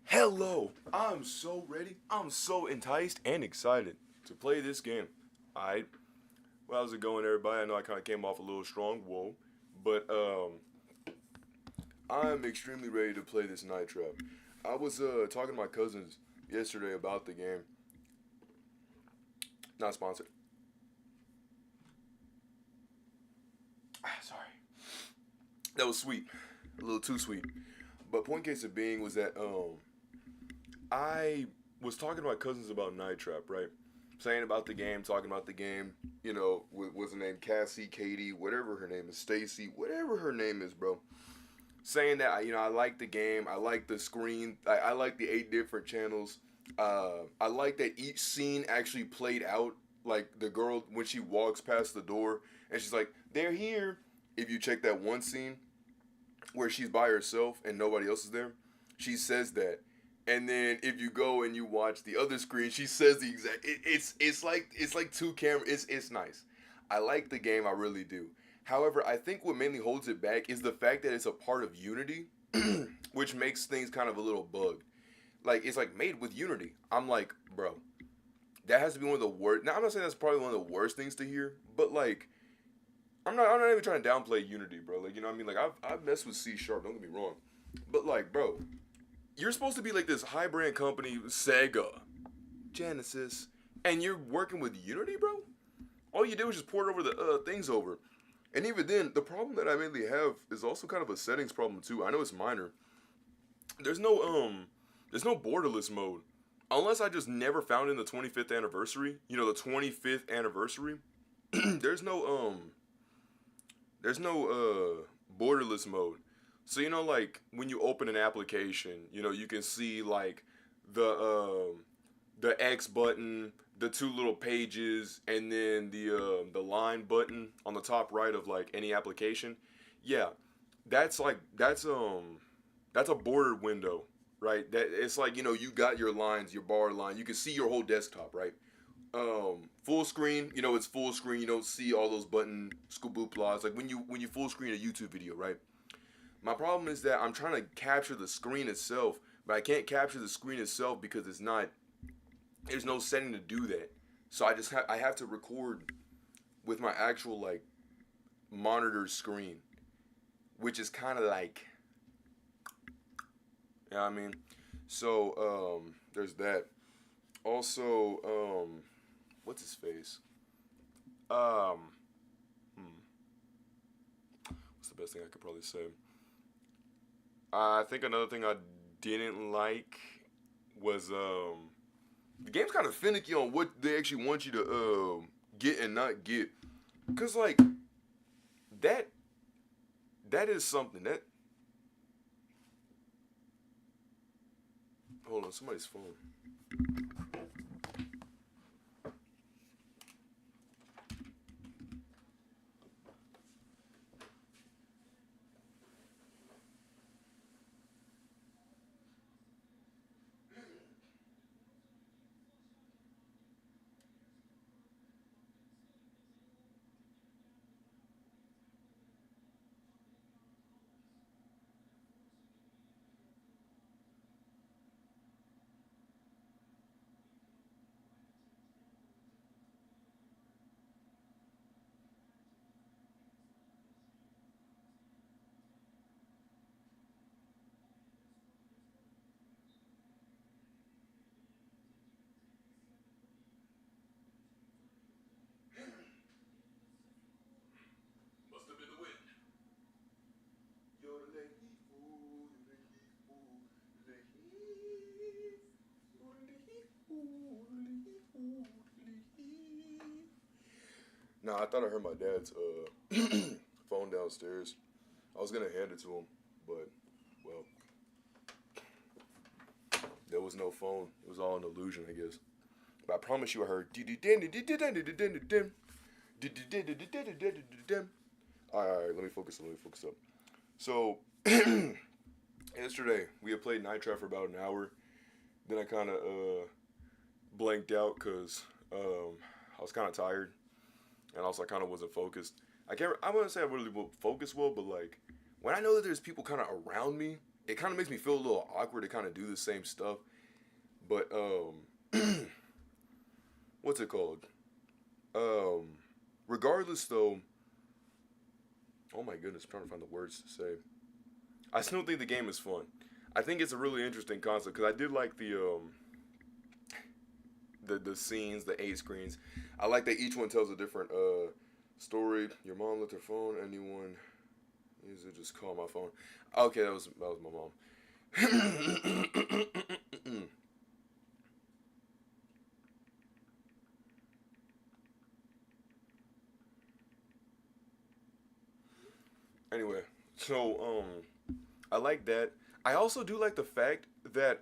Hello, I'm so ready. I'm so enticed and excited to play this game. Alright, well, how's it going, everybody? I know I kind of came off a little strong, whoa, but I'm extremely ready to play this Night Trap. I was talking to my cousins yesterday about the game. Not sponsored. Sorry. That was sweet, a little too sweet. But point case of being was that I was talking to my cousins about Night Trap, right? Saying about the game, talking about the game. You know, what's her name? Cassie, Katie, whatever her name is, Stacy, whatever her name is, bro. Saying that I like the game, I like the screen, I like the 8 different channels. I like that each scene actually played out. Like the girl when she walks past the door and she's like, "They're here." If you check that one scene where she's by herself and nobody else is there, she says that. And then if you go and you watch the other screen, she says the exact. It's like two cameras. It's nice. I like the game. I really do. However, I think what mainly holds it back is the fact that it's a part of Unity, which makes things kind of a little bugged. Like it's like made with Unity. I'm like, bro, that has to be one of the worst. Now I'm not saying that's probably one of the worst things to hear, but like, I'm not even trying to downplay Unity, bro. Like, you know what I mean? Like I've messed with C Sharp. Don't get me wrong, but like, bro, you're supposed to be like this high brand company, Sega, Genesis, and you're working with Unity, bro. All you do is just port over the things over. And even then, the problem that I mainly have is also kind of a settings problem too. I know it's minor. There's no there's no borderless mode. Unless I just never found it in the 25th anniversary. You know, the 25th anniversary. there's no there's no borderless mode. So you know, like when you open an application, you know, you can see like the X button, the 2 little pages, and then the line button on the top right of like any application. Yeah, that's a bordered window, right? That it's like, you know, you got your lines, your bar line. You can see your whole desktop, right? Full screen, you know, it's full screen. You don't see all those button scoobooplaws like when you full screen a YouTube video, right? My problem is that I'm trying to capture the screen itself, but I can't capture the screen itself because there's no setting to do that. So I have to record with my actual like monitor screen, which is kind of like, you know what I mean? So there's that. Also, what's his face? Um, what's the best thing I could probably say? I think another thing I didn't like was the game's kind of finicky on what they actually want you to get and not get. Cause like that that is something that, hold on, somebody's phone. Must have been the wind. Nah, I thought I heard my dad's phone downstairs. I was gonna hand it to him, but well, there was no phone. It was all an illusion, I guess. But I promise you, I heard. All right, let me focus. Let me focus up. So yesterday we had played Night Trap for about an hour. Then I kind of blanked out because I was kind of tired, and also I kind of wasn't focused. I wouldn't say I really focused well, but like when I know that there's people kind of around me, it kind of makes me feel a little awkward to kind of do the same stuff. But what's it called? Um, Regardless though, oh my goodness, I'm trying to find the words to say. I still think the game is fun. I think it's a really interesting concept because I did like the scenes, the 8 screens. I like that each one tells a different story. Your mom left her phone. Anyone? Use it. Just call my phone. Okay, that was my mom. Anyway, so I like that. I also do like the fact that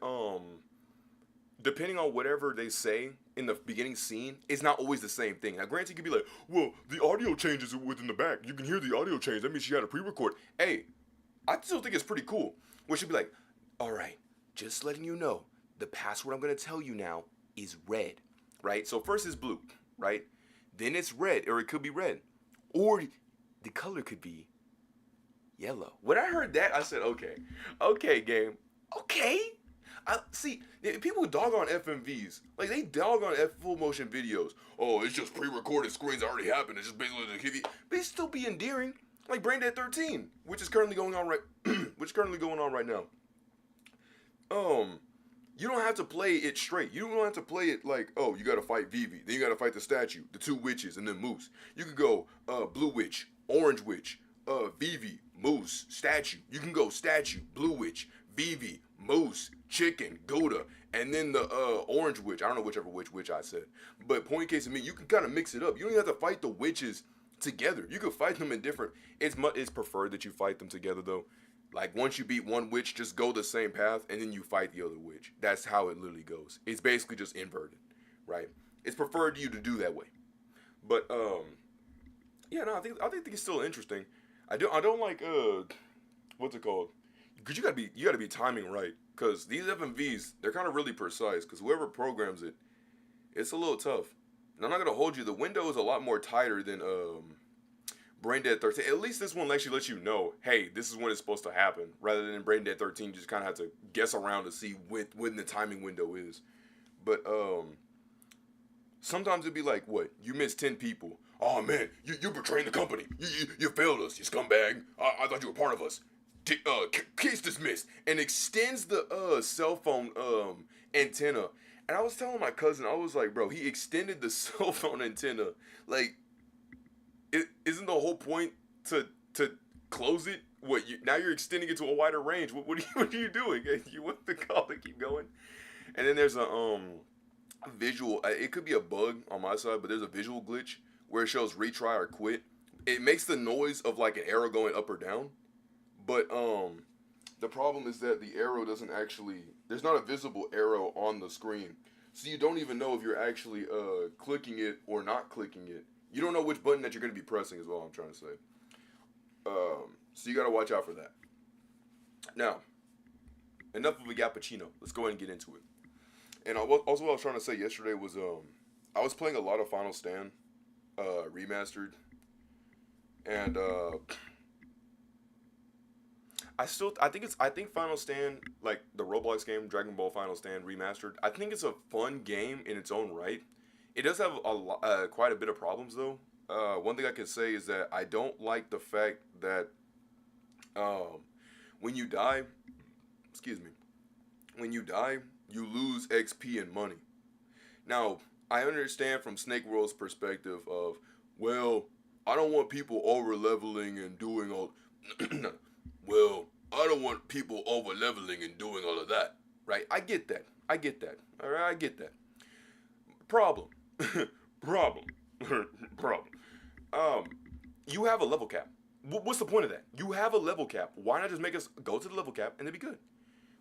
depending on whatever they say in the beginning scene, it's not always the same thing. Now, granted, you could be like, well, the audio changes within the back. You can hear the audio change. That means she had a pre-record. Hey, I still think it's pretty cool. Where she'd be like, all right, just letting you know, the password I'm going to tell you now is red, right? So first it's blue, right? Then it's red, or it could be red. Or the color could be yellow. When I heard that, I said, okay, game, okay. I see people dog on FMVs, like they dog on full motion videos. Oh, it's just pre-recorded screens already happened. It's just basically the TV, but it still be endearing. Like Brain Dead 13, which is currently going on right now. You don't have to play it straight. You don't have to play it like, oh, you gotta fight Vivi, then you gotta fight the statue, the 2 witches, and then Moose. You could go Blue Witch, Orange Witch, Vivi, Moose, statue. You can go statue, Blue Witch, Vivi, Moose, chicken, Gouda, and then the Orange Witch. I don't know whichever witch I said. But point case of me, you can kind of mix it up. You don't even have to fight the witches together. You can fight them in different. It's preferred that you fight them together though. Like once you beat one witch, just go the same path and then you fight the other witch. That's how it literally goes. It's basically just inverted, right? It's preferred to you to do that way. But yeah, no, I think it's still interesting. I don't like what's it called? Because you gotta be timing right. Because these FMVs, they're kind of really precise. Because whoever programs it, it's a little tough. And I'm not gonna hold you. The window is a lot more tighter than Brain Dead 13. At least this one actually lets you know, hey, this is when it's supposed to happen. Rather than Brain Dead 13, you just kind of have to guess around to see when the timing window is. But sometimes it'd be like, what? You missed 10 people. Oh man, you betraying the company. You failed us, you scumbag. I thought you were part of us. Case dismissed. And extends the cell phone antenna. And I was telling my cousin, I was like, bro, he extended the cell phone antenna. Like, isn't the whole point to close it? Now you're extending it to a wider range. What are you doing? You want the call to keep going? And then there's a visual. It could be a bug on my side, but there's a visual glitch where it shows retry or quit. It makes the noise of like an arrow going up or down, but the problem is that the arrow doesn't actually. There's not a visible arrow on the screen, so you don't even know if you're actually clicking it or not clicking it. You don't know which button that you're going to be pressing is all I'm trying to say. So you got to watch out for that. Now, enough of a cappuccino. Let's go ahead and get into it. And also what I was trying to say yesterday was I was playing a lot of Final Stand remastered, and I think Final Stand, like the Roblox game Dragon Ball Final Stand remastered, I think it's a fun game in its own right. It does have quite a bit of problems though. One thing I can say is that I don't like the fact that when you die, you lose XP and money. Now, I understand from Snake World's perspective of, well, I don't want people over leveling and doing all. Well, I don't want people over leveling and doing all of that, right? I get that. All right, I get that. Problem. Problem. You have a level cap. What's the point of that? You have a level cap. Why not just make us go to the level cap and then be good?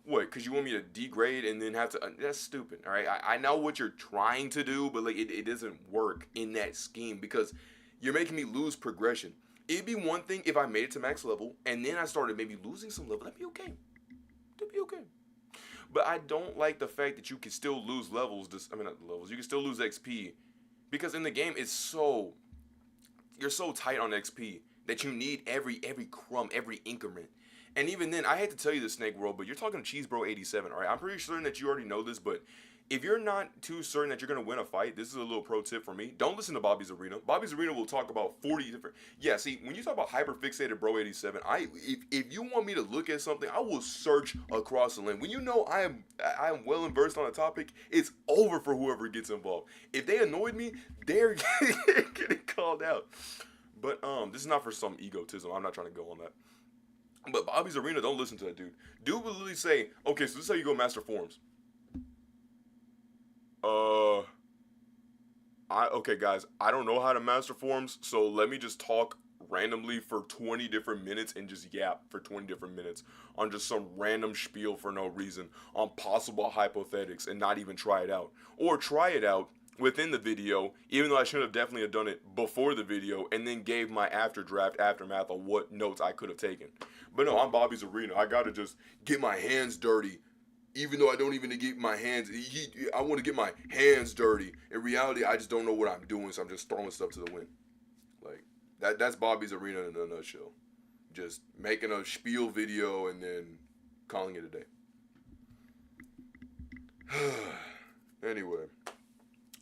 What, because you want me to degrade and then have to... that's stupid, all right? I know what you're trying to do, but like it doesn't work in that scheme because you're making me lose progression. It'd be one thing if I made it to max level and then I started maybe losing some level. That'd be okay. But I don't like the fact that you can still lose levels. Not levels. You can still lose XP because in the game you're so tight on XP that you need every crumb, every increment. And even then, I hate to tell you this, Snake World, but you're talking to Cheese Bro 87, all right? I'm pretty certain that you already know this, but if you're not too certain that you're going to win a fight, this is a little pro tip for me. Don't listen to Bobby's Arena. Bobby's Arena will talk about 40 different... Yeah, see, when you talk about hyperfixated Bro 87, if you want me to look at something, I will search across the land. When you know I am well versed on a topic, it's over for whoever gets involved. If they annoyed me, they're getting called out. But this is not for some egotism. I'm not trying to go on that. But Bobby's Arena, don't listen to that dude. Dude will literally say, okay, so this is how you go master forms. Okay, guys, I don't know how to master forms, so let me just talk randomly for 20 different minutes and just yap for 20 different minutes on just some random spiel for no reason on possible hypothetics and not even try it out. Or try it out within the video, even though I should have definitely done it before the video, and then gave my aftermath of what notes I could have taken. But no, I'm Bobby's Arena. I gotta just get my hands dirty. Even though I don't even get my hands, I want to get my hands dirty. In reality, I just don't know what I'm doing, so I'm just throwing stuff to the wind. Like, that's Bobby's Arena in a nutshell. Just making a spiel video and then calling it a day. Anyway.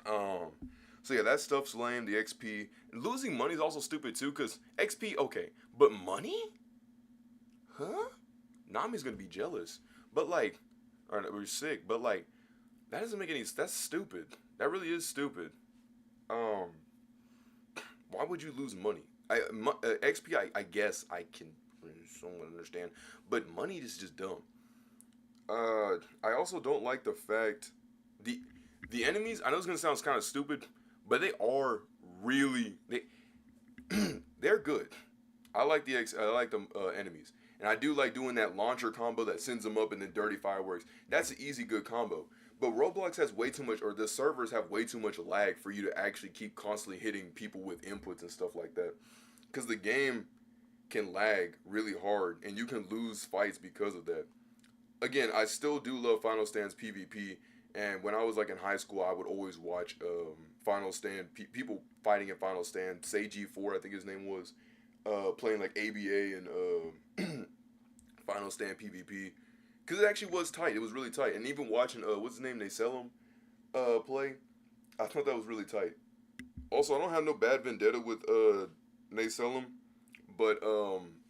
So yeah, that stuff's lame, the XP. Losing money is also stupid too, because XP, okay. But money? Huh? Nami's gonna be jealous. But like... Alright, we're sick, but like, that doesn't make any, that's stupid. That really is stupid. Why would you lose money? XP, I guess I can somewhat understand, but money is just dumb. I also don't like the fact, the enemies, I know it's gonna sound kind of stupid, but they are really, they're good. I like the enemies. And I do like doing that launcher combo that sends them up and then dirty fireworks. That's an easy, good combo. But Roblox has way too much, or the servers have way too much lag for you to actually keep constantly hitting people with inputs and stuff like that. Because the game can lag really hard, and you can lose fights because of that. Again, I still do love Final Stand's PvP, and when I was like in high school, I would always watch Final Stand, people fighting in Final Stand. Seiji4, I think his name was, playing like ABA and Final Stand PvP, because it actually was tight. It was really tight. And even watching what's his name, they sell him play, I thought that was really tight. Also, I don't have no bad vendetta with Naselim, but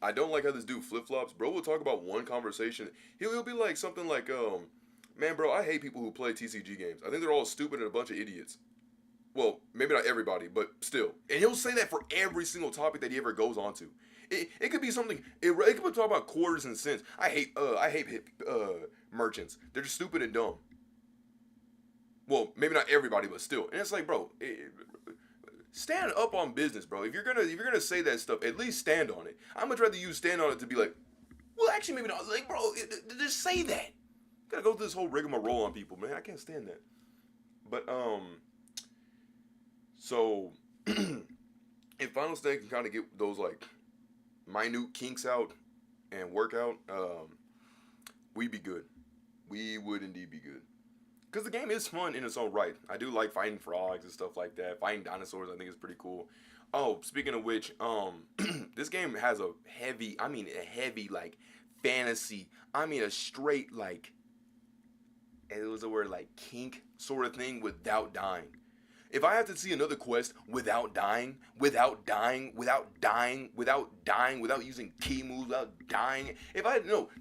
I don't like how this dude flip-flops. Bro will talk about one conversation. He'll be like something like, man, bro, I hate people who play TCG games. I think they're all stupid and a bunch of idiots. Well, maybe not everybody, but still. And he'll say that for every single topic that he ever goes on to. It could be something, it could be talking about quarters and cents. I hate merchants. They're just stupid and dumb. Well, maybe not everybody, but still. And it's like, bro, stand up on business, bro. If you're gonna say that stuff, at least stand on it. I'd much rather you stand on it to be like, well, actually, maybe not. Like, bro, just say that. Gotta go through this whole rigmarole on people, man. I can't stand that. But so if Final Stand can kind of get those like minute kinks out and work out, we'd be good. We would indeed be good. Because the game is fun in its own right. I do like fighting frogs and stuff like that. Fighting dinosaurs, I think, is pretty cool. Oh, speaking of which, this game has a heavy, like, fantasy. I mean, a straight, like, it was a word, like, kink sort of thing without dying. If I have to see another quest without dying, without using key moves, without dying,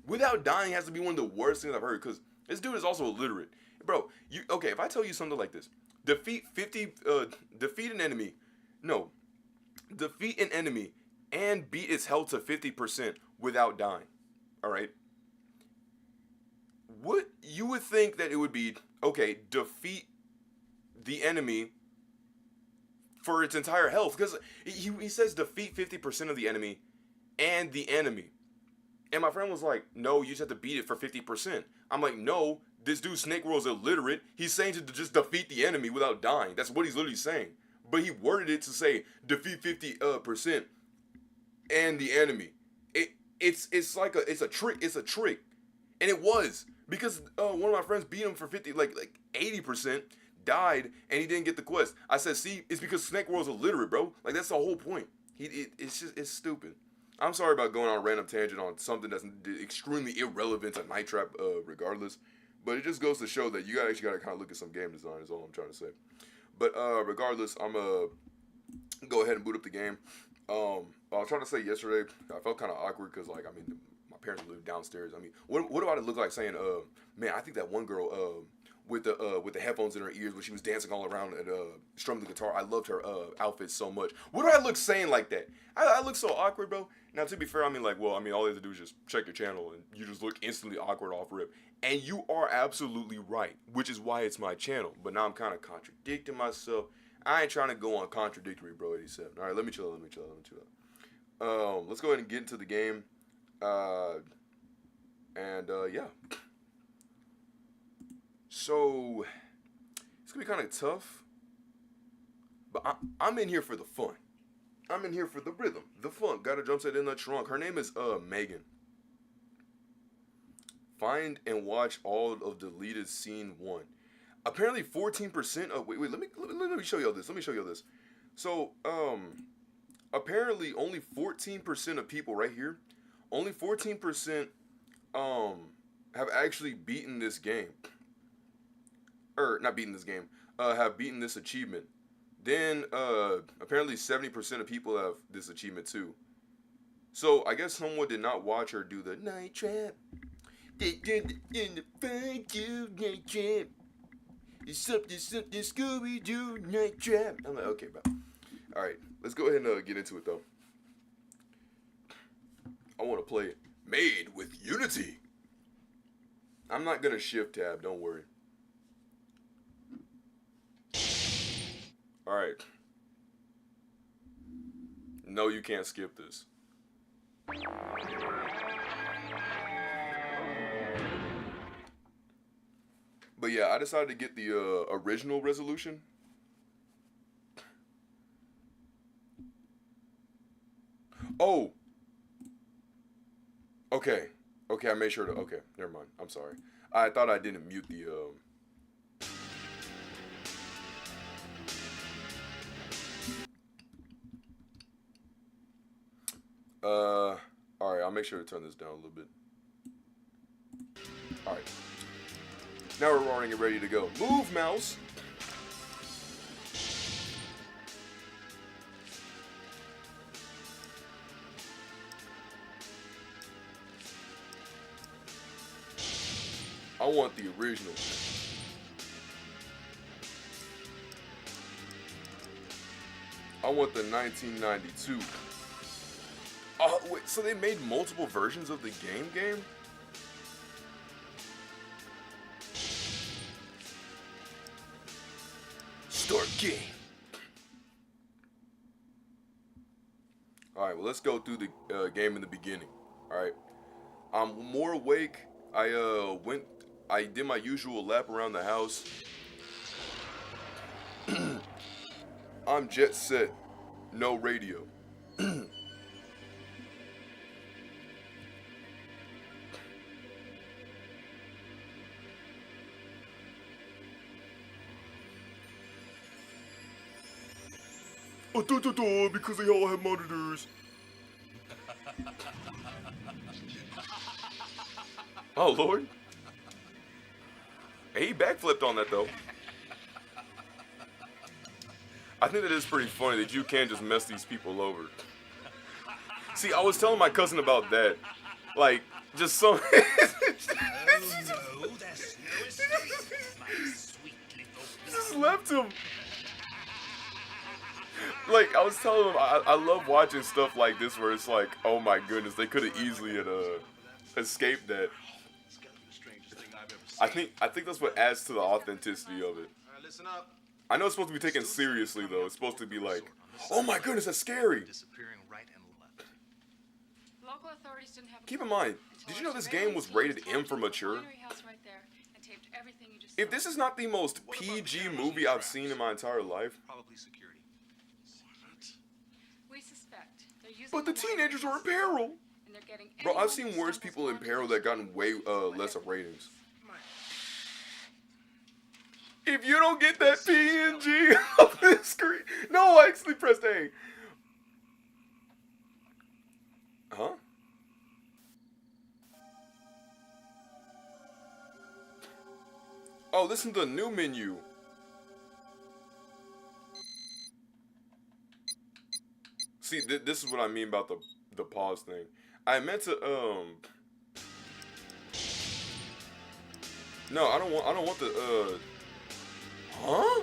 without dying has to be one of the worst things I've heard, because this dude is also illiterate. Bro, okay, if I tell you something like this, defeat an enemy and beat its health to 50% without dying, alright? You would think that it would be, okay, defeat the enemy for its entire health, because he says defeat 50% of the enemy and the enemy. And my friend was like, no, you just have to beat it for 50%. I'm like, no, this dude Snake World's illiterate. He's saying to just defeat the enemy without dying. That's what he's literally saying. But he worded it to say defeat 50% and the enemy. It's a trick. And it was, because one of my friends beat him for 80%, died, and he didn't get the quest. I said, see, it's because Snake World's illiterate, bro. Like, that's the whole point. It's stupid. I'm sorry about going on a random tangent on something that's extremely irrelevant to Night Trap, regardless. But it just goes to show that you actually gotta kind of look at some game design. Is all I'm trying to say. But regardless, I'm go ahead and boot up the game. I was trying to say yesterday, I felt kind of awkward because like my parents live downstairs. I mean, what about it look like saying, man, I think that one girl with the headphones in her ears when she was dancing all around and strumming the guitar. I loved her outfit so much. What do I look saying like that? I look so awkward, bro. Now to be fair, all you have to do is just check your channel and you just look instantly awkward off rip. And you are absolutely right, which is why it's my channel. But now I'm kind of contradicting myself. I ain't trying to go on contradictory, bro. 87. All right, let me chill out. Let's go ahead and get into the game. Yeah. So it's gonna be kind of tough, but I'm in here for the fun. I'm in here for the rhythm, the fun. Got a drum set in the trunk. Her name is Megan. Find and watch all of deleted scene 1. Apparently 14% of wait, let me show y'all this. Let me show y'all this. So, apparently only 14% of people right here, only 14% have actually beaten this game. Or not beaten this game, have beaten this achievement. Then apparently 70% of people have this achievement too. So I guess someone did not watch her do the Night Trap. They did in the find you Night Trap. It's something Scooby-Doo Night Trap. I'm like, okay, bro. All right, let's go ahead and get into it though. I want to play Made with Unity. I'm not gonna shift tab. Don't worry. All right. No, you can't skip this. But yeah, I decided to get the original resolution. Oh. Okay. Okay, I made sure to. Okay, never mind. I'm sorry. I thought I didn't mute the. Alright, I'll make sure to turn this down a little bit. Alright. Now we're rolling and ready to go. Move, mouse! I want the original. I want the 1992. Oh, wait, so they made multiple versions of the game? Start game. Alright, well, let's go through the game in the beginning. Alright. I'm more awake. I did my usual lap around the house. I'm jet set. No radio. Because they all have monitors. Oh, Lord. Hey, he backflipped on that, though. I think that is pretty funny that you can't just mess these people over. See, I was telling my cousin about that. Like, just some... just left him. Like, I was telling him, I love watching stuff like this where it's like, oh my goodness, they could have easily escaped that. I think that's what adds to the authenticity of it. I know it's supposed to be taken seriously though. It's supposed to be like, oh my goodness, that's scary. Keep in mind, did you know this game was rated M for mature? If this is not the most PG movie I've seen in my entire life. But the teenagers are in peril. Bro, I've seen worse people in peril that gotten way less of ratings. If you don't get that PNG off the screen. No, I actually pressed A. Huh? Oh, listen to the new menu. See, this is what I mean about the pause thing. I meant to No, I don't want the huh?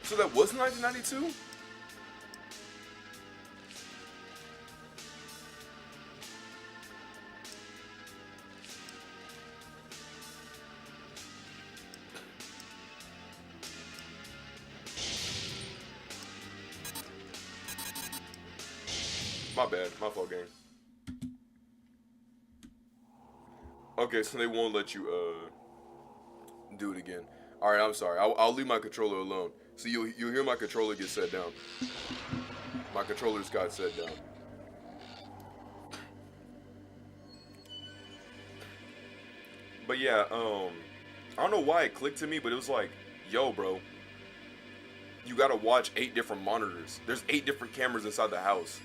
So that was 1992? My bad, my fault, game. Okay, so they won't let you do it again. All right, I'm sorry. I'll leave my controller alone. So you'll hear my controller get set down. My controller just got set down. But yeah, I don't know why it clicked to me, but it was like, yo, bro, you gotta watch 8 different monitors. There's 8 different cameras inside the house.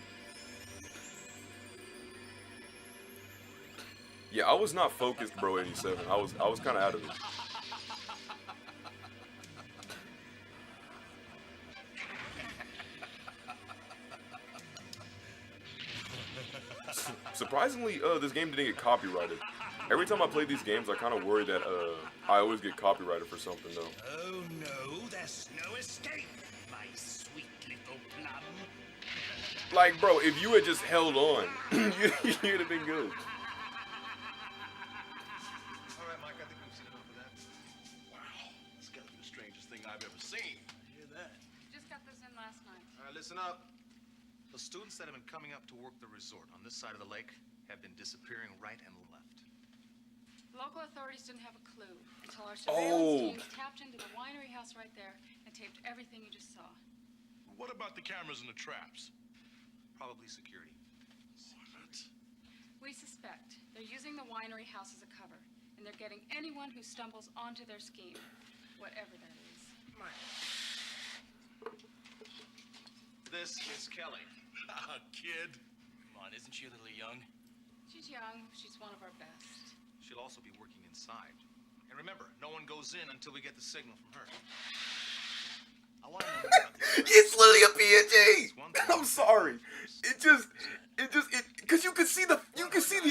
Yeah, I was not focused, bro. 87. I was kind of out of it. Surprisingly, this game didn't get copyrighted. Every time I play these games, I kind of worry that I always get copyrighted for something, though. Oh no, there's no escape, my sweet little plum. Like, bro, if you had just held on, you'd have been good. All right, Mike, I think we've seen enough of that. Wow, it's gotta be the strangest thing I've ever seen. Hear that? Just got this in last night. All right, listen up. The students that have been coming up to work the resort on this side of the lake have been disappearing right and left. Local authorities didn't have a clue until our surveillance teams tapped into the winery house right there and taped everything you just saw. What about the cameras and the traps? Probably security. What? We suspect they're using the winery house as a cover, and they're getting anyone who stumbles onto their scheme, whatever that is. Mike. This is Kelly. Kid. Come on, isn't she a little young? She's young. She's one of our best. She'll also be working inside. And remember, no one goes in until we get the signal from her. I want to know more about this. It's literally a PNG. I'm sorry. Because you can see the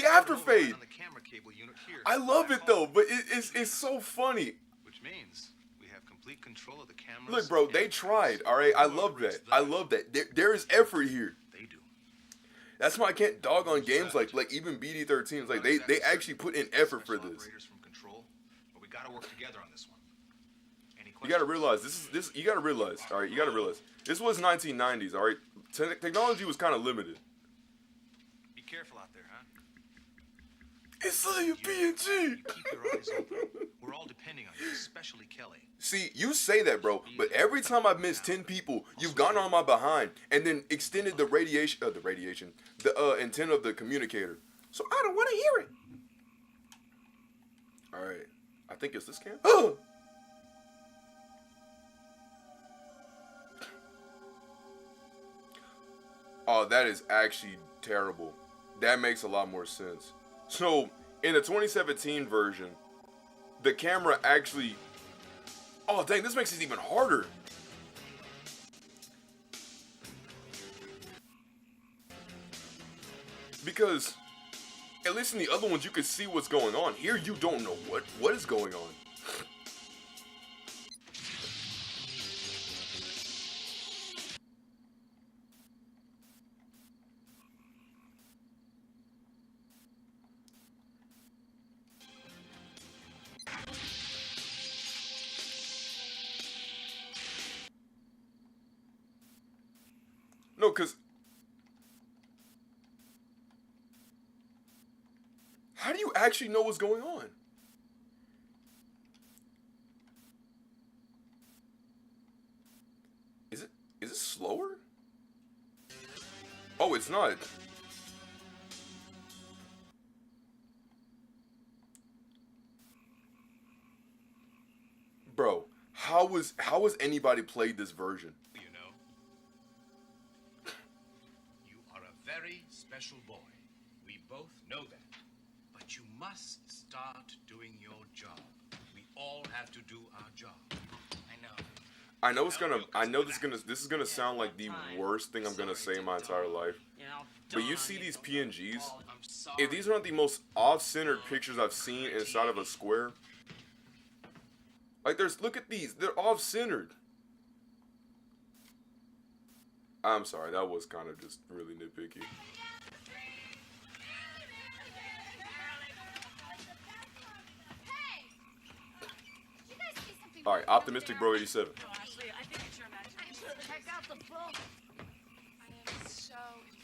after fade. On the camera cable unit here. I love it though, but it's so funny. Which means we have complete control of the cameras. Look, bro, they tried. All right, I love that. I love that. There is effort here. They do. That's why I can't dog on games like even BD13s. Like they actually put in effort for this. Operators from control, but we gotta work together on this one. Any You gotta questions? realize this. You gotta realize. All right, you gotta realize this was 1990s. All right, technology was kind of limited. Be careful out there, huh? It's literally a PNG. Keep your eyes open. We're all depending on you, especially Kelly. See, you say that, bro, but every time I've missed 10 people, you've gone on my behind and then extended the antenna of the communicator. So I don't want to hear it. All right, I think it's this cam. Oh, that is actually terrible. That makes a lot more sense. So, in the 2017 version, the camera actually... Oh, dang, this makes it even harder. Because, at least in the other ones, you can see what's going on. Here, you don't know what is going on. No, because... How do you actually know what's going on? Is it slower? Oh, it's not. Bro, how has anybody played this version? You know, you are a special boy. We both know that. But you must start doing your job. We all have to do our job. I know. This is gonna sound like the worst thing I'm gonna say in my entire life. But you see these PNGs? If these aren't the most off-centered pictures I've seen inside of a square, like look at these, they're off-centered. I'm sorry, that was kind of just really nitpicky. All right, Optimistic Bro 87.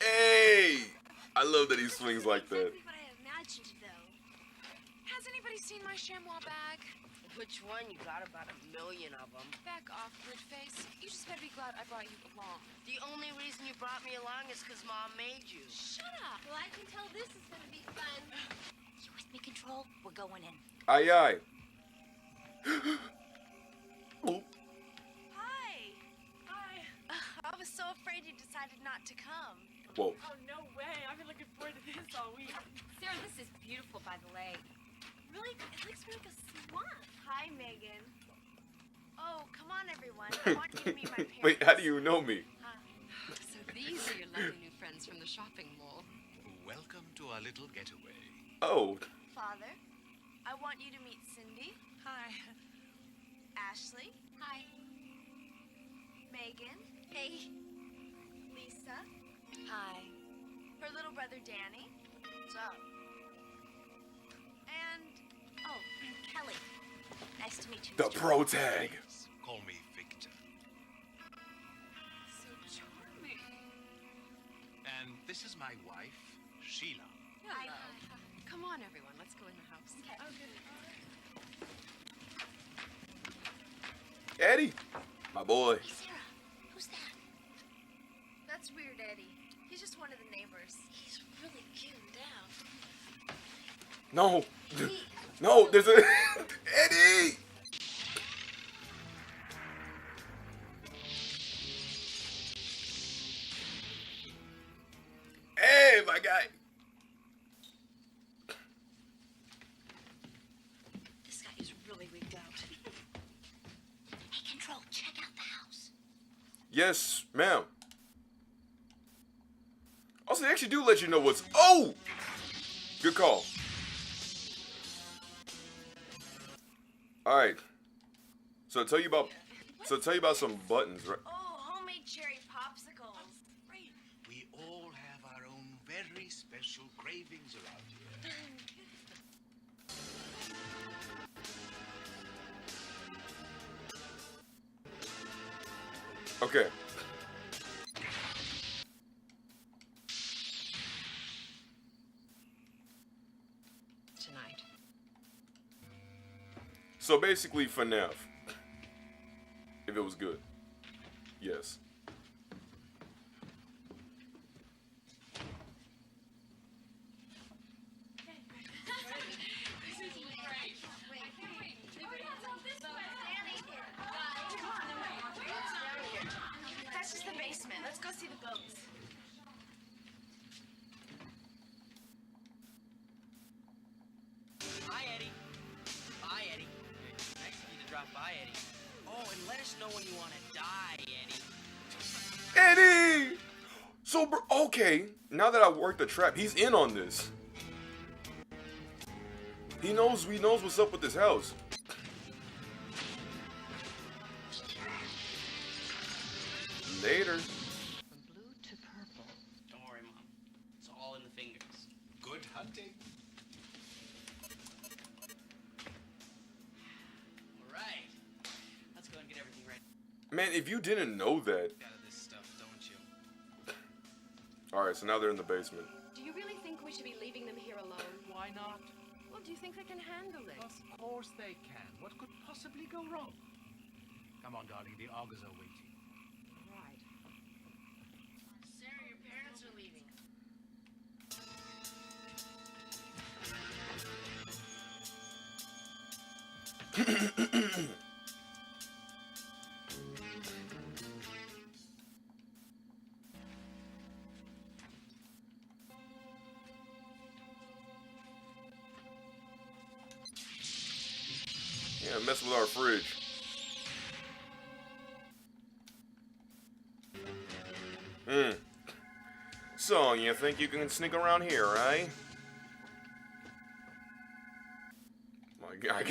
Hey, I love that he swings like that. Exactly what I imagined, though. Has anybody seen my chamois bag? Which one? You got about 1 million of them. Back off, Gridface. You just better be glad I brought you along. The only reason you brought me along is because Mom made you. Shut up. Well, I can tell this is gonna be fun. You with me, Control? We're going in. Aye, aye. Oh. Hi. Hi. I was so afraid you decided not to come. Whoa. Oh, no way. I've been looking forward to this all week. Sarah, this is beautiful, by the way. Really? It looks like a swamp. Hi, Megan. Oh, come on, everyone. I want you to meet my parents. Wait, how do you know me? So these are your lovely new friends from the shopping mall. Welcome to our little getaway. Oh. Father, I want you to meet Cindy. Hi. Ashley. Hi. Megan. Hey. Lisa. Hi. Her little brother, Danny. What's up? And Oh, Kelly. Nice to meet you. The Mr. pro tag. Call me Victor. So charming. And this is my wife, Sheila. Hello. Come on, everyone. Let's go in the house. okay. Oh, good. Eddie. My boy. Hey, Sarah. Who's that? That's Weird Eddie. He's just one of the neighbors. He's really cute down. No. No, there's a... Eddie! Hey, my guy. This guy is really wigged out. Hey, Control, check out the house. Yes, ma'am. Also, they actually do let you know what's... Oh! Good call. All right. So tell you about some buttons, right? Oh, homemade cherry popsicles. Great. We all have our own very special cravings around here. Okay. Tonight. So basically, FNAF. If it was good. Yes. That's just the basement. Let's go see the goats. Hi, Eddie. Bye, Eddie. Nice of you to drop by, Eddie. Oh, and let us know when you want to die, Eddie. Eddie! So, okay. Now that I worked the trap, he's in on this. He knows what's up with this house. Later. From blue to purple. Don't worry, Mom. It's all in the fingers. Good hunting. All right. Let's go and get everything ready. Man, if you didn't know that. Out of this stuff, don't you? Alright, so now they're in the basement. Do you really think we should be leaving them here alone? Why not? Well, do you think they can handle it? Of course they can. What could possibly go wrong? Come on, darling. The augurs are waiting. Right. Sarah, your parents are leaving. Yeah, mess with our fridge. So, you think you can sneak around here, right? My God,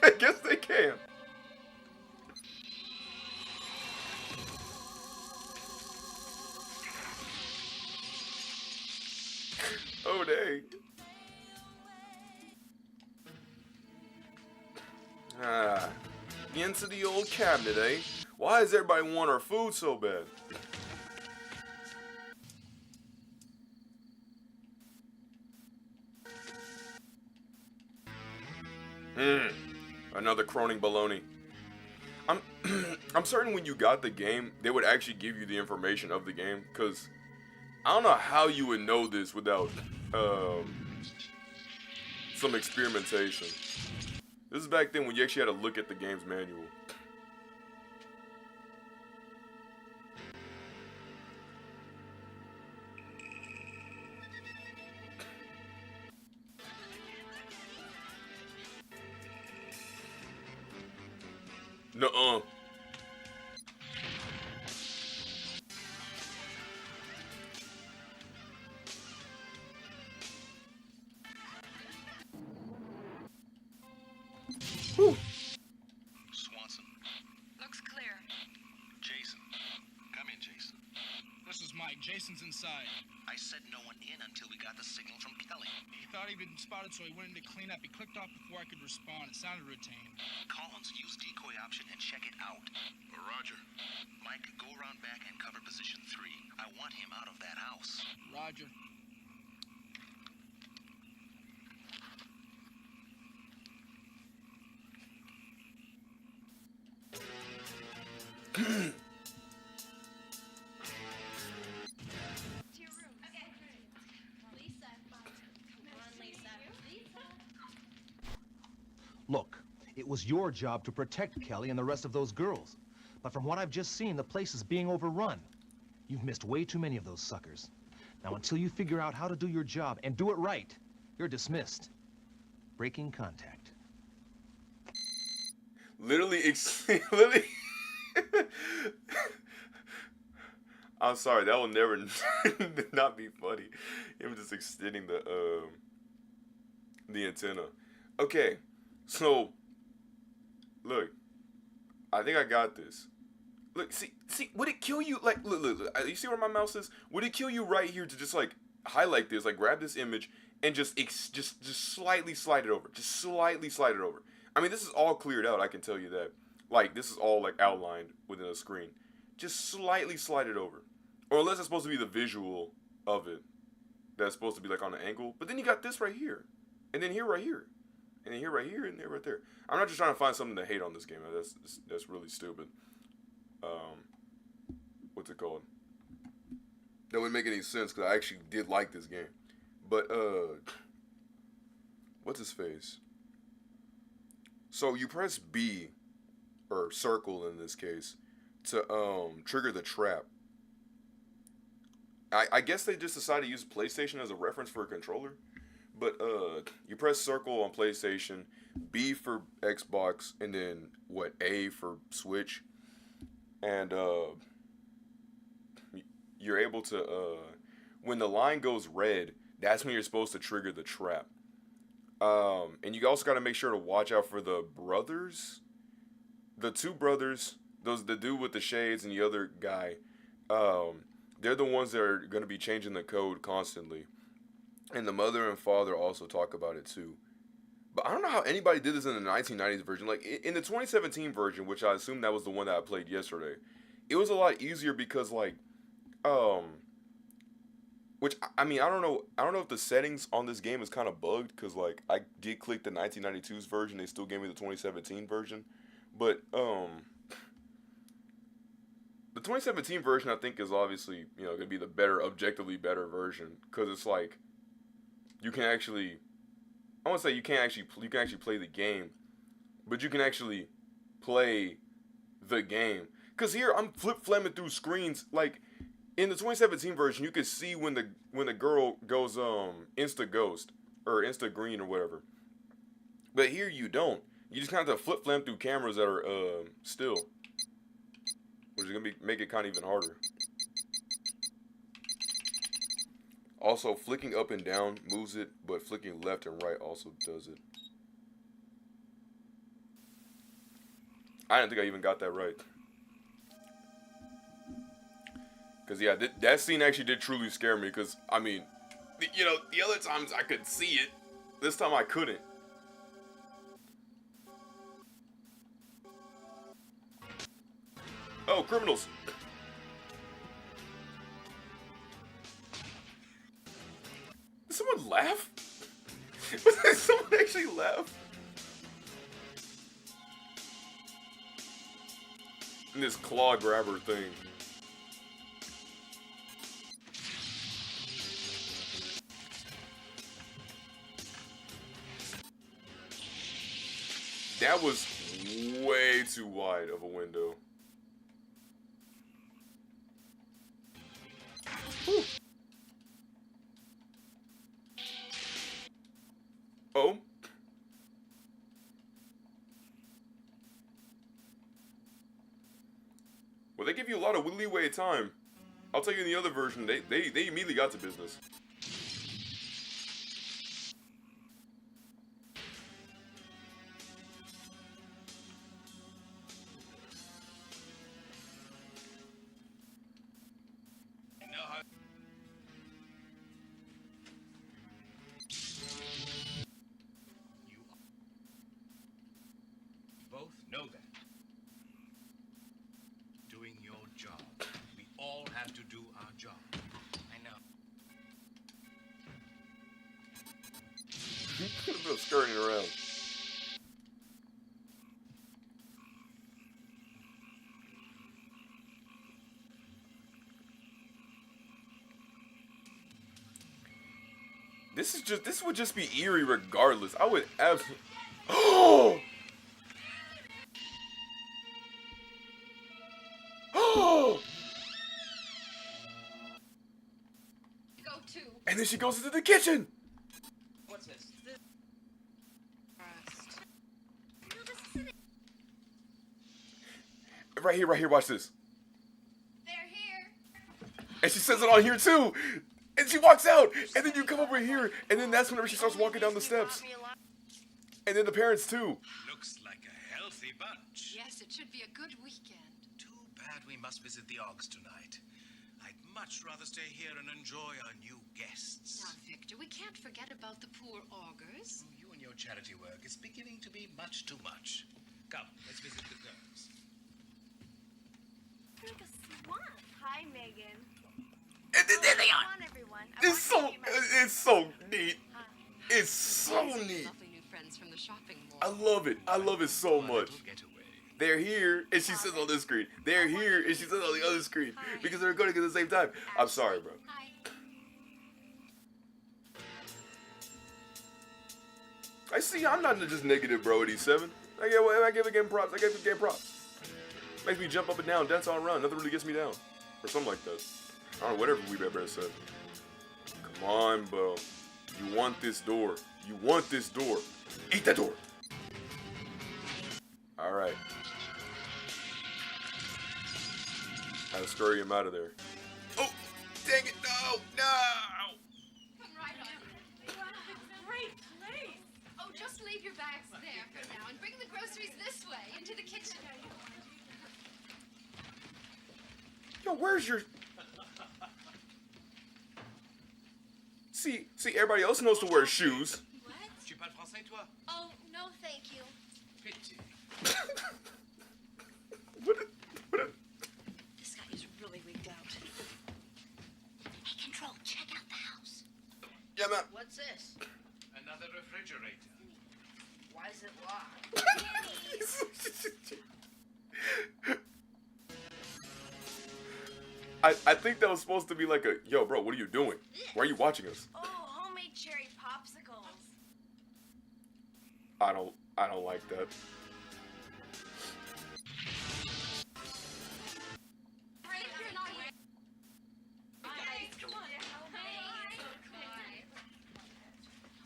I guess they can. Oh, dang. Into the old cabinet, eh? Why does everybody want our food so bad? Another croning baloney. I'm certain when you got the game, they would actually give you the information of the game, because I don't know how you would know this without some experimentation. This is back then when you actually had to look at the game's manual. Nuh-uh. Whew. Swanson. Looks clear. Jason. Come in, Jason. This is Mike. Jason's inside. I said no one in until we got the signal from Kelly. He thought he'd been spotted, so he went in to clean up. He clicked off before I could respond. It sounded routine. Collins, use decoy option and check it out. Roger. Mike, go around back and cover position 3. I want him out of that house. Roger. Look, it was your job to protect Kelly and the rest of those girls. But from what I've just seen, the place is being overrun. You've missed way too many of those suckers. Now, until you figure out how to do your job and do it right, you're dismissed. Breaking contact. Literally. I'm sorry, that will never not be funny. Him just extending the antenna. Okay, so look, I think I got this. Look, see, would it kill you? Like, look, you see where my mouse is? Would it kill you right here to just like highlight this, like grab this image and just slightly slide it over, just slightly slide it over? I mean, this is all cleared out. I can tell you that. Like, this is all like outlined within a screen. Just slightly slide it over, or unless it's supposed to be the visual of it, that's supposed to be like on an angle. But then you got this right here, and then here right here, and then here right here, and there right there. I'm not just trying to find something to hate on this game. That's really stupid. What's it called? That wouldn't make any sense because I actually did like this game. But what's his face? So you press B, or circle in this case, to trigger the trap. I guess they just decided to use PlayStation as a reference for a controller. But you press circle on PlayStation, B for Xbox, and then what, A for Switch. And you're able to when the line goes red, that's when you're supposed to trigger the trap. And you also got to make sure to watch out for the brothers. The two brothers, the dude with the shades and the other guy, they're the ones that are going to be changing the code constantly. And the mother and father also talk about it too. But I don't know how anybody did this in the 1990s version. Like, in the 2017 version, which I assume that was the one that I played yesterday, it was a lot easier because, like, which, I mean, I don't know if the settings on this game is kind of bugged, because, like, I did click the 1992's version, they still gave me the 2017 version, but, the 2017 version, I think, is obviously, you know, going to be the better, objectively better version, because it's, like, you can actually, I won't say you can actually play the game, but you can actually play the game. Because here, I'm flip-flamming through screens, like, in the 2017 version, you could see when the girl goes insta-ghost, or insta-green, or whatever. But here, you don't. You just kind of have to flip flam through cameras that are still, which is gonna make it kind of even harder. Also, flicking up and down moves it, but flicking left and right also does it. I didn't think I even got that right. Because, yeah, that scene actually did truly scare me. Because, I mean, you know, the other times I could see it. This time I couldn't. Oh, criminals. Did someone laugh? Did someone actually laugh? And this claw grabber thing. That was way too wide of a window. Whew. Oh. Well, they give you a lot of leeway time. I'll tell you in the other version, they immediately got to business. Both know that. Doing your job. We all have to do our job. I know. A bit of skirting around. This would just be eerie regardless. I would absolutely. Oh! Oh! Go to. And then she goes into the kitchen. What's this? Right here, watch this. They're here. And she says it on here too. And she walks out. And then you come over here. And then that's whenever she starts walking down the steps. And then the parents too. Looks like a healthy bunch. Yes, it should be a good weekend. Too bad we must visit the Oggs tonight. I'd much rather stay here and enjoy our new guests. Now, Victor, we can't forget about the poor augurs. You and your charity work is beginning to be much too much. Come, let's visit the girls. Like a swamp. Hi, Megan. And then there they Come are. on, everyone. It's so neat. It's so These are neat. lovely new friends from the shopping mall. I love it. I love it so much. Getaway. They're here, and she says on this screen. They're here, and she says on the other screen. Because they're going at the same time. I'm sorry, bro. Hi. I see. I'm not just negative, bro. At E7. I give the game props. I give the game props. Makes me jump up and down, dance on run. Nothing really gets me down, or something like that. I don't know. Whatever we better said. Come on, bro. You want this door. You want this door. Eat that door. All right. I'll scurry him out of there. Oh, dang it! No, no. Come right on. Wow, great place. Oh, just leave your bags there for now and bring the groceries this way into the kitchen. Yo, where's your... See, everybody else knows to wear shoes. What? Tu parles français, toi? Oh, no, thank you. Pity. This guy is really wigged out. Hey, Control, check out the house. Yeah, man. What's this? Another refrigerator. Why is it locked? I think that was supposed to be like a, yo, bro, what are you doing? Why are you watching us? Oh, homemade cherry popsicles. I don't like that.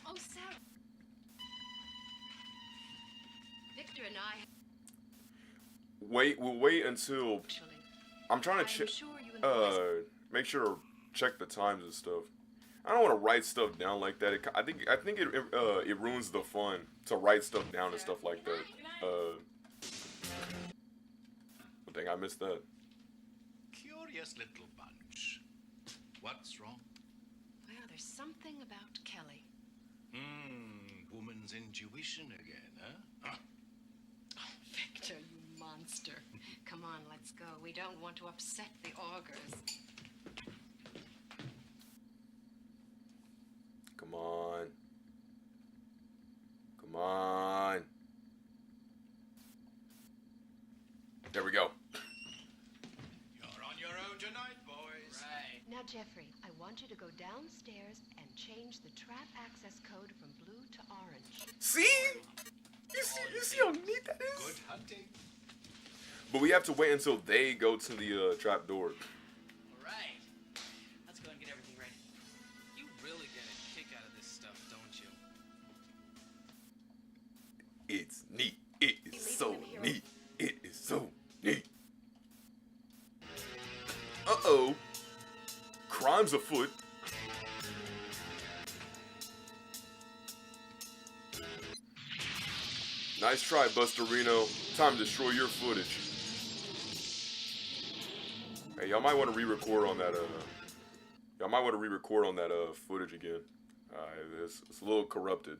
Oh, Sarah. sister and I. We'll wait until. I'm trying to check. Make sure to check the times and stuff. I don't want to write stuff down like that. I think it ruins the fun to write stuff down and stuff like that. I think I missed that. Curious little bunch. What's wrong? Well, there's something about Kelly. Woman's intuition again, huh? Victor, you monster. Come on, let's go. We don't want to upset the augurs. Come on. Come on. There we go. You're on your own tonight, boys. Right. Now, Jeffrey, I want you to go downstairs and change the trap access code from blue to orange. See? You see how neat that is? Good hunting. But we have to wait until they go to the trap door. All right. Let's go and get everything ready. You really get a kick out of this stuff, don't you? It's neat. It is so neat. It is so neat. Uh-oh. Crime's afoot. Nice try, Bustarino. Time to destroy your footage. Hey, y'all might want to re-record on that, footage again. It's a little corrupted.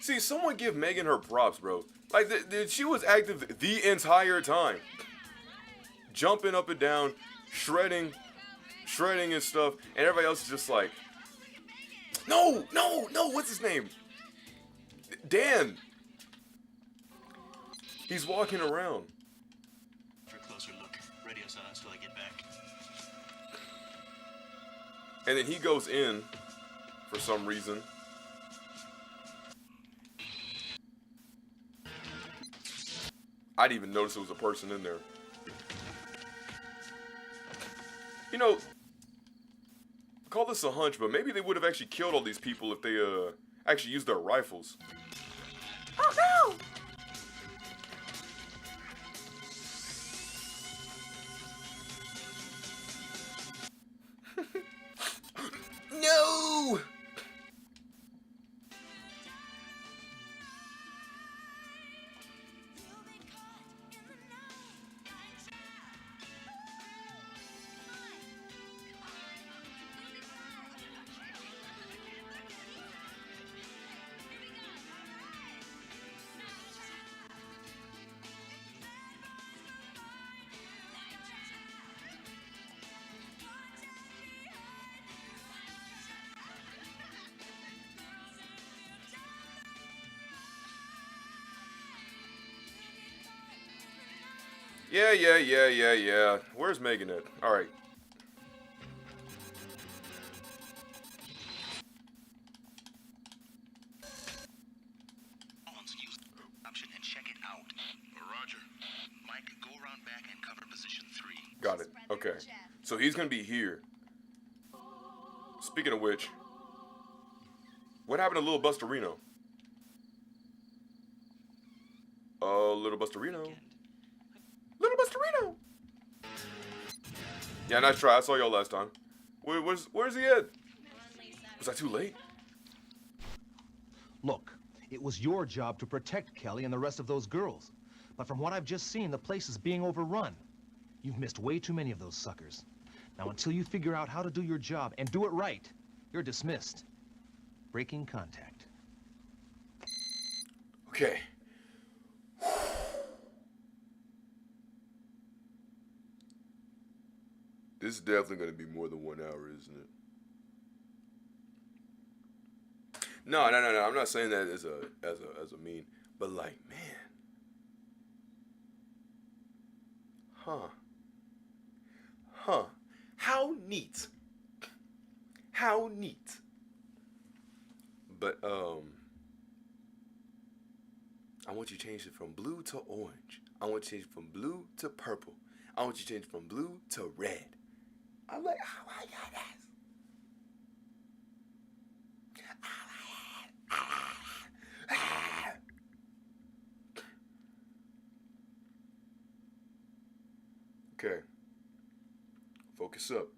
See, someone give Megan her props, bro. Like, she was active the entire time. Jumping up and down, shredding and stuff, and everybody else is just like, no, what's his name? Dan. He's walking around. For a closer look. Radio silence till I get back. And then he goes in for some reason. I didn't even notice there was a person in there. You know, call this a hunch, but maybe they would have actually killed all these people if they actually used their rifles. Oh no! No! Yeah. Where's Megan at? Alright. Option and check it out. Roger. Mike, go around back and cover position 3. Got it. Okay. So he's gonna be here. Speaking of which, what happened to Little Bustarino? Little Bustarino. Little Bustarino! Yeah, nice try. I saw y'all last time. Where's he at? Was I too late? Look, it was your job to protect Kelly and the rest of those girls. But from what I've just seen, the place is being overrun. You've missed way too many of those suckers. Now, until you figure out how to do your job and do it right, you're dismissed. Breaking contact. Okay. This is definitely going to be more than 1 hour, isn't it? No. I'm not saying that as a mean, but like, man. Huh. How neat. But I want you to change it from blue to orange. I want you to change it from blue to purple. I want you to change it from blue to red. I'm like, oh my goodness. Okay. Focus up.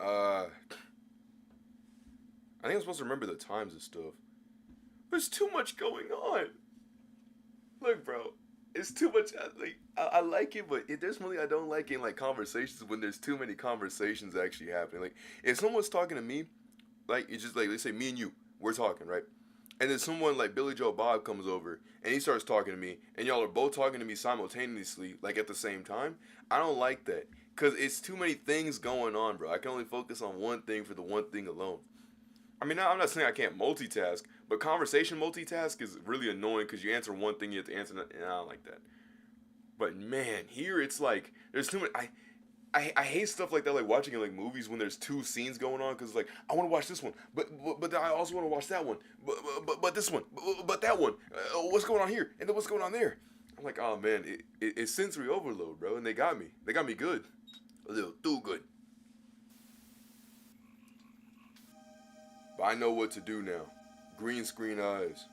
I think I'm supposed to remember the times and stuff. There's too much going on. Look, bro, it's too much. I like it, but there's something I don't like in like conversations when there's too many conversations actually happening. Like if someone's talking to me, like it's just like let's say me and you, we're talking, right? And then someone like Billy Joe Bob comes over and he starts talking to me, and y'all are both talking to me simultaneously, like at the same time. I don't like that because it's too many things going on, bro. I can only focus on one thing for the one thing alone. I mean, I'm not saying I can't multitask, but conversation multitask is really annoying because you answer one thing, you have to answer another, and I don't like that. But man, here it's like there's too many. I hate stuff like that, like watching in like movies when there's two scenes going on because like I want to watch this one, but I also want to watch that one, but this one, but that one. What's going on here? And then what's going on there? I'm like, oh man, it's sensory overload, bro, and they got me good, a little too good. But I know what to do now. Green screen eyes.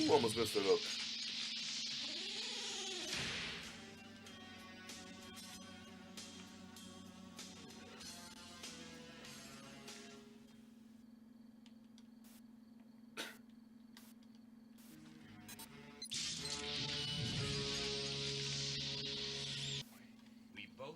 Ooh, almost messed it up. We both.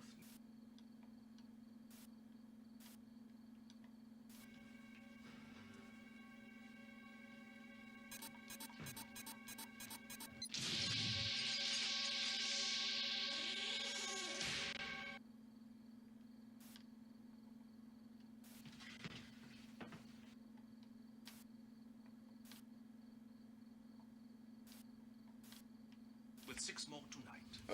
With 6 more tonight. The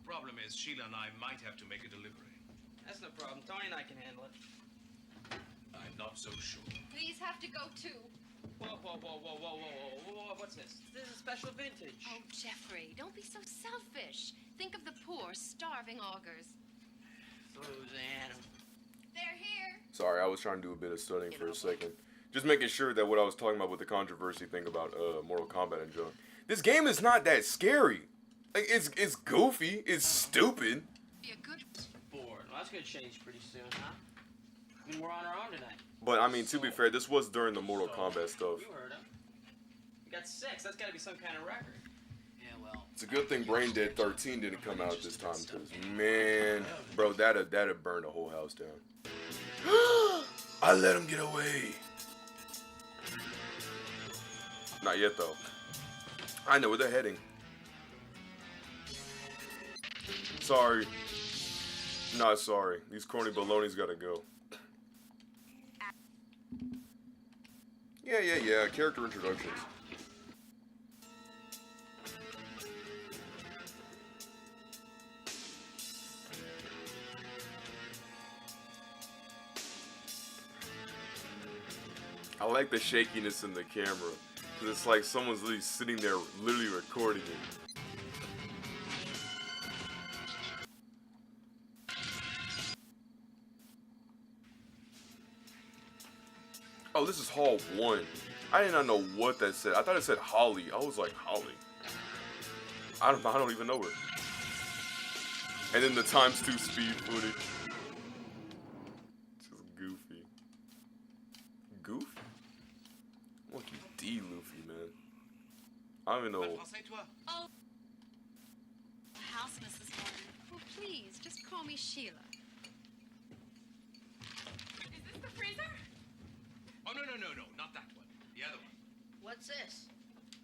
problem is Sheila and I might have to make a delivery. That's no problem. Tony and I can handle it. I'm not so sure. These have to go too. Whoa. What's this? This is special vintage. Oh, Jeffrey, don't be so selfish. Think of the poor, starving augurs. Suzanne. They're here. Sorry, I was trying to do a bit of studying for a second. Just making sure that what I was talking about with the controversy thing about Mortal Kombat and junk. This game is not that scary. Like it's goofy, it's stupid. Be a good Bored. Well, that's gonna change pretty soon, huh? I mean, we're on our own tonight. But I mean, to be fair, this was during the Mortal Kombat stuff. You heard him. You got 6. That's gotta be some kind of record. Yeah, well. It's a good thing Brain Dead 13 didn't come out this time, cause man, bro, that'd burn the whole house down. I let him get away. Not yet though. I know where they're heading. Sorry. Not sorry. These corny balonies gotta go. Yeah. Character introductions. I like the shakiness in the camera. Because it's like someone's literally sitting there literally recording it. Oh, this is Hall 1. I did not know what that said. I thought it said Holly. I was like, Holly. I don't even know her. And then the ×2 speed footage. Just goofy. Goofy? Lucky D Luffy, man. I don't even know. Oh. House, Mrs. Martin. Oh, please, just call me Sheila. Is this the freezer? Oh, no, not that one. The other one. What's this?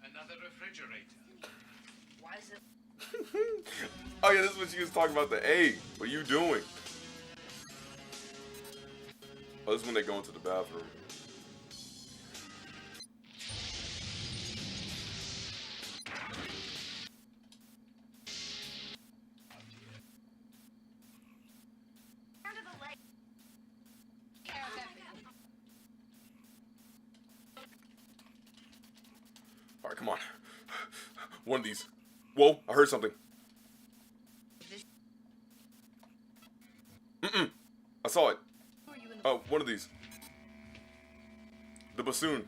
Another refrigerator. Why is it? Oh yeah, this is when she was talking about the egg. What are you doing? Oh, this is when they go into the bathroom. Alright, come on. One of these. Whoa, I heard something. I saw it. Oh, one of these. The bassoon.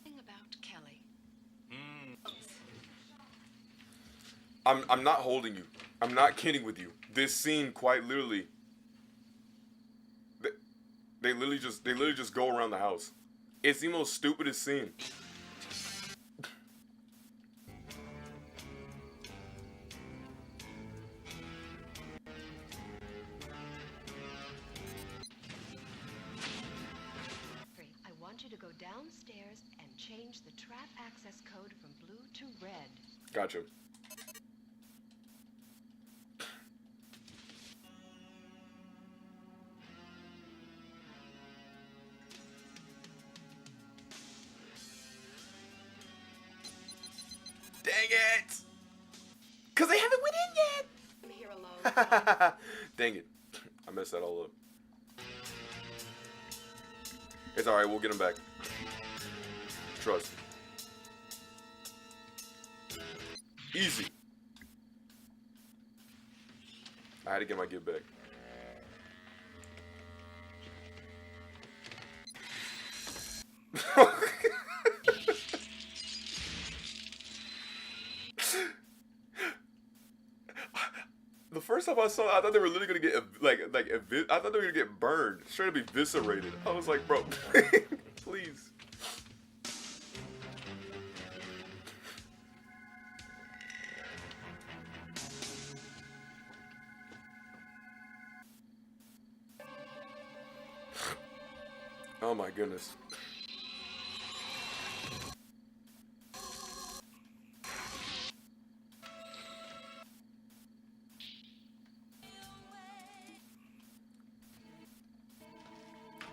About Kelly. I'm not holding you. I'm not kidding with you. This scene quite literally. They literally just go around the house. It's the most stupidest scene. I want you to go downstairs and change the trap access code from blue to red. Gotcha. Dang it! Cause they haven't went in yet! I'm here alone. Dang it. I messed that all up. It's alright, we'll get him back. Trust. Easy. I had to get my give back. The first time I saw it, I thought they were literally gonna get I thought they were gonna get burned, straight to be eviscerated. I was like, bro, please. Oh my goodness.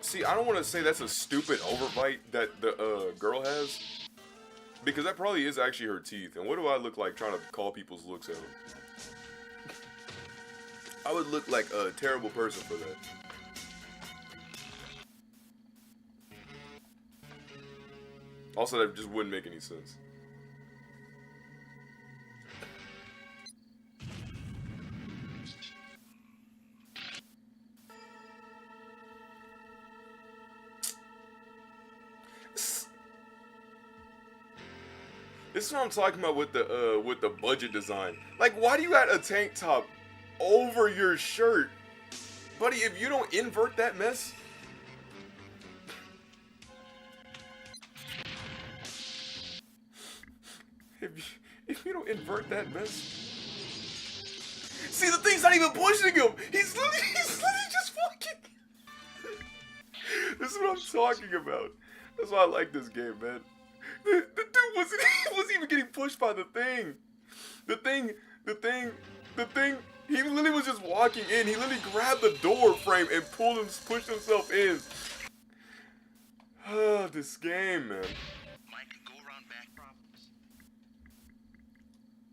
See, I don't want to say that's a stupid overbite that the girl has, because that probably is actually her teeth. And what do I look like trying to call people's looks out? I would look like a terrible person for that. Also, that just wouldn't make any sense. This is what I'm talking about with the budget design. Like, why do you add a tank top over your shirt? Buddy, if you don't invert that mess. If you don't invert that mess. See, the thing's not even pushing him. He's literally just walking. This is what I'm talking about. That's why I like this game, man. The dude wasn't even getting pushed by the thing. The thing. He literally was just walking in. He literally grabbed the door frame and pushed himself in. Oh, this game, man. Mike, go around back problems.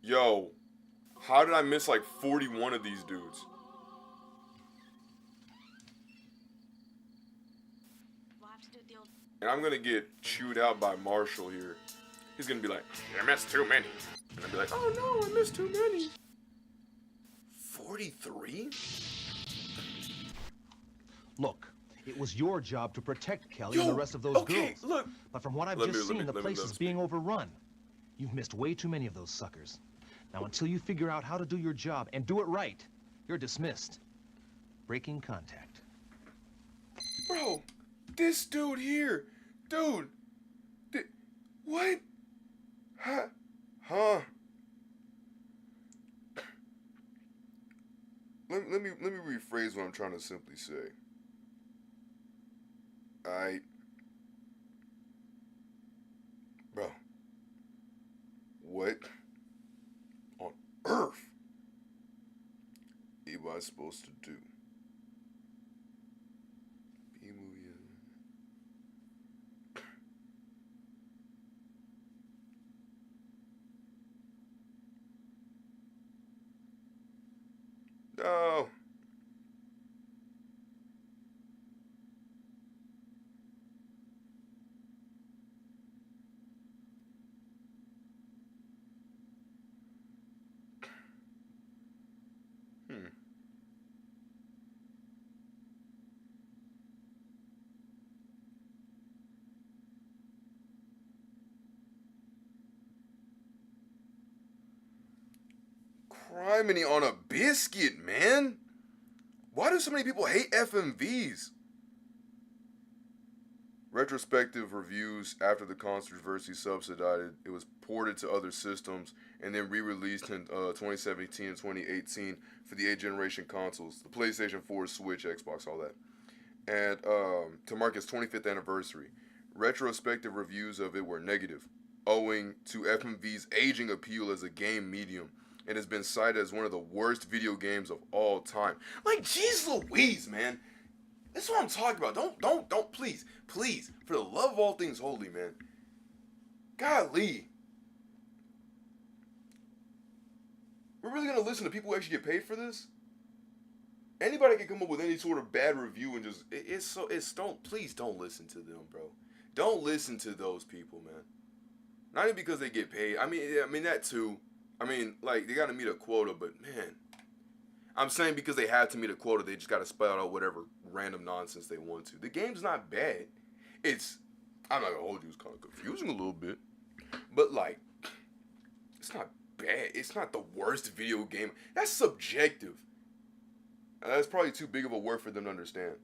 Yo, how did I miss like 41 of these dudes? We'll have to do the old And I'm gonna get chewed out by Marshall here. He's gonna be like, "You missed too many." And I'll be like, "Oh no, I missed too many." 43? Look, it was your job to protect Kelly and the rest of those girls. Look. But from what I've just seen, the place is being overrun. You've missed way too many of those suckers. Now, until you figure out how to do your job and do it right, you're dismissed. Breaking contact. Bro, this dude here. Dude. What? Huh? Let me rephrase what I'm trying to simply say. Alright. Bro. What on earth am I supposed to do? B-movie. No. Criminy on a biscuit, man. Why do so many people hate FMVs? Retrospective reviews after the controversy subsided, it was ported to other systems and then re-released in 2017 and 2018 for the 8th generation consoles, the PlayStation 4, Switch, Xbox, all that. And to mark its 25th anniversary, retrospective reviews of it were negative, owing to FMV's aging appeal as a game medium. It has been cited as one of the worst video games of all time. Like, jeez Louise, man. This is what I'm talking about. Don't, please, for the love of all things holy, man. Golly. We're really gonna listen to people who actually get paid for this? Anybody can come up with any sort of bad review and just, please don't listen to them, bro. Don't listen to those people, man. Not even because they get paid. I mean that too. I mean, like, they gotta meet a quota, but man, I'm saying because they have to meet a quota, they just gotta spout out whatever random nonsense they want to. The game's not bad. I'm not gonna hold you, it's kind of confusing a little bit, but like, it's not bad. It's not the worst video game. That's subjective. That's probably too big of a word for them to understand.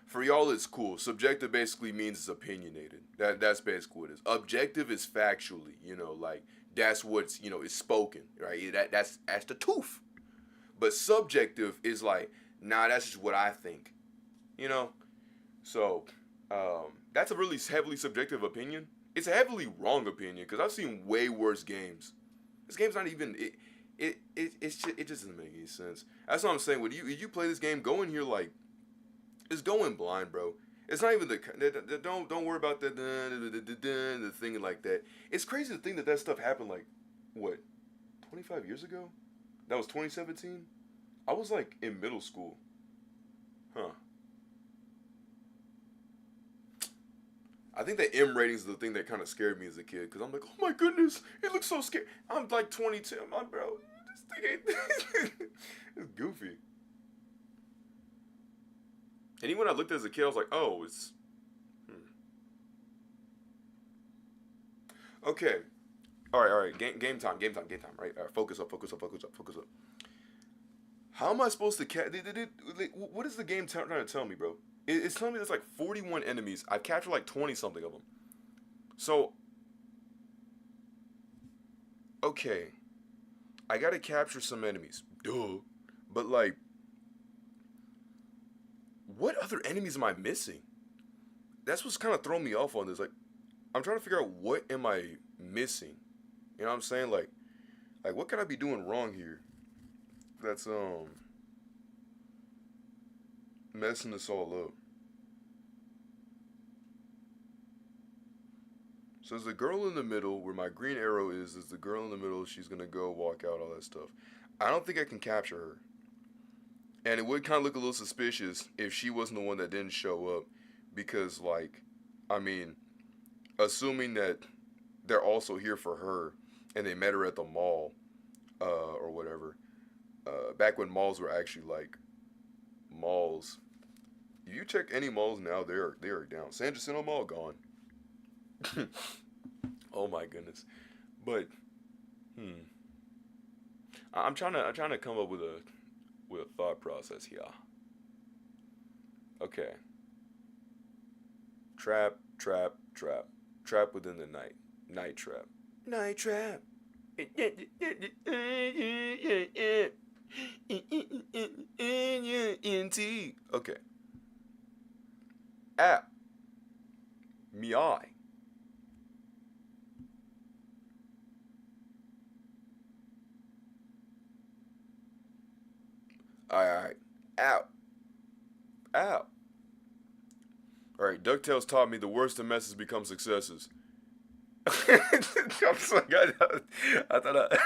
For y'all, it's cool. Subjective basically means it's opinionated. That's basically what it is. Objective is factually, like, that's what's, is spoken, right? That's the truth. But subjective is like, nah, that's just what I think, So, that's a really heavily subjective opinion. It's a heavily wrong opinion, because I've seen way worse games. This game's not even, it just doesn't make any sense. That's what I'm saying. When you play this game, go in here like, it's going blind, bro. It's not even don't worry about the thing like that. It's crazy to think that stuff happened like, what, 25 years ago? That was 2017? I was like in middle school. Huh. I think the M ratings is the thing that kind of scared me as a kid, because I'm like, oh my goodness, it looks so scary. I'm like 22, bro, this thing ain't, it's goofy. And even when I looked as a kid, I was like, oh, it's, Okay. All right. Game time, right? All right, focus up. How am I supposed to what is the game trying to tell me, bro? It's telling me there's like 41 enemies. I've captured like 20-something of them. So, okay. I gotta capture some enemies. Duh. But like, what other enemies am I missing? That's what's kind of throwing me off on this. Like, I'm trying to figure out what am I missing. You know what I'm saying? Like what could I be doing wrong here? That's messing this all up. So there's the girl in the middle where my green arrow is the girl in the middle. She's gonna go walk out, all that stuff. I don't think I can capture her. And it would kind of look a little suspicious if she wasn't the one that didn't show up, because like, I mean, assuming that they're also here for her, and they met her at the mall, or whatever. Back when malls were actually like malls. If you check any malls now, they are down. San Jacinto Mall gone. Oh my goodness. But I'm trying to come up with a thought process here. Okay. Trap within the night. Night trap. Night trap. NT. Okay. App. Me I. Alright. Out. Out. Alright, DuckTales taught me the worst of messes become successes. I'm sorry, I thought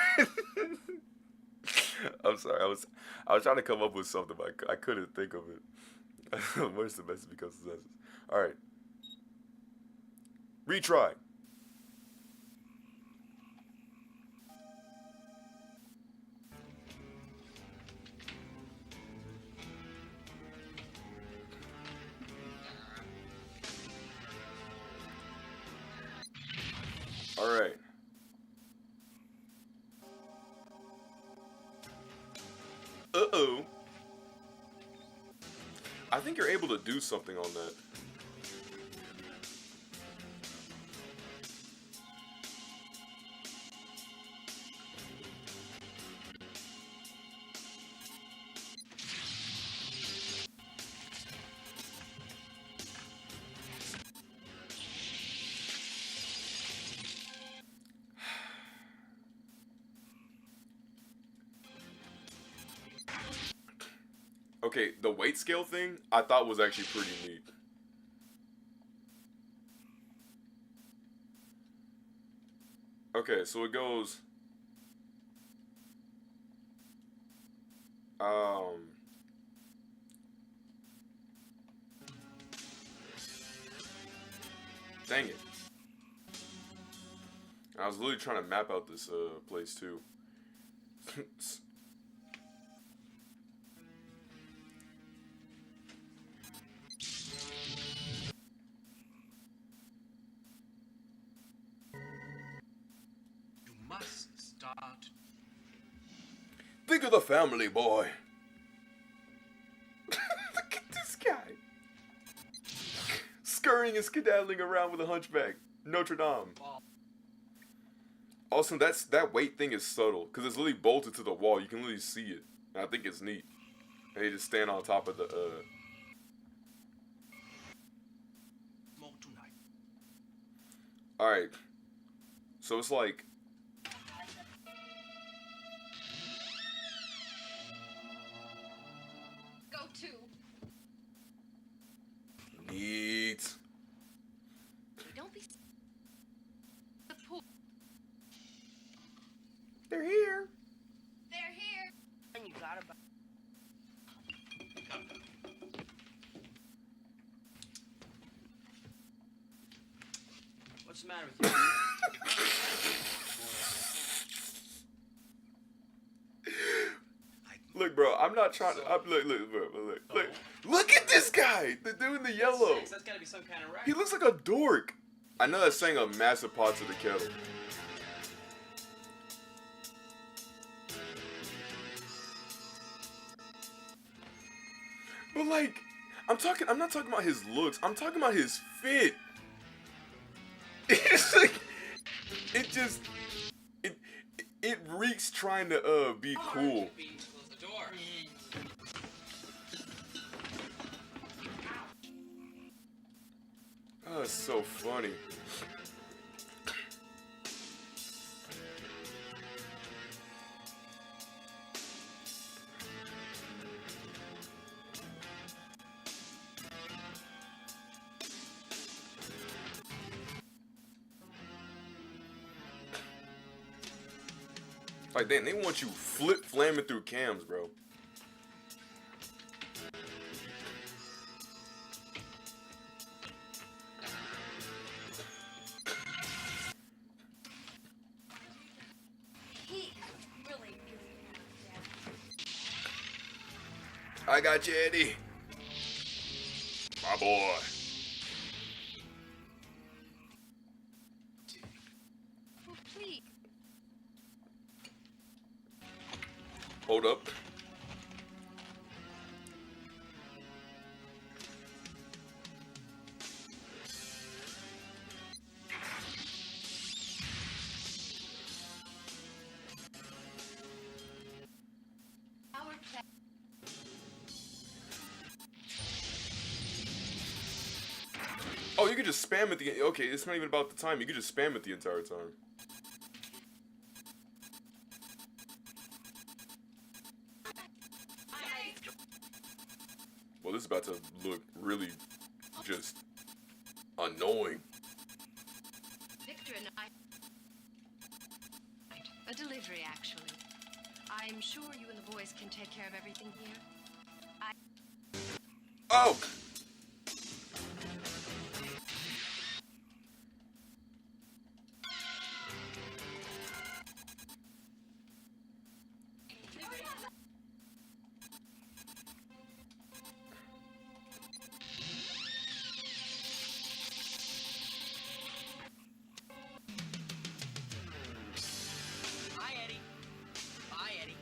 I'm sorry, I was trying to come up with something, but I couldn't think of it. Worst of messes become successes. Alright. Retry. Alright. Uh-oh. I think you're able to do something on that. Okay, the weight scale thing I thought was actually pretty neat. Okay, so it goes dang it. I was literally trying to map out this place too. Start. Think of the family, boy. Look at this guy. Scurrying and skedaddling around with a hunchback. Notre Dame. Also, that weight thing is subtle, because it's literally bolted to the wall. You can literally see it. And I think it's neat. And they just stand on top of the, More tonight. Alright. So it's like... Go to. Neat. Don't be. The pool. They're here. They're here. And you got about. What's the matter with you? Look, bro, I'm not trying to... Look at this guy! The dude in the yellow. That's gotta be some kind of He looks like a dork. I know that's saying a massive pot to the kettle. But like, I'm not talking about his looks. I'm talking about his fit. It's like, it reeks trying to be cool. Oh, it's so funny. Like, they want you flip-flamming through cams, bro. I got you, Eddie. My boy. Oh, please. Hold up. Oh, you could just spam it the. Okay, it's not even about the time. You could just spam it the entire time. Well, this is about to look really just annoying. Victor and I... A delivery, actually. I'm sure you and the boys can take care of everything here. Oh! Hi, Eddie. Bye, Eddie.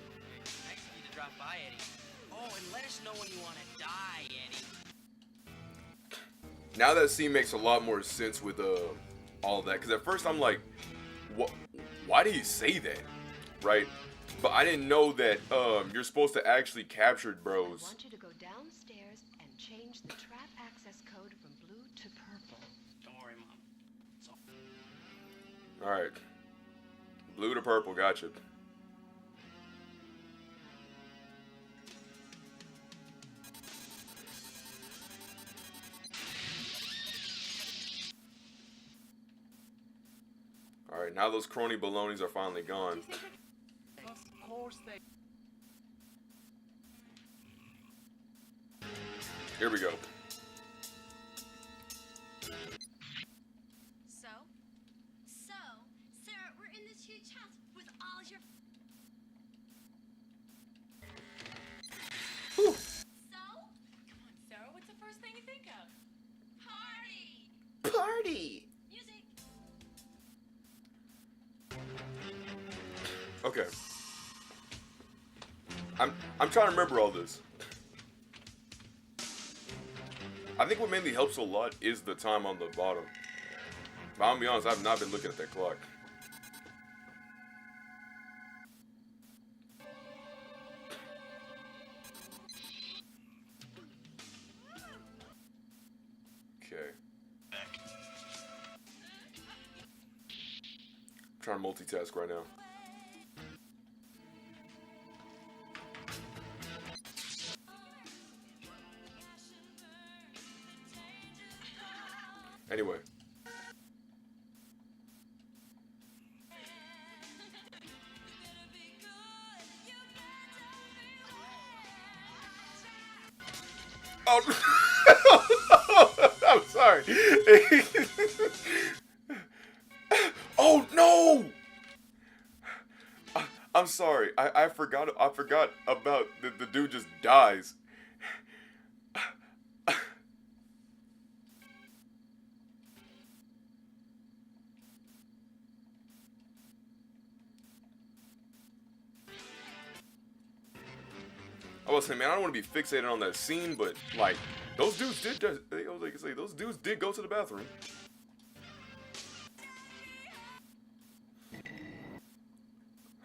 Nice of you to drop by, Eddie. Oh, and let us know when you want to die, Eddie. Now that scene makes a lot more sense with all of that. Because at first I'm like, what? Why did he say that? Right? But I didn't know that you're supposed to actually capture I bros. want you to go downstairs and change the trap access code from blue to purple. Don't worry, Mom. It's all... Alright. Blue to purple, gotcha. Alright, now those crony balonies are finally gone. Of course they... Here we go. So, Sarah, we're in this huge house with all your... Whew. So? Come on, Sarah, what's the first thing you think of? Party! Party! Music! Okay. I'm trying to remember all this. I think what mainly helps a lot is the time on the bottom. But I'll be honest, I've not been looking at that clock. Okay. I'm trying to multitask right now. Anyway. Oh, I'm sorry. Oh no! I'm sorry. I forgot about the dude just dies. I was saying, man, I don't want to be fixated on that scene, but like, those dudes did just, I was like, say, those dudes did go to the bathroom.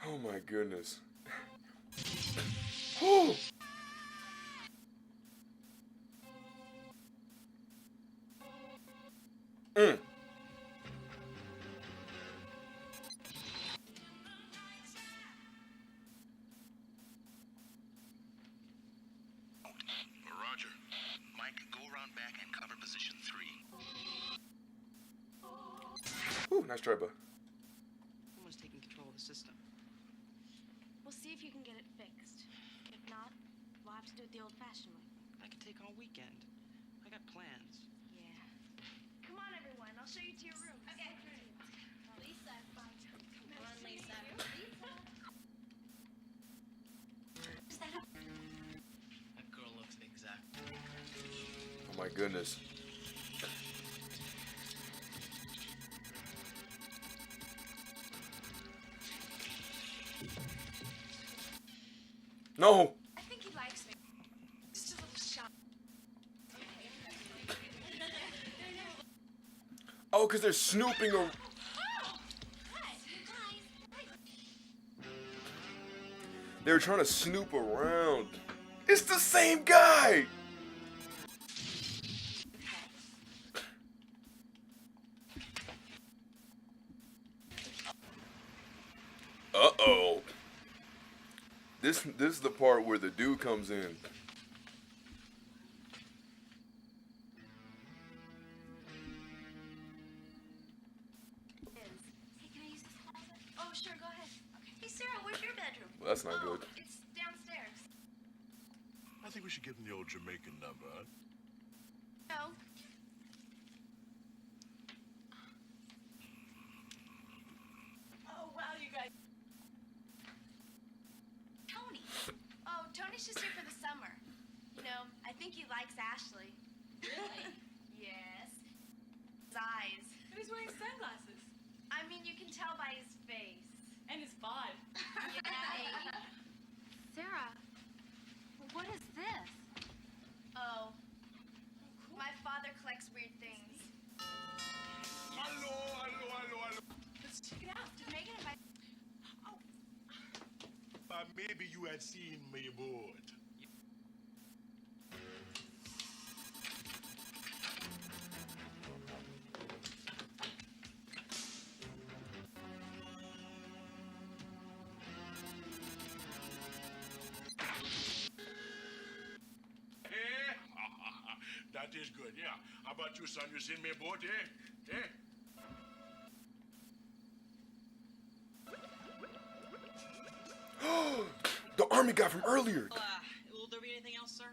Oh my goodness. Whew. Roger. Mike, go around back and cover position 3. Ooh, nice try, bud. Someone's taking control of the system. We'll see if you can get it fixed. If not, we'll have to do it the old-fashioned way. I could take all weekend. I got plans. Yeah. Come on, everyone. I'll show you to your room. Okay. Lisa, come on, Lisa. That girl my goodness. No. I think he likes me. Just a little shy. Oh, because they're snooping. They were trying to snoop around. It's the same guy. Uh-oh. This is the part where the dude comes in. Hey, can I use this closet? Oh, sure, go ahead. Okay. Hey, Sarah, where's your bedroom? Well, that's not good. It's downstairs. I think we should give him the old Jamaican number, huh? No. Oh, wow, you guys. Tony. Oh, Tony's just here for the summer. You know, I think he likes Ashley. Really? Yes. His eyes. And he's wearing sunglasses. I mean, you can tell by his face. And his bod. Yeah. Sarah, what is this? Oh. My father collects weird things. Hello. Let's check it out. Did Megan invite? Maybe you had seen me aboard. That is good, yeah. How about you, son? You seen me aboard, eh? The army guy from earlier. Will there be anything else, sir?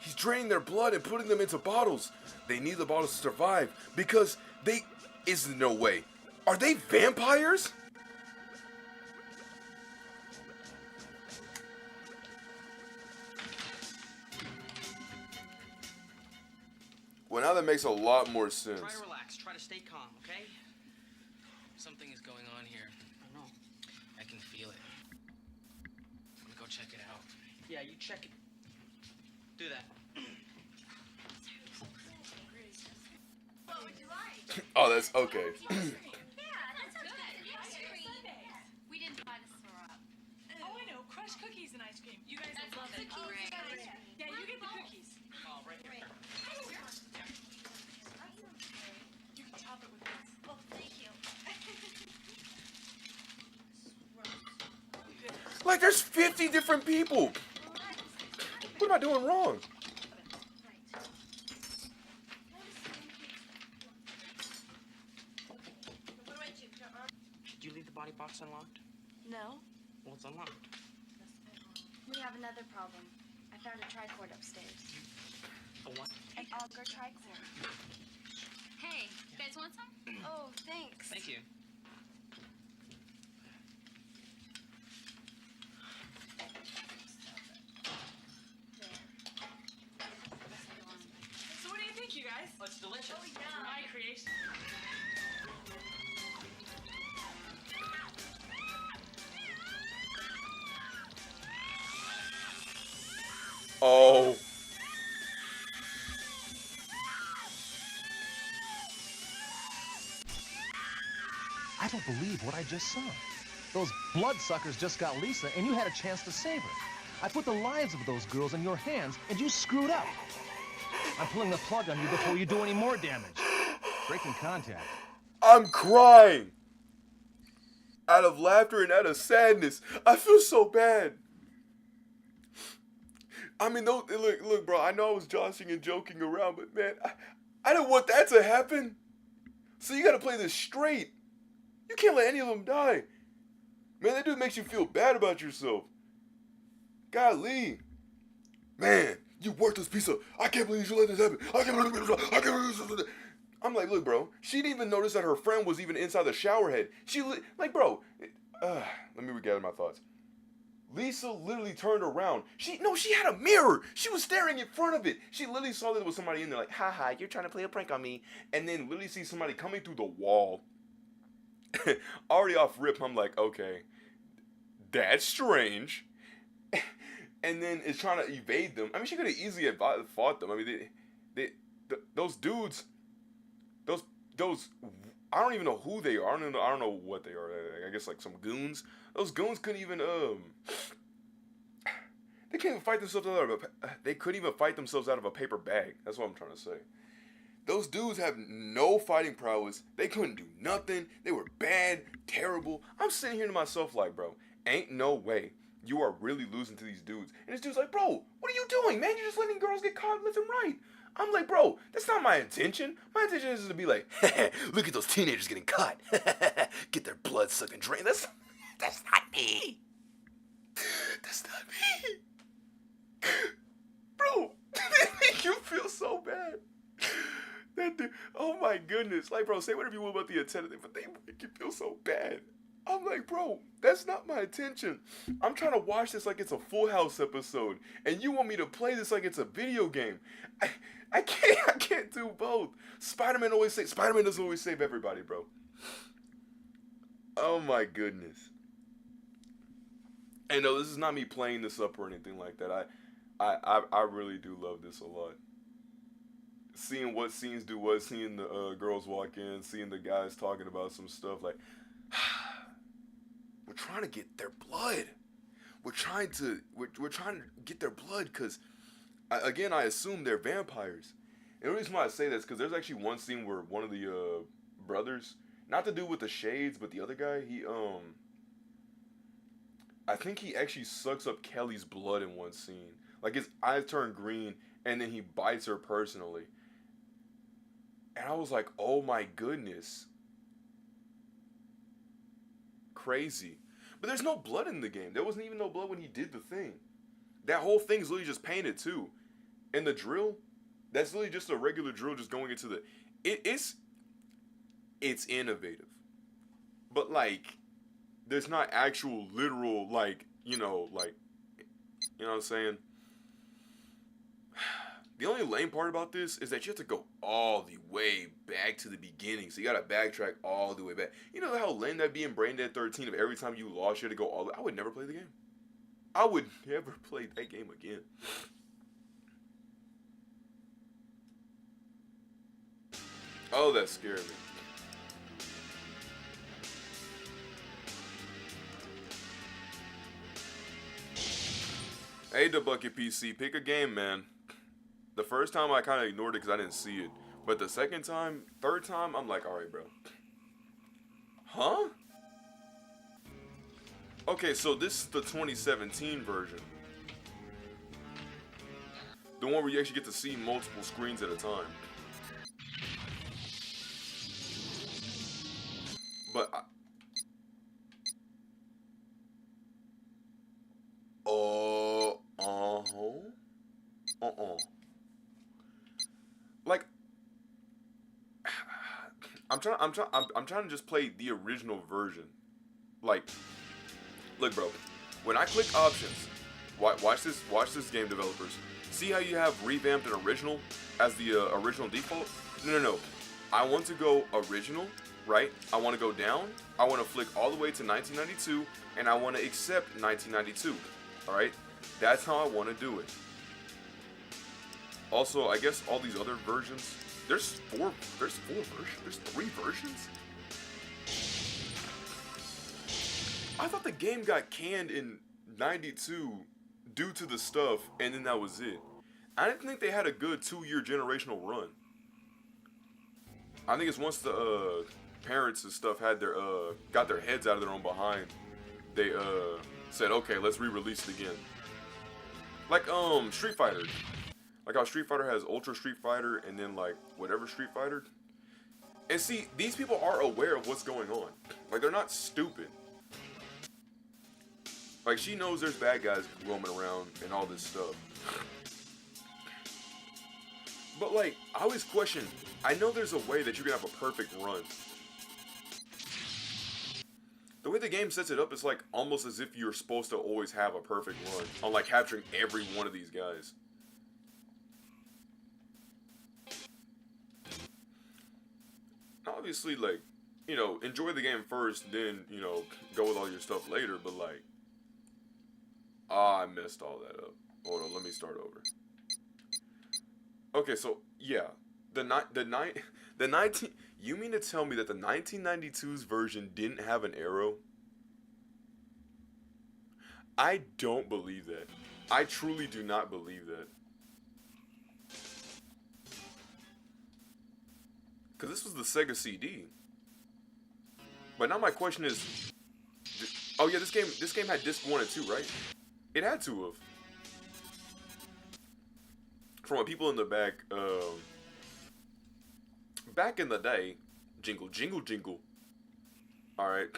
He's draining their blood and putting them into bottles. They need the bottles to survive because they... Is no way. Are they vampires? Well, now that makes a lot more sense. Try to relax. Try to stay calm, okay? Something is going on here. I know. I can feel it. I'm gonna go check it out. Yeah, you check it. Do that. What would you like? Oh, that's okay. Yeah, that sounds good. Ice cream. We didn't buy the syrup. Oh, I know. Crushed cookies and ice cream. You guys will love it. Cookies and ice cream. Yeah, you get the cookies. Oh, right here. You can top it with this. Oh, thank you. Like, there's 50 different people. What am I doing wrong? Did you leave the body box unlocked? No. Well, it's unlocked. We have another problem. I found a tricord upstairs. A what? An auger tricord. Hey, you guys want some? Oh, thanks. Thank you. So what do you think, you guys? Oh, it's delicious. Oh, yeah. My creation. Oh. I don't believe what I just saw. Those bloodsuckers just got Lisa, and you had a chance to save her. I put the lives of those girls in your hands, and you screwed up. I'm pulling the plug on you before you do any more damage. Breaking contact. I'm crying. Out of laughter and out of sadness. I feel so bad. I mean, look, bro, I know I was joshing and joking around, but man, I didn't want that to happen. So you gotta play this straight. You can't let any of them die. Man, that dude makes you feel bad about yourself. Golly. Man, you worthless piece of... I can't believe you let this happen. I can't believe this. I'm like, look, bro. She didn't even notice that her friend was even inside the shower head. Let me regather my thoughts. Lisa literally turned around. She had a mirror. She was staring in front of it. She literally saw that there was somebody in there like, haha, you're trying to play a prank on me. And then literally see somebody coming through the wall. Already off rip, I'm like, okay, that's strange. And then is trying to evade them. I mean, she could have easily fought them. I mean, those dudes, those, I don't even know who they are. I don't know what they are. I guess like some goons. Those goons couldn't even they can't even fight themselves out of they couldn't even fight themselves out of a paper bag. That's what I'm trying to say. Those dudes have no fighting prowess. They couldn't do nothing. They were bad, terrible. I'm sitting here to myself like, bro, ain't no way you are really losing to these dudes. And this dude's like, bro, what are you doing, man? You're just letting girls get caught left and right. I'm like, bro, that's not my intention. My intention is to be like, look at those teenagers getting caught. Get their blood sucked and drained. That's not me. That's not me. Bro, they make you feel so bad. That dude, oh my goodness. Like, bro, say whatever you will about the attendant, but they make you feel so bad. I'm like, bro, that's not my intention. I'm trying to watch this like it's a Full House episode, and you want me to play this like it's a video game. I can't do both. Spider-Man doesn't always save everybody, bro. Oh my goodness. And no, this is not me playing this up or anything like that. I really do love this a lot. Seeing what scenes do what, seeing the girls walk in, seeing the guys talking about some stuff like, we're trying to get their blood. We're trying to get their blood because, again, I assume they're vampires. And the reason why I say that is because there's actually one scene where one of the brothers, not to do with the shades, but the other guy, I think he actually sucks up Kelly's blood in one scene. Like, his eyes turn green, and then he bites her personally. And I was like, oh my goodness. Crazy. But there's no blood in the game. There wasn't even no blood when he did the thing. That whole thing is literally just painted too. And the drill, that's literally just a regular drill just going into the... It's innovative. But like, there's not actual literal, like, you know what I'm saying? The only lame part about this is that you have to go all the way back to the beginning. So you gotta backtrack all the way back. You know how lame that'd be in Brain Dead 13 if every time you lost you had to go all the way? I would never play the game. I would never play that game again. Oh, that scared me. Hey, Debucket PC, pick a game, man. The first time I kind of ignored it because I didn't see it. But the second time, third time, I'm like, alright, bro. Huh? Okay, so this is the 2017 version. The one where you actually get to see multiple screens at a time. But like, I'm trying to just play the original version. Like, look, bro, when I click options, watch this, game developers. See how you have revamped and original as the original default? No. I want to go original, right? I want to go down. I want to flick all the way to 1992, and I want to accept 1992. All right, that's how I want to do it. Also, I guess all these other versions. There's four versions. There's 3 versions. I thought the game got canned in '92 due to the stuff, and then that was it. I didn't think they had a good 2-year generational run. I think it's once the parents and stuff had their got their heads out of their own behind, they said, okay, let's re-release it again. Like Street Fighter. Like how Street Fighter has Ultra Street Fighter and then like whatever Street Fighter. And see, these people are aware of what's going on. Like, they're not stupid. Like, she knows there's bad guys roaming around and all this stuff. But like, I always question, I know there's a way that you can have a perfect run. The way the game sets it up, it's like almost as if you're supposed to always have a perfect run on like capturing every one of these guys. Obviously, like, you know, enjoy the game first, then, you know, go with all your stuff later, but like, I messed all that up. Hold on, let me start over. Okay, so yeah, the 19. You mean to tell me that the 1992's version didn't have an arrow? I don't believe that. I truly do not believe that. Cause this was the Sega CD. But now my question is, oh yeah, this game had disc 1 and 2, right? It had to have. From what people in the back in the day, jingle, jingle, jingle. Alright.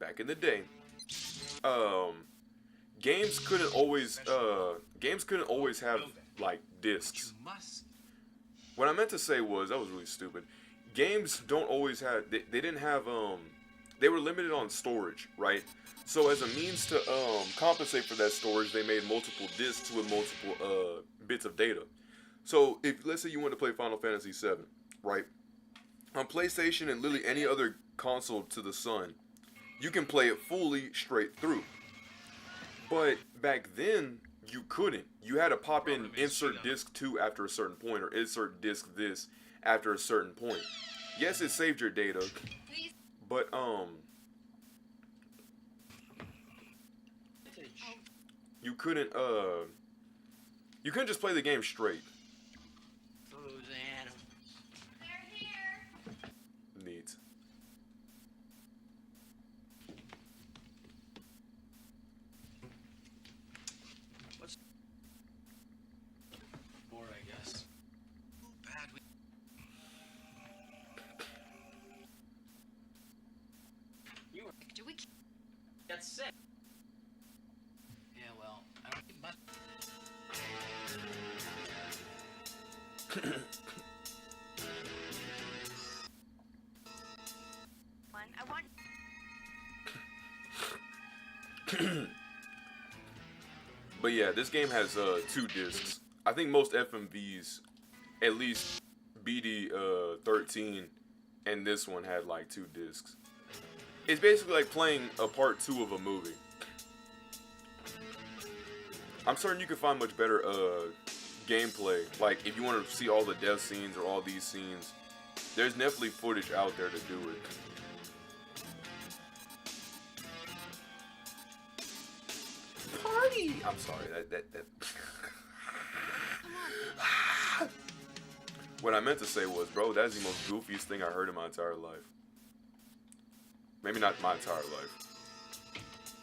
Back in the day. Games couldn't always have, like, discs. What I meant to say was, that was really stupid. Games don't always have, they didn't have, they were limited on storage, right? So as a means to compensate for that storage, they made multiple discs with multiple bits of data. So if, let's say you want to play Final Fantasy VII, right? On PlayStation and literally any other console to the sun, you can play it fully straight through. But back then, you couldn't. You had to pop in insert disc 2 after a certain point, or insert disc this after a certain point. Yes, it saved your data, but you couldn't just play the game straight. Neat. What's more, I guess. Bad. You were. Do we get sick? Yeah, well, I don't need much. I want. But yeah, this game has 2 discs. I think most FMVs, at least BD 13 and this one had like 2 discs. It's basically like playing a part 2 of a movie. I'm certain you can find much better gameplay. Like if you want to see all the death scenes or all these scenes, there's definitely footage out there to do it. Party! I'm sorry, that. What I meant to say was, bro, that's the most goofiest thing I heard in my entire life. Maybe not my entire life.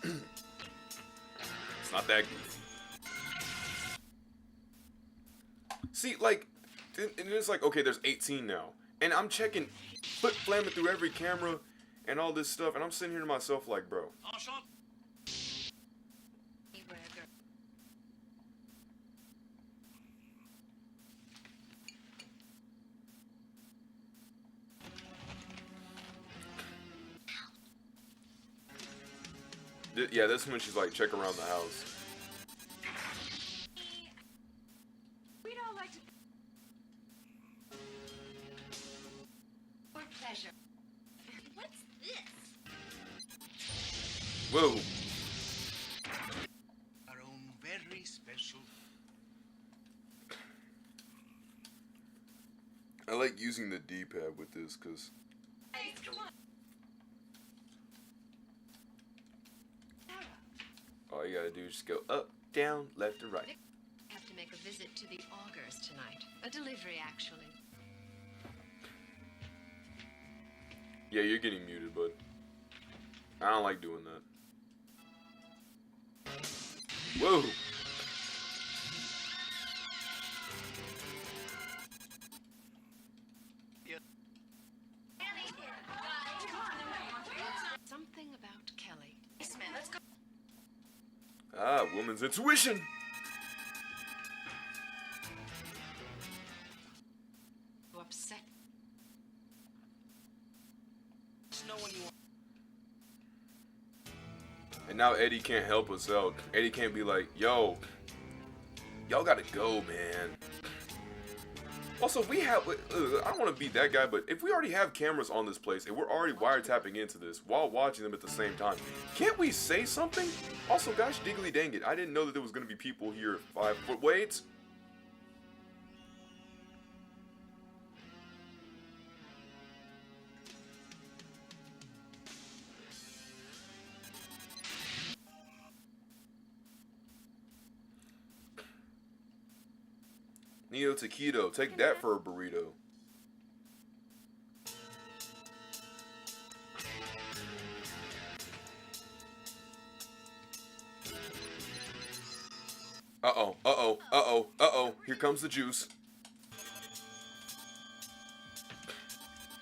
It's not that goofy. See, like, and it's like, okay, there's 18 now. And I'm checking, flamming through every camera and all this stuff, and I'm sitting here to myself like, bro. Yeah, this one she's like, check around the house. We'd all like to. For pleasure. What's this? Whoa. Our own very special. I like using the D-pad with this, because... Hey, come on. all you gotta do is just go up, down, left, and right. I have to make a visit to the augers tonight. A delivery, actually. Yeah, you're getting muted, bud. I don't like doing that. Whoa! Something about Kelly. Yes, man, let's go. Ah, woman's intuition! You upset. Just know when you want. And now Eddie can't help us out. Eddie can't be like, yo, y'all gotta go, man. Also, if we have, I don't want to be that guy, but if we already have cameras on this place and we're already wiretapping into this while watching them at the same time, can't we say something? Also, gosh, diggly dang it, I didn't know that there was going to be people here 5 foot. Wait. Neo Taquito, take that for a burrito. Uh-oh, uh-oh, uh-oh, uh-oh. Here comes the juice.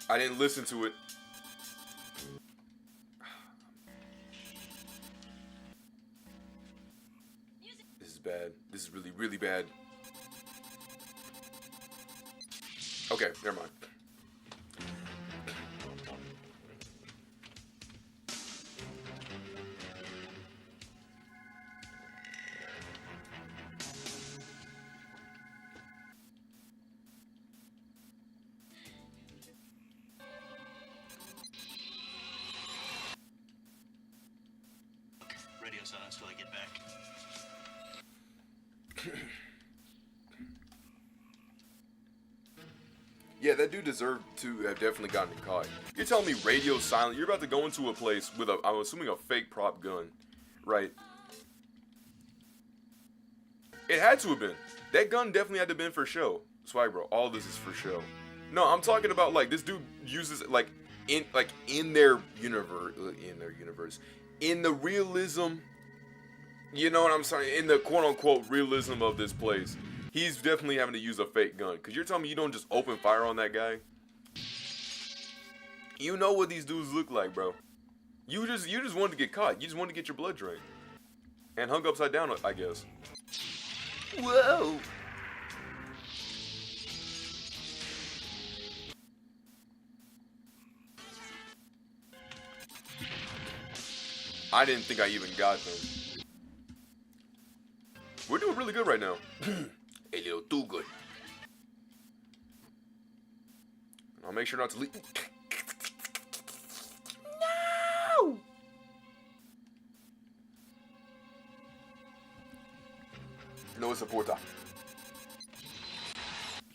I didn't listen to it. This is bad. This is really, really bad. Okay, never mind. Radio silence till I get back. Yeah, that dude deserved to have definitely gotten caught. You're telling me radio silent? You're about to go into a place with a, I'm assuming, a fake prop gun, right? It had to have been. That gun definitely had to have been for show. Swag bro, all this is for show. No, I'm talking about like this dude uses it like in their universe, in the realism. You know what I'm saying? In the quote unquote realism of this place. He's definitely having to use a fake gun. Because you're telling me you don't just open fire on that guy? You know what these dudes look like, bro. You just wanted to get caught. You just wanted to get your blood drained. And hung upside down, I guess. Whoa! I didn't think I even got them. We're doing really good right now. A little too good. I'll make sure not to leave. No! No supporter.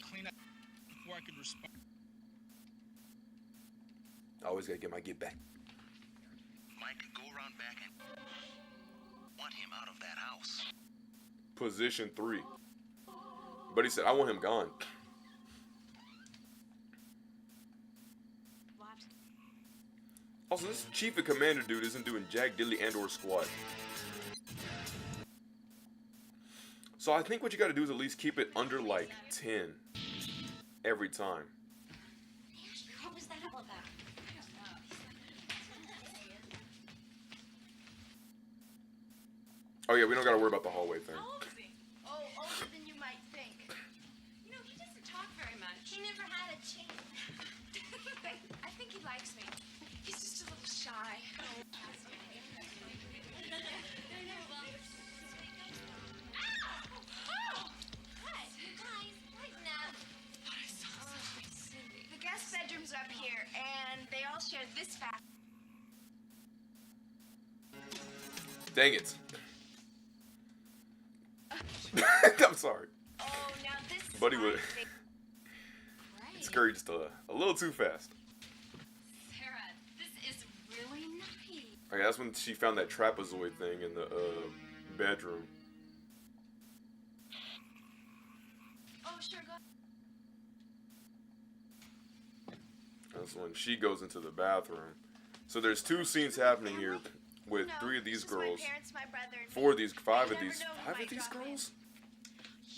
Clean up before I could respond. I always gotta get my get back. Mike, go around back and want him out of that house. Position 3. But he said, I want him gone. What? Also, this chief and commander dude isn't doing jack diddly and or squat. So I think what you gotta do is at least keep it under like 10 every time. What was that all about? Oh yeah, we don't gotta worry about the hallway thing. Oh, older than you might think. You know, he doesn't talk very much. He never had a chance. I think he likes me. He's just a little shy. The guest bedroom's up here, and they all share this bathroom. Dang it. I'm sorry. Oh, now this is Buddy my would. He scurried just a little too fast. Sarah, this is really nice. Okay, that's when she found that trapezoid thing in the bedroom. Oh, sure, go. That's when she goes into the bathroom. So there's 2 scenes happening here with 3 of these girls. My parents, my brother, and 4 of these, 5 of never these, know who 5 might of these drop in. girls?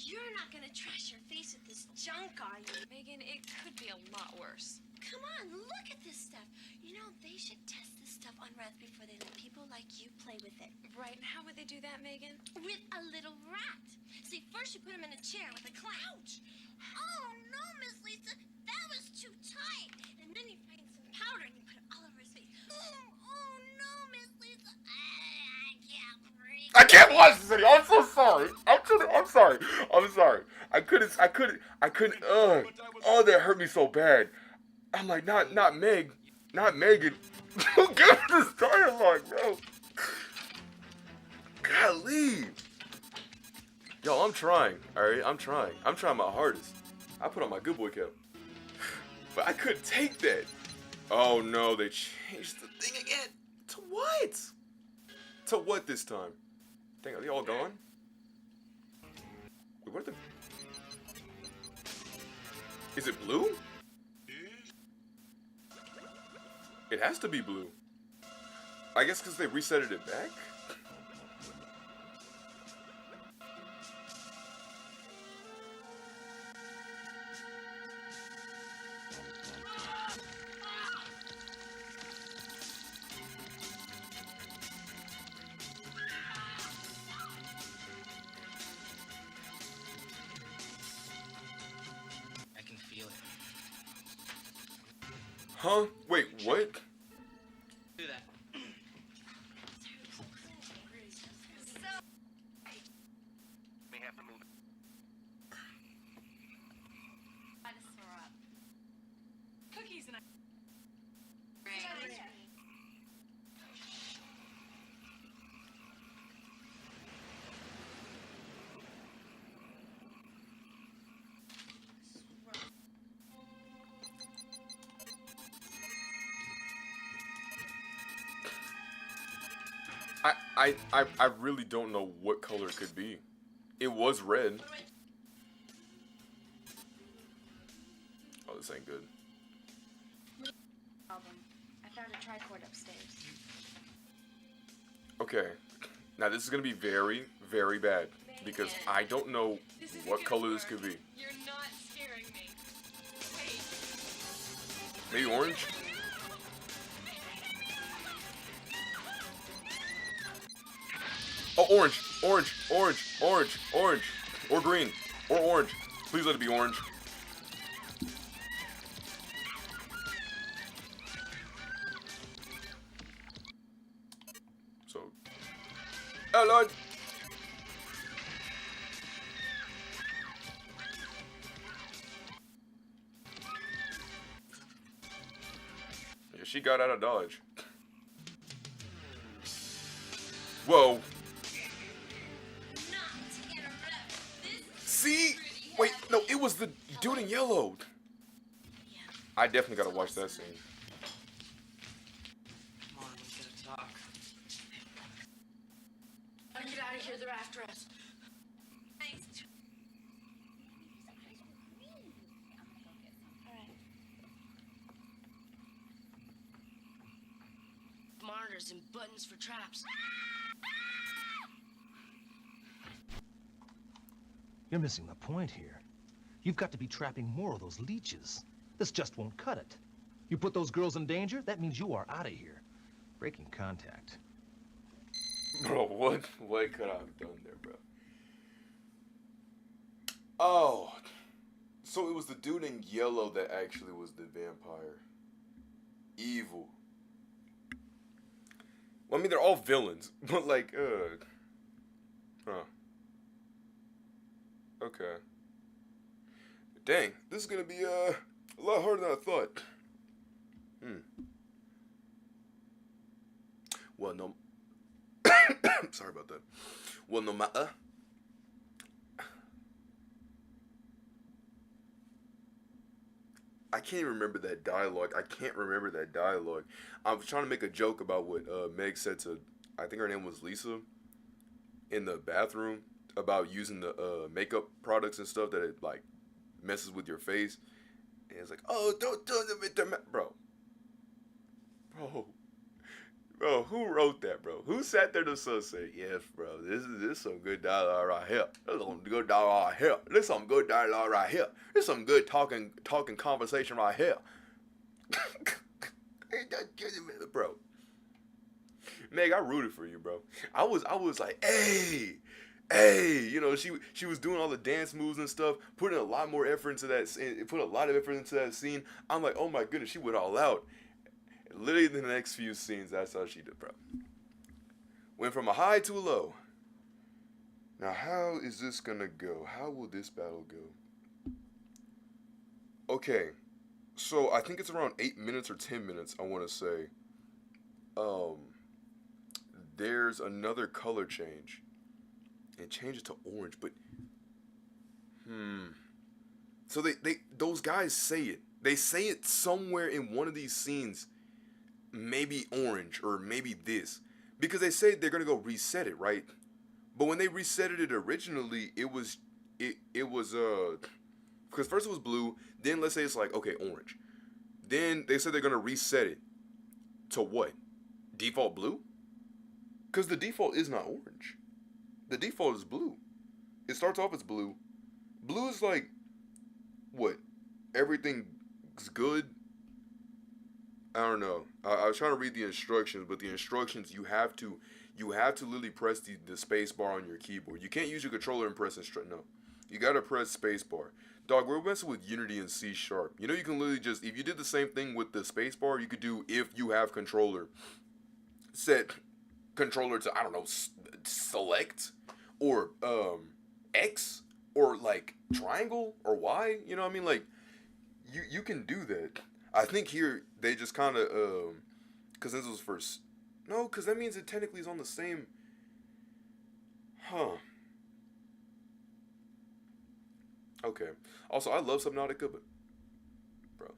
You're not gonna trash your face with this junk, are you? Megan, it could be a lot worse. Come on, look at this stuff. You know, they should test this stuff on rats before they let people like you play with it. Right, and how would they do that, Megan? With a little rat. See, first you put him in a chair with a clown. Oh, no, Miss Lisa, that was too tight. And then you find some powder and you put it all over his face. Oh no, Miss Lisa. I toxicity. I'm so sorry. I'm sorry. I'm sorry. I couldn't. Oh, that hurt me so bad. I'm like, not Meg, not Megan. Who gave this dialogue, bro? Golly. Yo, I'm trying. All right, I'm trying. I'm trying my hardest. I put on my good boy cap, but I couldn't take that. Oh no, they changed the thing again. To what? To what this time? Dang, are they all gone? Wait, what are the... Is it blue? It has to be blue. I guess because they reset it back? I can feel it. Huh? Wait, what? Do that. May have to move it. I just throw up. Cookies and ice I really don't know what color it could be. It was red. Oh, this ain't good. album. I found a tricord upstairs. Okay. Now this is gonna be very, very bad because I don't know what color this could be. You're not scaring me. Wait. Maybe orange? Oh, orange, orange, orange, orange, orange, or green, or orange. Please let it be orange. So, oh Lord. Yeah, she got out of Dodge. Whoa. See? Wait, no, it was the dude in yellow. I definitely gotta watch that scene. Come on, we gotta talk. Gotta get out of here. They're after us. Monitors and buttons for traps. You're missing the point here. You've got to be trapping more of those leeches. This just won't cut it. You put those girls in danger, that means you are out of here. Breaking contact. Bro, what could I have done there, bro? Oh. So it was the dude in yellow that actually was the vampire. Evil. Well, I mean, they're all villains, but like, huh. Okay. Dang, this is gonna be a lot harder than I thought. Well, no. Sorry about that. Well, no matter. I can't even remember that dialogue. I was trying to make a joke about what Meg said to, I think her name was Lisa, in the bathroom about using the makeup products and stuff that it like messes with your face. And it's like, oh, don't do it, bro. Bro, who wrote that, bro? Who sat there to say, yes, bro, this is some good dialogue right here. This is some good dialogue right here. This is some good dialogue right here. This is some good talking conversation right here. Bro. Meg, I rooted for you, bro. I was like, hey, you know, she was doing all the dance moves and stuff, putting a lot more effort into that, put a lot of effort into that scene. I'm like, oh my goodness, she went all out. Literally in the next few scenes, that's how she did, bro. Went from a high to a low. Now, how is this gonna go? How will this battle go? Okay, so I think it's around 8 minutes or 10 minutes, I want to say. There's another color change. And change it to orange, but... So those guys say it. They say it somewhere in one of these scenes. Maybe orange, or maybe this. Because they say they're gonna go reset it, right? But when they resetted it originally, it was because first it was blue, then let's say it's like, okay, orange. Then they said they're gonna reset it to what? Default blue? Because the default is not orange. The default is blue. It starts off as blue. Blue is like, what? Everything's good? I don't know. I was trying to read the instructions, but the instructions, you have to literally press the space bar on your keyboard. You can't use your controller and press no. You gotta press space bar. Dog, we're messing with Unity and C#. You know, you can literally just, if you did the same thing with the space bar, you could do, if you have controller, set controller to, I don't know, select, or X, or like triangle, or Y, you know what I mean? Like, you can do that. I think here, they just kind of, because this was first, no, because that means it technically is on the same, okay. Also, I love Subnautica, but, bro,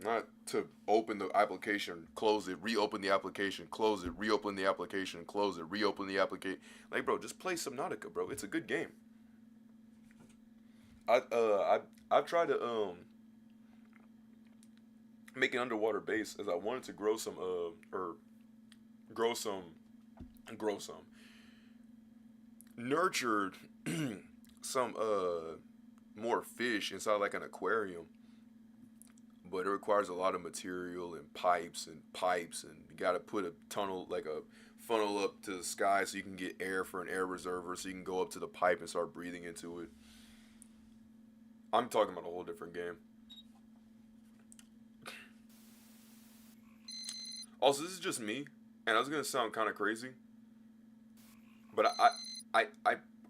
not to open the application, close it, reopen the application, close it, reopen the application, close it, reopen the application. Like, bro, just play Subnautica, bro. It's a good game. I've tried to make an underwater base, as I wanted to grow some nurtured some more fish inside like an aquarium, but it requires a lot of material and pipes, and you gotta put a tunnel, like a funnel up to the sky so you can get air for an air reservoir, so you can go up to the pipe and start breathing into it. I'm talking about a whole different game. Also, this is just me, and I was gonna sound kind of crazy, but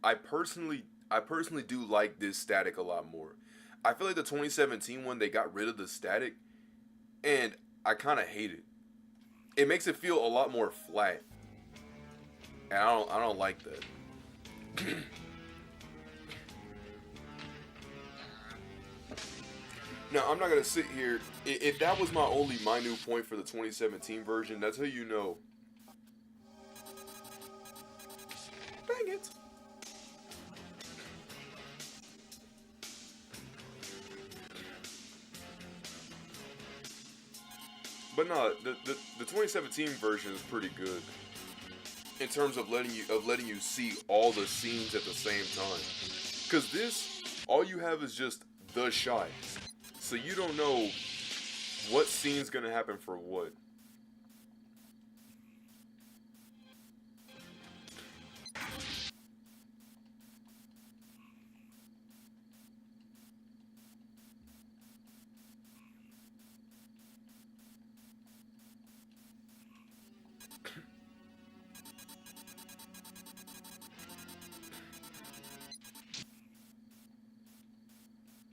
I personally do like this static a lot more. I feel like the 2017 one, they got rid of the static, and I kind of hate it. It makes it feel a lot more flat, and I don't like that. Now, I'm not going to sit here, if that was my only minute point for the 2017 version, that's how you know. Dang it. But no, the 2017 version is pretty good in terms of letting you see all the scenes at the same time. Cause this, all you have is just the shot. So you don't know what scene's gonna happen for what.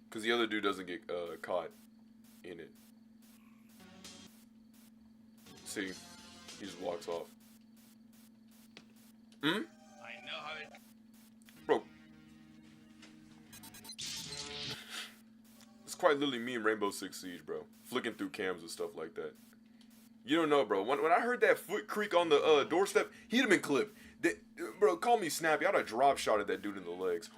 Because the other dude doesn't get caught in it. See? He just walks off. I know how it... Bro. It's quite literally me and Rainbow Six Siege, bro. Flicking through cams and stuff like that. You don't know, bro. When I heard that foot creak on the doorstep, he'd have been clipped. Bro, call me snappy. I'd have drop shot at that dude in the legs.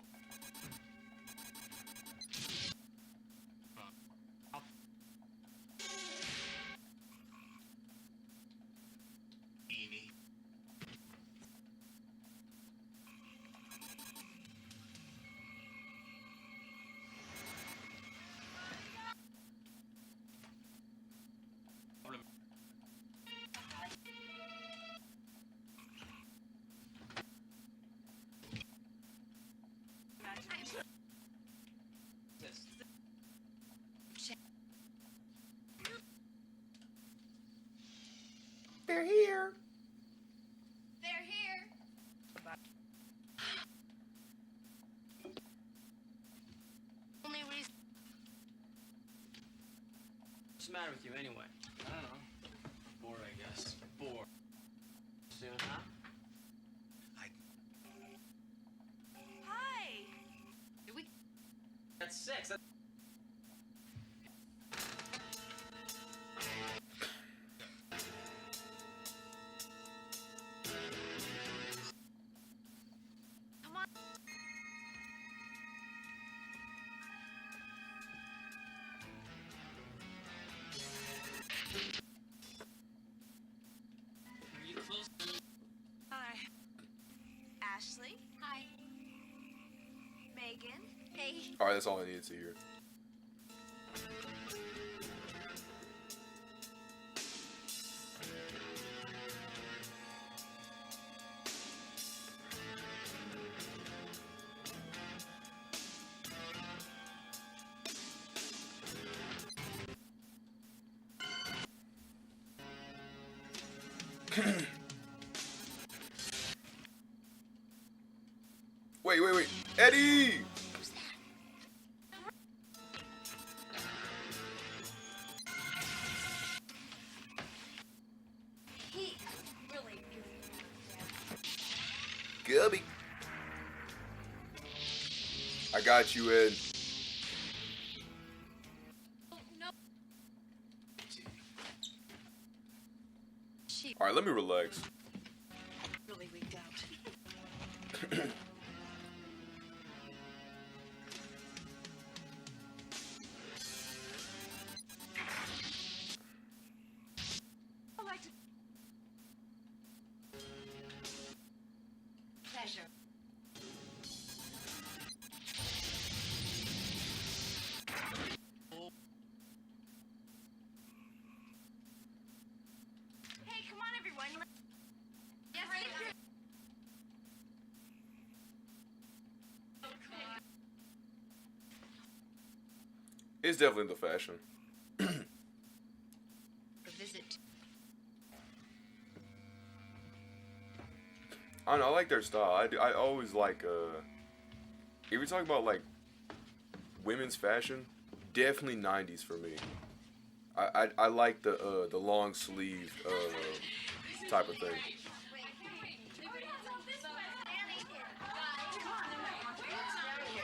They're here. They're here. the matter with you anyway? I don't know. Bored, I guess. Bored. Soon, huh? Hi. Did we? That's 6. That's... Come on. Are you close? Hi. Ashley. Hi. Megan. Hey. All right, that's all I needed to hear. Wait. Eddie! He really is. Gubby. I got you, Ed. No. All right, let me relax. Really wigged out. I like to. Pleasure. Hey, come on, everyone. Yes, right here. It's definitely the fashion. A visit. I don't know, I like their style. I always like, if you're talking about, like, women's fashion, definitely 90s for me. I like the long sleeve, type of thing.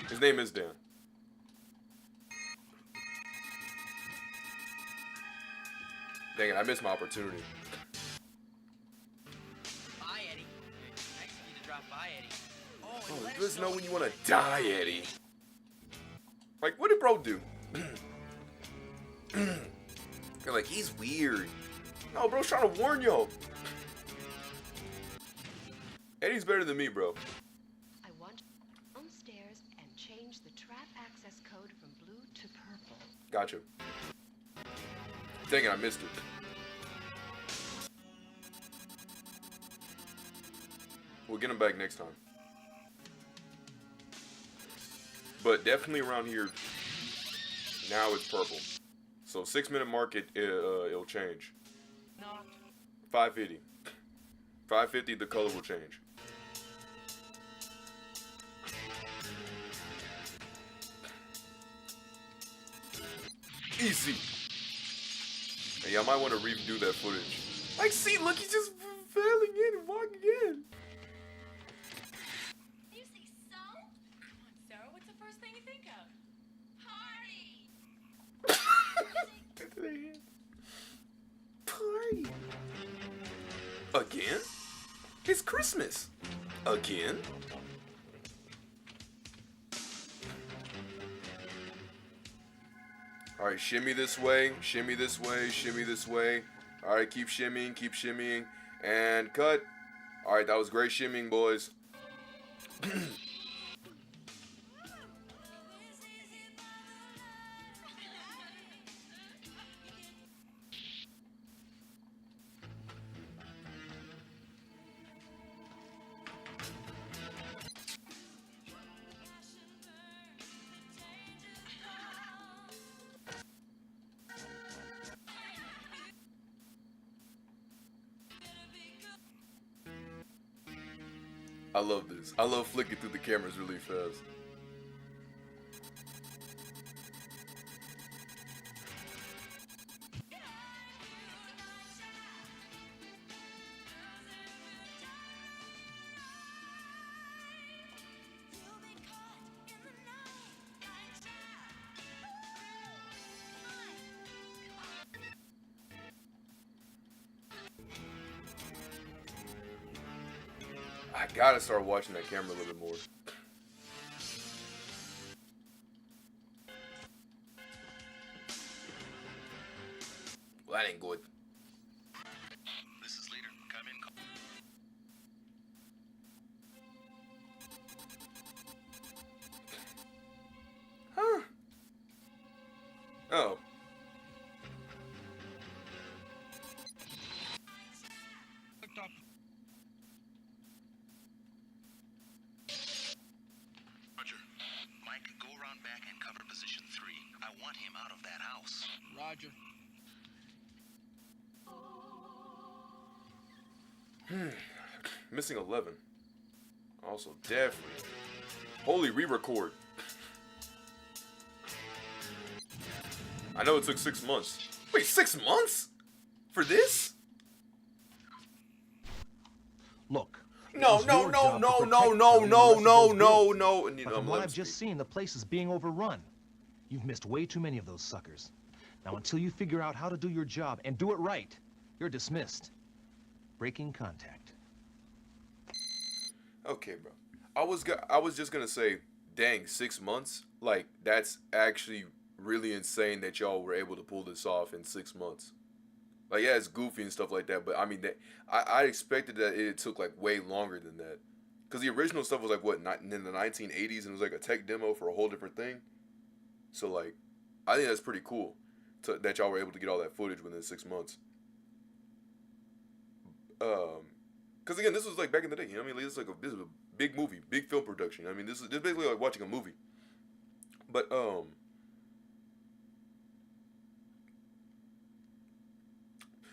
His name is Dan. Dang it, I missed my opportunity. Bye, Eddie. Nice of you to drop by, Eddie. Oh, let us know when you want to die, Eddie. Like, what did bro do? They're like, he's weird. No, bro's trying to warn y'all. Eddie's better than me, bro. I want you downstairs and change the trap access code from blue to purple. Gotcha. Dang it, I missed it. We'll get him back next time. But definitely around here, now it's purple. So 6-minute mark, it'll change. Not. 550. 550, the color will change. Easy. Hey, y'all might want to redo that footage. Like, see, look, he's just failing in and walking in. You say so? Come on, Sarah. What's the first thing you think of? Party. Party. Again? It's Christmas. Again? Alright, shimmy this way, shimmy this way, shimmy this way. Alright, keep shimmying, and cut. Alright, that was great shimmying, boys. I love this. I love flicking through the cameras really fast. I gotta start watching that camera a little bit more. Well, that ain't good. This is leader. Come in. Huh? Oh. Clicked up. Roger. Mike, go around back and cover position 3. I want him out of that house. Roger. Missing 11. Also, definitely. Holy re-record. I know it took 6 months. Wait, 6 months? For this? Look. No. But from what I've just seen, the place is being overrun. You've missed way too many of those suckers. Now, until you figure out how to do your job and do it right, you're dismissed. Breaking contact. Okay, bro. I was just gonna say, dang, 6 months? Like, that's actually really insane that y'all were able to pull this off in 6 months. Like, yeah, it's goofy and stuff like that, but I mean, I expected that it took like way longer than that. Because the original stuff was like, what, in the 1980s, and it was like a tech demo for a whole different thing. So, like, I think that's pretty cool that y'all were able to get all that footage within 6 months. Because again, this was like back in the day, you know what I mean? This is a big movie, big film production. I mean, this is basically like watching a movie. But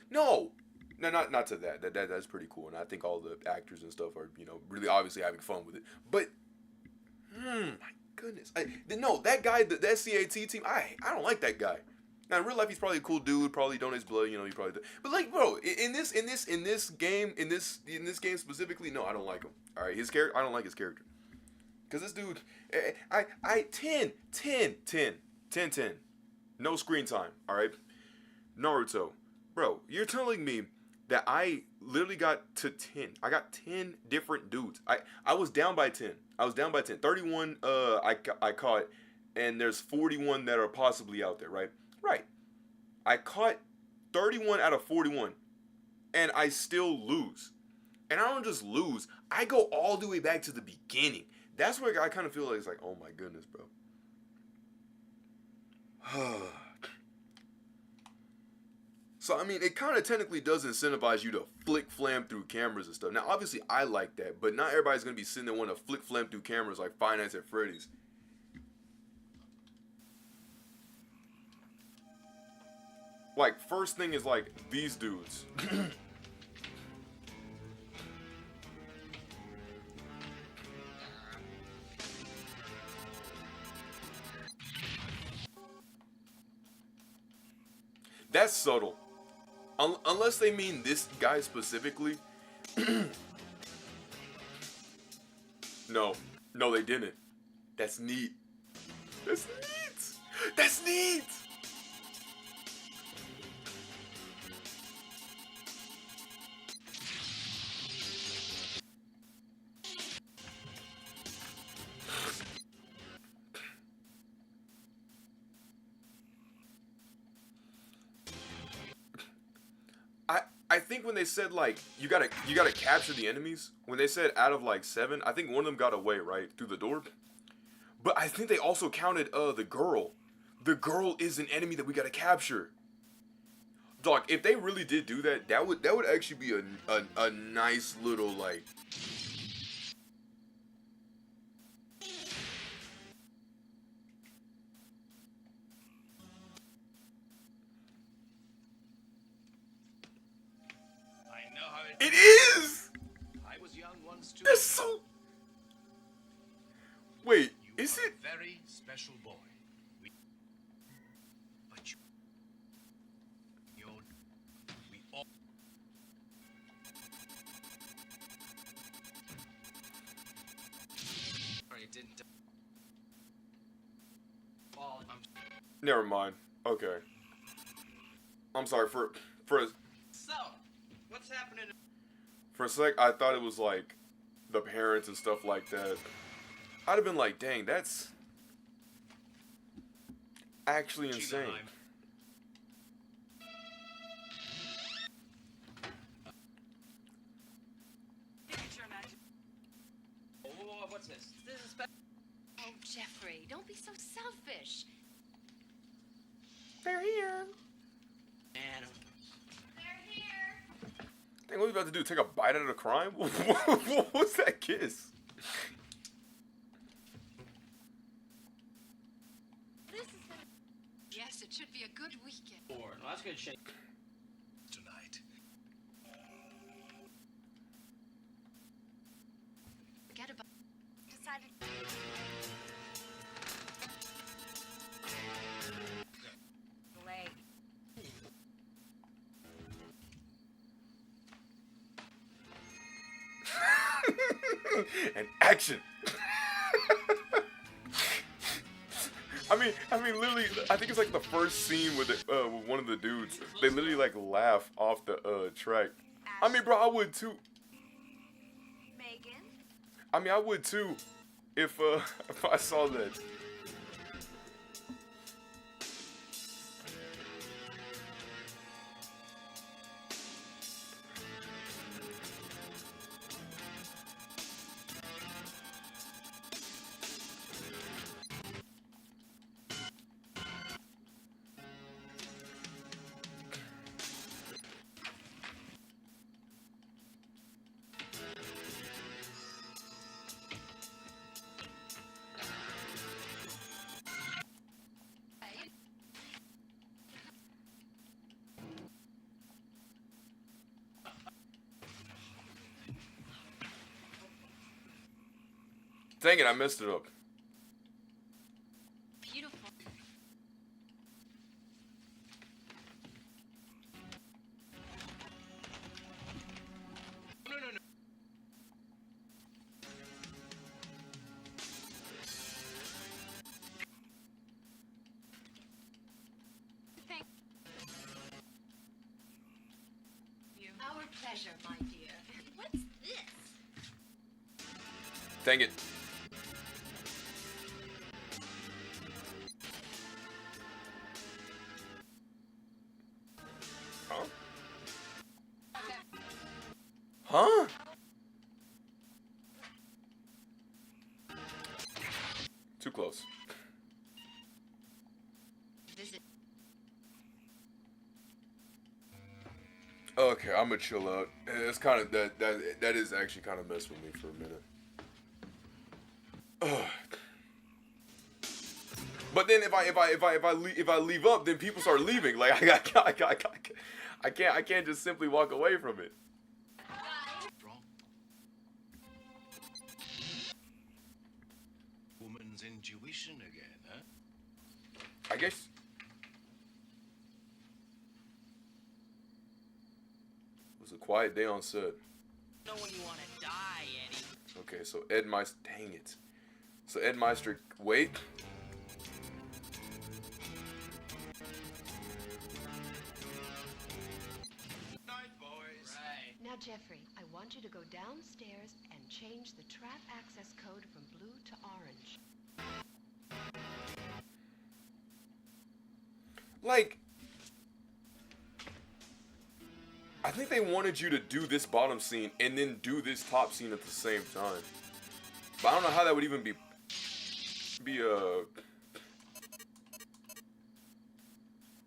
no, not to that. That's pretty cool, and I think all the actors and stuff are, you know, really obviously having fun with it. But my goodness, no, that guy, the SCAT team, I don't like that guy. Now in real life, he's probably a cool dude, probably donates blood, you know, he probably. But like, bro, in this game specifically, no, I don't like him. All right, his character, I don't like his character, cause this dude, 10, no screen time. All right, Naruto, bro, you're telling me that I literally got to 10. I got 10 different dudes. I was down by 10. 31 I caught, and there's 41 that are possibly out there, right? Right. I caught 31 out of 41, and I still lose. And I don't just lose, I go all the way back to the beginning. That's where I kind of feel like it's like, oh my goodness, bro. So, I mean, it kind of technically does incentivize you to flick flam through cameras and stuff. Now, obviously, I like that, but not everybody's going to be sitting there wanting to flick flam through cameras like Five Nights at Freddy's. Like, first thing is, like, these dudes. That's subtle. Unless they mean this guy specifically. No, they didn't. That's neat. That's neat. That's neat. I think when they said like you gotta capture the enemies, when they said out of like 7, I think one of them got away right through the door. But I think they also counted the girl. The girl is an enemy that we gotta capture. Dog, if they really did do that, that would actually be a nice little like. It is! I was young once too. That's so... Wait, is it... A very special boy. But we all... Sorry, it didn't... Never mind. Okay. I'm sorry, for So, what's happening? a sec, I thought it was like the parents and stuff like that, I'd have been like, dang, that's actually insane. What's this? Oh, Jeffrey, don't be so selfish. They're here. Man, They're here. Dang, what are we about to do? Take a bite out of the crime? What was that kiss? Yes, it should be a good weekend. well, that's good shit. Tonight. Forget about Decided. Late. And action. I mean, literally, I think it's like the first scene with with one of the dudes. They literally like laugh off the track. I mean, bro, I would too. Megan. I mean, I would too, if if I saw that. Dang it, I messed it up. beautiful. No. Thank you. Our pleasure, my dear. What's this? Dang it. Huh? Huh? Too close. Visit. Okay, I'm gonna chill out. It's kind of that is actually kind of messed with me for a minute. Ugh. But then if I leave up, then people start leaving. Like I can't just simply walk away from it. Woman's intuition again, huh? I guess. It was a quiet day on set. Know when you want to die, Eddie. Okay, so Ed Meister, dang it. So Ed Meister, wait. Night, boys. Right. Now, Jeffrey, I want you to go downstairs and change the trap access code from blue to orange. Like, I think they wanted you to do this bottom scene and then do this top scene at the same time. But I don't know how that would even be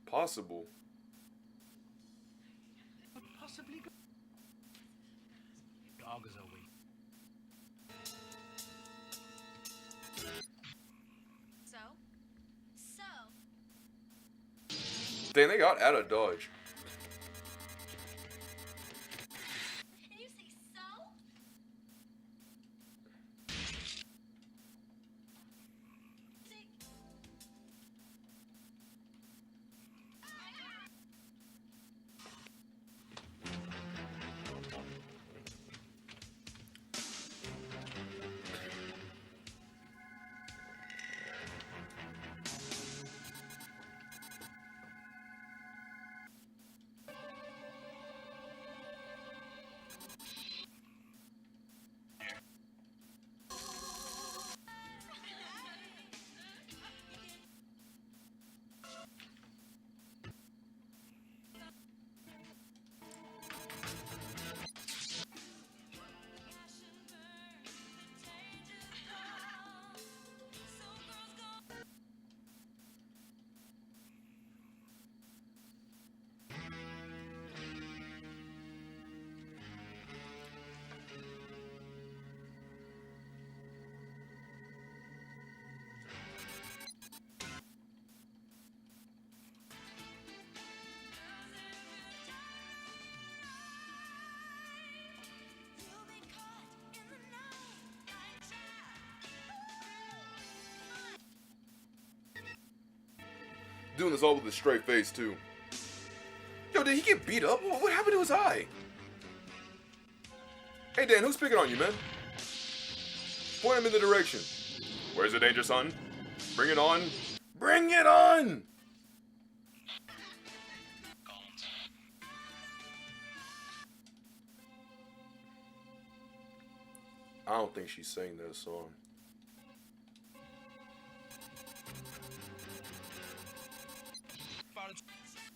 possible. Could possibly go. The augurs are weak. So? Dang, they got out of Dodge. And you say so? doing this all with a straight face too. Yo, did he get beat up? What happened to his eye? Hey Dan, who's picking on you, man? Point him in the direction. Where's the danger, son? Bring it on. Bring it on! I don't think she's saying that song.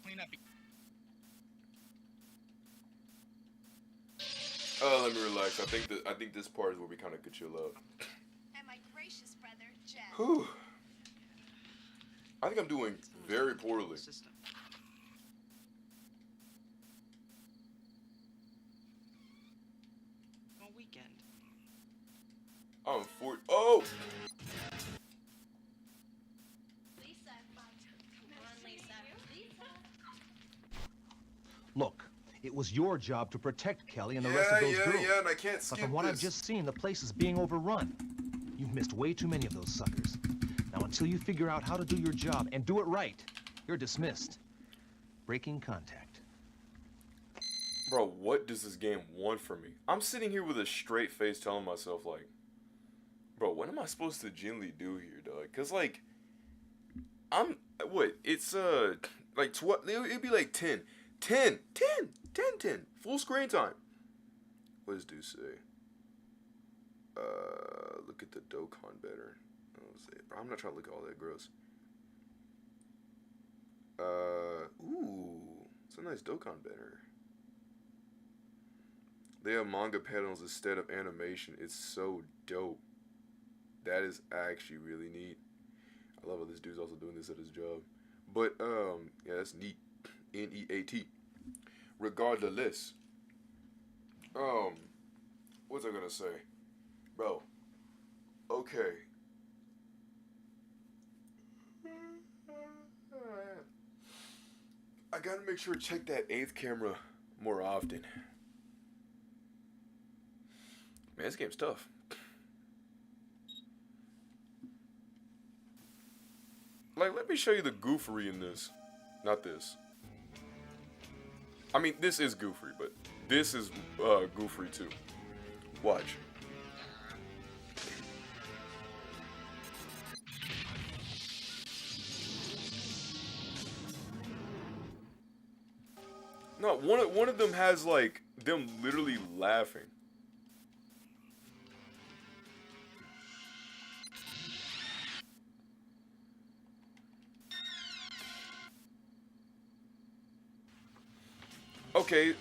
Clean up. Let me relax. I think this part is where we kind of could chill out. And my gracious brother, Jeff. Whew. I think I'm doing very poorly. Weekend. I'm 40. Oh! Lisa, come on, Lisa. Look, it was your job to protect Kelly and the rest of those girls. Yeah, and I can't skip But from what I've this. just seen, the place is being overrun. You've missed way too many of those suckers. Now, until you figure out how to do your job and do it right, you're dismissed. Breaking contact. Bro, what does this game want from me? I'm sitting here with a straight face telling myself, like, bro, what am I supposed to gently do here, dog? Because, like, it's, like, 12, it'd be like 10. 10. Full screen time. What does dude say? Look at the Dokkan better. I'm not trying to look at all that gross. Ooh, it's a nice Dokkan better. They have manga panels instead of animation. It's so dope. That is actually really neat. I love how this dude's also doing this at his job. But, yeah, that's neat. N-E-A-T. Regardless. What's I gonna say? Bro. Okay. I gotta make sure to check that 8th camera more often. Man, this game's tough. Like, let me show you the goofery in this. Not this. I mean, this is goofery, but this is goofery too. Watch. No, one of them has like them literally laughing. Okay.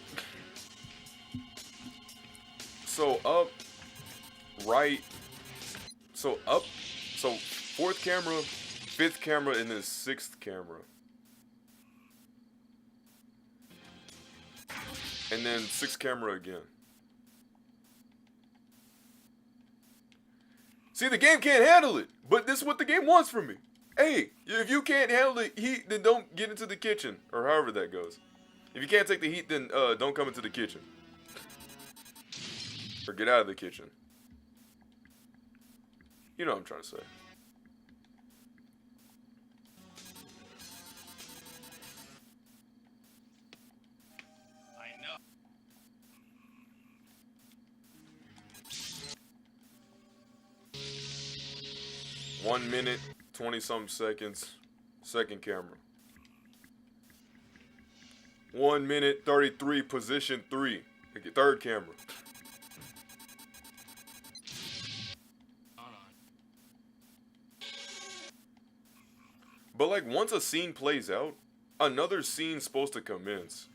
So up, right. So up. So 4th camera, 5th camera, and then 6th camera. And then 6th camera again. See, the game can't handle it, but this is what the game wants from me. Hey, if you can't handle the heat, then don't get into the kitchen, or however that goes. If you can't take the heat, then don't come into the kitchen. Or get out of the kitchen. You know what I'm trying to say. I know. 1 minute, 20-something seconds, 2nd camera. 1 minute, 33, position 3. Okay, 3rd camera. But like once a scene plays out, another scene's supposed to commence.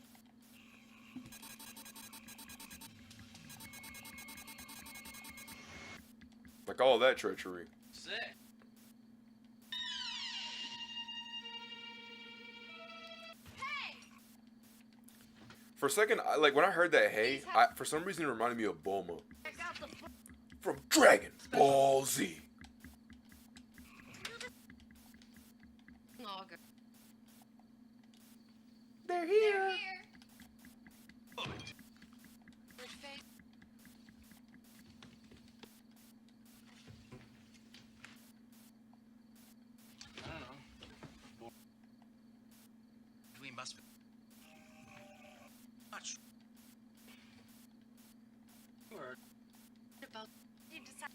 Like all that treachery. Sick. For a second, like when I heard that hey, for some reason it reminded me of Bulma. From Dragon Ball Z. They're here. decide.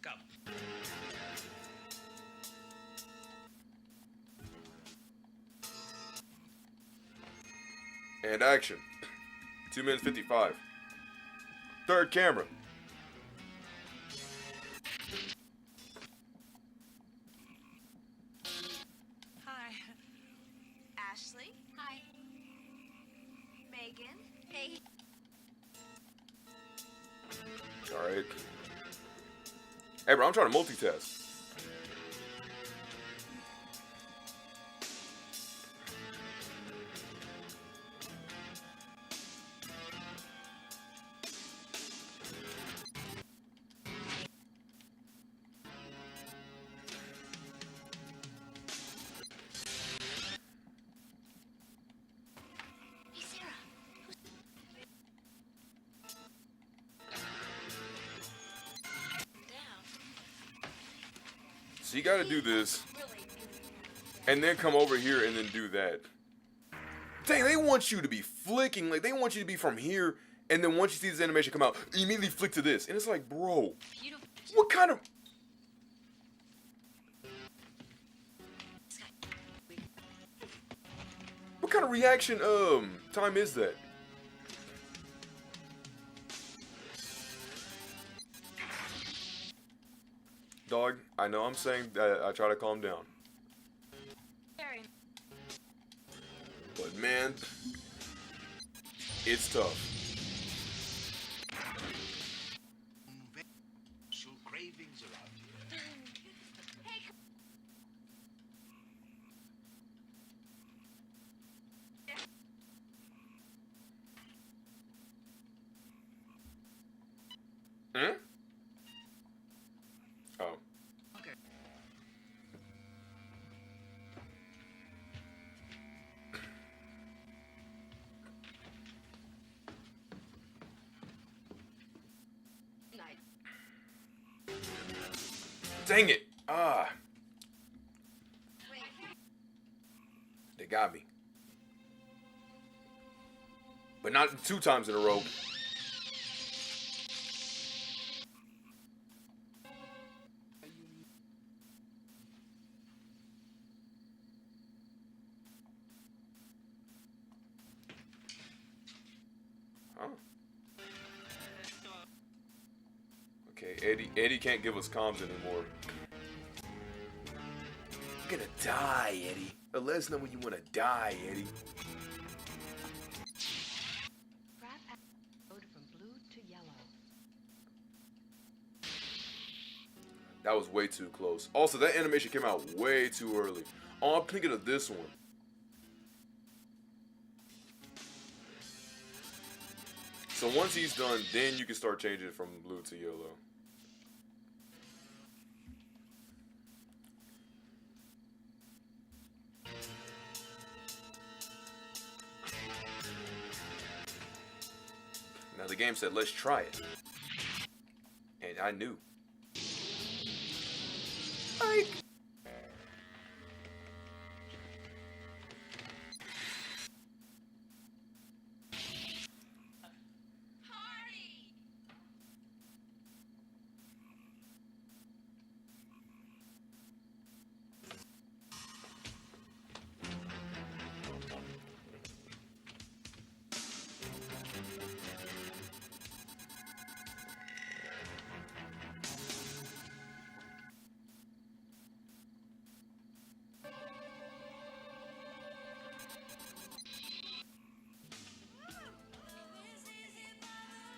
Go. And action. 2 minutes 55. Third camera. Hi. Ashley. Hi. Megan. Hey. Alright. Hey, bro, I'm trying to multitask. Hey, Sarah. So you gotta do this. And then come over here and then do that. Dang, they want you to be flicking. Like, they want you to be from here. And then once you see this animation come out, you immediately flick to this. And it's like, bro. What kind of... What kind of reaction, time is that? Dog, I know I'm saying that I try to calm down. But man, it's tough. So cravings around here. Hmm? Oh. Okay. Night. Dang it. Ah. They got me. But not 2 times in a row. Oh. Okay, Eddie can't give us comms anymore. You're gonna die, Eddie. Let us know when you wanna die, Eddie. Trap code from blue to yellow. That was way too close. Also, that animation came out way too early. Oh, I'm thinking of this one. So once he's done, then you can start changing it from blue to yellow. Now the game said, let's try it. And I knew. Like...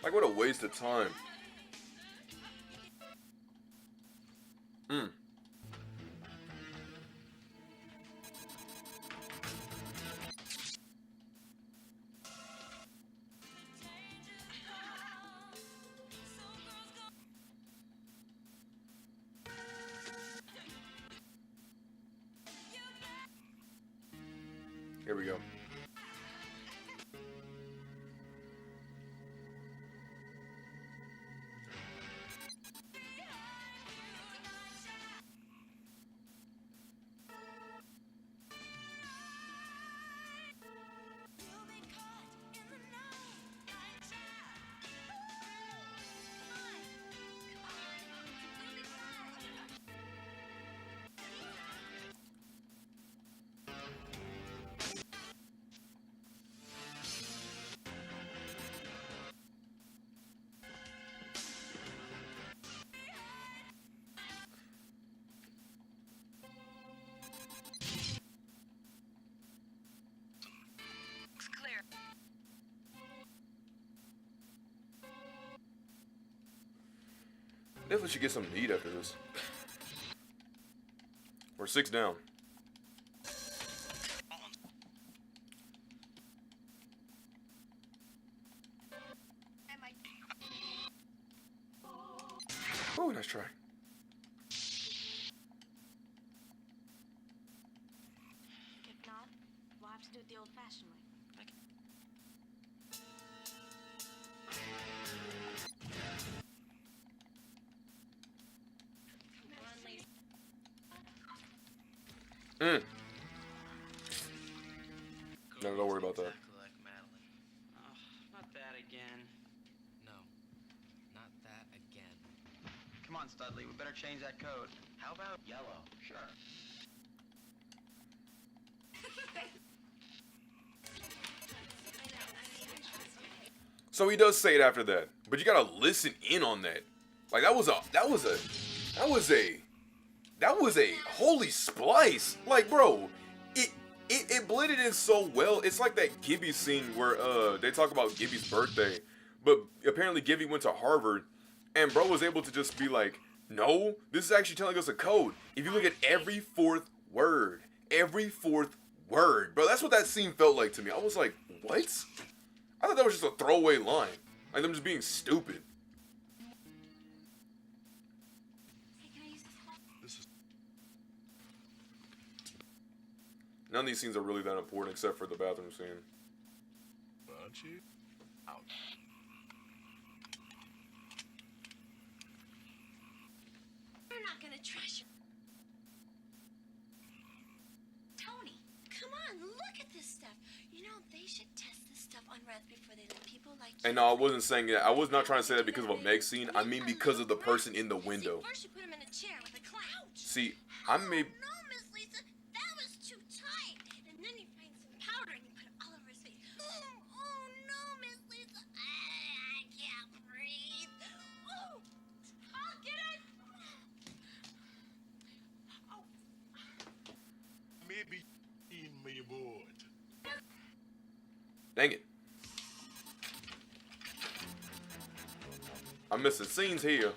Like, what a waste of time. Here we go. Definitely should get something to eat after this. We're 6 down. Oh, nice try. If not, we'll have to do it the old-fashioned way. No, don't worry about that. Like Madeline. Oh, not that again. No, not that again. Come on, Studley, we better change that code. How about yellow? Sure. So he does say it after that, but you gotta listen in on that. Like that was a holy splice. Like, bro, it blended in so well. It's like that Gibby scene where they talk about Gibby's birthday, but apparently Gibby went to Harvard, and bro was able to just be like, no, this is actually telling us a code. If you look at every fourth word, bro, that's what that scene felt like to me. I was like, what? I thought that was just a throwaway line, like them just being stupid. None of these scenes are really that important except for the bathroom scene. Aren't you? Out. We're not gonna trash your... Tony, come on, look at this stuff. You know, they should test this stuff on rats before they let people like you. And no, I wasn't saying that. I was not trying to say that because of a Meg scene. I mean because of the person in the window. First you put him in a chair with a clout. See, I may... No, Miss Lisa, that was too tight. And then you find some powder and you put it all over his face. Oh no, Miss Lisa, I can't breathe. Oh, I'll get it. Oh. Maybe in me board. Dang it. I'm missing scenes here.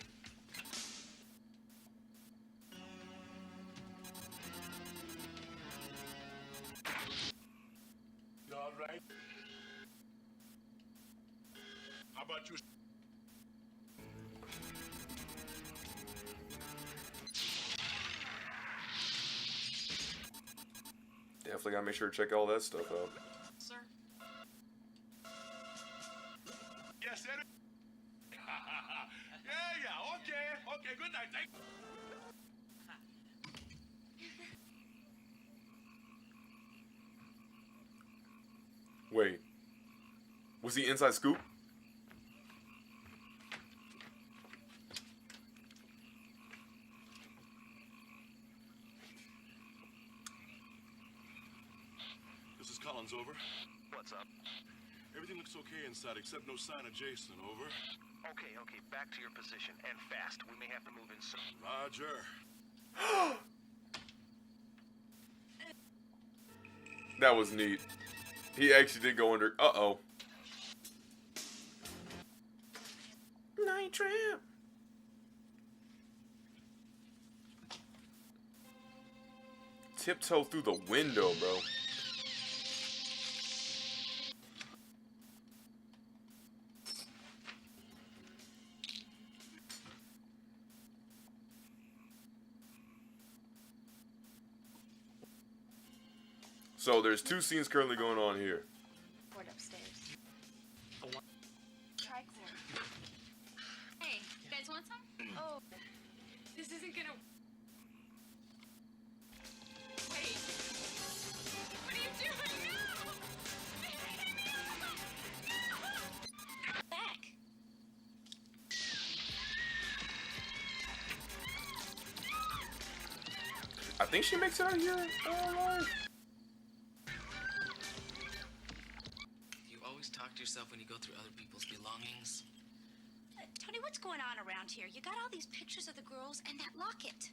You all right? How about you? Definitely gotta make sure to check all that stuff out. Sir? Yes, sir. Yeah, okay, good night, thank you. Wait. Was he inside scoop? This is Collins, over. What's up? Everything looks okay inside except no sign of Jason, over. Okay, back to your position, and fast. We may have to move in soon. Roger. That was neat. He actually did go under. Uh-oh. Night trap. Tiptoe through the window, bro. So there's 2 scenes currently going on here. Board upstairs. Try corn. Hey, you guys want some? Oh, this isn't gonna... Wait. What are you doing? No! Back. I think she makes it out here alive. You always talk to yourself when you go through other people's belongings. Tony, what's going on around here? You got all these pictures of the girls and that locket.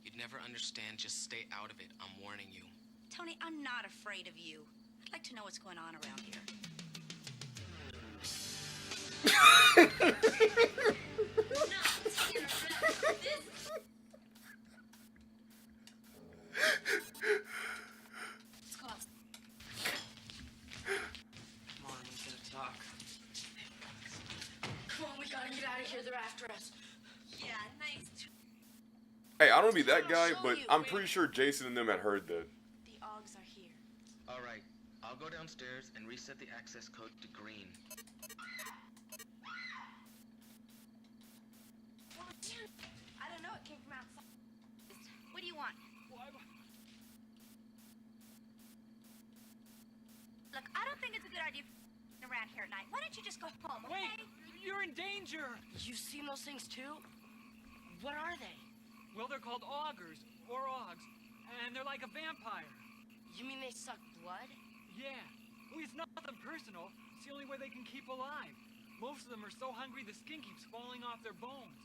You'd never understand. Just stay out of it. I'm warning you. Tony, I'm not afraid of you. I'd like to know what's going on around here. Not here. hear they're after us. Yeah, nice. Hey, I don't want to be that guy, but I'm pretty sure Jason and them had heard that. The Augs are here. All right, I'll go downstairs and reset the access code to green. I don't know. It came from outside. What do you want? Look, I don't think it's a good idea around here at night. Why don't you just go home, okay? Wait, you're in danger. You've seen those things too? What are they? Well, they're called augers, or augs, and they're like a vampire. You mean they suck blood? Yeah. Well, it's nothing personal. It's the only way they can keep alive. Most of them are so hungry the skin keeps falling off their bones.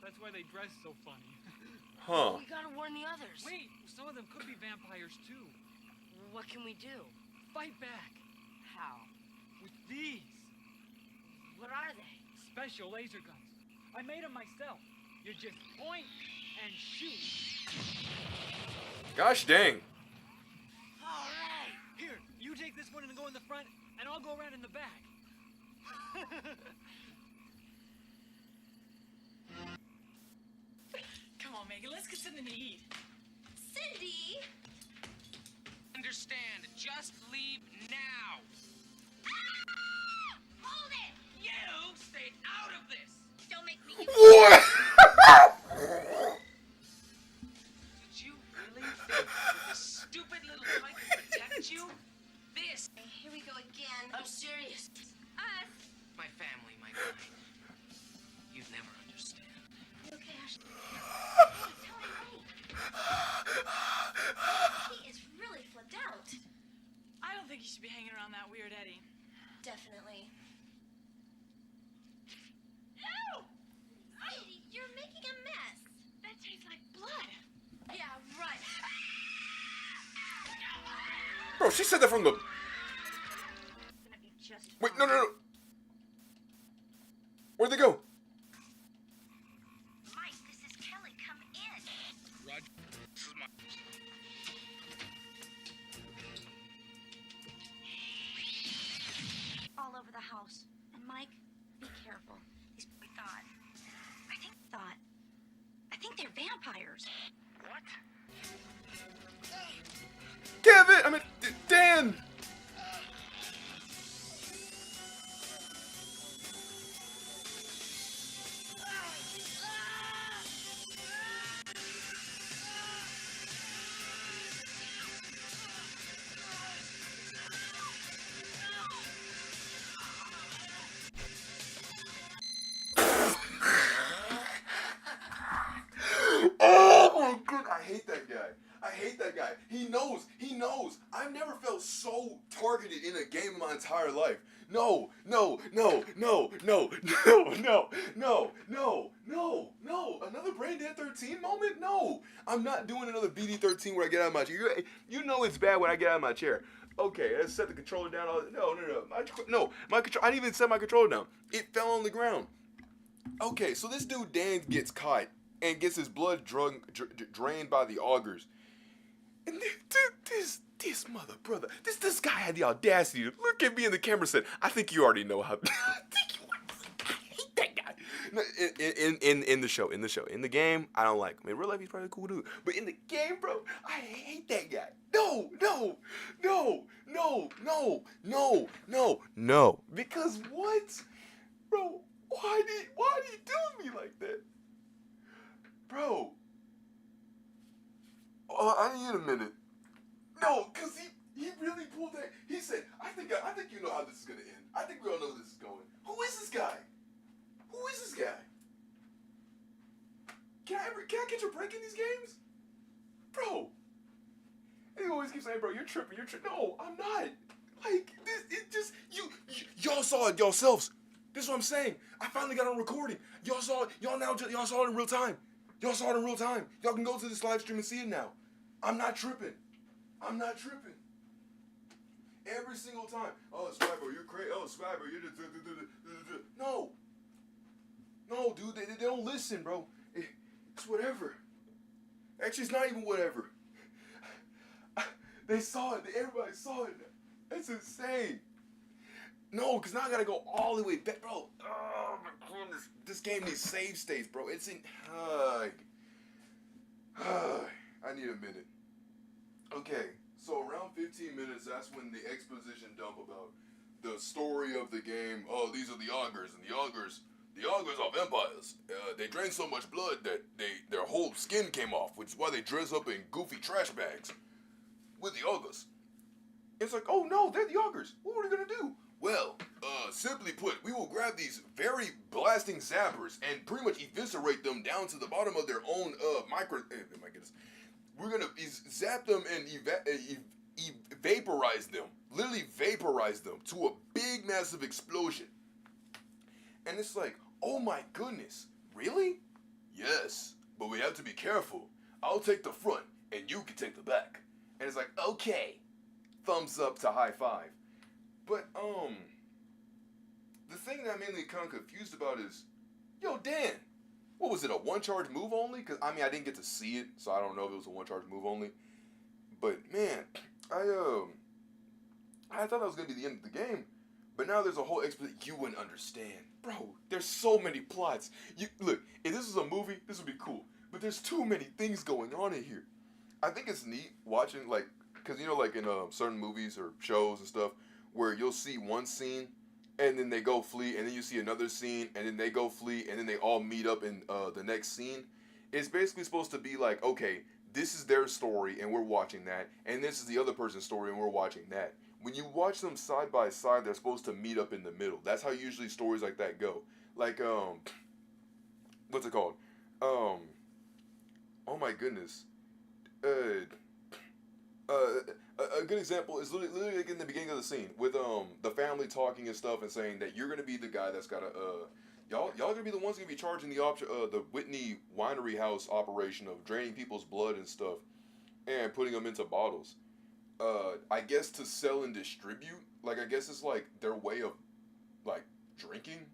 That's why they dress so funny. Huh. We gotta warn the others. Wait, some of them could be vampires too. What can we do? Fight back. How? With these. What are they? Special laser guns. I made them myself. You just point and shoot. Gosh dang. All right. Here, you take this one and go in the front, and I'll go around in the back. Come on, Megan, let's get something to eat. Cindy! Understand, just leave now. Ah! Hold it! You stay out of this. Don't make me. What? Did you really think that this stupid little toy could protect you? This. Here we go again. I'm serious. Us. My family, my kind. You'd never understand. You okay, Ashley? Tony, wait. He is really flipped out. I don't think you should be hanging around that weird Eddie. Definitely. Ew! Cindy, you're making a mess. That tastes like blood. Yeah, right. Bro, she said that from the... Wait, no. Where'd they go? Mike, this is Kelly. Come in. Roger. This is my... All over the house. And Mike, be careful. These I think they're vampires. What? Dan! Oh my god, I hate that guy. I hate that guy. He knows. I've never felt so targeted in a game in my entire life. No. Another Braindead 13 moment? No. I'm not doing another BD13 where I get out of my chair. You know it's bad when I get out of my chair. Okay, let's set the controller down. No. My control. I didn't even set my controller down. It fell on the ground. Okay, so this dude Dan gets caught and gets his blood drained by the augers. And this mother brother, this guy had the audacity to look at me in the camera and said, "I think you already know how." I hate that guy. No, in the show, in the game, I don't like him. In real life, he's probably a cool dude, but in the game, bro, I hate that guy. No. Because what, bro? Why did he do me like that, bro? I need a minute. No, cause he really pulled that. He said, I think you know how this is gonna end. I think we all know where this is going. Who is this guy? Can I catch a break in these games, bro? And he always keeps saying, bro, you're tripping. No, I'm not. Like this, it just y'all saw it yourselves. This is what I'm saying. I finally got on recording. Y'all saw it. Y'all saw it in real time. Y'all can go to this live stream and see it now. I'm not tripping. Every single time. Oh, Swaggo, you're crazy. Oh, Swaggo, you're No, dude, they don't listen, bro. It's whatever. Actually, it's not even whatever. They saw it. Everybody saw it. That's insane. No, because now I got to go all the way back. Bro, oh my goodness. this game needs save states, bro. It's in. I need a minute. Okay, so around 15 minutes, that's when the exposition dump about the story of the game. Oh, these are the augurs, and the augurs are vampires. They drank so much blood that their whole skin came off, which is why they dress up in goofy trash bags with the augurs. It's like, oh no, they're the augurs. What are we gonna do? Well, simply put, we will grab these very blasting zappers and pretty much eviscerate them down to the bottom of their own my goodness. We're gonna zap them and vaporize them. Literally vaporize them to a big, massive explosion. And it's like, oh my goodness, really? Yes, but we have to be careful. I'll take the front, and you can take the back. And it's like, okay, thumbs up to high five. But, the thing that I'm mainly kind of confused about is, yo, Dan, what was it, a one-charge move only? Because, I mean, I didn't get to see it, so I don't know if it was a one-charge move only. But, man, I thought that was going to be the end of the game. But now there's a whole explanation. You wouldn't understand. Bro, there's so many plots. Look, if this was a movie, this would be cool. But there's too many things going on in here. I think it's neat watching, like, because, you know, like in certain movies or shows and stuff, where you'll see one scene, and then they go flee, and then you see another scene, and then they go flee, and then they all meet up in the next scene. It's basically supposed to be like, okay, this is their story, and we're watching that, and this is the other person's story, and we're watching that. When you watch them side by side, they're supposed to meet up in the middle. That's how usually stories like that go. Like, what's it called? Oh my goodness. A good example is literally like in the beginning of the scene with the family talking and stuff and saying that you're gonna be the guy that's gotta y'all gonna be the ones gonna be charging the Whitney Winery House operation of draining people's blood and stuff and putting them into bottles. I guess to sell and distribute. Like, I guess it's like their way of like drinking.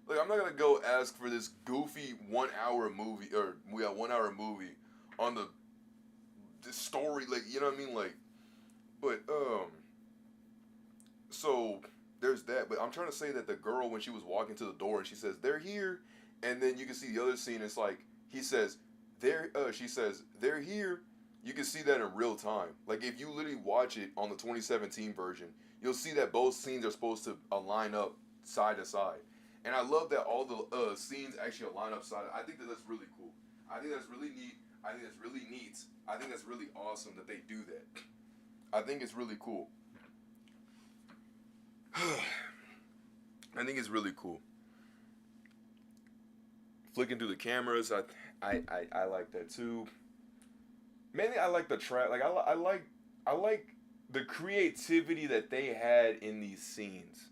Like, I'm not gonna go ask for this goofy 1 hour movie or 1 hour movie on the story, like, you know what I mean, like, but so there's that. But I'm trying to say that the girl, when she was walking to the door and she says they're here, and then you can see the other scene, it's like she says they're here. You can see that in real time. Like, if you literally watch it on the 2017 version, you'll see that both scenes are supposed to line up side to side. And I love that all the scenes actually line up side. I think that that's really cool. I think that's really neat. I think that's really neat. I think that's really awesome that they do that. I think it's really cool. I think it's really cool. Flicking through the cameras, I like that too. Mainly, I like the track. Like, I like the creativity that they had in these scenes.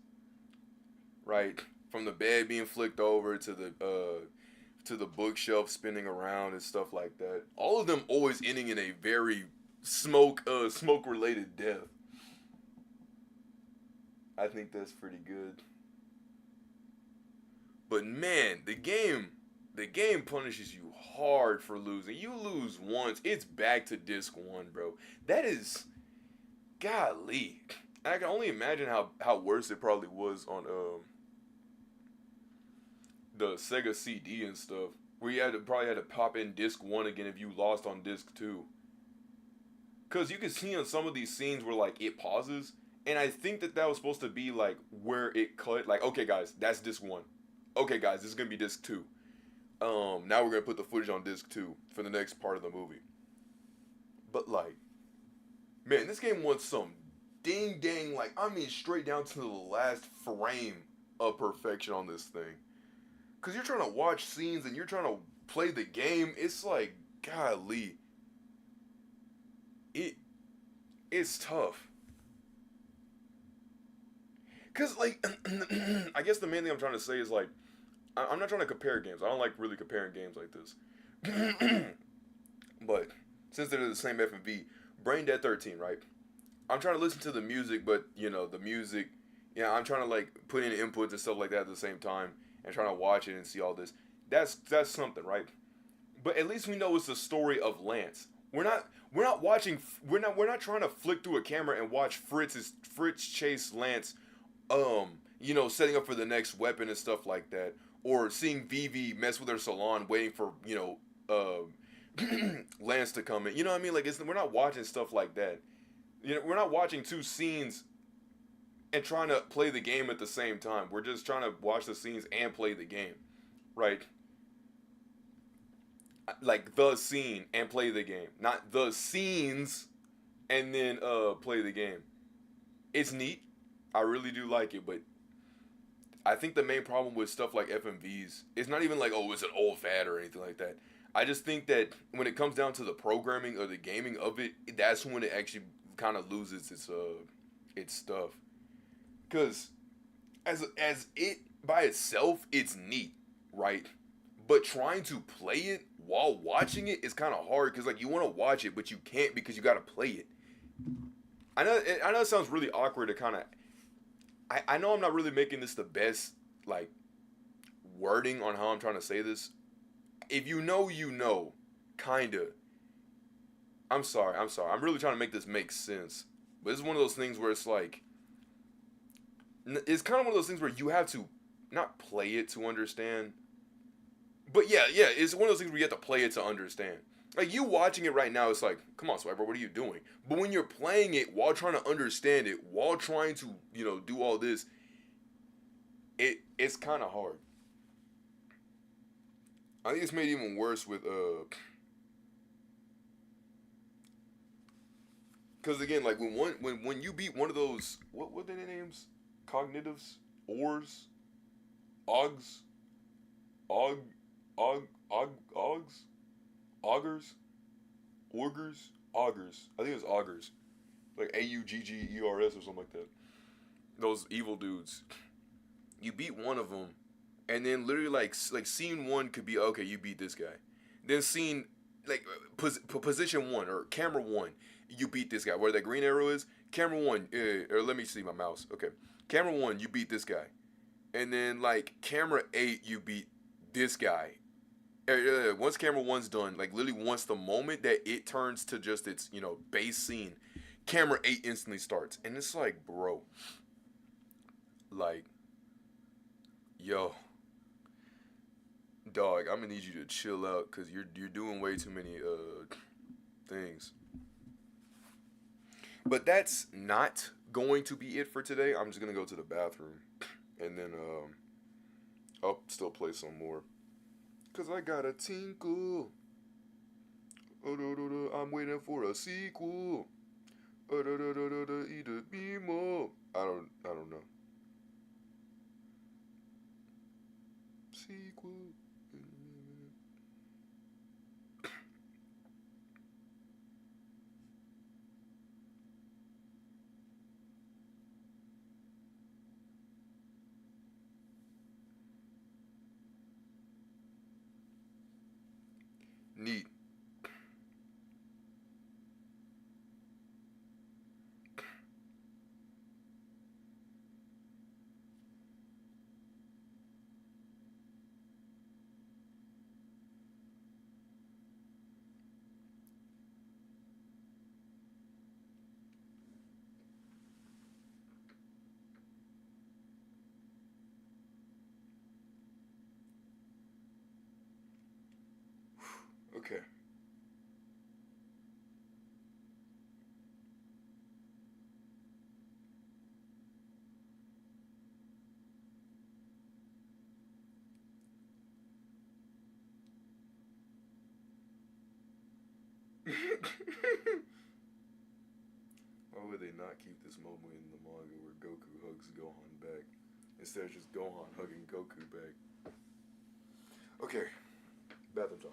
Right, from the bed being flicked over to the bookshelf spinning around and stuff like that. All of them always ending in a very smoke related death. I think that's pretty good. But man, the game punishes you hard for losing. You lose once, it's back to disc 1, bro. That is, golly. I can only imagine how worse it probably was on the Sega CD and stuff, where you probably had to pop in disc 1 again if you lost on disc 2. Cause you can see on some of these scenes where like it pauses, and I think that was supposed to be like where it cut. Like, okay guys, that's disc 1. Okay guys, this is gonna be disc 2. Now we're gonna put the footage on disc 2 for the next part of the movie. But like, man, this game wants some ding dang, like, I mean straight down to the last frame of perfection on this thing. Cause you're trying to watch scenes and you're trying to play the game. It's like, golly, it's tough. Cause like, I guess the main thing I'm trying to say is like, I'm not trying to compare games. I don't like really comparing games like this. But since they're the same FMV, Brain Dead 13, right? I'm trying to listen to the music, but you know, the music, yeah, I'm trying to like put in inputs and stuff like that at the same time and trying to watch it and see all this. That's something, right? But at least we know it's the story of Lance. We're not trying to flick through a camera and watch Fritz chase Lance, you know, setting up for the next weapon and stuff like that. or seeing Vivi mess with her salon, waiting for Lance to come in. You know what I mean? Like we're not watching stuff like that. You know, we're not watching two scenes and trying to play the game at the same time. We're just trying to watch the scenes and play the game, right? Like the scene and play the game, not the scenes and then play the game. It's neat. I really do like it, but I think the main problem with stuff like FMVs, it's not even like, oh, it's an old fad or anything like that. I just think that when it comes down to the programming or the gaming of it, that's when it actually kind of loses its stuff. Cause as it by itself, it's neat, right? But trying to play it while watching it is kind of hard because like you want to watch it, but you can't because you got to play it. I know it sounds really awkward to kind of. I know I'm not really making this the best like wording on how I'm trying to say this. If you know, you know, kinda. I'm sorry. I'm really trying to make this make sense. But it's one of those things where it's like, it's kind of one of those things where you have to not play it to understand. But yeah, it's one of those things where you have to play it to understand. Like you watching it right now, it's like, come on, Swagger, what are you doing? But when you're playing it while trying to understand it, while trying to, do all this, it's kind of hard. I think it's made even worse with because again, like when you beat one of those, what are their names? Cognitives, Ors, Augs, Augs, Augers. I think it was Augers, like Auggers or something like that. Those evil dudes. You beat one of them, and then literally like scene one could be okay. You beat this guy. Then scene like position one or camera one, you beat this guy. Where that green arrow is, camera one. Or let me see my mouse. Okay, camera one, you beat this guy, and then like camera 8, you beat this guy. Once camera 1's done, like literally once the moment that it turns to just its base scene, camera 8 instantly starts, and it's like, bro, like, yo, dog, I'm gonna need you to chill out because you're doing way too many things. But that's not going to be it for today. I'm just gonna go to the bathroom, and then I'll still play some more. Cause I got a tinkle. I'm waiting for a sequel. Eat a beamo. I don't know. Sequel. Neat. Okay. Why would they not keep this moment in the manga where Goku hugs Gohan back instead of just Gohan hugging Goku back? Okay, bathroom time.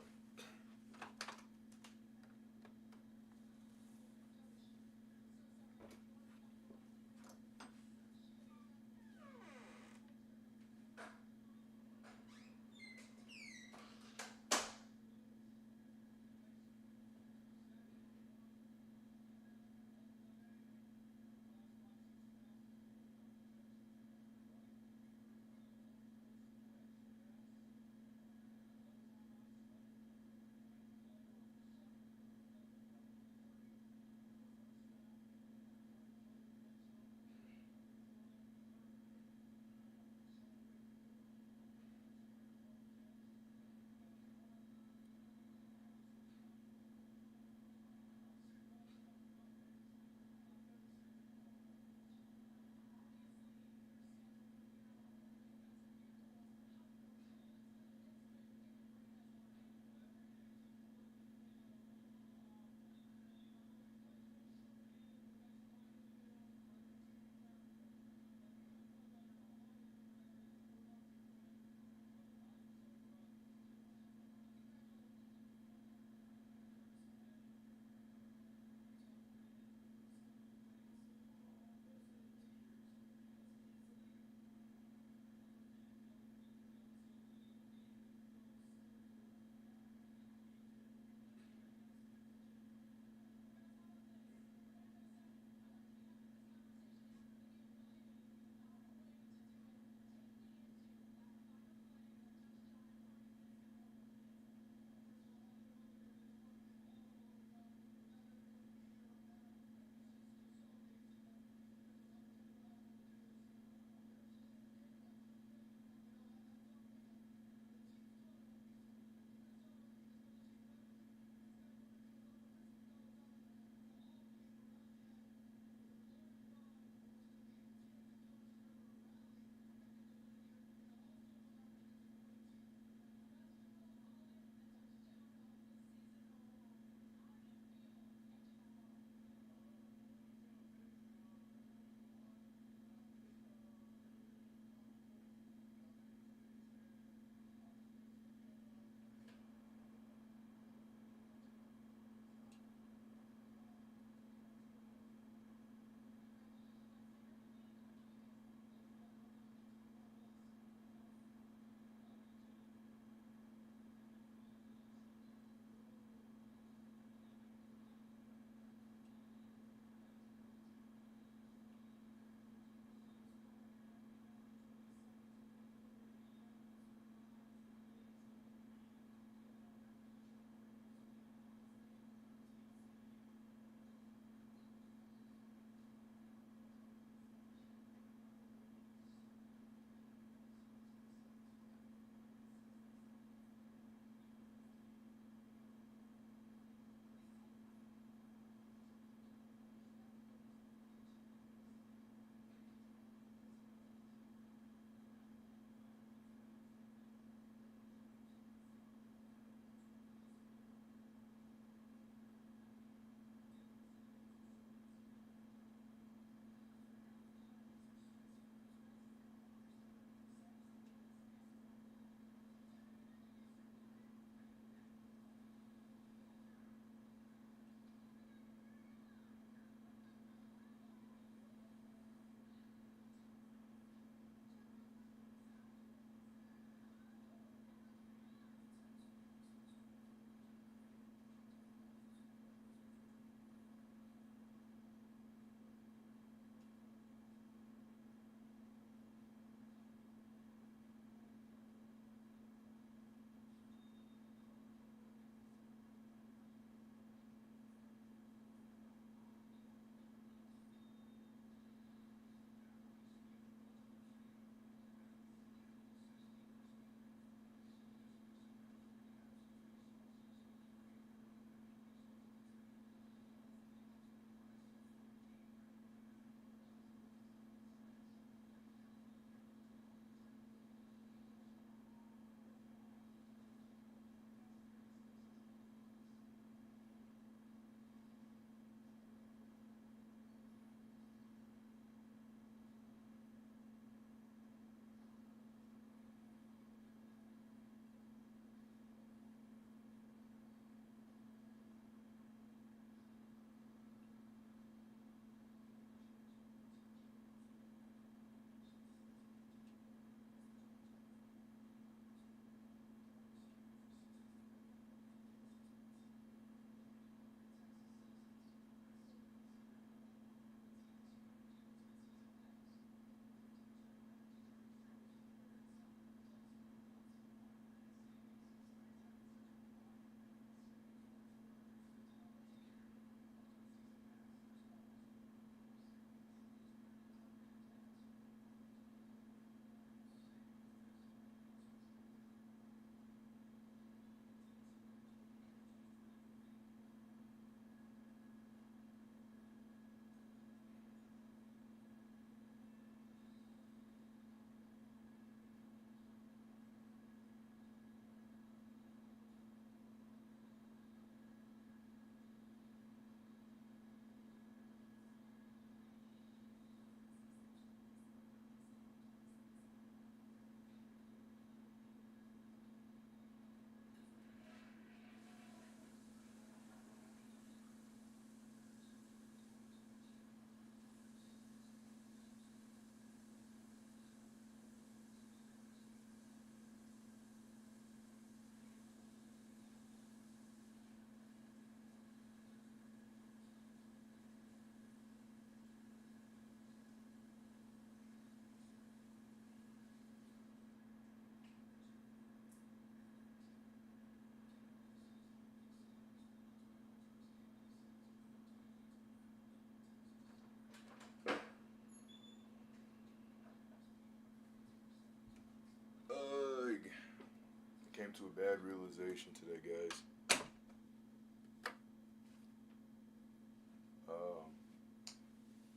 came to a bad realization today, guys.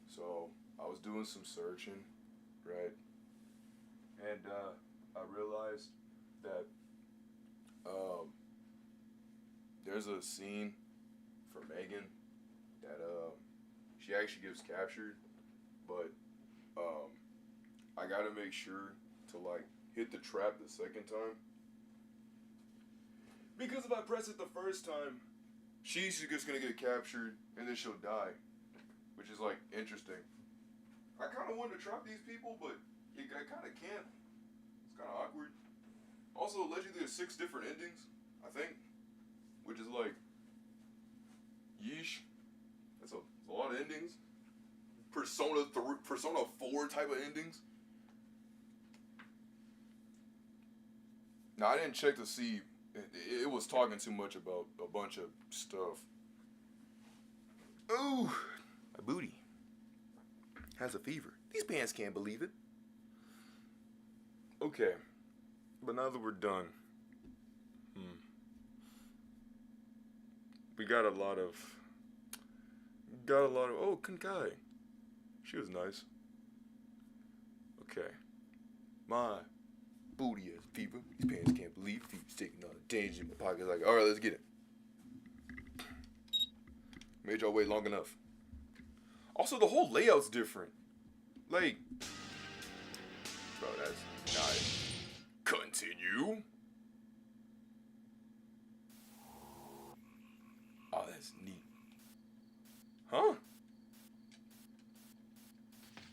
So I was doing some searching, right? And I realized that there's a scene for Megan that she actually gets captured, but I gotta make sure to like hit the trap the second time, because if I press it the first time, she's just gonna get captured and then she'll die, which is like interesting. I kind of wanted to trap these people, but I kind of can't. It's kind of awkward. Also, allegedly there's 6 different endings, I think, which is like, yeesh. That's a lot of endings. Persona 4 type of endings. Now, I didn't check to see. It was talking too much about a bunch of stuff. Ooh, my booty has a fever. These pants can't believe it. Okay, but now that we're done, we got a lot of, oh, Kunkai. She was nice. Okay. My booty has fever. These pants can't believe it. Fever's taking on a danger in my pocket. Like, alright, let's get it. Made y'all wait long enough. Also, the whole layout's different. Like, bro, that's nice. Continue. Oh, that's neat. Huh?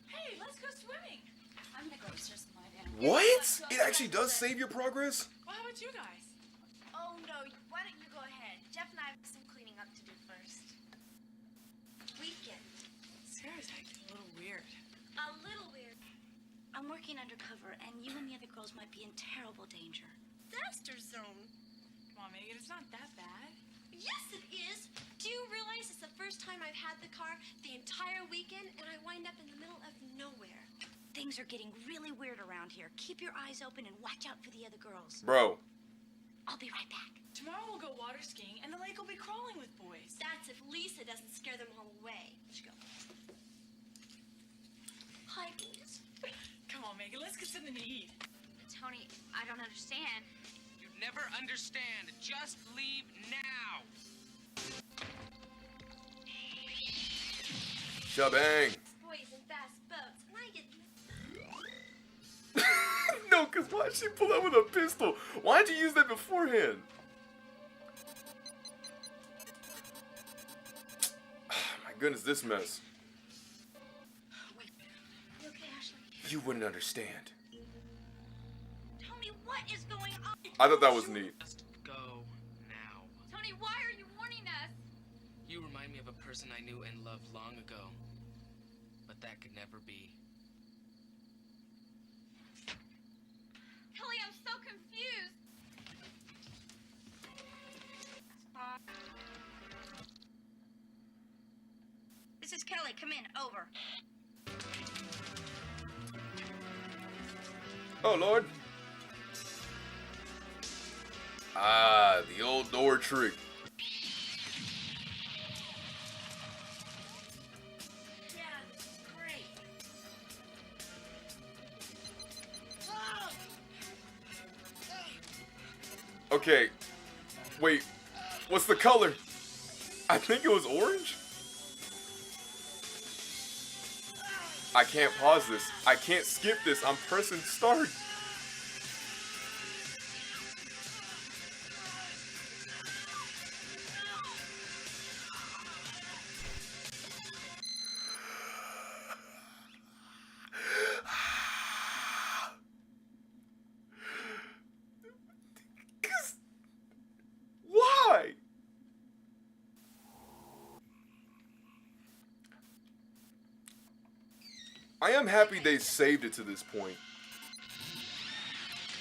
Hey, let's go swimming. I'm gonna go just lie down. What? It actually does save your progress? Well, how about you guys? Oh no, why don't you go ahead? Jeff and I have some cleaning up to do first. Weekend. Sarah's acting a little weird. A little weird. I'm working undercover, and you and the other girls might be in terrible danger. Disaster zone. Come on, Megan, it's not that bad. Yes, it is. Do you realize it's the first time I've had the car the entire weekend, and I wind up in the middle of nowhere? Things are getting really weird around here. Keep your eyes open and watch out for the other girls. Bro. I'll be right back. Tomorrow we'll go water skiing, and the lake will be crawling with boys. That's if Lisa doesn't scare them all away. Let's go. Hi, boys. Come on, Megan, let's get something to eat. Tony, I don't understand. You never understand. Just leave now. Shabang. Boys in fast boats, and I get... No, because why'd she pull out with a pistol? Why'd you use that beforehand? My goodness, this mess. Wait. You okay, Ashley? You wouldn't understand. Tony, what is going on? I thought that was neat. Just go now. Tony, why are you warning us? You remind me of a person I knew and loved long ago. But that could never be. Kelly, I'm so confused. This is Kelly. Come in. Over. Oh, Lord. Ah, the old door trick. Yeah, this is great. Okay. Wait. What's the color? I think it was orange. I can't pause this. I can't skip this. I'm pressing start. Why? I am happy they saved it to this point.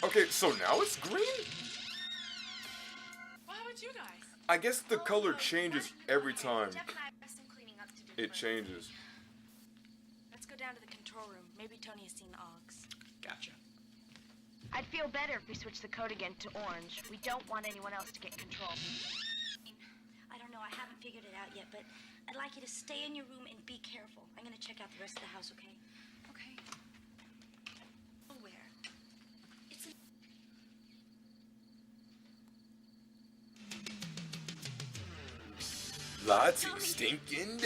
Okay, so now it's green? Well, how about you guys? I guess the color changes every time Jeff and I have some cleaning up to do it first. changes. Let's go down to the control room. Maybe Tony has seen the Augs. Gotcha. I'd feel better if we switched the code again to orange. We don't want anyone else to get control. I don't know, I haven't figured it out yet, but I'd like you to stay in your room and be careful. I'm gonna check out the rest of the house, okay? Okay. Where? It's in... Lots of stinking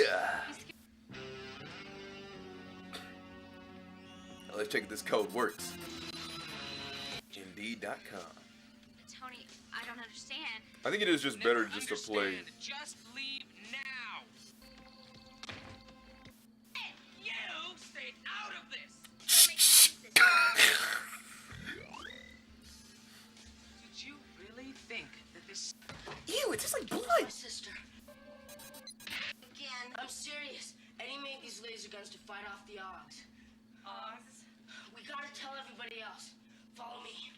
Let's check if this code works. Indeed.com. Tony, I don't understand. I think it is just better just to play. Just leave now. You stay out of this. Did you really think that this? Ew, it tastes like blood. My sister. Again, I'm serious. Eddie made these laser guns to fight off the Augs. Augs? We gotta tell everybody else. Follow me.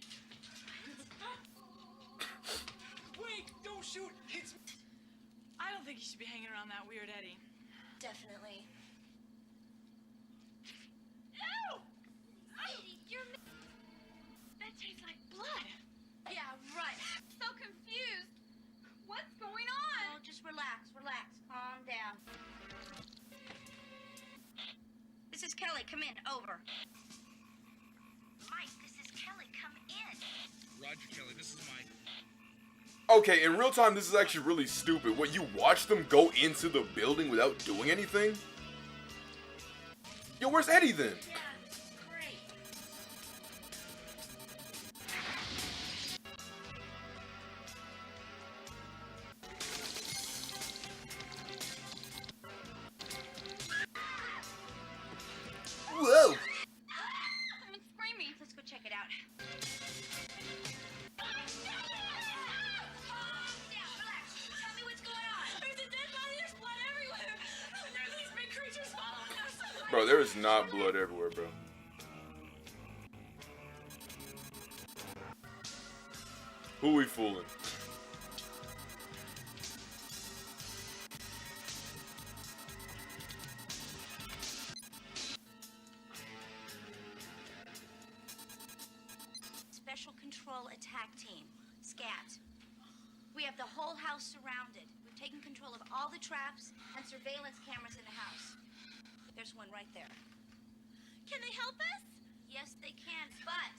Wait, don't shoot. It's... I don't think you should be hanging around that weird Eddie. Definitely. Ew! Eddie, you're... That tastes like blood. Yeah, right. So confused. What's going on? Oh, just relax, relax. Calm down. This is Kelly. Come in. Over. Mike, this is Kelly. Come in. Roger, Kelly. This is Mike. Okay, in real time, this is actually really stupid. What, you watch them go into the building without doing anything? Yo, where's Eddie then? Yeah, great. Whoa! Someone's screaming. Let's go check it out. Bro, there is not blood everywhere, bro. Who we fooling? Special Control Attack Team, SCAT. We have the whole house surrounded. We've taken control of all the traps and surveillance cameras in the house. There's one right there. Can they help us? Yes, they can, but...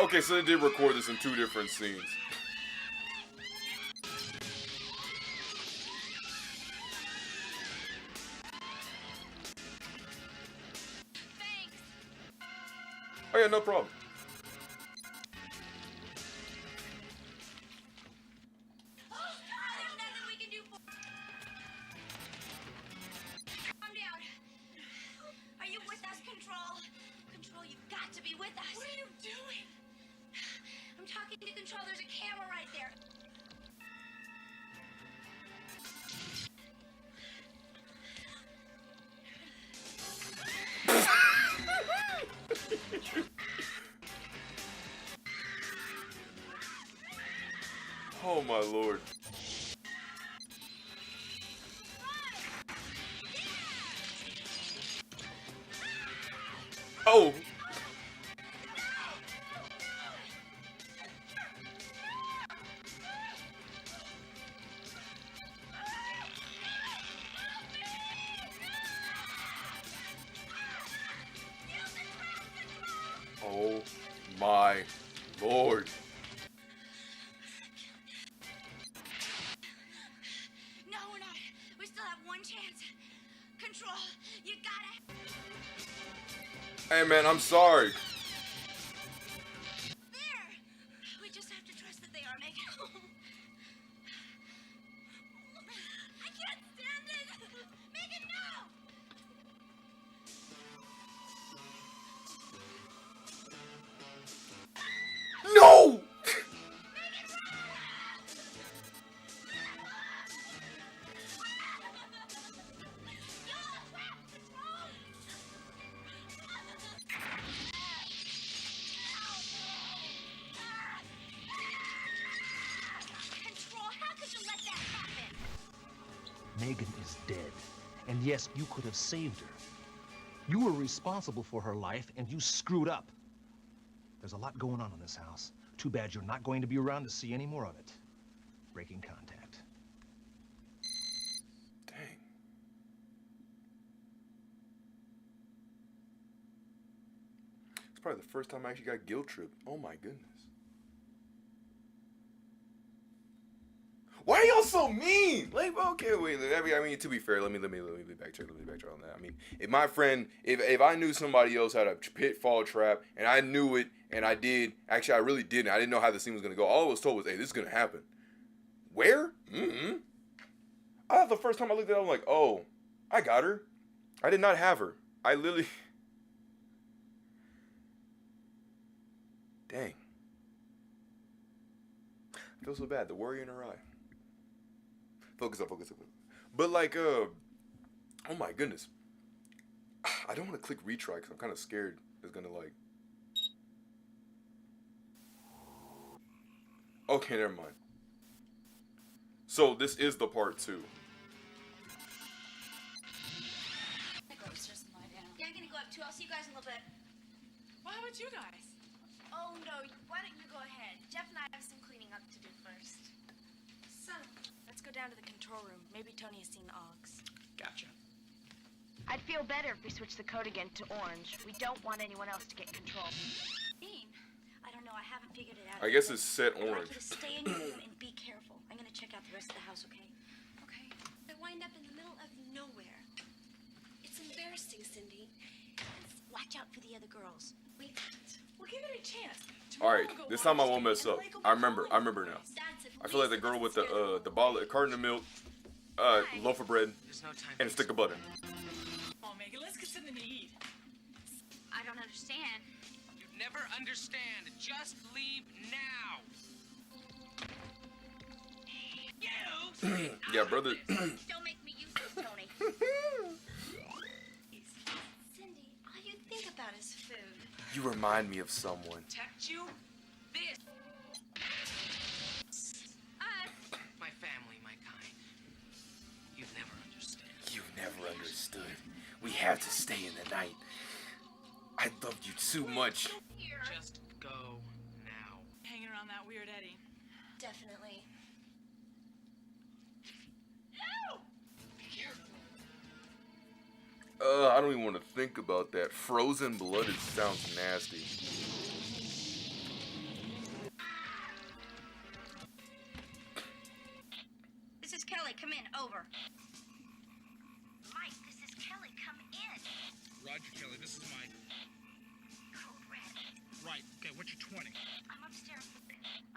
Okay, so they did record this in 2 different scenes. Oh yeah, no problem. There's nothing we can do for... Calm down. Are you with us, Control? Control, you've got to be with us. What are you doing? I'm talking to Control. There's a camera right there. Oh my lord. Oh! Oh my lord. No, we're not. We still have one chance. Control, you gotta... Hey man, I'm sorry. There! We just have to trust that they are making it home. I can't stand it! Megan, no! No! Megan is dead. And yes, you could have saved her. You were responsible for her life, and you screwed up. There's a lot going on in this house. Too bad you're not going to be around to see any more of it. Breaking contact. Dang. It's probably the first time I actually got guilt tripped. Oh my goodness. Why are y'all so mean? Like, okay, wait. I mean, to be fair, let me backtrack on that. I mean, if my friend, if I knew somebody else had a pitfall trap and I knew it and I did, actually, I really didn't. I didn't know how the scene was gonna go. All I was told was, hey, this is gonna happen. Where? Mm-hmm. I thought the first time I looked at it, I'm like, oh, I got her. I did not have her. I literally. Dang. I feel so bad. The worry in her eye. Focus up. But like, oh my goodness. I don't want to click retry because I'm kind of scared it's gonna like. Okay, never mind. So this is the part 2. Yeah, I'm gonna go up too. I'll see you guys in a little bit. Well, how about you guys? Oh, no. Why don't you go ahead? Jeff and I have some cleaning up to do first. So, let's go down to the control room. Maybe Tony has seen the Augs. Gotcha. I'd feel better if we switched the code again to orange. We don't want anyone else to get control. Dean, I don't know. I haven't figured it out. I guess it's set I'd orange. like you to stay in your room and be careful. I'm gonna check out the rest of the house, okay? Okay. I wind up in the middle of nowhere. It's embarrassing, Cindy. Watch out for the other girls. Wait. We'll give it a chance. Alright, this time I won't mess up. I remember now. I feel like the girl with the bottle, a carton of milk, loaf of bread, and a stick of butter. Oh, Megan, let's get something to eat. I don't understand. You never understand. Just leave now. You. Yeah, brother. Don't make me use this, Tony. Cindy, all you think about is food. You remind me of someone. Protect you? This. My family, my kind. You've never understood. You've never understood. We have to stay in the night. I loved you too much. Just go now. Hanging around that weird Eddie. Definitely. I don't even want to think about that. Frozen blood, it sounds nasty. This is Kelly. Come in. Over. Mike, this is Kelly. Come in. Roger, Kelly. This is Mike. Code red. Right. Okay, what's your 20?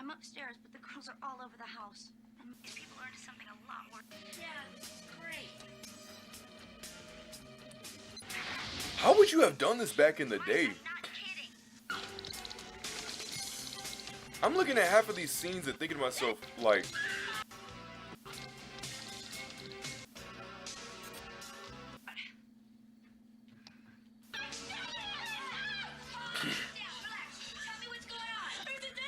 I'm upstairs, but the girls are all over the house. And these people are into something a lot worse. Yeah, great. How would you have done this back in the day? I'm looking at half of these scenes and thinking to myself, like...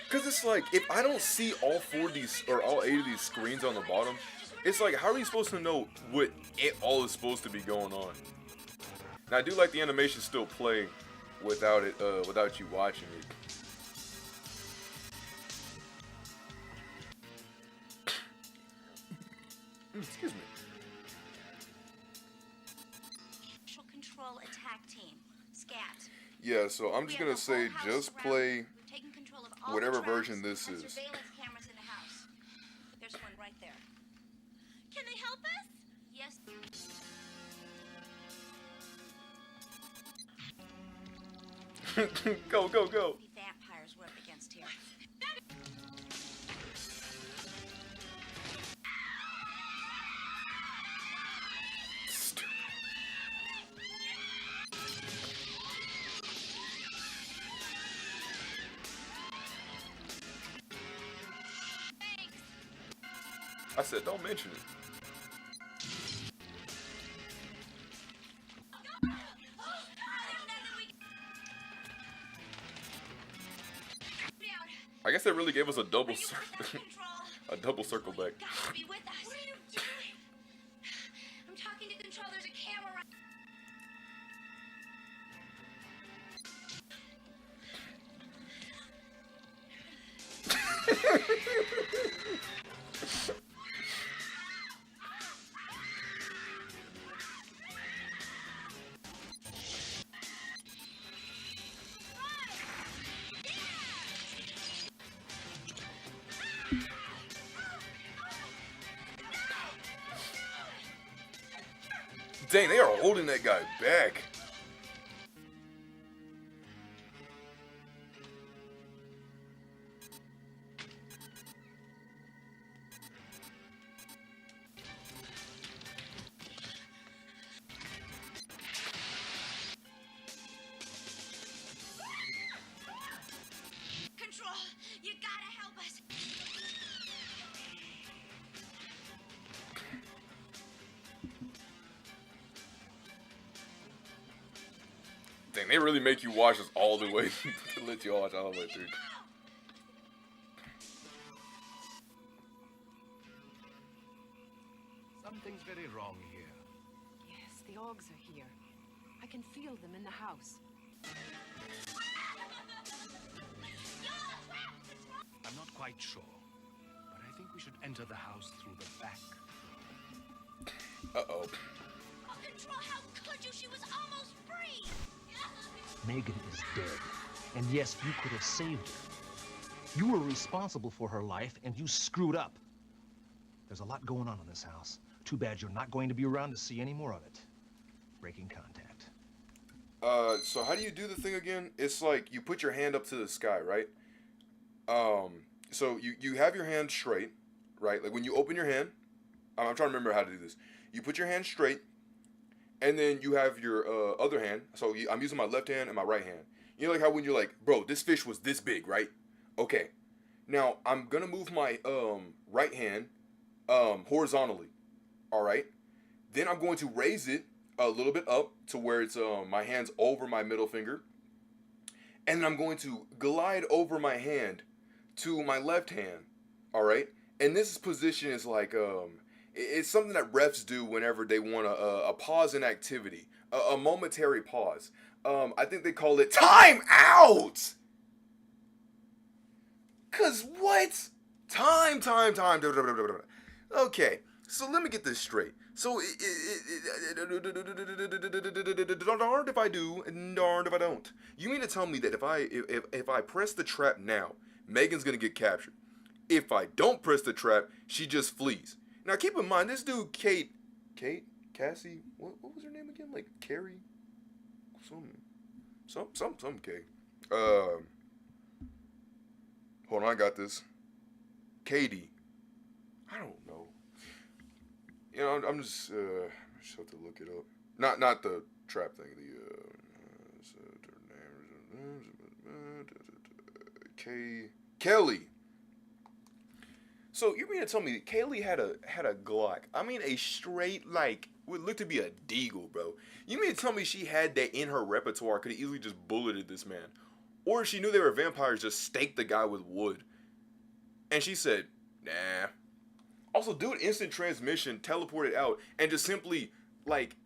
Because it's like, if I don't see all 4 of these, or all 8 of these screens on the bottom, it's like, how are you supposed to know what it all is supposed to be going on? Now, I do like the animation still play without it, without you watching it. Excuse me. Special control attack team. Scat. Yeah, so I'm just gonna say, just play whatever version this is. Surveillance cameras in the house. There's one right there. Can they help us? Yes. Go, go, go. Vampires we're up against here. I said, don't mention it. I guess that really gave us a double circle, a double circle back. Be with us. What are you doing? Dang, they are holding that guy back. Control, you gotta help us. Dang, they really make you watch this all the way to let you watch all the way through. Something's very wrong here. Yes, the Augs are here. I can feel them in the house. I'm not quite sure, but I think we should enter the house through the back. Uh-oh. Oh, Control, how could you? She was almost free. Megan is dead. And yes, you could have saved her. You were responsible for her life, and you screwed up. There's a lot going on in this house. Too bad you're not going to be around to see any more of it. Breaking contact. So how do you do the thing again? It's like you put your hand up to the sky, right? So you have your hand straight, right? Like when you open your hand, I'm trying to remember how to do this. You put your hand straight, and then you have your other hand. So I'm using my left hand and my right hand. You know, like how when you're like, bro, this fish was this big, right? Okay. Now I'm gonna move my right hand horizontally. All right. Then I'm going to raise it a little bit up to where it's my hand's over my middle finger, and then I'm going to glide over my hand to my left hand. All right. And this position is like it's something that refs do whenever they want a pause in activity, a momentary pause. I think they call it time out. Cause what? Time. Okay, so let me get this straight. So darned if I do, and darned if I don't. You mean to tell me that if I press the trap now, Megan's gonna get captured? If I don't press the trap, she just flees. Now keep in mind, this dude Cassie, what was her name again? Like Carrie, some K. Hold on, I got this. Katie. I don't know. You know, I'm just have to look it up. Not the trap thing. Kelly. So you mean to tell me that Kaylee had a Glock? I mean a straight, like, would look to be a deagle, bro. You mean to tell me she had that in her repertoire, could have easily just bulleted this man? Or if she knew they were vampires, just staked the guy with wood. And she said, nah. Also, dude, instant transmission, teleported out, and just simply, like,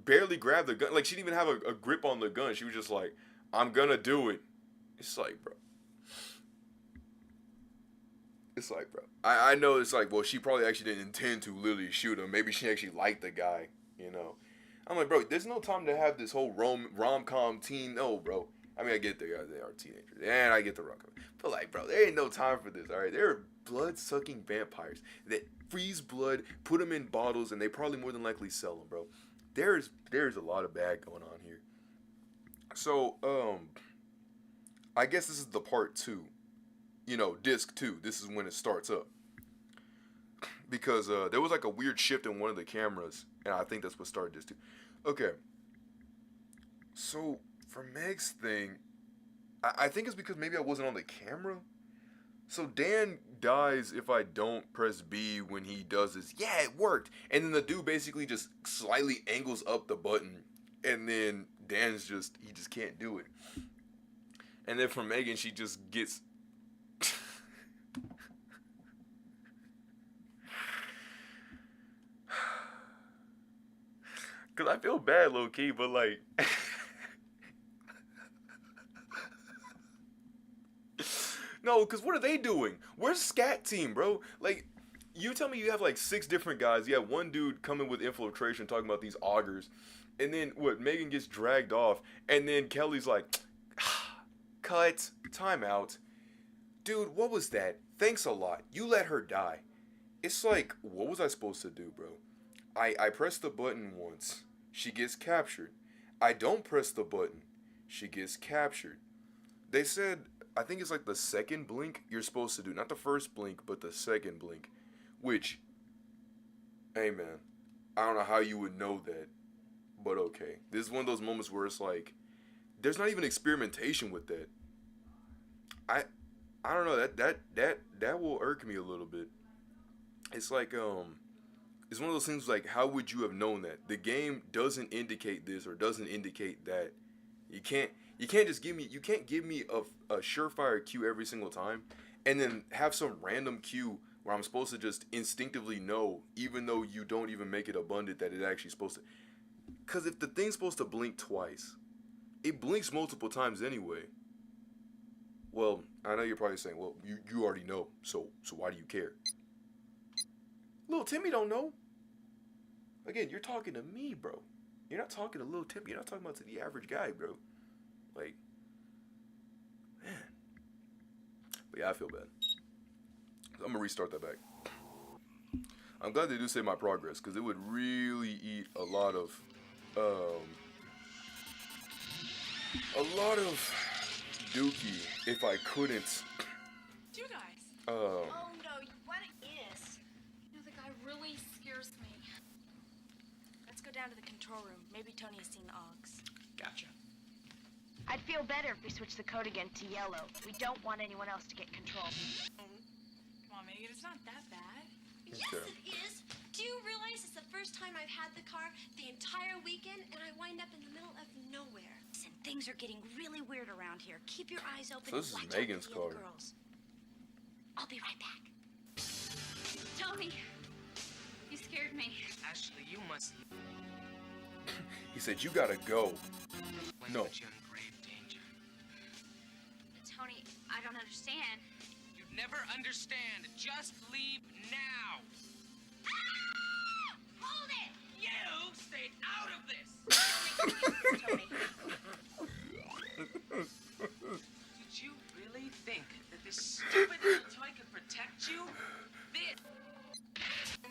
barely grabbed the gun. Like, she didn't even have a grip on the gun. She was just like, I'm gonna do it. It's like, bro. I know it's like, well, she probably actually didn't intend to literally shoot him. Maybe she actually liked the guy, you know. I'm like, bro, there's no time to have this whole rom-com teen. No, bro. I mean, I get they are teenagers, and I get the rom-com. But, like, bro, there ain't no time for this, all right? There are blood-sucking vampires that freeze blood, put them in bottles, and they probably more than likely sell them, bro. There's a lot of bad going on here. So, I guess this is the part 2. You know, disc 2. This is when it starts up. Because there was like a weird shift in one of the cameras, and I think that's what started this 2. Okay. So, for Meg's thing, I think it's because maybe I wasn't on the camera. So Dan dies if I don't press B when he does this. Yeah, it worked. And then the dude basically just slightly angles up the button, and then Dan's he just can't do it. And then for Megan, she just gets... Because I feel bad, low-key, but like... No, because what are they doing? Where's Scat Team, bro? Like, you tell me you have like 6 different guys. You have one dude coming with infiltration talking about these augers. And then, Megan gets dragged off. And then Kelly's like, cut, time out. Dude, what was that? Thanks a lot. You let her die. It's like, what was I supposed to do, bro? I pressed the button once. She gets captured. I don't press the button. She gets captured. They said, I think it's like the second blink you're supposed to do. Not the first blink, but the second blink. Which, hey man, I don't know how you would know that. But okay. This is one of those moments where it's like, there's not even experimentation with that. I don't know, that will irk me a little bit. It's like, it's one of those things like, how would you have known that? The game doesn't indicate this or doesn't indicate that. You can't just give me, you can't give me a surefire cue every single time and then have some random cue where I'm supposed to just instinctively know, even though you don't even make it abundant that it's actually supposed to. Because if the thing's supposed to blink twice, it blinks multiple times anyway. Well, I know you're probably saying, well, you already know, so why do you care? Little Timmy don't know. Again, you're talking to me, bro. You're not talking to little Timmy. You're not talking about to the average guy, bro. Like, man. But yeah, I feel bad. I'm going to restart that back. I'm glad they do say my progress, because it would really eat a lot of dookie if I couldn't. You guys. Oh no, what is? You know, the guy really scares me. Let's go down to the control room. Maybe Tony has seen the Augs. Gotcha. I'd feel better if we switched the code again to yellow. We don't want anyone else to get control. Come on, Megan, it's not that bad. Yes, it is. Do you realize it's the first time I've had the car the entire weekend, and I wind up in the middle of nowhere? Listen, things are getting really weird around here. Keep your eyes open. So this is and watch Megan's out for the car. other girls. I'll be right back. Tony, you scared me. Ashley, you must. He said, you gotta go. No. You're in grave danger. Tony, I don't understand. You'd never understand. Just leave now. Ah! Hold it! You stay out of this. Tony. Did you really think that this stupid little toy could protect you? This.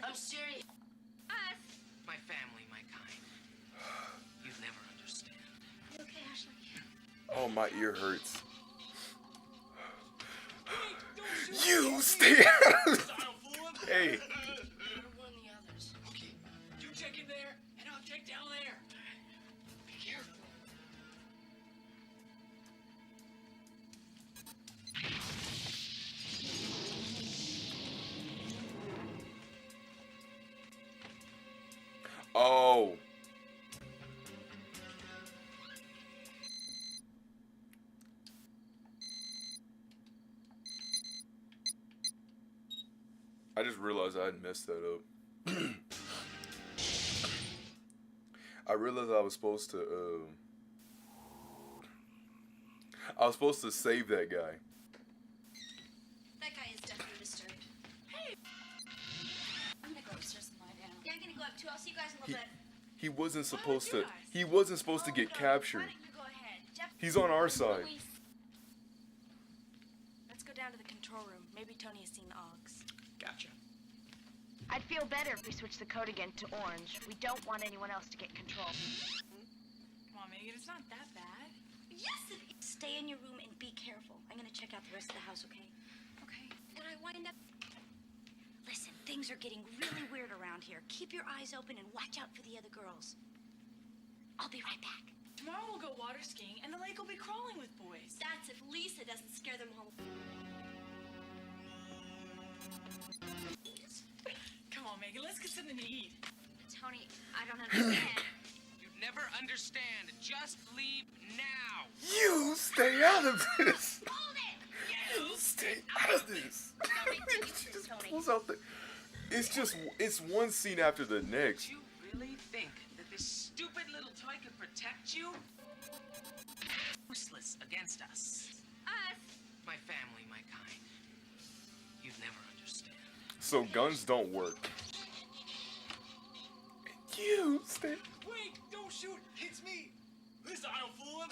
I'm serious. Us. My family, my kind. You'd never understand. You okay, Ashley? Oh, my ear hurts. You stay out of Hey. One of the others. Okay, you check in there, and I'll check down there. Be careful. Oh. I just realized I had messed that up. I realized I was supposed to save that guy. That guy is definitely disturbed. Hey. I'm gonna go upstairs and lie down. Yeah, I'm gonna go up too. I'll see you guys in a little bit. He wasn't supposed to. He wasn't supposed to get captured. Why don't you go ahead? He's on our side. Let's go down to the control room. Maybe Tony has seen the Augs. Gotcha. I'd feel better if we switched the code again to orange. We don't want anyone else to get control. Come on, Megan, it's not that bad. Yes, it is. Stay in your room and be careful. I'm gonna check out the rest of the house, okay? Okay. And I wind up. Listen, things are getting really weird around here. Keep your eyes open and watch out for the other girls. I'll be right back. Tomorrow we'll go water skiing, and the lake will be crawling with boys. That's if Lisa doesn't scare them home. Come on, Megan, let's get something to eat. Tony, I don't understand. You'd never understand. Just leave now. You stay out of this. Hold it! You stay out of this. She just pulls out the. It's one scene after the next. Do you really think that this stupid little toy could protect you? Useless against us. Us. My family, my kind. You'd never understand. So guns don't work. You stay. Wait, don't shoot. It's me. Listen, I don't fool him.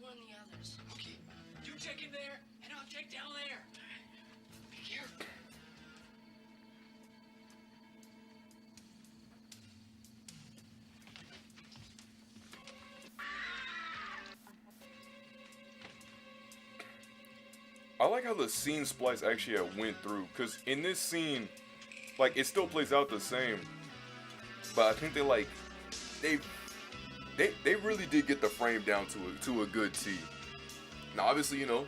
One of the others. Okay, you check in there, and I'll check down there. Be careful. I like how the scene splice actually went through, because in this scene, like, it still plays out the same, but I think they really did get the frame down to a good T. Now, obviously, you know,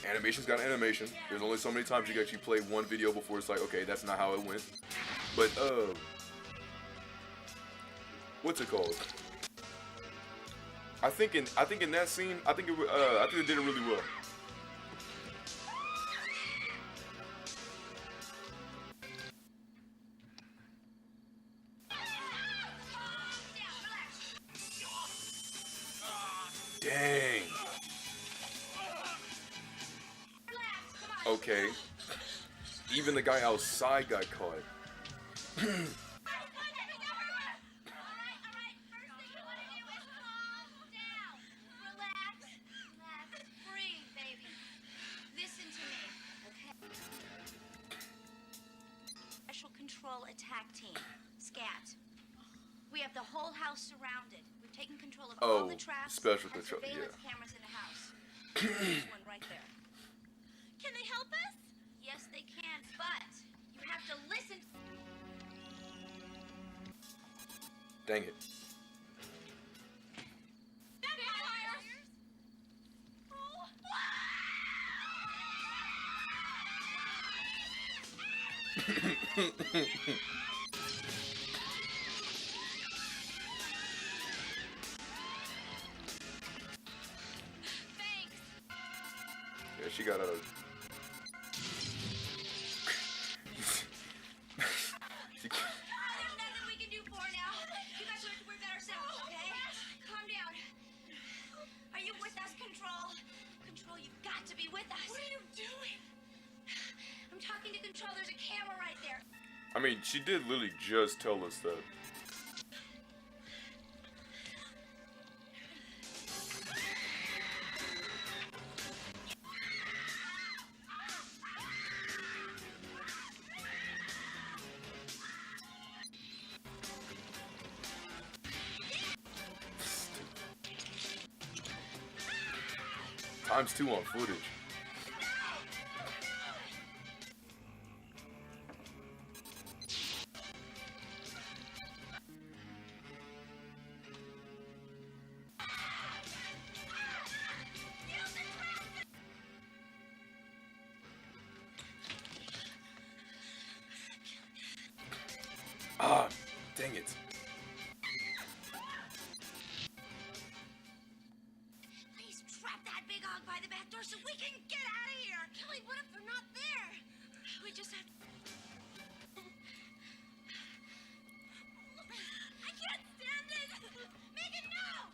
animation's got animation. There's only so many times you can actually play one video before it's like, okay, that's not how it went. But what's it called? I think in that scene, I think they did it really well. Dang. Okay. Even the guy outside got caught. Control attack team, SCAT. We have the whole house surrounded. We've taken control of all the traps special and control, surveillance yeah. cameras in the house. There's one right there. Can they help us? Yes, they can, but you have to listen. Dang it. Yeah, she got out of. There's nothing we can do for now. You guys have to worry about ourselves, okay? Calm down. Are you with us, Control? Control, you've got to be with us. What are you doing? I'm talking to Control. There's a camera right there. I mean, she did literally just tell us that. ×2 on footage. Ah, dang it. Please trap that big hog by the back door so we can get out of here. Kelly, what if they're not there? We just have to... I can't stand it! Megan, no!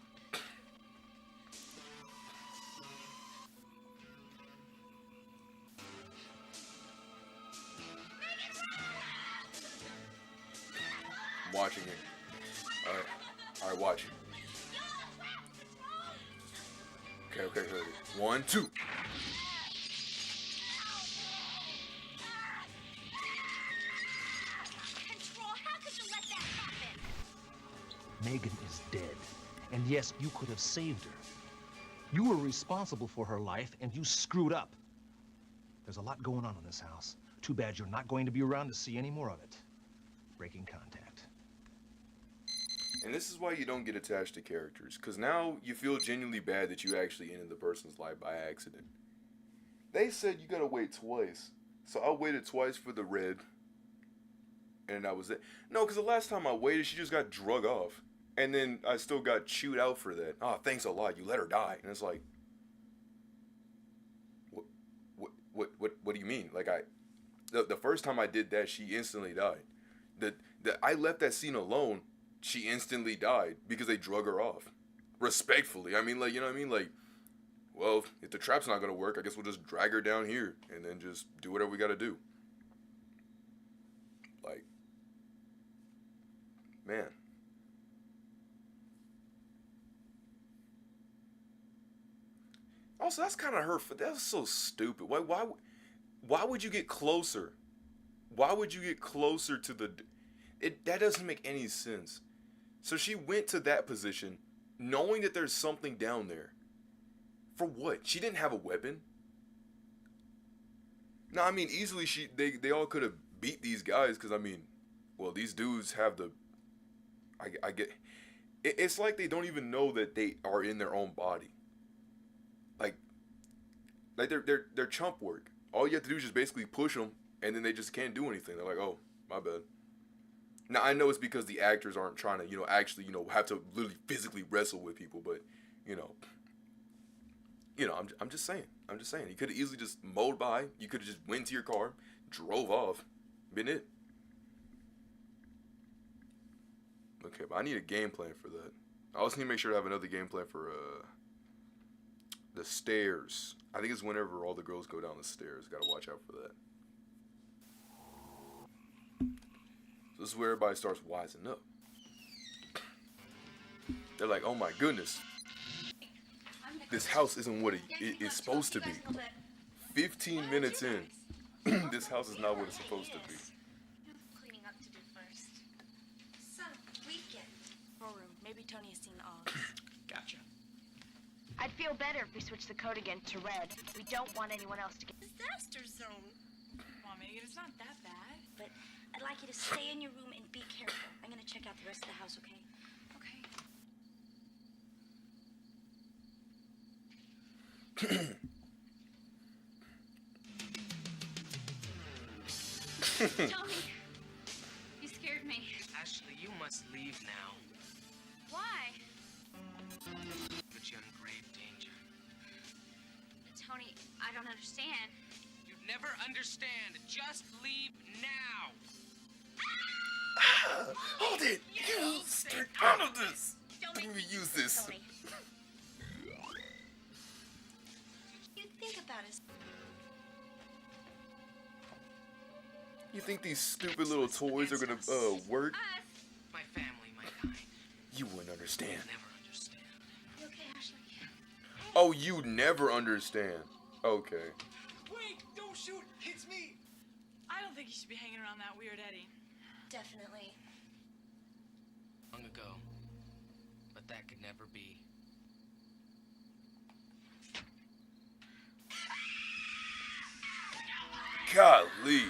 I'm watching it. Alright, watch. Okay. 1, 2. Control, how could you let that happen? Megan is dead. And yes, you could have saved her. You were responsible for her life, and you screwed up. There's a lot going on in this house. Too bad you're not going to be around to see any more of it. Breaking contact. And this is why you don't get attached to characters, because now you feel genuinely bad that you actually ended the person's life by accident. They said you gotta wait twice. So I waited twice for the red. And that was it. No, because the last time I waited, she just got drug off. And then I still got chewed out for that. Oh, thanks a lot. You let her die. And it's like, what do you mean? Like, the first time I did that, she instantly died. I left that scene alone. She instantly died because they drug her off. Respectfully. I mean, like, you know what I mean? Like, well, if the trap's not going to work, I guess we'll just drag her down here and then just do whatever we got to do. Like, man. Also, that's kind of hurtful. That's so stupid. Why would you get closer? Why would you get closer to the... That doesn't make any sense. So she went to that position knowing that there's something down there. For what? She didn't have a weapon. No, I mean easily they all could have beat these guys because I mean, well these dudes have the. I get. It's like they don't even know that they are in their own body. Like they're chump work. All you have to do is just basically push them, and then they just can't do anything. They're like, oh, my bad. Now I know it's because the actors aren't trying to, actually, have to literally physically wrestle with people, but, I'm just saying. You could have easily just mowed by. You could have just went to your car, drove off, been it. Okay, but I need a game plan for that. I also need to make sure to have another game plan for the stairs. I think it's whenever all the girls go down the stairs. Gotta watch out for that. So this is where everybody starts wising up. They're like, oh my goodness. This house isn't what it is supposed to be. 15 minutes in, this house is not what it's supposed to be. Cleaning up to do first. So, weekend. Control room. Maybe Tony has seen all. Gotcha. I'd feel better if we switched the code again to red. We don't want anyone else to get... Disaster zone. Come on, Megan, it's not that bad. But I'd like you to stay in your room and be careful. I'm gonna check out the rest of the house, okay? Tony, you scared me. Ashley, you must leave now. Why? Put you in grave danger. Tony, I don't understand. You'd never understand. Just leave now. Hold it! You stay out of this! Let me use this. Tony. You think about us. You think these stupid little toys are gonna work? My family, my kind. You wouldn't understand. Never understand. You okay, Ashley? Oh, you never understand. Okay. Wait, don't shoot. It's me. I don't think you should be hanging around that weird Eddie. Definitely. Long ago. But that could never be. Golly.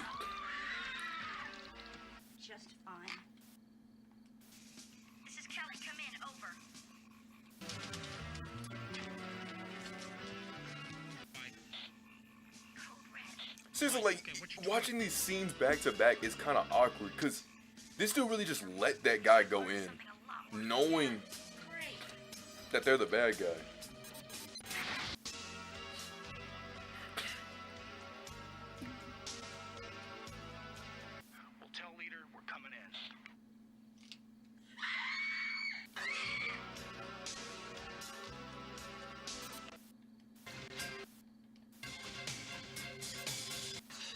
Just fine. This is Kelly. Come in. Over. Seriously, like, watching these scenes back to back is kind of awkward, because this dude really just let that guy go in, knowing that they're the bad guy. We'll tell leader we're coming in.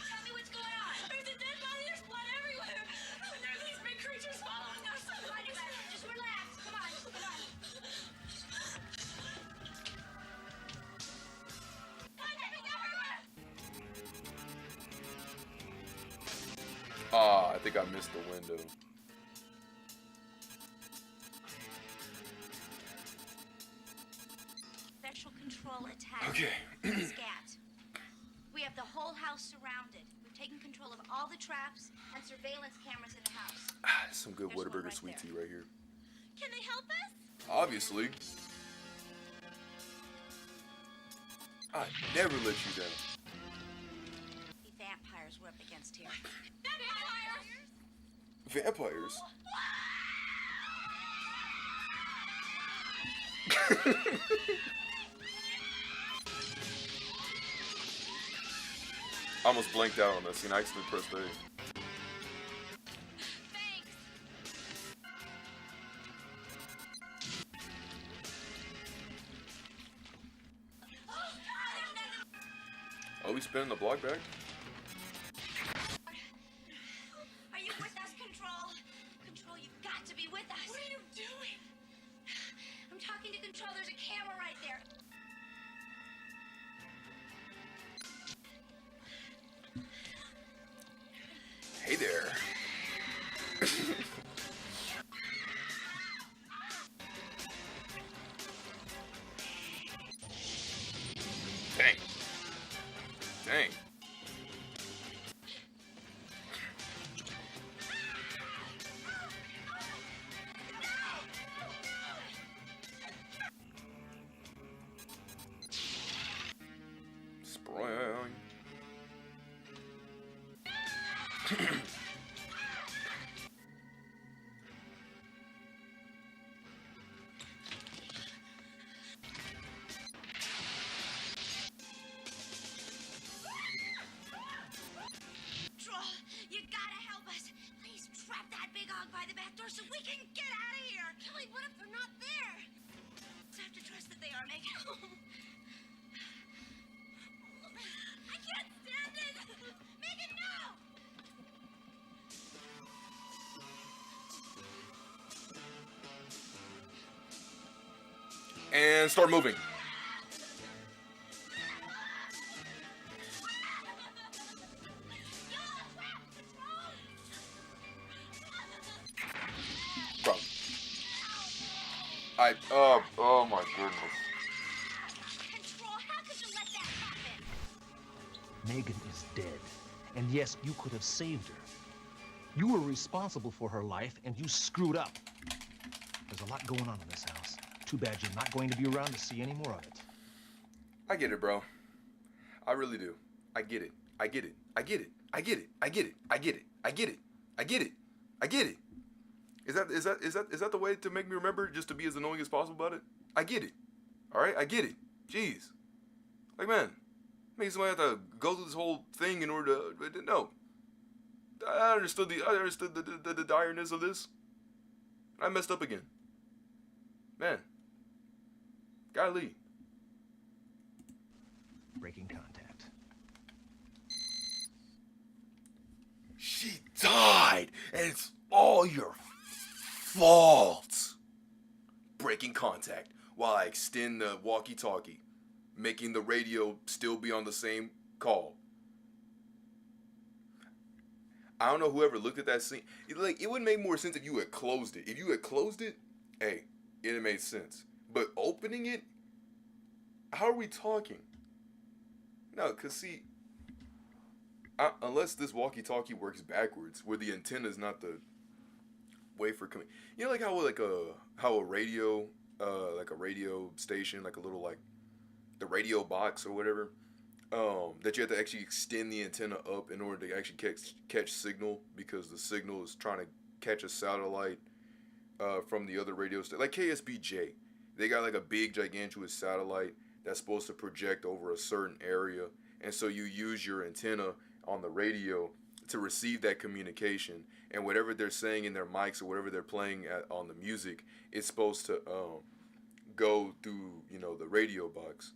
Tell me what's going on. There's a dead body. There's blood everywhere. There are these big creatures following us. Just relax. Come on. Ah, I think I missed the window. Special control attack. Okay. Scat. We have the whole house surrounded. We've taken control of all the traps and surveillance cameras in the house. Some good There's one Whataburger right sweet there. tea right here. Can they help us? Obviously. I never let you down. The vampires we're up against here. Vampires? I almost blanked out on that scene. I accidentally pressed A. Oh, we spinning the block back? Are you with us, Control? Control, you've got to be with us. What are you doing? I'm talking to Control. There's a camera right there. Hey there. Dang. Dang. that door so we can get out of here. Kelly, what if they're not there? I have to trust that they are, Megan. I can't stand it. Megan, no! And start moving. Bro. Oh my goodness. Control, how could you let that happen? Megan is dead. And yes, you could have saved her. You were responsible for her life, and you screwed up. There's a lot going on in this house. Too bad you're not going to be around to see any more of it. I get it, bro. I really do. I get it. I get it. I get it. I get it. I get it. I get it. I get it. I get it. I get it. Is that the way to make me remember, just to be as annoying as possible about it? I get it. All right, I get it. Jeez. Like, man, maybe somebody have to go through this whole thing in order to no. I understood the direness of this. I messed up again. Man. Golly. Breaking contact. She died, and it's all your fault. Breaking contact while I extend the walkie-talkie, making the radio still be on the same call. I don't know whoever looked at that scene. It would make more sense if you had closed it. If you had closed it, hey, it made sense. But opening it, how are we talking? No, because see, unless this walkie-talkie works backwards, where the antenna is not the way for coming. You know, like how a radio station, like a little like the radio box or whatever, that you have to actually extend the antenna up in order to actually catch signal, because the signal is trying to catch a satellite from the other radio station, like KSBJ. They got like a big gigantuous satellite that's supposed to project over a certain area, and so you use your antenna on the radio to receive that communication, and whatever they're saying in their mics or whatever they're playing on the music, it's supposed to go through, you know, the radio box,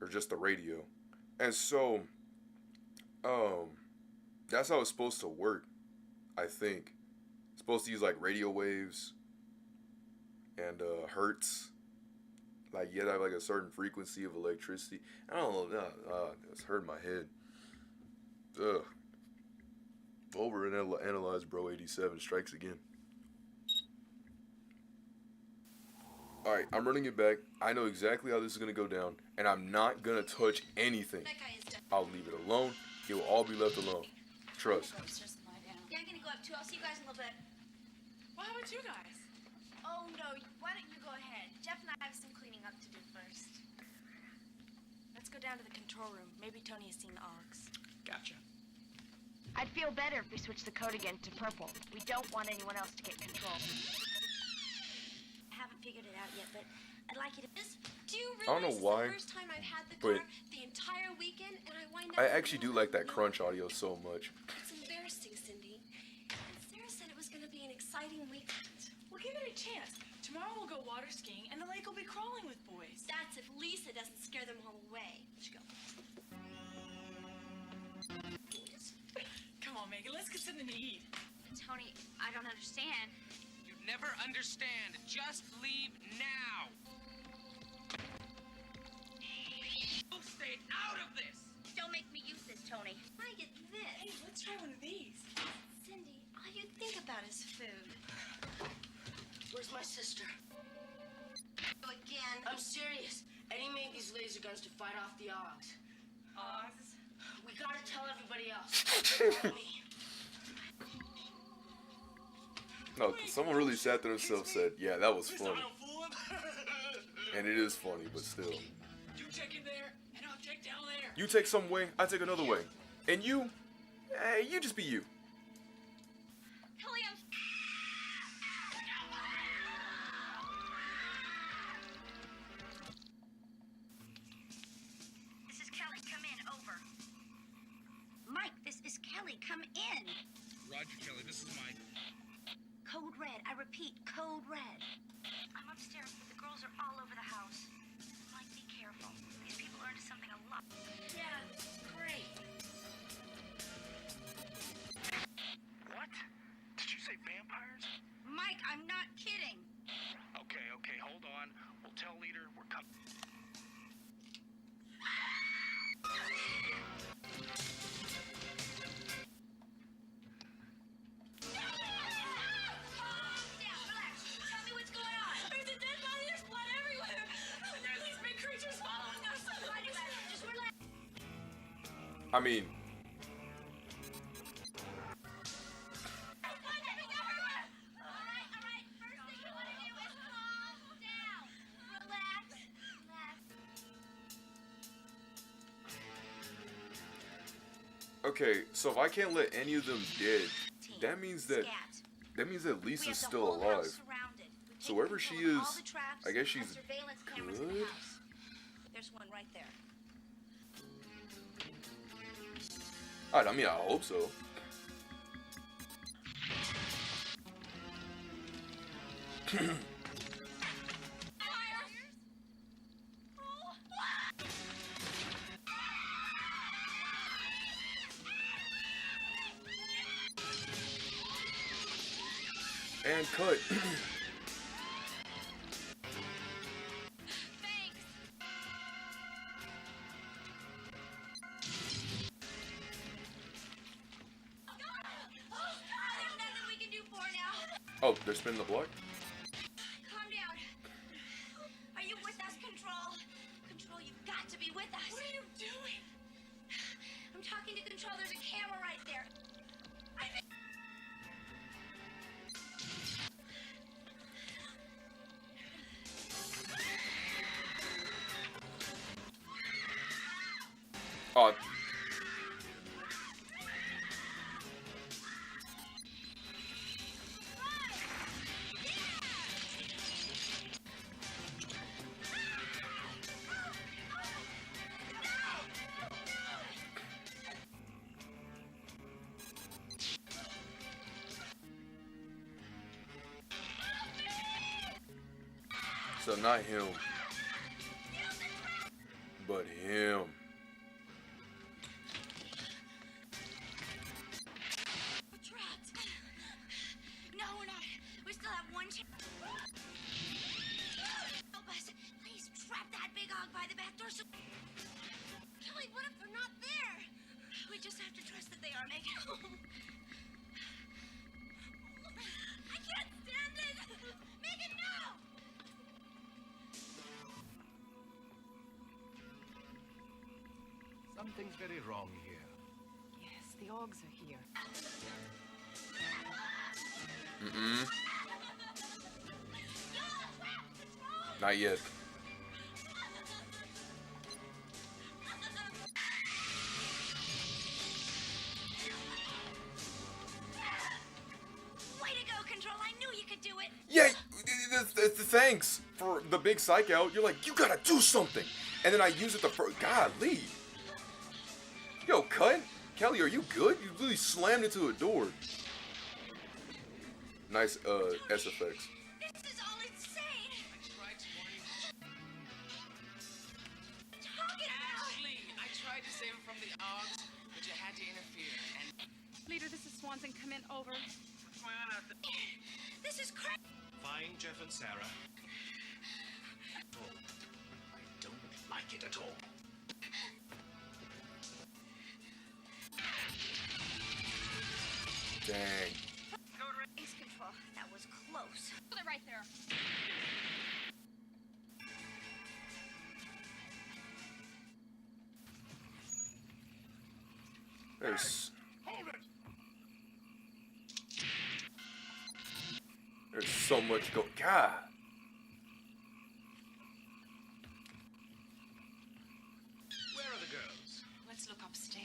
or just the radio. And so that's how it's supposed to work, I think. It's supposed to use like radio waves and hertz. Like, you have like a certain frequency of electricity. I don't know. It's hurting my head. Ugh. Over and analyzed, bro. 87 strikes again. All right, I'm running it back. I know exactly how this is gonna go down, and I'm not gonna touch anything. I'll leave it alone. It will all be left alone. Trust. Yeah, I'm gonna go up too. I'll see you guys in a little bit. Well, how about you guys? Oh no, why don't you go ahead? Jeff and I have some cleaning up to do first. Let's go down to the control room. Maybe Tony has seen the Augs. Gotcha. I'd feel better if we switched the code again to purple. We don't want anyone else to get control. I haven't figured it out yet, but I'd like you to. Do you I don't know realize why, it's the first time I've had the but car the entire weekend, and I wind up. I actually do like that crunch audio so much. It's embarrassing, Cindy. And Sarah said it was going to be an exciting weekend. Well, give it a chance. Tomorrow we'll go water skiing, and the lake will be crawling with boys. That's if Lisa doesn't scare them all away. Let's go. Come on, Megan, let's get something to eat. Tony, I don't understand. You never understand. Just leave now. You stay out of this. Don't make me use this, Tony. I get this. Hey, let's try one of these. Cindy, all you think about is food. Where's my sister? Again. I'm serious. Eddie made these laser guns to fight off the Augs. Augs? We gotta tell everybody else. No, someone really sat there themselves and said, yeah, that was funny. And it is funny, but still. You check in there, and I'll check down there. You take some way, I take another way. And you, you just be you. Kelly, I'm... This is Kelly. Come in. Over. Mike, this is Kelly. Come in. Roger, Kelly. This is Mike. vampires? Mike, I'm not kidding. Okay, hold on. We'll tell leader we're coming. I mean, okay, so if I can't let any of them dead, that means that Lisa's still alive. So wherever she is, I guess she's good. There's one right there. I mean, I hope so. And cut. Oh, they're spinning the block? Calm down. Are you with us, Control? Control, you've got to be with us. What are you doing? I'm talking to Control. There's a camera right there. Oh. So not him, but him. We're trapped. No, we're not. We still have one chance. Help us. Please trap that big hog by the back door so... Kelly, what if they're not there? We just have to trust that they are making it home. I can't stand it. Megan, no! Something's very wrong here. Yes, the Augs are here. Not yet. Way to go, Control. I knew you could do it. Yeah, thanks for the big psych out. You're like, you gotta do something. And then I use it the first. Golly. Yo, cut. Kelly, are you good? You really slammed into a door. Nice, S effects. This is all insane. Ashley, I tried to save him from the Augs, but you had to interfere. And Leader, this is Swanson. Come in, over. What's going on out there? This is crazy. Find Jeff and Sarah. I don't like it at all. Dang. Ace Control. That was close. They're right there. There's so much go. God. Where are the girls? Let's look upstairs.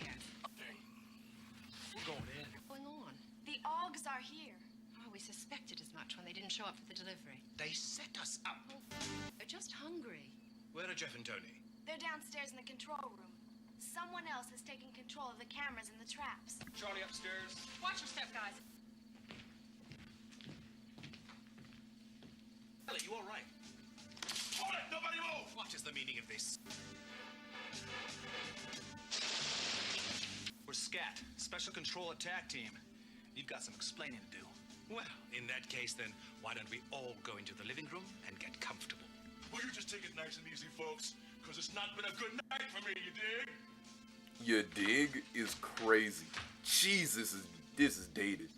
We're going in. What's going on? The Augs are here. Oh, we suspected as much when they didn't show up for the delivery. They set us up. They're just hungry. Where are Jeff and Tony? They're downstairs in the control room. Someone else has taken control of the cameras and the traps. Charlie upstairs. Watch your step, guys. Ellie, you all right? Hold it! Nobody move! What is the meaning of this? We're SCAT, Special Control Attack Team. You've got some explaining to do. Well, in that case, then, why don't we all go into the living room and get comfortable? Will you just take it nice and easy, folks? Because it's not been a good night for me, you dig? You dig is crazy. Jeez, this is dated.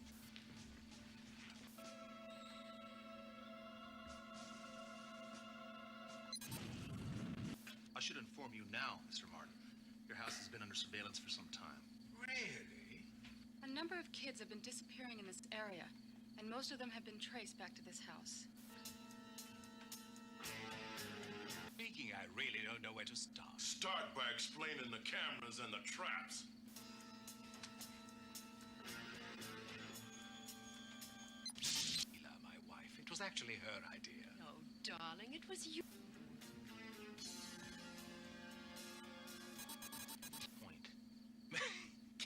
I should inform you now, Mr. Martin. Your house has been under surveillance for some time. Really? A number of kids have been disappearing in this area, and most of them have been traced back to this house. Speaking, I really don't know where to start. Start by explaining the cameras and the traps. Sheila, my wife, it was actually her idea. Oh, darling, it was you. Point.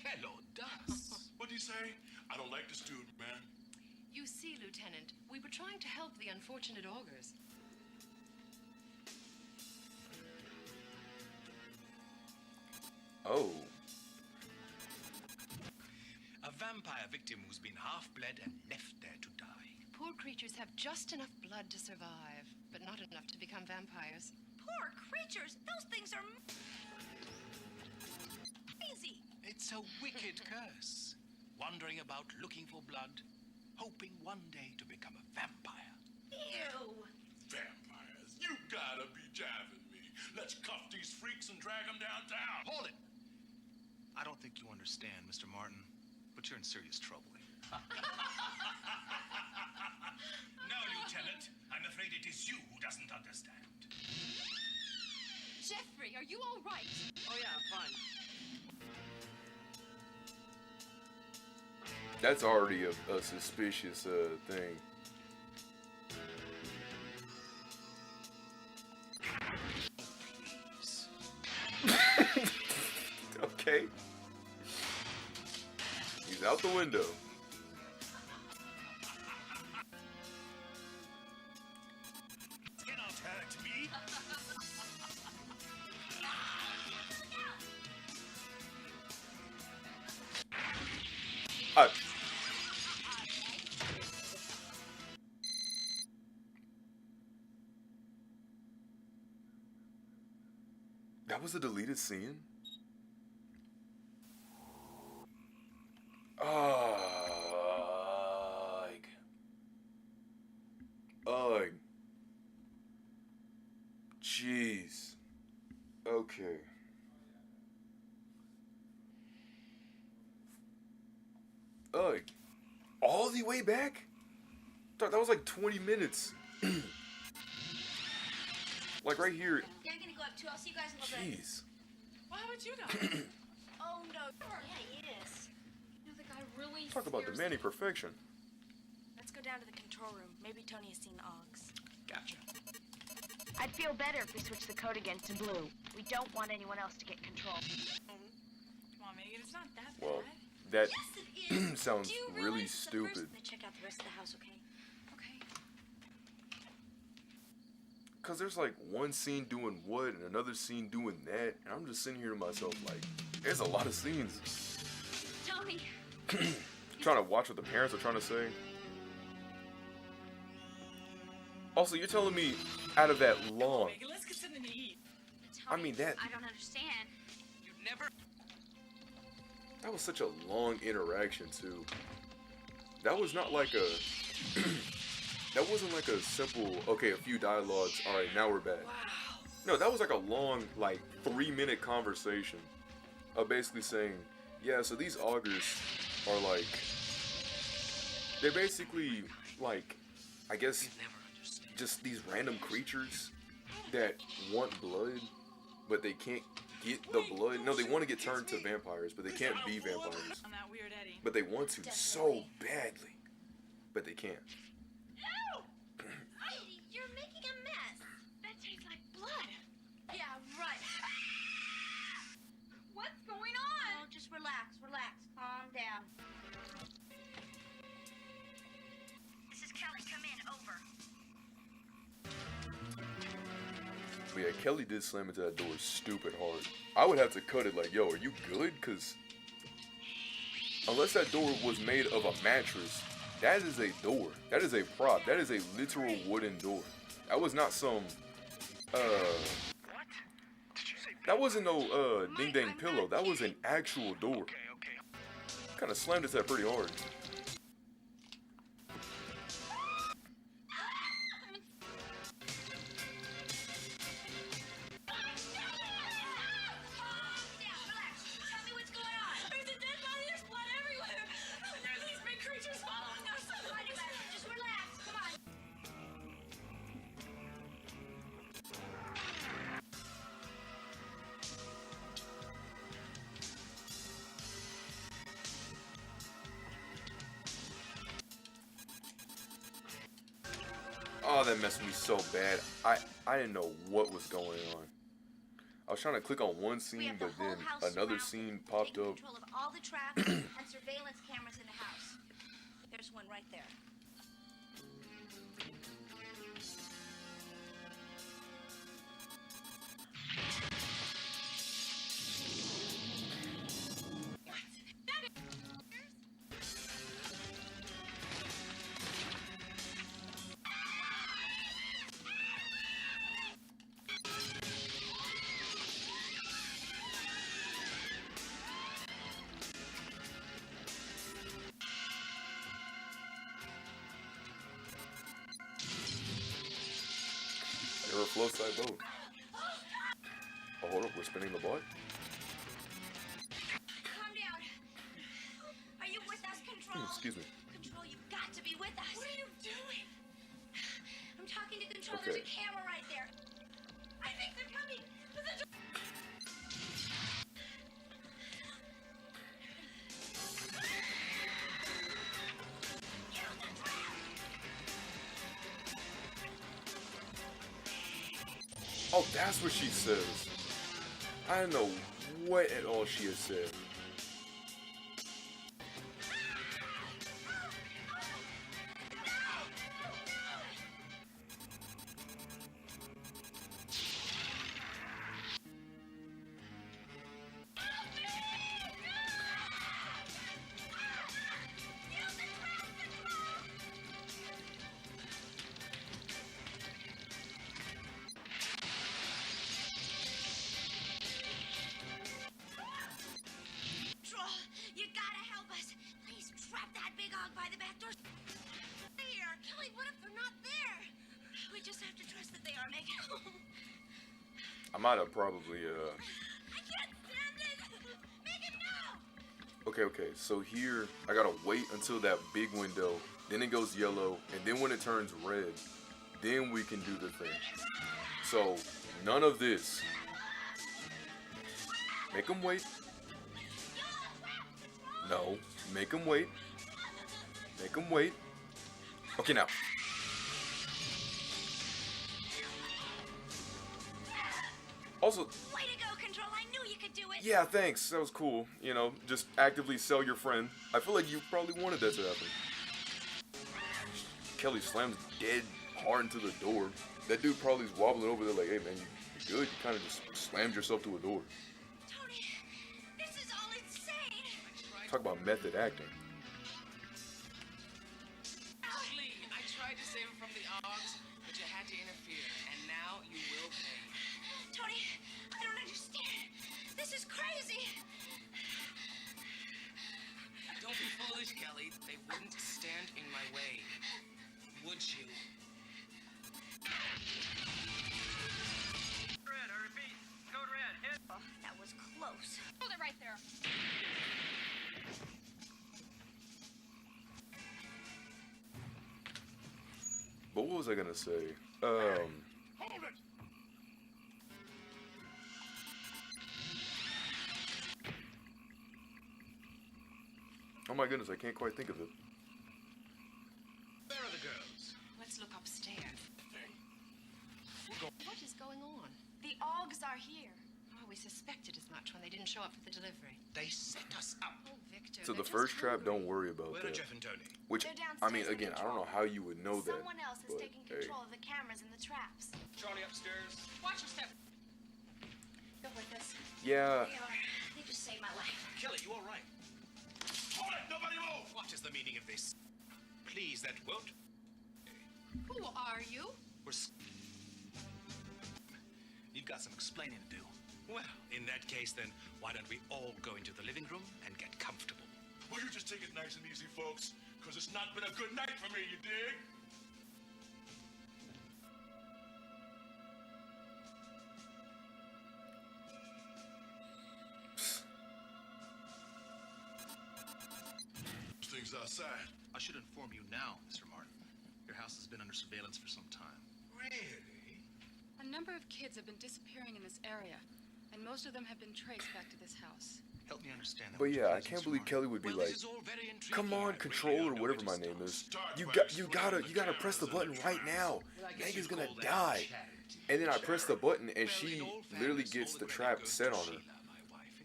Hello, Das. What'd you say? I don't like this dude, man. You see, Lieutenant, we were trying to help the unfortunate augurs. Oh. A vampire victim who's been half-bled and left there to die. Poor creatures have just enough blood to survive, but not enough to become vampires. Poor creatures! Those things are crazy! It's a wicked curse. Wandering about looking for blood, hoping one day to become a vampire. Ew! Vampires, you gotta be jabbing me. Let's cuff these freaks and drag them downtown. Hold it! I don't think you understand, Mr. Martin, but you're in serious trouble. No, Lieutenant. I'm afraid it is you who doesn't understand. Jeffrey, are you all right? Oh, yeah, I'm fine. That's already a suspicious thing. Okay. He's out the window. Cannot hurt me. That was a deleted scene? Ugh. Jeez. Okay. Ugh. All the way back? Thought that was like 20 minutes. Like right here. Yeah, I'm gonna go up too. I'll see you guys in a little bit. Jeez. Well, how about you guys? Oh no. Yeah, he is. You know, the guy really Talk about scares demanding me. perfection. Let's go down to the control room. Maybe Tony has seen the Augs. Gotcha. I'd feel better if we switched the code again to blue. We don't want anyone else to get control. Come on, Megan, it's not that Well, bad. that Yes, it is. sounds Do you really realize it's the first- stupid. I'm gonna check out the rest of the house, okay? Okay. Cause there's like one scene doing what and another scene doing that, and I'm just sitting here to myself like, there's a lot of scenes. Tony. Trying to watch what the parents are trying to say. Also, you're telling me out of that long, Megan, let's get something to eat. I mean that I don't understand. You never. that was such a long interaction too. That was not like a that wasn't like a simple, okay, a few dialogues, all right, now we're back. Wow. No, that was like a long, like 3-minute conversation of basically saying, yeah, so these augurs are like, they're basically like, I guess, just these random creatures that want blood, but they can't get the blood. No, they want to get turned to vampires, but they can't be vampires. On that weird Eddie. But they want to so badly, but they can't. Ew! Heidi, you're making a mess. That tastes like blood. Yeah, right. What's going on? Oh, just relax, relax. Calm down. This is Kelly. Come in. Over. But yeah, Kelly did slam into that door stupid hard. I would have to cut it like, yo, are you good? Because unless that door was made of a mattress, That is a door. That is a prop. That is a literal wooden door. That was not some, that wasn't no, ding dang pillow. That was an actual door. Kind of slammed his head pretty hard. Oh, that messed me so bad. I didn't know what was going on. I was trying to click on one scene, but then another scene popped up. Control of all the traps and surveillance cameras in the house. There's one right there. You're a float side boat. Oh, hold up, we're spinning the block? Calm down. Are you with us, Control? Excuse me. Control, you've got to be with us. What are you doing? I'm talking to Control. Okay. There's a camera right there. I think they're coming. Oh, that's what she says. I don't know what at all she has said. You gotta help us. Please trap that big hog by the back door. Here, Kelly, what if they're not there? We just have to trust that they are, Megan. I might have probably, I can't stand it. Megan, no! Okay, so here, I gotta wait until that big window, then it goes yellow, and then when it turns red, then we can do the thing. So, none of this. Make them wait. No, make them wait. Make them wait. Okay, now. Also, Way to go, Control. I knew you could do it. yeah, thanks. That was cool. You know, just actively sell your friend. I feel like you probably wanted that to happen. Kelly slams dead hard into the door. That dude probably is wobbling over there like, hey man, you good? You kind of just slammed yourself to a door. Tony, this is all insane. Talk about method acting. Lee, I tried to save him from the Augs, but you had to interfere, and now you will pay. Tony, I don't understand. This is crazy. Don't be foolish, Kelly. They wouldn't stand in my way, would you? Red, I repeat. Code red. Hit. Oh, that was close. Hold it right there. But what was I gonna say? Hold it! Oh my goodness, I can't quite think of it. Where are the girls? Let's look upstairs. What is going on? The Augs are here. Oh, we suspected as much when they didn't show up for the delivery. They set us up. Oh, Victor. So the they're first just trap, hungry. don't worry about Where are that. Jeff and Tony? Which, They're I mean, downstairs in again, I don't know control. how you would know that. Someone else is but, taking hey. control of the cameras and the traps. Charlie upstairs. Watch your step. Go with us. Yeah. They are. They just saved my life. Kelly, you all right? Hold it! Nobody move! What is the meaning of this? please, that won't. Who are you? You've got some explaining to do. Well, in that case, then, why don't we all go into the living room and get comfortable? Will you just take it nice and easy, folks? Because it's not been a good night for me, you dig? Things outside. I should inform you now, Mr. Martin. Your house has been under surveillance for some time. Really? A number of kids have been disappearing in this area, and most of them have been traced back to this house. Help me understand that. But yeah, I can't believe Kelly would be like, "Come on, controller, whatever my name is. You gotta press the button right now. Megan's gonna die." And then I press the button, and she literally gets the trap set on her.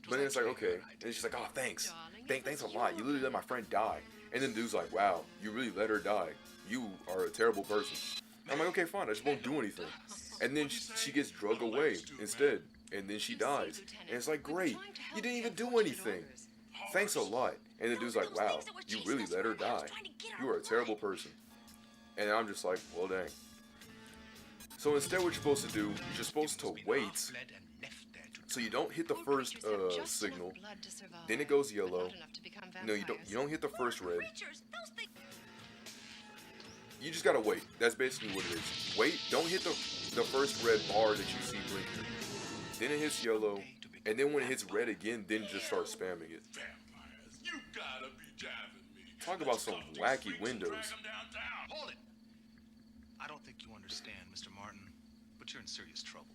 But then it's like, okay, and she's like, "Oh, thanks a lot. You literally let my friend die." And then the dude's like, "Wow, you really let her die. You are a terrible person." I'm like, "Okay, fine. I just won't do anything." And then she gets drugged away instead. And then she dies. And it's like, "Great. You didn't even do anything. Thanks a lot." And the dude's like, "Wow, you really let her die. You are a terrible person." And I'm just like, well, dang. So instead what you're supposed to do is you're supposed to wait. So you don't hit the first signal. Then it goes yellow. No, you don't hit the first red. You just gotta wait. That's basically what it is. Wait, don't hit the first red bar that you see blinking. Then it hits yellow, and then when it hits red again, then just start spamming it. You gotta be jabbing me. Talk about some wacky windows. Hold it. I don't think you understand, Mr. Martin, but you're in serious trouble.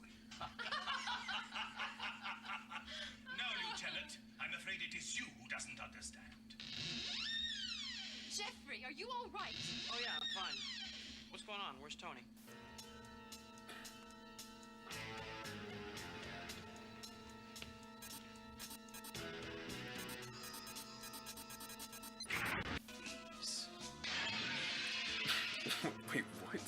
No, Lieutenant. I'm afraid it is you who doesn't understand. Jeffrey, are you all right? Oh, yeah, I'm fine. What's going on? Where's Tony? Wait, what?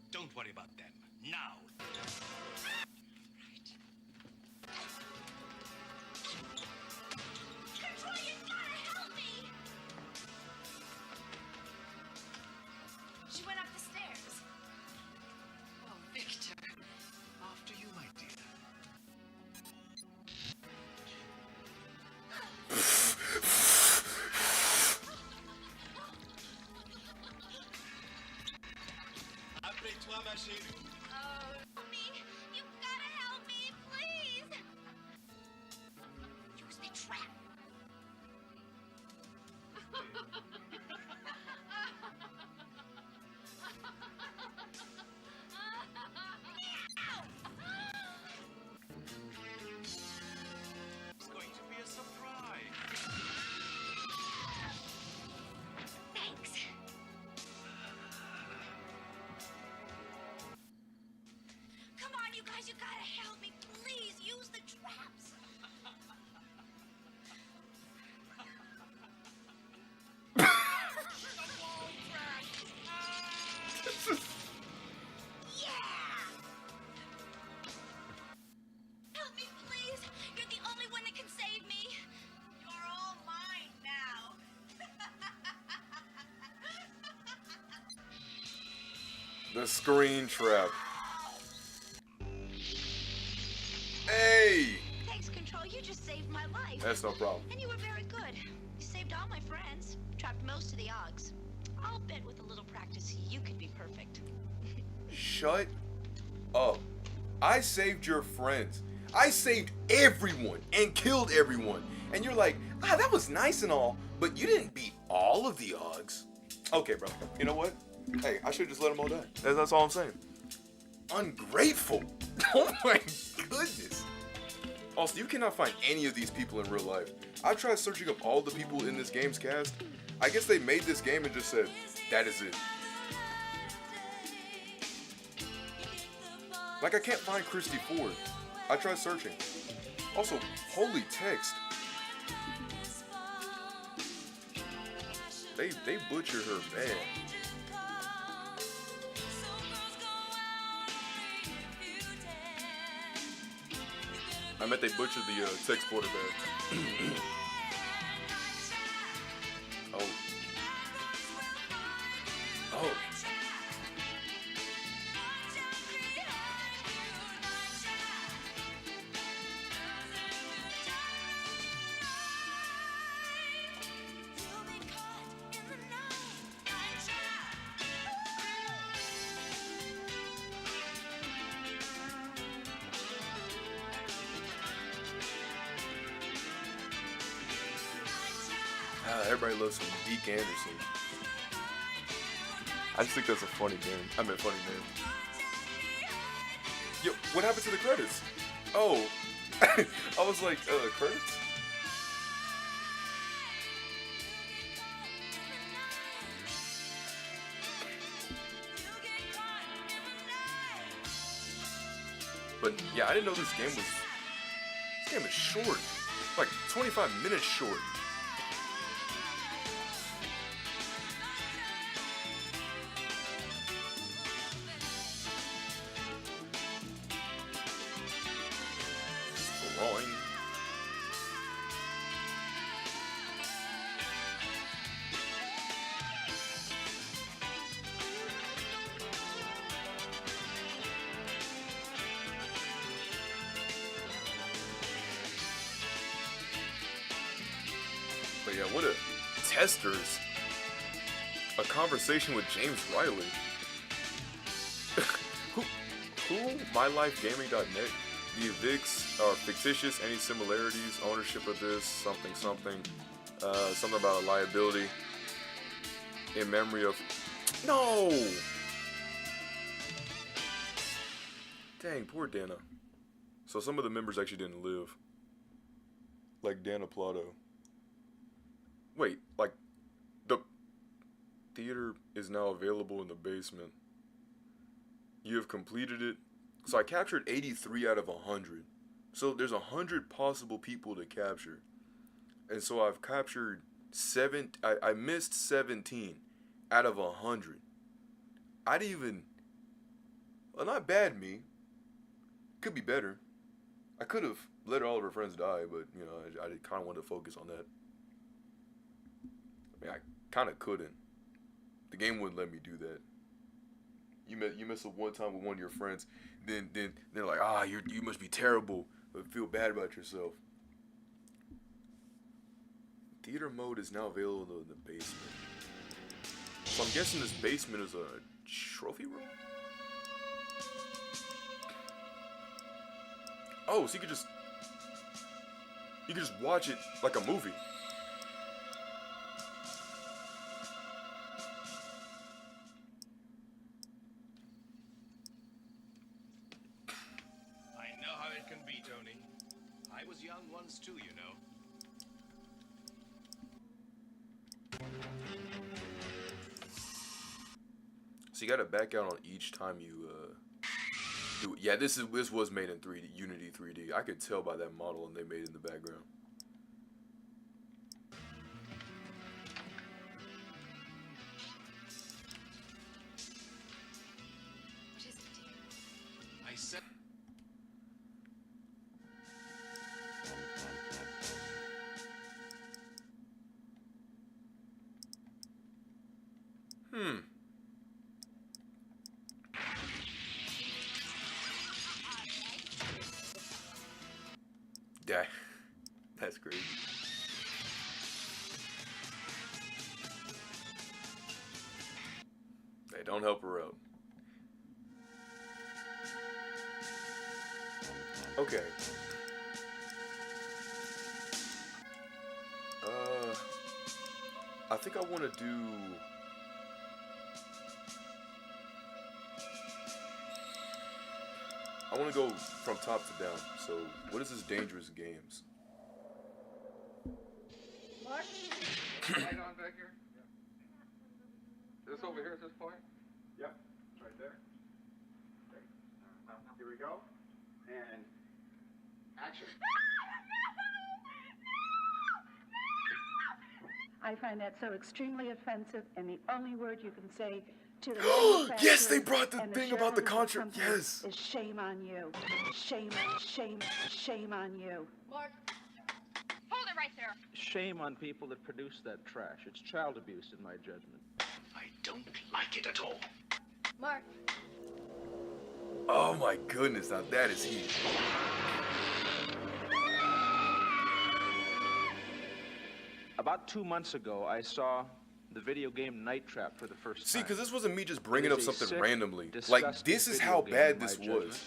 Don't worry about them. Now. Control, you gotta help me! She went up the stairs. Oh, Victor. After you, my dear. Toi, ma chérie. Help me! You gotta help me, please! Use the trap. It's going to be a surprise. Thanks. Come on, you guys, you gotta help me. Please, use the traps. Yeah! Help me, please. You're the only one that can save me. You're all mine now. The screen trap. Hey! Thanks, Control. You just saved my life. That's no problem. And you were very good. You saved all my friends. Trapped most of the Ogs. I'll bet with a little practice, you could be perfect. Shut up. I saved your friends. I saved everyone and killed everyone. And you're like, that was nice and all, but you didn't beat all of the Ogs. Okay, bro. You know what? Hey, I should just let them all die. That's all I'm saying. Ungrateful. Oh my goodness. Also, you cannot find any of these people in real life. I tried searching up all the people in this game's cast. I guess they made this game and just said, that is it. Like, I can't find Christy Ford. I tried searching. Also, holy text. They butchered her bad. I meant they butchered the text border bad. Oh. Oh. Everybody loves some Deke Anderson. I just think that's a funny game. I mean, funny name. Yo, what happened to the credits? Oh, I was like, credits? But yeah, I didn't know this game is short. Like 25 minutes short. But yeah, what a testers. A conversation with James Riley. Who? MyLifeGaming.net. The evicts are fictitious. Any similarities? Ownership of this? Something. Something about a liability. In memory of. No! Dang, poor Dana. So some of the members actually didn't live. Like Dana Plato. Wait, like, the theater is now available in the basement. You have completed it. So I captured 83 out of 100. So there's 100 possible people to capture. And so I've captured I missed 17 out of 100. I didn't even, well, not bad me. Could be better. I could have let all of her friends die, but, you know, I kind of wanted to focus on that. I mean, I kind of couldn't. The game wouldn't let me do that. You mess up one time with one of your friends, then they're like, you must be terrible, but feel bad about yourself. Theater mode is now available in the basement. So I'm guessing this basement is a trophy room? Oh, so you could just watch it like a movie. I know how it can be, Tony. I was young once too, you know. So you gotta back out on each time you do it. Yeah, this was made in 3D, Unity 3D. I could tell by that model and they made it in the background. What is it, dear? I said. Yeah, that's crazy. Hey, don't help her out. Okay. I think I want to do. I want to go from top to down. So, what is this Dangerous Games? Light on back here? This over here at this point? Yep, right there. Okay. Here we go. And action. I find that so extremely offensive, and the only word you can say to the manufacturer Yes, they brought the and thing about the shareholders of contract. company Yes. is shame on you. Shame, shame, shame on you. Mark, hold it right there. Shame on people that produce that trash. It's child abuse, in my judgment. I don't like it at all. Mark. Oh my goodness, now that is heat. About 2 months ago, I saw the video game Night Trap for the first time. See, because this wasn't me just bringing It up is a something sick, randomly. disgusting Like, this is video how game, bad in my this judgment. was.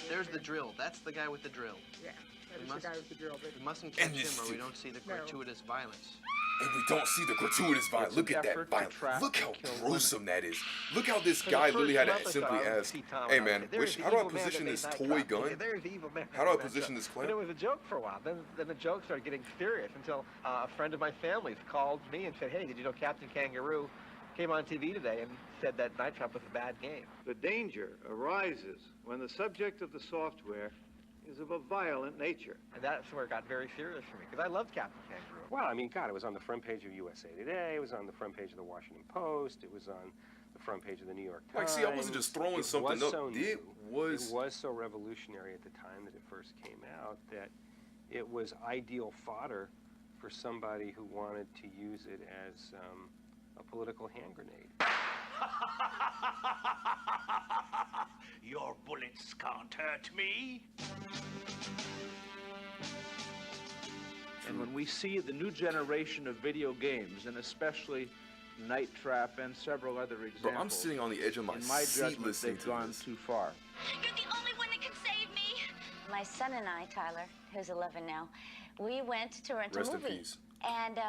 There's the drill. That's the guy with the drill. Yeah, that We is the guy with the drill. But We mustn't And catch this him or we dude- don't see the No. gratuitous violence. And we don't see the gratuitous violence. It's Look an at that effort to violence. trap Look how and kill gruesome that is. Look how this For the guy first literally had month to or simply so, I would ask, see Tom hey and I man, would say, "There's the how do I evil man position that this made toy Night Trap. gun? There's the evil man How do I that made Night position Trap." this And clamp? it was a joke for a while. Then the joke started getting serious until a friend of my family's called me and said, "Hey, did you know Captain Kangaroo came on TV today and said that Night Trap was a bad game?" The danger arises when the subject of the software is of a violent nature. And that's where it got very serious for me, because I loved Captain Kangaroo. Well, I mean, God, it was on the front page of USA Today. It was on the front page of the Washington Post. It was on the front page of the New York Times. Like, see, I wasn't just throwing something up. So new. It was so revolutionary at the time that it first came out that it was ideal fodder for somebody who wanted to use it as a political hand grenade. Your bullets can't hurt me. And when we see the new generation of video games, and especially Night Trap and several other examples, Bro, I'm sitting on the edge of my in my seat judgment, listening they've to gone this. too far. You're the only one that can save me. My son and I, Tyler, who's 11 now, we went to rent Rest a in movie. peace. And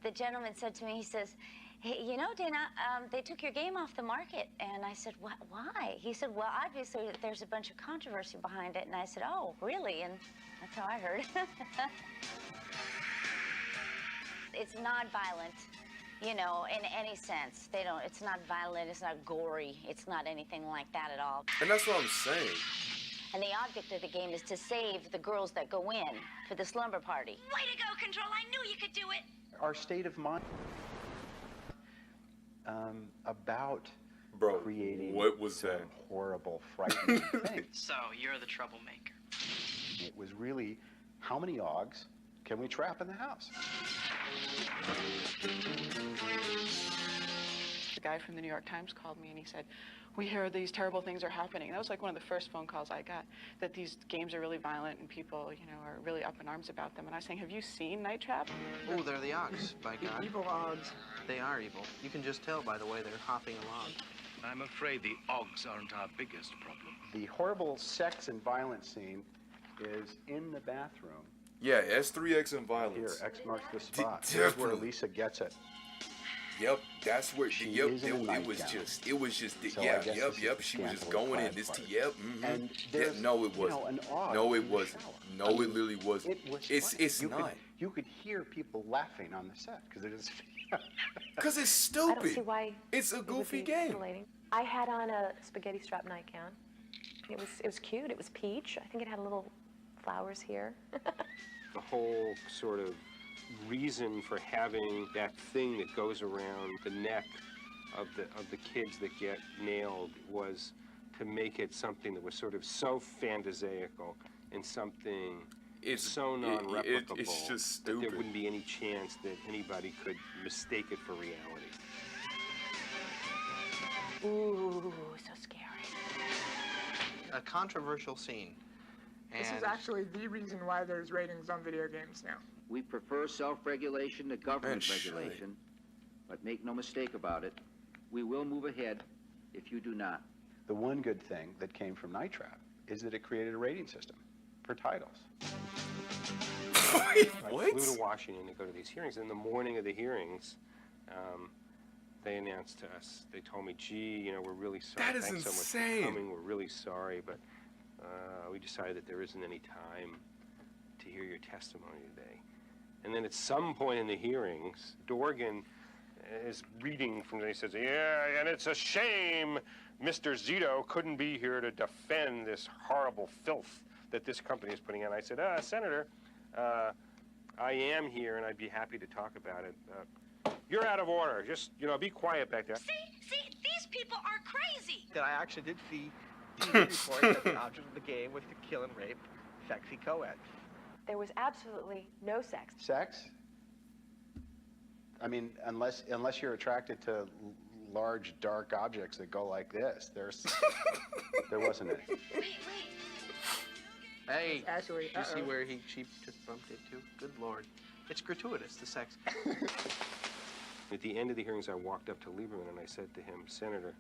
the gentleman said to me, he says, "Hey, you know, Dana, they took your game off the market." And I said, "What? Why?" He said, "Well, obviously there's a bunch of controversy behind it." And I said, "Oh, really?" And that's how I heard. It's not violent, you know, in any sense. It's not violent, it's not gory, it's not anything like that at all. And that's what I'm saying. And the object of the game is to save the girls that go in for the slumber party. Way to go, Control. I knew you could do it. Our state of mind about creating what was some that? horrible, frightening things. So, you're the troublemaker. It was really, how many Augs can we trap in the house? The guy from the New York Times called me and he said, "We hear these terrible things are happening." That was like one of the first phone calls I got, that these games are really violent and people, you know, are really up in arms about them. And I was saying, have you seen Night Trap? Oh, they're the Ogs, by God. Evil Augs. They are evil. You can just tell by the way they're hopping along. I'm afraid the Ogs aren't our biggest problem. The horrible sex and violence scene is in the bathroom. Yeah, S3X and violence. Here, X marks the spot. Here's where Lisa gets it. Yep, that's where. She Yep, is in a it was nightgown. just. So I Yeah, guess yep, this is yep. the She was just scandal going in. class This. part. Yep. And Yeah, there's, no, it you wasn't. know, an Aug No, it in the wasn't. shower. No, I mean, it literally wasn't. It was It's funny. not. You could hear people laughing on the set because it is. Because it's I don't stupid. see why It's a it would goofy be game. titillating. I had on a spaghetti strap nightgown. It was cute. It was peach. I think it had little flowers here. The whole sort of reason for having that thing that goes around the neck of the kids that get nailed was to make it something that was sort of so phantasaical and something so non-replicable it's just that there stupid. wouldn't be any chance that anybody could mistake it for reality. Ooh, so scary. A controversial scene. This is And actually the reason why there's ratings on video games now. We prefer self-regulation to government Man, shut regulation, but make no mistake about it, we will move ahead if you do not. The one good thing that came from Night Trap is that it created a rating system for titles. I flew to Washington to go to these hearings. In the morning of the hearings, they announced to us, they told me, "Gee, you know, we're really sorry. That is Thanks so much insane. for coming. We're really sorry, but we decided that there isn't any time to hear your testimony today." And then at some point in the hearings, Dorgan is reading from, he says, yeah, and it's a shame Mr. Zito couldn't be here to defend this horrible filth that this company is putting in. I said, Senator, I am here and I'd be happy to talk about it. You're out of order. Just, be quiet back there. See, these people are crazy. That I actually did see TV reports that the object of the game was to kill and rape sexy co-eds. There was absolutely no sex. Sex? I mean, unless you're attracted to large, dark objects that go like this, there wasn't any. Hey, Actually, did you see where she just bumped it too? Good Lord. It's gratuitous, the sex. At the end of the hearings, I walked up to Lieberman and I said to him, Senator,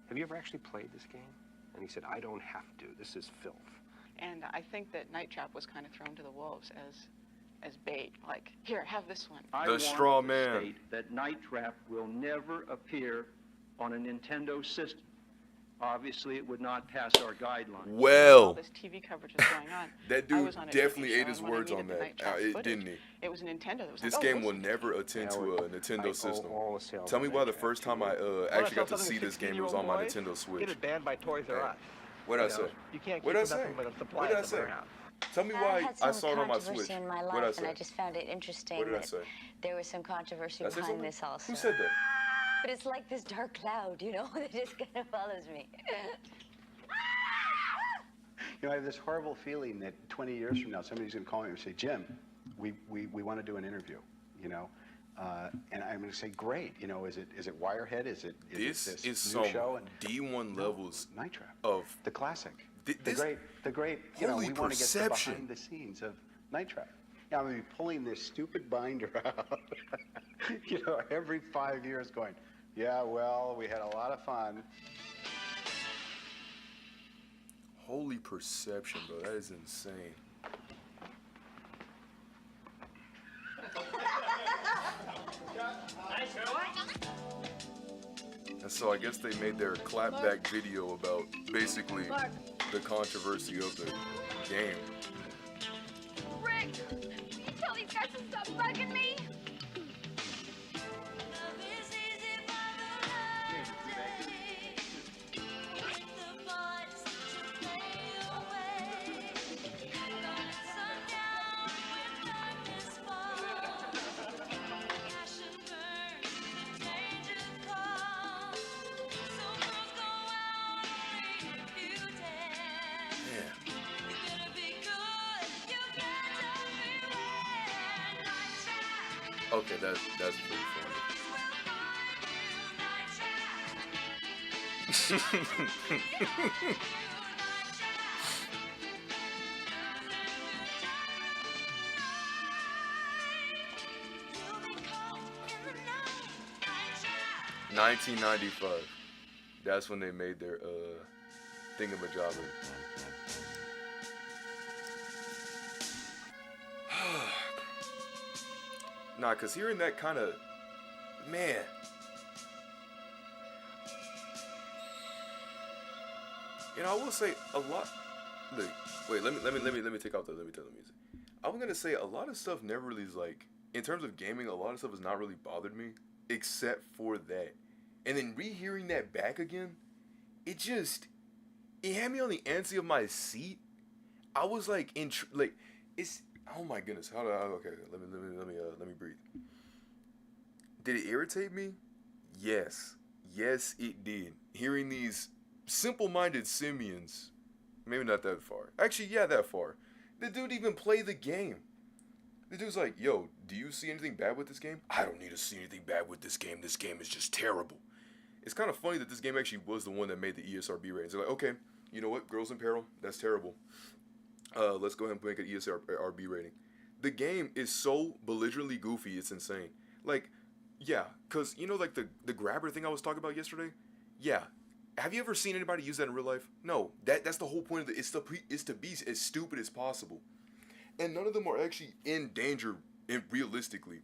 have you ever actually played this game? And he said, I don't have to. This is filth. And I think that Night Trap was kind of thrown to the wolves as bait. Like, here, have this one. The straw man. State that Night Trap will never appear on a Nintendo system. Obviously, it would not pass our guidelines. Well, all this TV coverage was going on. that I dude was on a definitely TV ate show, his and when I words on needed the that. Night Trap footage, Didn't he? It was Nintendo that was This like, game oh, will listen. never attend to a Nintendo system. All Tell me why the first time I actually got to see this game was on my Nintendo Switch. Get it banned by Toys R Us. What did I say? You can't What keep did I say? nothing but a supply What did I of the say? warehouse. Tell me I why had I some saw it on my controversy Switch. in my What did I life, and say? I just found it interesting What did I that say? there was some controversy Did I say behind something? this also. Who said that? But it's like this dark cloud, that just kind of follows me. I have this horrible feeling that 20 years from now, somebody's going to call me and say, Jim, we want to do an interview, and I'm going to say, great, is it Wirehead? Is it This this is new some show? And D1 levels Night Trap of the classic, this the great. holy We want to get the perception. behind the scenes of Night Trap. Yeah, I'm going to be pulling this stupid binder out, every 5 years, going, yeah, well, we had a lot of fun. Holy perception, bro. That is insane. And so I guess they made their clapback video about basically the controversy of the game. Rick, will you tell these guys to stop bugging me? Okay, that's pretty funny. 1995. That's when they made their thingamajobber. Nah, cause hearing that kind of, man. I will say a lot. Look, wait, let me take out the music. I'm gonna say a lot of stuff never really is like, in terms of gaming, a lot of stuff has not really bothered me, except for that. And then rehearing that back again, it had me on the antsy of my seat. I was like, it's. Oh my goodness! Okay, let me breathe. Did it irritate me? Yes, it did. Hearing these simple-minded simians, maybe not that far. Actually, yeah, that far. The dude even play the game. The dude's like, "Yo, do you see anything bad with this game?" I don't need to see anything bad with this game. This game is just terrible. It's kind of funny that this game actually was the one that made the ESRB ratings. They're like, okay, you know what? Girls in Peril, that's terrible. Let's go ahead and make an ESRB rating. The game is so belligerently goofy, it's insane. Like, yeah, because, like the grabber thing I was talking about yesterday? Yeah. Have you ever seen anybody use that in real life? No. That's the whole point of it. It's to be as stupid as possible. And none of them are actually in danger realistically.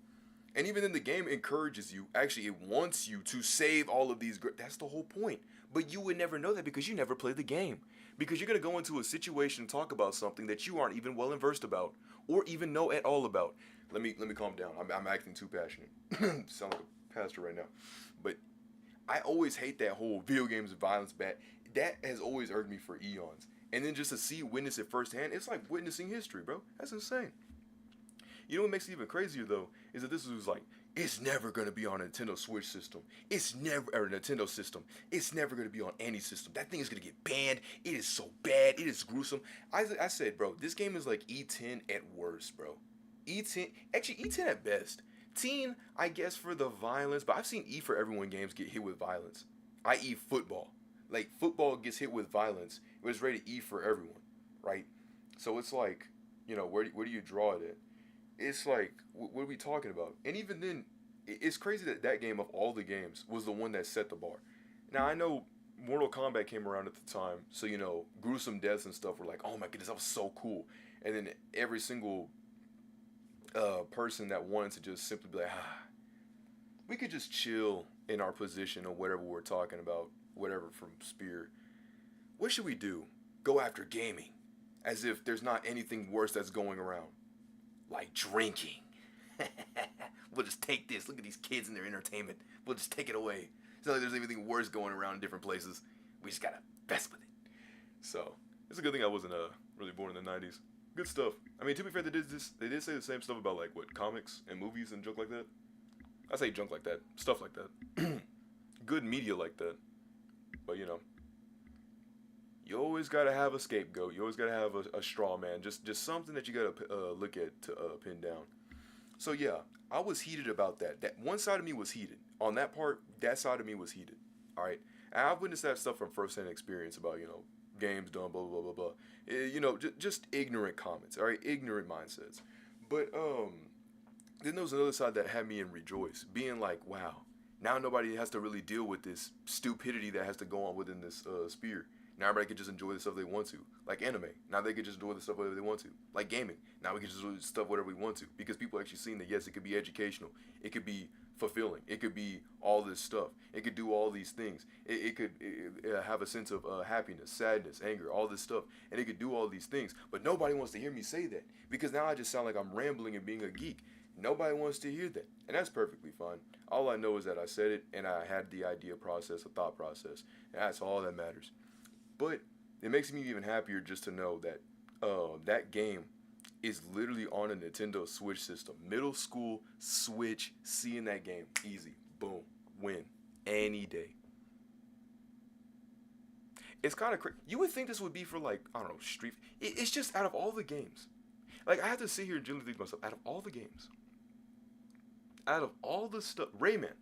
And even then, the game encourages you. Actually, it wants you to save all of these. That's the whole point. But you would never know that because you never played the game. Because you're gonna go into a situation and talk about something that you aren't even well versed about, or even know at all about. Let me calm down. I'm acting too passionate. Sound like a pastor right now. But I always hate that whole video games and violence bad. That has always irked me for eons. And then just to witness it firsthand, it's like witnessing history, bro. That's insane. You know what makes it even crazier though is that this was like, it's never gonna be on a Nintendo Switch system. It's never or a Nintendo system. It's never gonna be on any system. That thing is gonna get banned. It is so bad. It is gruesome. I said, bro, this game is like E10 at worst, bro. E10, actually E10 at best. Teen, I guess for the violence, but I've seen E for Everyone games get hit with violence, i.e. football. Like football gets hit with violence. It was rated E for Everyone, right? So it's like, you know, where do you draw it at? It's like, what are we talking about? And even then, it's crazy that that game of all the games was the one that set the bar. Now, I know Mortal Kombat came around at the time, so, you know, gruesome deaths and stuff were like, oh my goodness, that was so cool. And then every single person that wanted to just simply be like, we could just chill in our position or whatever we're talking about, whatever from Spear. What should we do? Go after gaming, as if there's not anything worse that's going around. Like drinking. We'll just take this. Look at these kids and their entertainment. We'll just take it away. It's not like there's anything worse going around in different places. We just gotta mess with it. So it's a good thing I wasn't really born in the 90s. Good stuff. I mean, to be fair, they did say the same stuff about like what comics and movies and junk like that. I say junk like that, stuff like that. Good media like that. But you know, you always gotta have a scapegoat. You always gotta have a straw man. Just something that you gotta look at to pin down. So yeah, I was heated about that. That one side of me was heated. On that part, that side of me was heated. All right, and I've witnessed that stuff from firsthand experience about, you know, games done, blah blah blah blah blah. You know, just ignorant comments. All right, ignorant mindsets. But then there was another side that had me in rejoice, being like, wow, now nobody has to really deal with this stupidity that has to go on within this sphere. Now everybody can just enjoy the stuff they want to. Like anime. Now they can just enjoy the stuff whatever they want to. Like gaming. Now we can just enjoy the stuff whatever we want to. Because people actually seen that, yes, it could be educational. It could be fulfilling. It could be all this stuff. It could do all these things. It could have a sense of happiness, sadness, anger, all this stuff. And it could do all these things. But nobody wants to hear me say that. Because now I just sound like I'm rambling and being a geek. Nobody wants to hear that. And that's perfectly fine. All I know is that I said it and I had the idea process, the thought process. And that's all that matters. But it makes me even happier just to know that that game is literally on a Nintendo Switch system. Middle school Switch, seeing that game, easy, boom, win, any day. It's kind of crazy. You would think this would be for like, I don't know, Street. It's just out of all the games. Like I have to sit here and genuinely think to myself, out of all the games, out of all the stuff, Rayman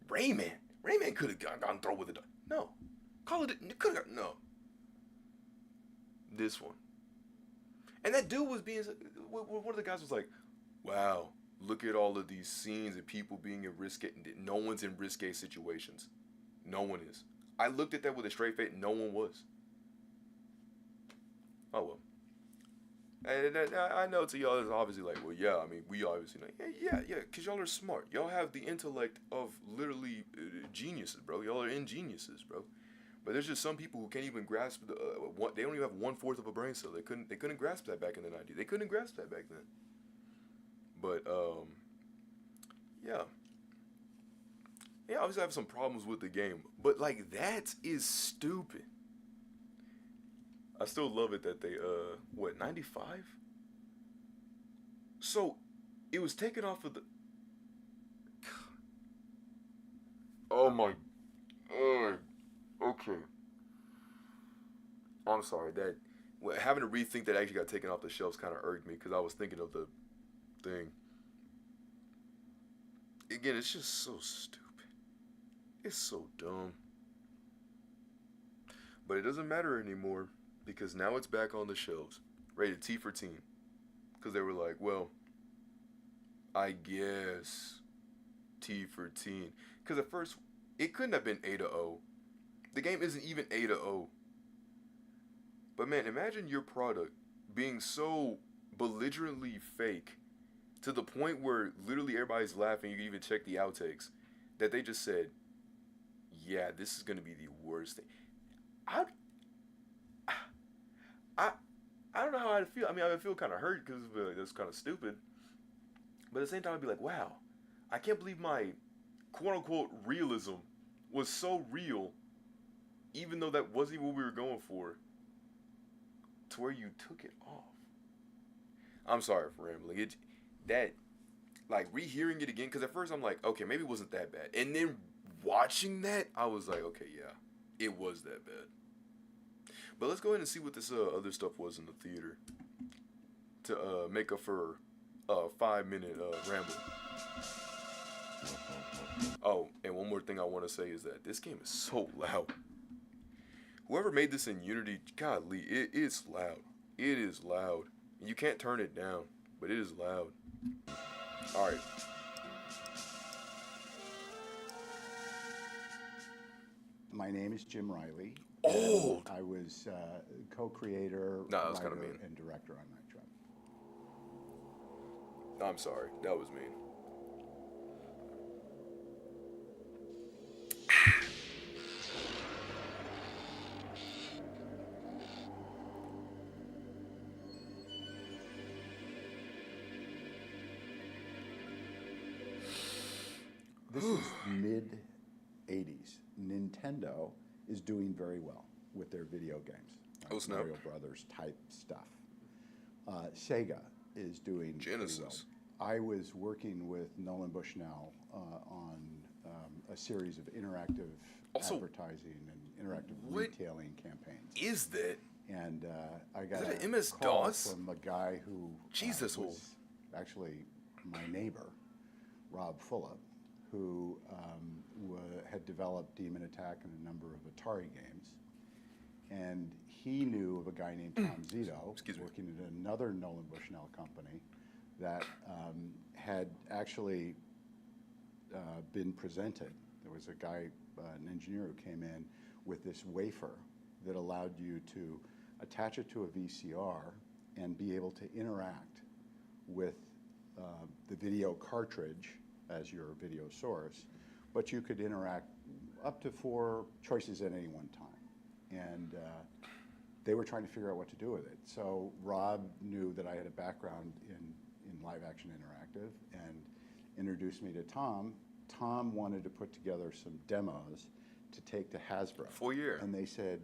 could have gone through with it. No, Call of Duty could have no. This one. And that dude was being, one of the guys was like, wow, look at all of these scenes of people being in risque. No one's in risque situations. No one is. I looked at that with a straight face. No one was. Oh well. And I know to y'all it's obviously like, well, yeah, I mean, we obviously like, yeah, because y'all are smart. Y'all have the intellect of literally geniuses, bro. Y'all are ingeniuses, bro. But there's just some people who can't even grasp they don't even have 1/4 of a brain cell. They couldn't grasp that back in the 90s. They couldn't grasp that back then. But yeah, obviously I have some problems with the game, but like that is stupid. I still love it that they 95? So it was taken off of the oh my okay. I'm sorry that having to rethink that actually got taken off the shelves kind of irked me because I was thinking of the thing. Again, it's just so stupid. It's so dumb. But it doesn't matter anymore because now it's back on the shelves, rated T for teen. Because they were like, well, I guess T for teen. Because at first, it couldn't have been A to O. The game isn't even A to O. But man, imagine your product being so belligerently fake to the point where literally everybody's laughing. You can even check the outtakes that they just said, "Yeah, this is gonna be the worst thing." I don't know how I'd feel. I mean, I would feel kind of hurt because like, that's kind of stupid. But at the same time, I'd be like, "Wow, I can't believe my quote unquote realism was so real, even though that wasn't even what we were going for, to where you took it off." I'm sorry for rambling. Like rehearing it again, because at first I'm like, okay, maybe it wasn't that bad, and then watching that, I was like, okay, yeah, it was that bad. But let's go ahead and see what this other stuff was in the theater to make up for a 5-minute ramble. Oh, and one more thing I want to say is that this game is so loud. Whoever made this in Unity, godly, it is loud. It is loud. You can't turn it down, but it is loud. All right. My name is Jim Riley. Old. I was co-creator, that was writer, kinda mean. and director on Night Trap. I'm sorry, that was mean. This is mid-'80s. Nintendo is doing very well with their video games. Oh, snap. Mario Brothers type stuff. Sega is doing Genesis. pretty well. I was working with Nolan Bushnell on a series of interactive advertising and interactive retailing campaigns. Is that? And I got that a an MS call DOS? from a guy who Jesus, was actually my neighbor, Rob Fulop, who had developed Demon Attack and a number of Atari games. And he knew of a guy named Tom Zito, working at another Nolan Bushnell company, that had actually been presented. There was a guy, an engineer who came in with this wafer that allowed you to attach it to a VCR and be able to interact with the video cartridge as your video source, but you could interact up to 4 choices at any one time. And they were trying to figure out what to do with it. So Rob knew that I had a background in live action interactive and introduced me to Tom. Tom wanted to put together some demos to take to Hasbro. For a year. And they said,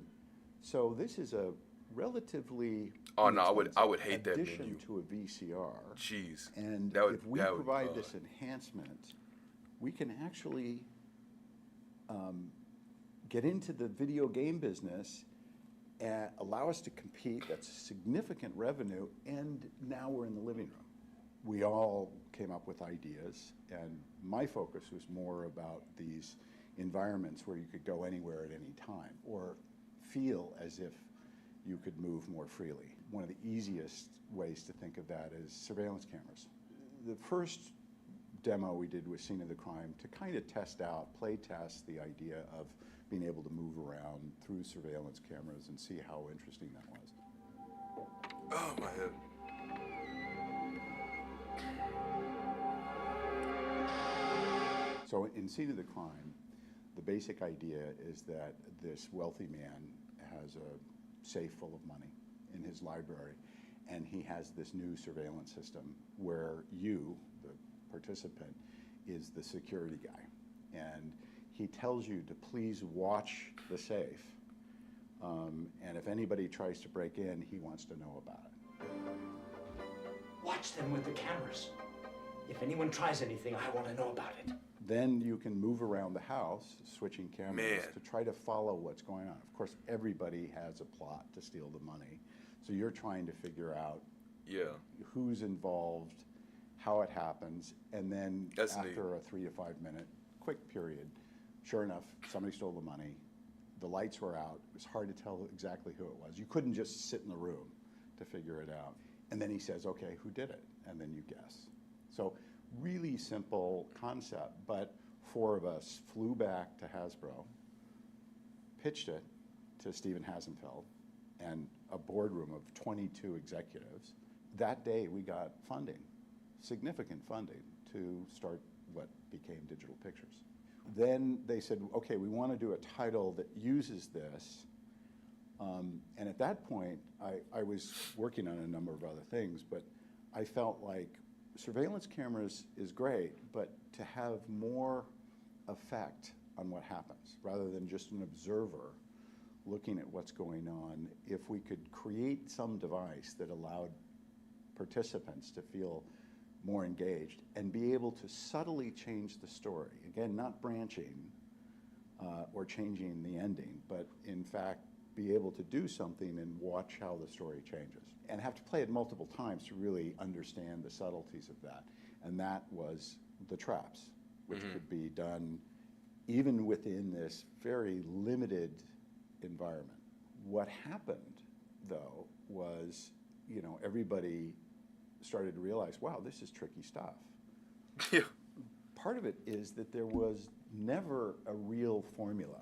so this is a relatively Oh no, I would hate that addition menu. to a VCR. Jeez. And That would- if we that would, provide this enhancement, we can actually get into the video game business and allow us to compete. That's significant revenue, and now we're in the living room. We all came up with ideas, and my focus was more about these environments where you could go anywhere at any time or feel as if you could move more freely. One of the easiest ways to think of that is surveillance cameras. The first demo we did was Scene of the Crime to kind of play test the idea of being able to move around through surveillance cameras and see how interesting that was. Oh, my head. So in Scene of the Crime, the basic idea is that this wealthy man has a safe full of money in his library, and he has this new surveillance system where you, the participant, is the security guy. And he tells you to please watch the safe, and if anybody tries to break in, he wants to know about it. Watch them with the cameras. If anyone tries anything, I want to know about it. Then you can move around the house, switching cameras, Man. to try to follow what's going on. Of course, everybody has a plot to steal the money, so you're trying to figure out who's involved, how it happens, and then after a 3 to 5 minute quick period, sure enough, somebody stole the money. The lights were out. It was hard to tell exactly who it was. You couldn't just sit in the room to figure it out. And then he says, okay, who did it? And then you guess. So really simple concept, but 4 of us flew back to Hasbro, pitched it to Stephen Hasenfeld and a boardroom of 22 executives. That day we got funding significant funding to start what became Digital Pictures. Then they said, okay, we want to do a title that uses this. And at that point, I was working on a number of other things, but I felt like surveillance cameras is great, but to have more effect on what happens, rather than just an observer looking at what's going on, if we could create some device that allowed participants to feel more engaged and be able to subtly change the story. Again, not branching or changing the ending, but in fact, be able to do something and watch how the story changes. And have to play it multiple times to really understand the subtleties of that. And that was the traps, which could be done even within this very limited environment. What happened, though, was, you know, everybody started to realize, wow, this is tricky stuff. Yeah. Part of it is that there was never a real formula.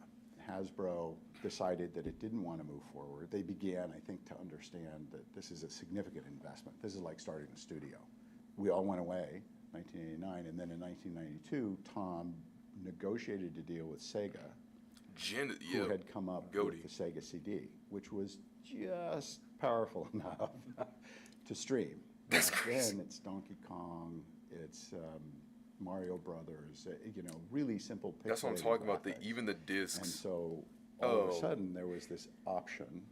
Hasbro decided that it didn't want to move forward. They began, I think, to understand that this is a significant investment. This is like starting a studio. We all went away, 1989, and then in 1992, Tom negotiated a deal with Sega, who had come up with the Sega CD, which was just powerful enough to stream. That's crazy. Then it's Donkey Kong, it's Mario Brothers, you know, really simple pixelated That's what I'm talking about, graphics. even the discs. And so all of a sudden there was this option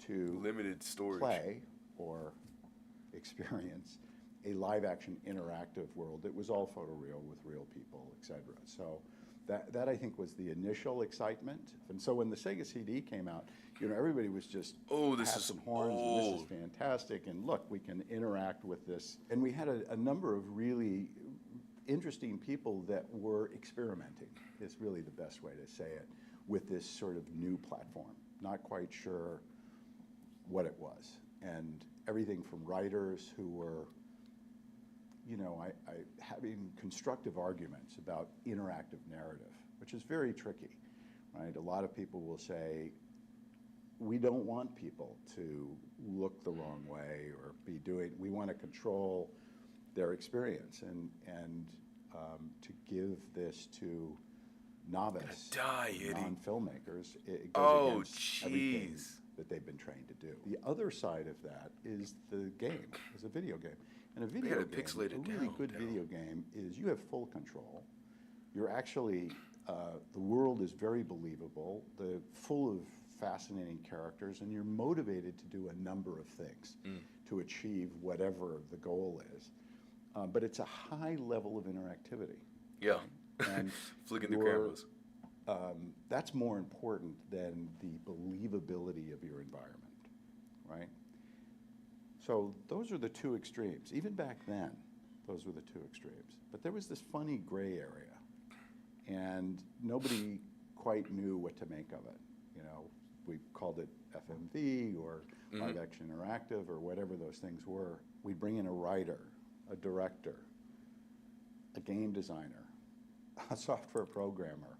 to limited storage, play or experience a live action interactive world that was all photoreal with real people, etc. So that I think was the initial excitement. And so when the Sega CD came out, you know, everybody was just passing horns, and this is fantastic, and look, we can interact with this. And we had a number of really interesting people that were experimenting, is really the best way to say it, with this sort of new platform. Not quite sure what it was. And everything from writers who were, you know, having constructive arguments about interactive narrative, which is very tricky, right? A lot of people will say, we don't want people to look the wrong way or be doing, we want to control their experience and to give this to novice non-filmmakers, it goes against everything that they've been trained to do. The other side of that is the game, is a video game. And a video game, a really good video game is you have full control. You're actually, the world is very believable, full of fascinating characters, and you're motivated to do a number of things to achieve whatever the goal is. But it's a high level of interactivity. Yeah. And flicking the cameras. That's more important than the believability of your environment, right? So those are the two extremes. Even back then, those were the two extremes. But there was this funny gray area, and nobody quite knew what to make of it. You know, we called it FMV or live action interactive or whatever those things were. We bring in a writer, a director, a game designer, a software programmer.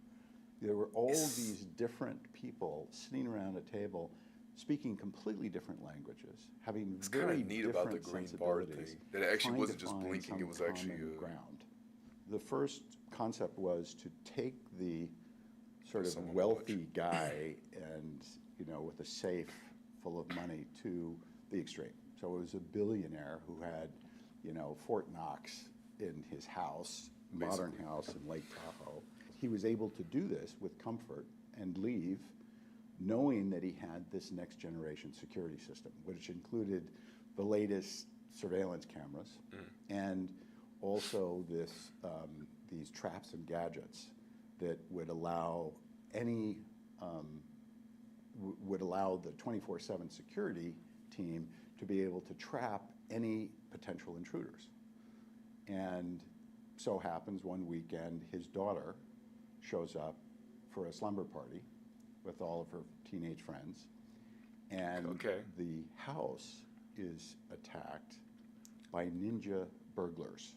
There were all these different people sitting around a table speaking completely different languages, having very neat different about the green bar thing, that it actually wasn't just blinking, it was actually ground. The first concept was to take the sort of wealthy guy and, you know, with a safe full of money to the extreme. So it was a billionaire who had, you know, Fort Knox in his house, modern house in Lake Tahoe. He was able to do this with comfort and leave knowing that he had this next generation security system, which included the latest surveillance cameras and also these traps and gadgets that would allow would allow the 24/7 security team to be able to trap any potential intruders. And so happens one weekend his daughter shows up for a slumber party with all of her teenage friends, and the house is attacked by ninja burglars.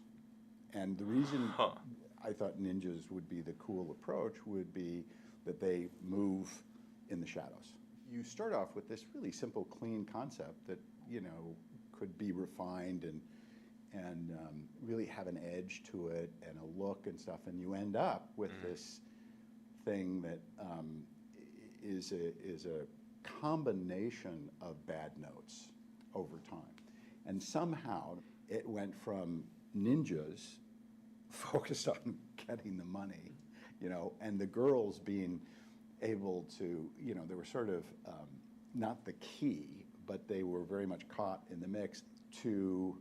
And the reason I thought ninjas would be the cool approach would be that they move in the shadows. You start off with this really simple, clean concept that, you know, could be refined and really have an edge to it and a look and stuff, and you end up with this thing that is a combination of bad notes over time. And somehow it went from ninjas focused on getting the money, you know, and the girls being able to, you know, they were sort of not the key, but they were very much caught in the mix to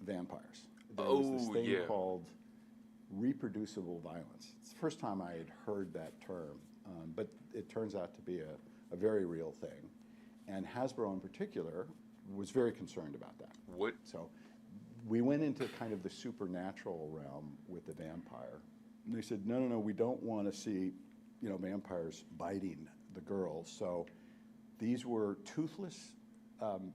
vampires. There was this thing called reproducible violence. It's the first time I had heard that term, but it turns out to be a very real thing. And Hasbro in particular was very concerned about that. What? So we went into kind of the supernatural realm with the vampire. And they said, no, no, no, we don't want to see, you know, vampires biting the girls. So these were toothless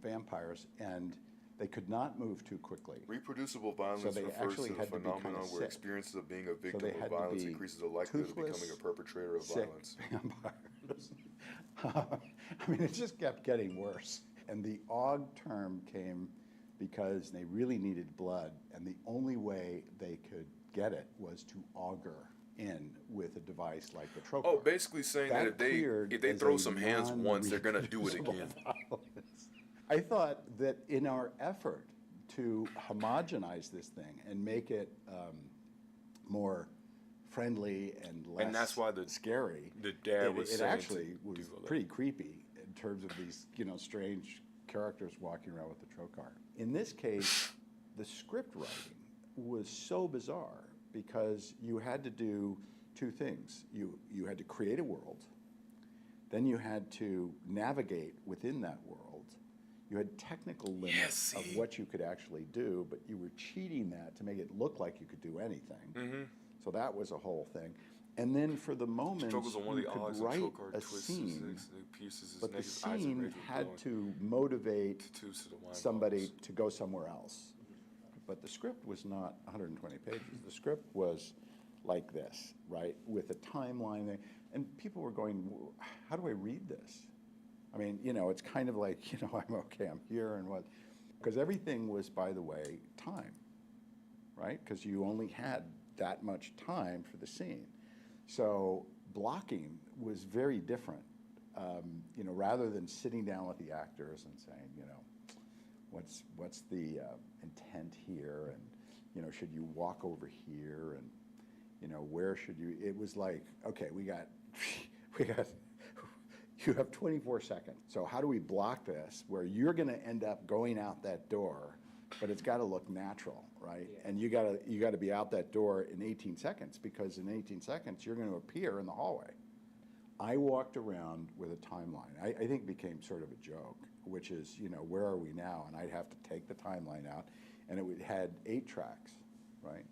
vampires, and they could not move too quickly. Reproducible violence So they refers actually to the had to be phenomenon kinda where sick. experiences of being a So victim they of had to violence be increases the likelihood of becoming a toothless, perpetrator of sick violence. vampires. I mean, it just kept getting worse. And the AUG term came because they really needed blood, and the only way they could get it was to auger in with a device like the trocar. Oh, basically saying that if they throw some hands once, they're gonna do it again. I thought that in our effort to homogenize this thing and make it more friendly and less And that's why scary, the dad was it saying actually to was do all that. pretty creepy in terms of these, you know, strange characters walking around with the trocar. In this case, the script writing was so bizarre because you had to do two things. You had to create a world, then you had to navigate within that world. You had technical limits of what you could actually do, but you were cheating that to make it look like you could do anything. So that was a whole thing. And then for the moments, Struggles on one of you the could odds and write Trokar a twists scene, the pieces, his but the neck, his eyes and scene rage were had glowing. to motivate Tattoos to the wine somebody bottles. to go somewhere else. But the script was not 120 pages. The script was like this, right, with a timeline there. And people were going, how do I read this? I mean, you know, it's kind of like, you know, I'm okay, I'm here and what. Because everything was, by the way, time, right? Because you only had that much time for the scene. So blocking was very different. You know, rather than sitting down with the actors and saying, you know, what's the intent here, and you know, should you walk over here, and you know, where should you? It was like, okay, we got. You have 24 seconds. So how do we block this where you're going to end up going out that door, but it's got to look natural, right? Yeah. And you got to be out that door in 18 seconds, because in 18 seconds you're going to appear in the hallway. I walked around with a timeline. I think it became sort of a joke, which is, you know, where are we now? And I'd have to take the timeline out, and it had 8 tracks, right?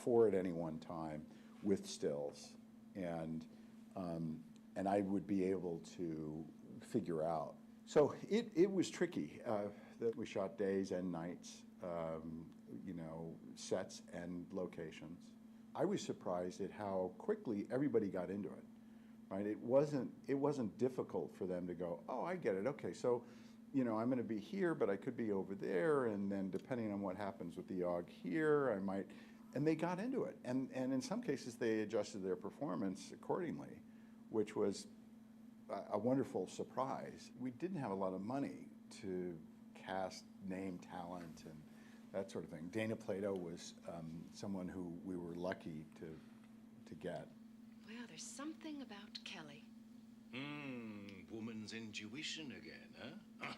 4 at any one time with stills, and I would be able to figure out. So it was tricky that we shot days and nights, you know, sets and locations. I was surprised at how quickly everybody got into it, right? It wasn't difficult for them to go, oh, I get it, okay, so, you know, I'm gonna be here, but I could be over there, and then depending on what happens with the AUG here, I might, and they got into it. And in some cases, they adjusted their performance accordingly, which was a wonderful surprise. We didn't have a lot of money to cast name talent and that sort of thing. Dana Plato was someone who we were lucky to get. Well, there's something about Kelly. Woman's intuition again, huh?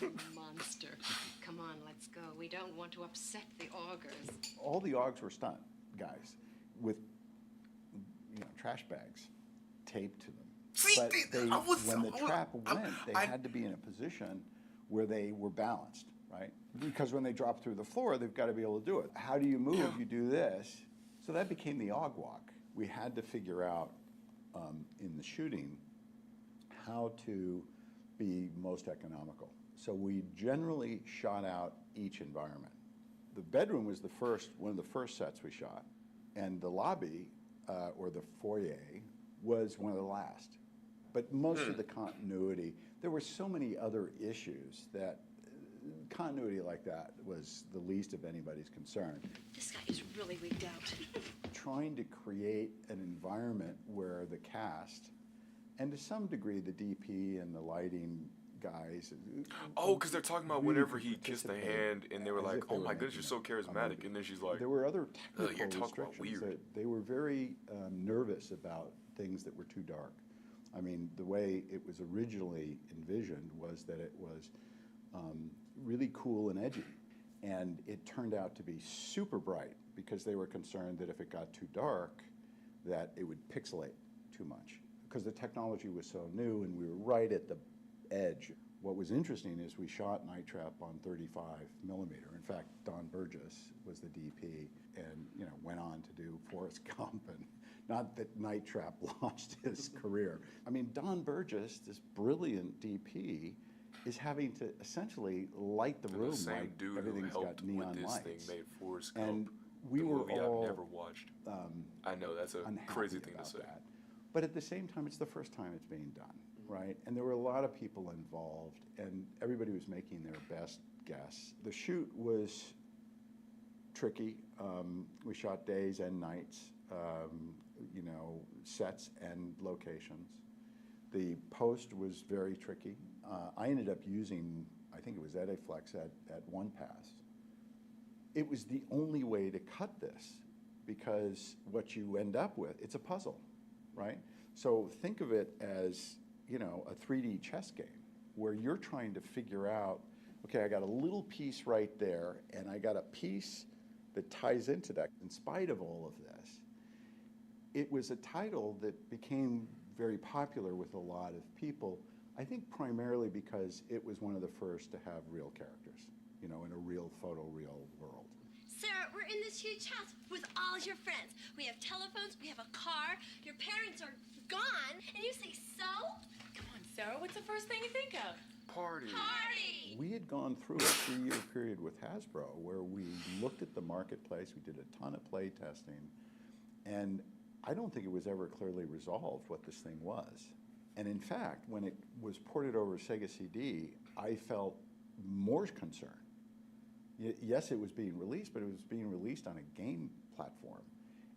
You monster. Come on, let's go. We don't want to upset the augers. All the AUGs were stunt guys with, you know, trash bags taped to them. See, but when the trap went, they I had to be in a position where they were balanced, right? Because when they drop through the floor, they've got to be able to do it. How do you move? Yeah. You do this. So that became the AUG walk. We had to figure out in the shooting how to be most economical. So we generally shot out each environment. The bedroom was one of the first sets we shot, and the lobby or the foyer was one of the last. But most of the continuity, there were so many other issues that continuity like that was the least of anybody's concern. This guy is really wigged out. Trying to create an environment where the cast, and to some degree the DP and the lighting guys. Oh, because they're talking about really whenever he kissed the hand, and they were as like, if they "Oh were my goodness, you're so making it. charismatic," and then she's like, There were other "Ugh, technical you're talking about restrictions. weird." They were very nervous about things that were too dark. I mean, the way it was originally envisioned was that it was really cool and edgy. And it turned out to be super bright because they were concerned that if it got too dark, that it would pixelate too much. Because the technology was so new and we were right at the edge. What was interesting is we shot Night Trap on 35 millimeter. In fact, Don Burgess was the DP and went on to do Forrest Gump, and not that Night Trap launched his career. I mean, Don Burgess, this brilliant DP, is having to essentially light the room The same like dude who everything's got helped neon with this lights. thing made Forrest And Gump, we the were movie all I've never watched. I know that's a unhappy crazy thing to about say. that. But at the same time, it's the first time it's being done, right? And there were a lot of people involved, and everybody was making their best guess. The shoot was tricky. We shot days and nights, sets and locations. The post was very tricky. I ended up using, I think it was Ediflex at one pass. It was the only way to cut this, because what you end up with, it's a puzzle, right? So think of it as, a 3D chess game where you're trying to figure out, okay, I got a little piece right there, and I got a piece that ties into that. In spite of all of this, it was a title that became very popular with a lot of people, I think primarily because it was one of the first to have real characters, in a real photoreal world. Sarah, we're in this huge house with all your friends. We have telephones, we have a car, your parents are gone, and you say so? Come on, Sarah, what's the first thing you think of? Party. Party! We had gone through a 3-year period with Hasbro where we looked at the marketplace, we did a ton of play testing, and I don't think it was ever clearly resolved what this thing was. And in fact, when it was ported over Sega CD, I felt more concern. Yes, it was being released, but it was being released on a game platform.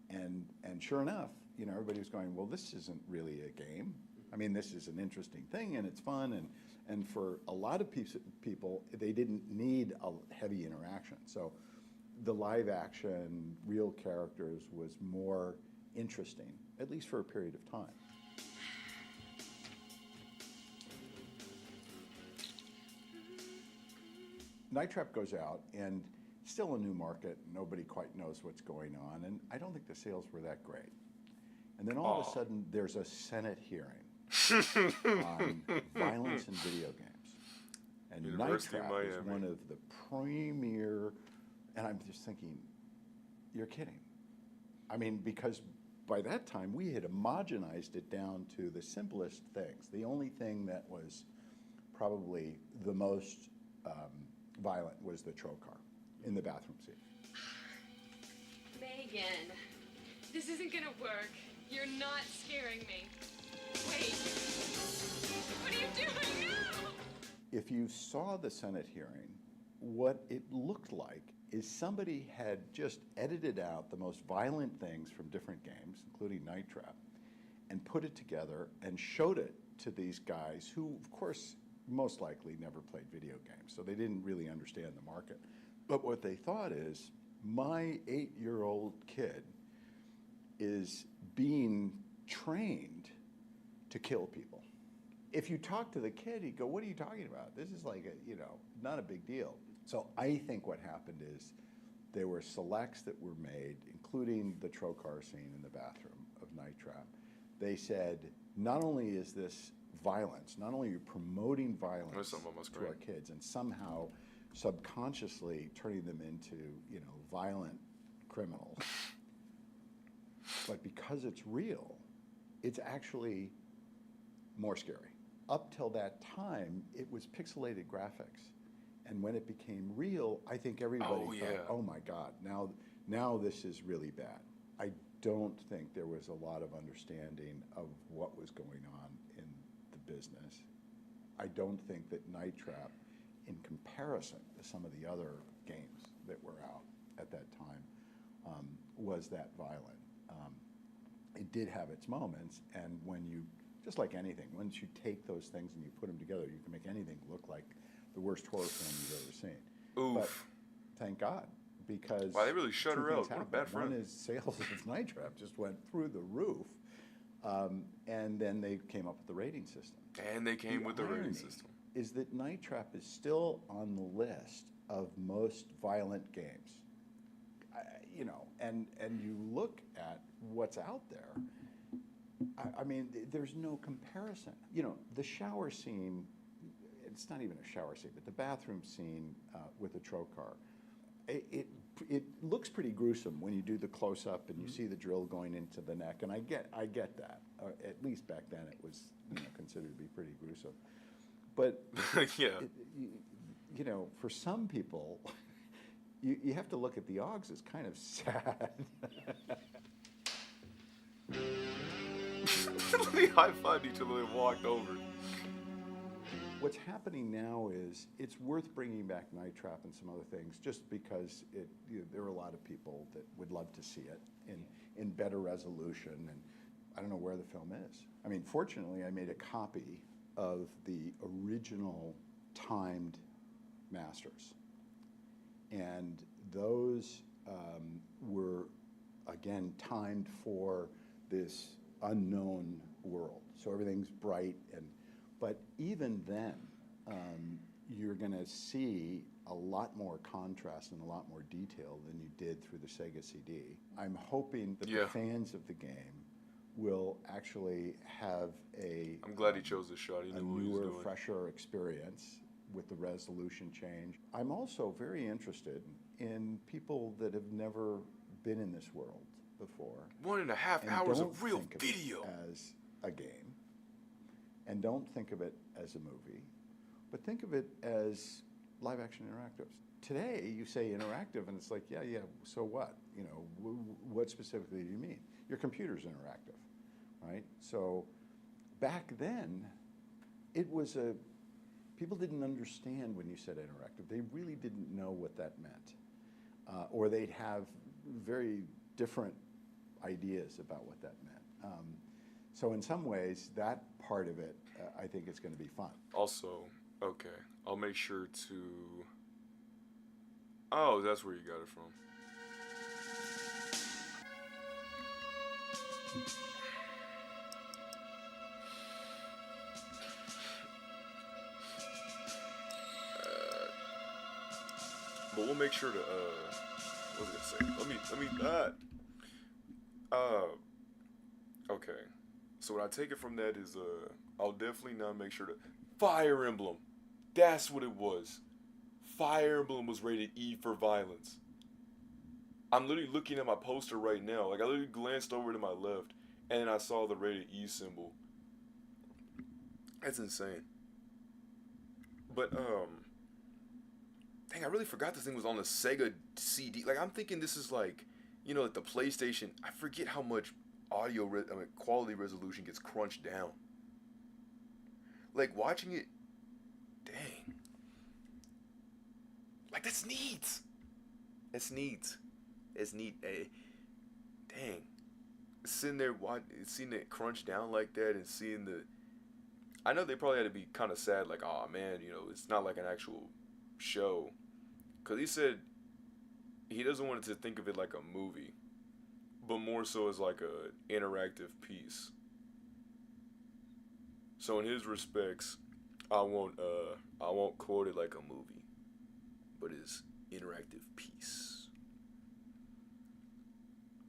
And sure enough, everybody was going, well, this isn't really a game. I mean, this is an interesting thing, and it's fun, and for a lot of people, they didn't need a heavy interaction. So the live action, real characters was more interesting, at least for a period of time. Night Trap goes out, and still a new market. Nobody quite knows what's going on, and I don't think the sales were that great. And then all of a sudden, there's a Senate hearing on violence in video games. And University Night of Trap is Miami. one of the premier, and I'm just thinking, you're kidding. I mean, because by that time, we had homogenized it down to the simplest things. The only thing that was probably the most violent was the trocar in the bathroom scene. Megan, this isn't gonna work. You're not scaring me. Wait. What are you doing now? If you saw the Senate hearing, what it looked like is somebody had just edited out the most violent things from different games, including Night Trap, and put it together and showed it to these guys who, of course, most likely never played video games, so they didn't really understand the market. But what they thought is, my 8-year-old kid is being trained to kill people. If you talk to the kid, he'd go, what are you talking about? This is like, not a big deal. So I think what happened is there were selects that were made, including the trocar scene in the bathroom of Night Trap. They said, not only is this violence, not only are you promoting violence to our kids and somehow subconsciously turning them into, violent criminals, but because it's real, it's actually more scary. Up till that time, it was pixelated graphics. And when it became real, I think everybody thought, oh my God, now this is really bad. I don't think there was a lot of understanding of what was going on in the business. I don't think that Night Trap in comparison to some of the other games that were out at that time, was that violent. It did have its moments, and when you, just like anything, once you take those things and you put them together, you can make anything look like the worst horror film you've ever seen. Oof. But thank God, because Wow, they really shut two her things out. What a happened. bad friend. One is sales of Night Trap just went through the roof, and then they came up with the rating system. And they came with the rating irony system. Is that Night Trap is still on the list of most violent games. You know, and you look at what's out there, I mean, there's no comparison. You know, the shower scene, it's not even a shower scene, but the bathroom scene with the trocar, it looks pretty gruesome when you do the close-up and you see the drill going into the neck, and I get that. At least back then it was, you know, considered to be pretty gruesome. But, yeah. You know, for some people, you have to look at the Oggs as kind of sad. They high-fived each other and walked over. What's happening now is it's worth bringing back Night Trap and some other things just because there are a lot of people that would love to see it in better resolution, and I don't know where the film is. I mean, fortunately, I made a copy of the original timed masters, and those were, again, timed for this unknown world. So everything's bright, but even then, you're going to see a lot more contrast and a lot more detail than you did through the Sega CD. I'm hoping that the fans of the game will actually have I'm glad he chose this shot. He knew what he was newer, doing. fresher experience with the resolution change. I'm also very interested in people that have never been in this world before. 1.5 and hours don't of real think video. It as a game, and don't think of it as a movie, but think of it as live action interactives. Today, you say interactive, and it's like, yeah, so what? You know, what specifically do you mean? Your computer's interactive, right? So back then, it was people didn't understand when you said interactive. They really didn't know what that meant. Or they'd have very different ideas about what that meant. So in some ways, that part of it, I think is going to be fun. Also, okay, I'll make sure to... Oh, that's where you got it from. But we'll make sure to, what was I gonna say? Let me, okay. So what I take it from that is, I'll definitely now make sure to, Fire Emblem. That's what it was. Fire Emblem was rated E for violence. I'm literally looking at my poster right now. Like, I literally glanced over to my left, and then I saw the rated E symbol. That's insane. But, dang, I really forgot this thing was on the Sega CD. Like, I'm thinking this is like, you know, like the PlayStation. I forget how much audio, quality resolution gets crunched down. Like, watching it, dang. Like, that's neat. That's neat. It's neat. Dang. Sitting there, seeing it crunch down like that and seeing the... I know they probably had to be kind of sad, like, oh man, you know, it's not like an actual show. Because he said he doesn't want to think of it like a movie, but more so as like a interactive piece. So in his respects, I won't quote it like a movie, but it's interactive piece.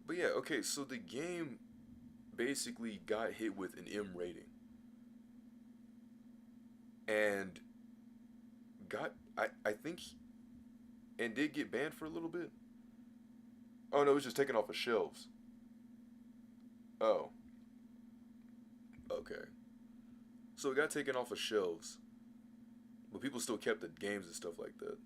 But yeah, okay, so the game basically got hit with an M rating. And I think, and did get banned for a little bit. Oh no, it was just taken off of shelves. Oh. Okay. So it got taken off of shelves, but people still kept the games and stuff like that.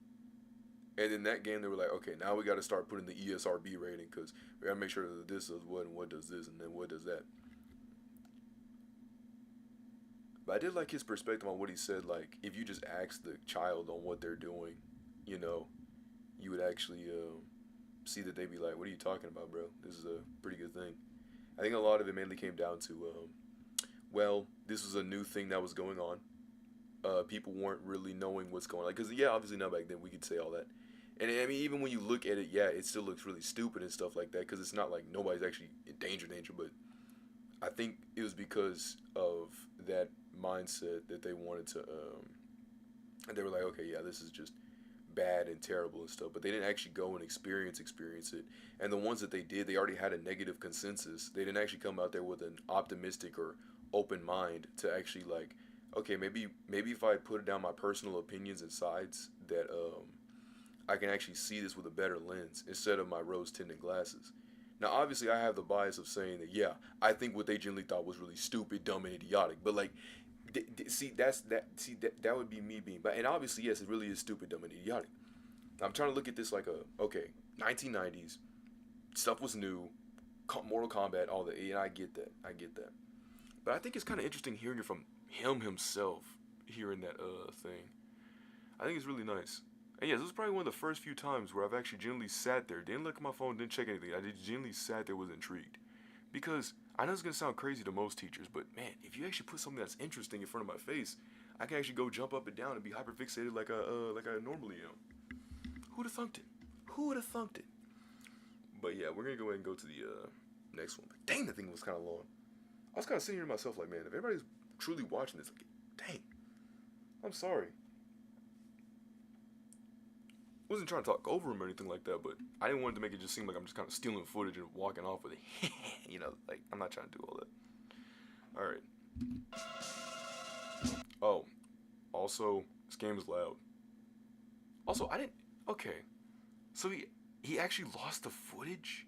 And in that game, they were like, okay, now we got to start putting the ESRB rating because we got to make sure that this does what and what does this and then what does that. But I did like his perspective on what he said. Like, if you just ask the child on what they're doing, you know, you would actually see that they'd be like, "What are you talking about, bro? This is a pretty good thing." I think a lot of it mainly came down to, well, this was a new thing that was going on. People weren't really knowing what's going on. Because, yeah, obviously now back then we could say all that. And, I mean, even when you look at it, yeah, it still looks really stupid and stuff like that. Because it's not like nobody's actually in danger. But I think it was because of that mindset that they wanted to, and they were like, okay, yeah, this is just bad and terrible and stuff, but they didn't actually go and experience it. And the ones that they did, they already had a negative consensus. They didn't actually come out there with an optimistic or open mind to actually like, okay, maybe if I put down my personal opinions and sides, that I can actually see this with a better lens instead of my rose-tinted glasses. Now, obviously, I have the bias of saying that, yeah, I think what they generally thought was really stupid, dumb, and idiotic. But like, that would be me being, and obviously, yes, it really is stupid, dumb, and idiotic. I'm trying to look at this like okay, 1990s, stuff was new, Mortal Kombat, all that, and I get that. But I think it's kind of interesting hearing it from him himself, hearing that thing. I think it's really nice. And yes, this was probably one of the first few times where I've actually genuinely sat there, didn't look at my phone, didn't check anything. I just genuinely sat there, was intrigued. Because I know it's going to sound crazy to most teachers, but man, if you actually put something that's interesting in front of my face, I can actually go jump up and down and be hyperfixated like I normally am. Who'd have thunked it? But yeah, we're going to go ahead and go to the next one. But dang, that thing was kind of long. I was kind of sitting here to myself like, man, if everybody's truly watching this, like, dang, I'm sorry. Wasn't trying to talk over him or anything like that, but I didn't want it to make it just seem like I'm just kind of stealing footage and walking off with it. You know, like, I'm not trying to do all that. Alright. Oh, also, this game is loud. Also, okay. So he actually lost the footage?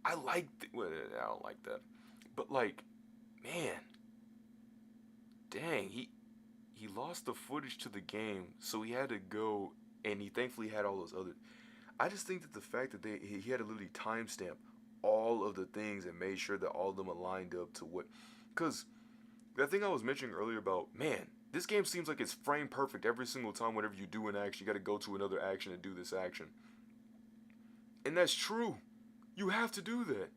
I don't like that. But like, man. Dang, he lost the footage to the game, so he had to go. And he thankfully had all those other. I just think that the fact that he had to literally timestamp all of the things and made sure that all of them aligned up to what. Because that thing I was mentioning earlier about, man, this game seems like it's frame perfect every single time. Whenever you do an action, you got to go to another action and do this action. And that's true. You have to do that.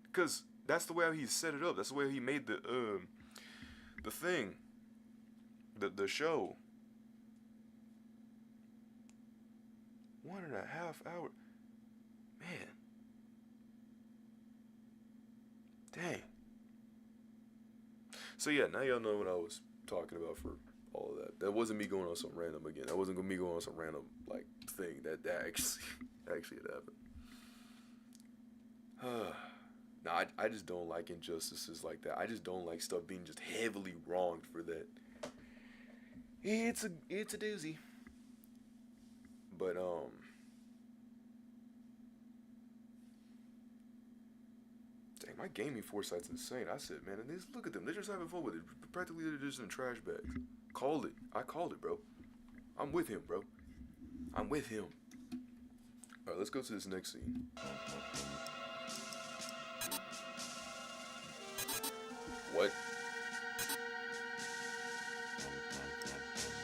Because that's the way he set it up. That's the way he made the thing. The show. 1.5 hours. Man. Dang. So yeah, now y'all know what I was talking about for all of that. That wasn't me going on some random again. That wasn't me going on some random like thing that actually had happened. Nah, I just don't like injustices like that. I just don't like stuff being just heavily wronged for that. It's a doozy. But dang, my gaming foresight's insane. I said, man, and look at them. They're just having fun with it. Practically, they're just in trash bags. Called it. I called it, bro. I'm with him, bro. I'm with him. All right, let's go to this next scene. What?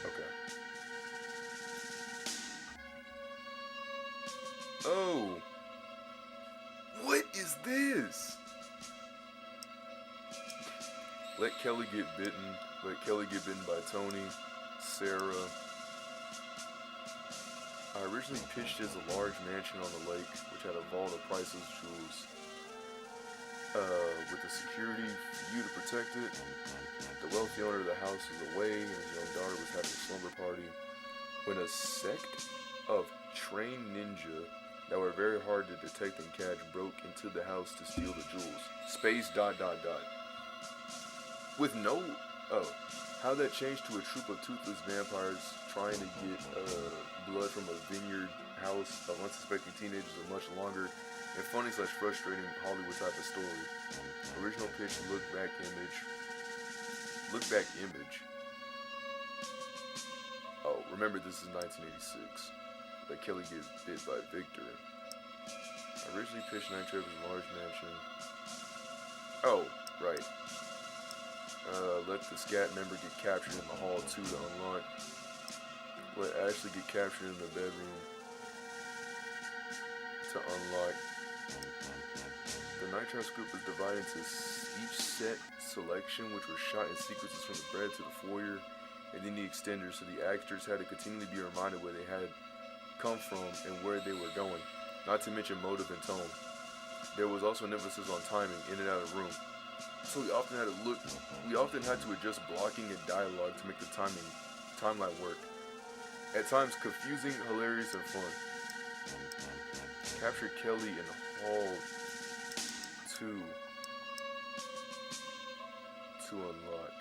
Okay. Oh. What is this? Let Kelly get bitten. Let Kelly get bitten by Tony, Sarah. I originally pitched as a large mansion on the lake, which had a vault of priceless jewels. With the security for you to protect it. The wealthy owner of the house was away and his young daughter was having a slumber party when a sect of trained ninja that were very hard to detect and catch broke into the house to steal the jewels. Space ... With no... Oh. How that changed to a troop of toothless vampires trying to get blood from a vineyard house of unsuspecting teenagers a much longer and funny/frustrating Hollywood type of story. Original pitch, look back image. Oh, remember this is 1986. Let Kelly get bit by Victor. Originally pitched Night Trap as a large mansion. Oh, right. Let the scat member get captured in the hall 2 to unlock. Let Ashley get captured in the bedroom to unlock. The Night Trap script was divided into each set selection, which was shot in sequences from the bed to the foyer, and then the extender, so the actors had to continually be reminded where they had come from and where they were going, not to mention motive and tone. There was also an emphasis on timing in and out of the room, so we often had to adjust blocking and dialogue to make the timeline work. At times confusing, hilarious, and fun. Capture Kelly in Hall 2 to unlock.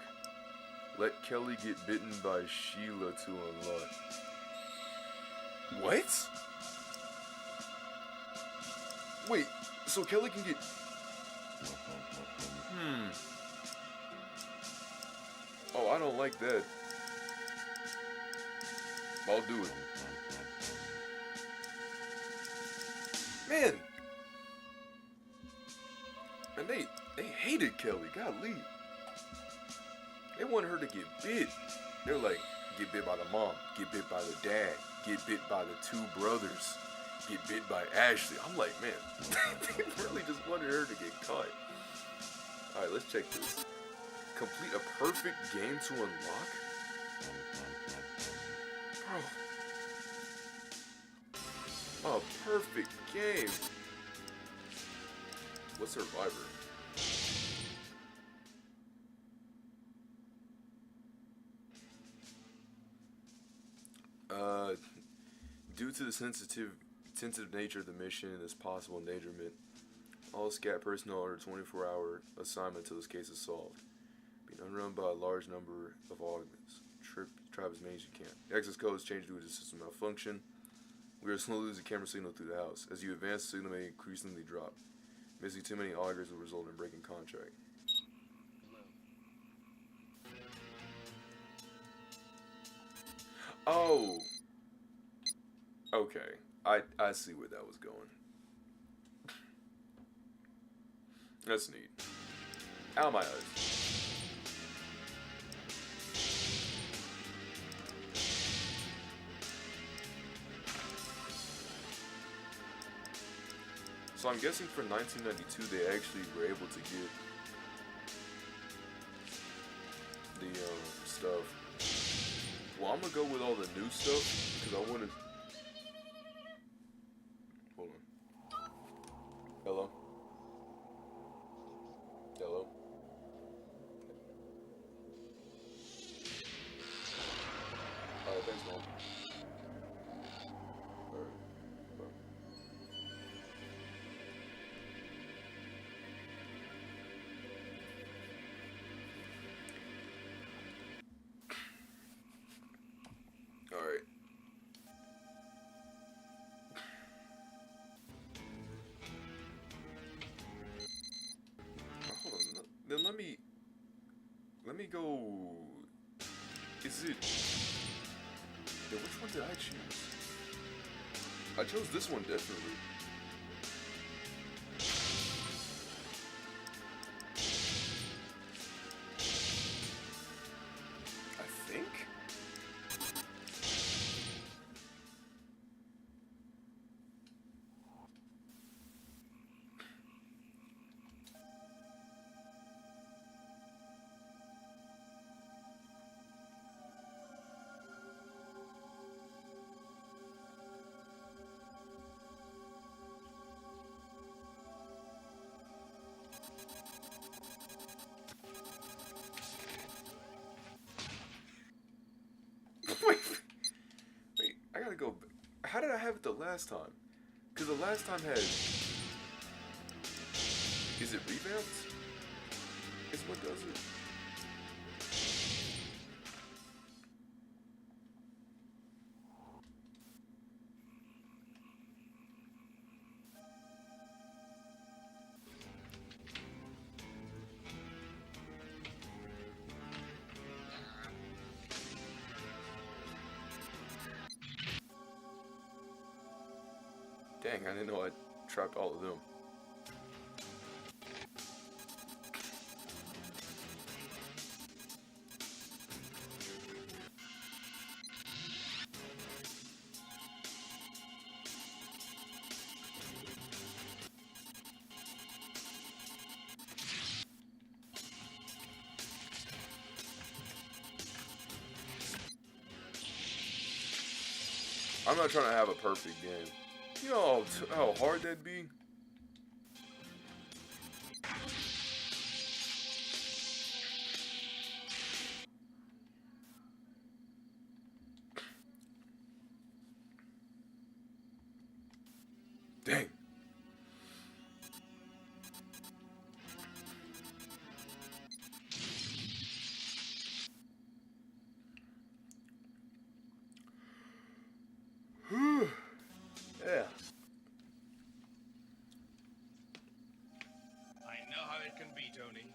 Let Kelly get bitten by Sheila to unlock. What? Wait, so Kelly can get... Oh, I don't like that. I'll do it. Man! And they hated Kelly, golly. They wanted her to get bit. They're like, get bit by the mom, get bit by the dad, get bit by the 2 brothers, get bit by Ashley. I'm like, man, they really just wanted her to get caught. Alright, let's check this. Complete a perfect game to unlock? Bro. A perfect game. What's Survivor? Due to the sensitive nature of the mission and this possible endangerment, all SCAT personnel are a 24-hour assignment until this case is solved. Being unrun by a large number of augments. Trap as many as you can. The access code is changed due to system malfunction. We are slowly losing camera signal through the house. As you advance, the signal may increasingly drop. Missing too many augers will result in breaking contract. Oh! Okay. I see where that was going. That's neat. Out of my eyes. So I'm guessing for 1992 they actually were able to get the stuff. Well, I'm gonna go with all the new stuff because I want to. Hold on. Hello. Hello. Alright, thanks, Mom. Alright. Bye. Alright. Hold on. Then let me go. Is it? Yeah, which one did I choose? I chose this one definitely. I think. Wait, I gotta go. How did I have it the last time? Because the last time had. Is it revamped? Is what does it? Dang, I didn't know I trapped all of them. I'm not trying to have a perfect game. You know how hard that'd be? Dang. Yeah. I know how it can be, Tony.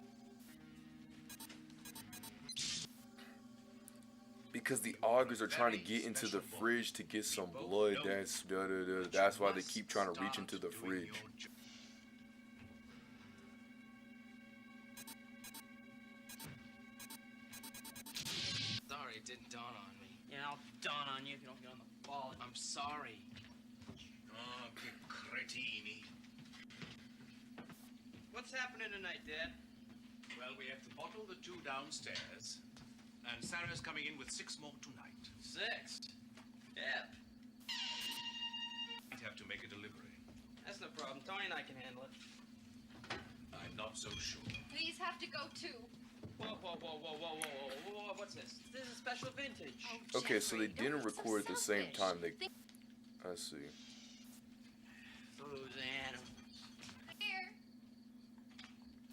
Because the augurs are trying to get into the fridge to get some blood. That's why they keep trying to reach into the fridge. Sorry, it didn't dawn on me. Yeah, I'll dawn on you if you don't get on the ball. I'm sorry. Oh, che cretini. What's happening tonight, Dad? Well, we have to bottle the 2 downstairs, and Sarah's coming in with 6 more tonight. 6? Yep. We'd have to make a delivery. That's no problem. Tony and I can handle it. I'm not so sure. Please have to go too. Whoa, whoa, whoa, whoa, whoa, whoa, whoa, whoa, what's this? This is a special vintage. Oh, Okay, so they didn't record at the same time. I see. Roseanne. Here.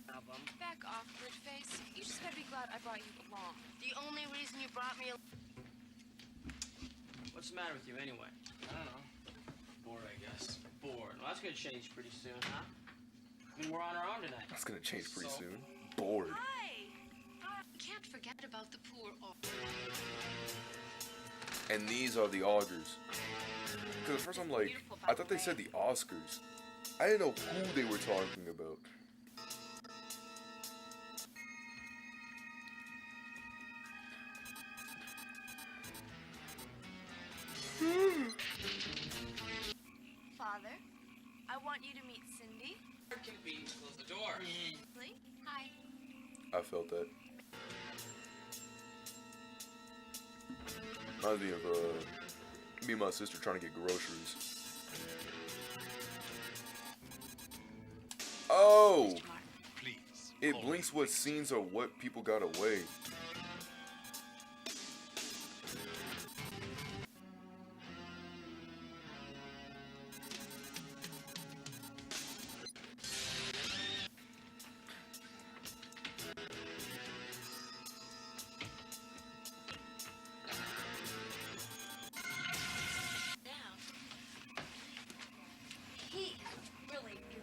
Album. Back off, Gridface. You just gotta be glad I brought you along. The only reason you brought me What's the matter with you anyway? I don't know. Bored, I guess. Bored. Well, that's gonna change pretty soon, huh? I mean, we're on our own tonight. That's gonna change pretty soon. Bored. Can't forget about the poor And these are the augurs. Because at first I'm like, I thought they said the Oscars. I didn't know who they were talking about. Father, I want you to meet Cindy. Can be close the door. Hi. I felt that. Reminds me of me and my sister trying to get groceries. Oh! It blinks what scenes or what people got away. He really is.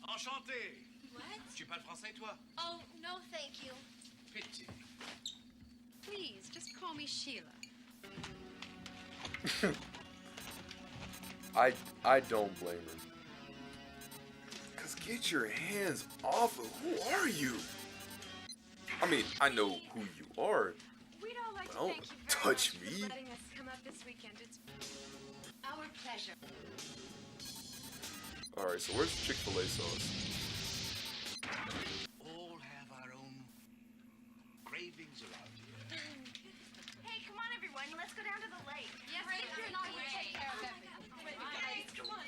Enchanté. What? Tu parles français, toi? Oh, no, thank you. Pity. Please, just call me Sheila. I don't blame her. Cause get your hands off of who are you? I mean, I know who you are. We'd all like to Don't thank you very touch much me. for letting us come up this weekend. It's our pleasure. Alright, so where's the Chick-fil-A sauce? All have our own cravings around here. Hey, come on, everyone. Let's go down to the lake. Yes, Right, Victor and I will take care of everything. Guys, come on.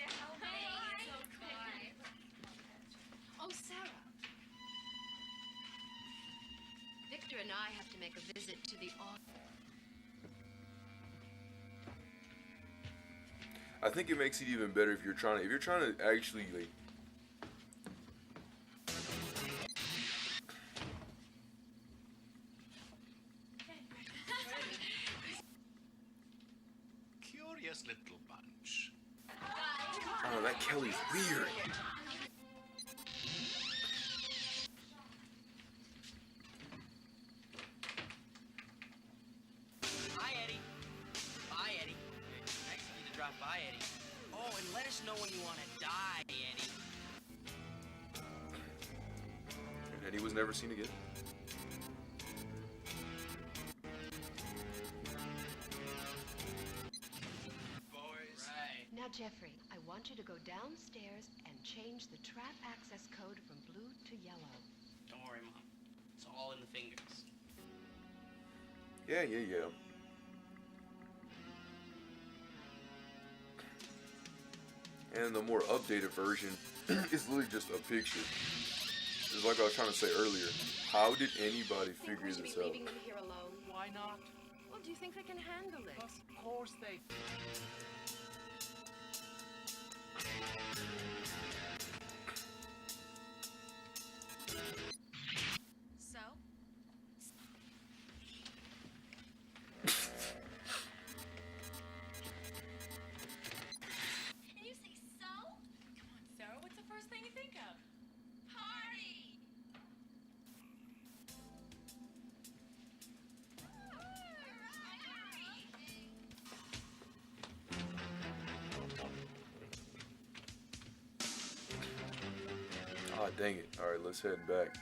Oh, Sarah. Victor and I have to make a visit to the office. I think it makes it even better if you're trying to actually like Curious little bunch. oh, that Kelly's weird. Hi, Eddie. Bye, Eddie. Nice of you to drop by, Eddie. Oh, and let us know when you want to die, Eddie. And he was never seen again. Boys. Right. Now, Jeffrey, I want you to go downstairs and change the trap access code from blue to yellow. Don't worry, Mom. It's all in the fingers. Yeah. And the more updated version is literally just a picture. It's like I was trying to say earlier. How did anybody figure this out? Leaving them here alone. Why not? Well, do you think they can handle it? Of course they... So? And you say so? Come on, Sarah, what's the first thing you think of? Party! Ah, dang it. Alright, let's head back.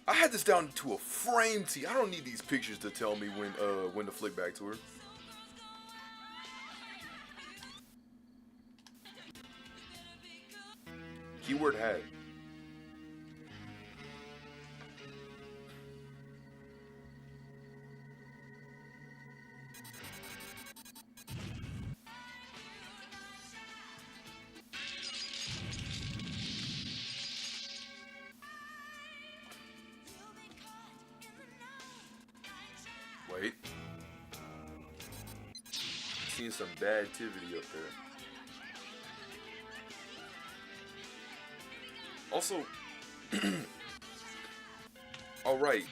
I had this down to a frame tee. I don't need these pictures to tell me when to flick back to her. Keyword had. Wait. Seeing some bad activity up there. Also, alright,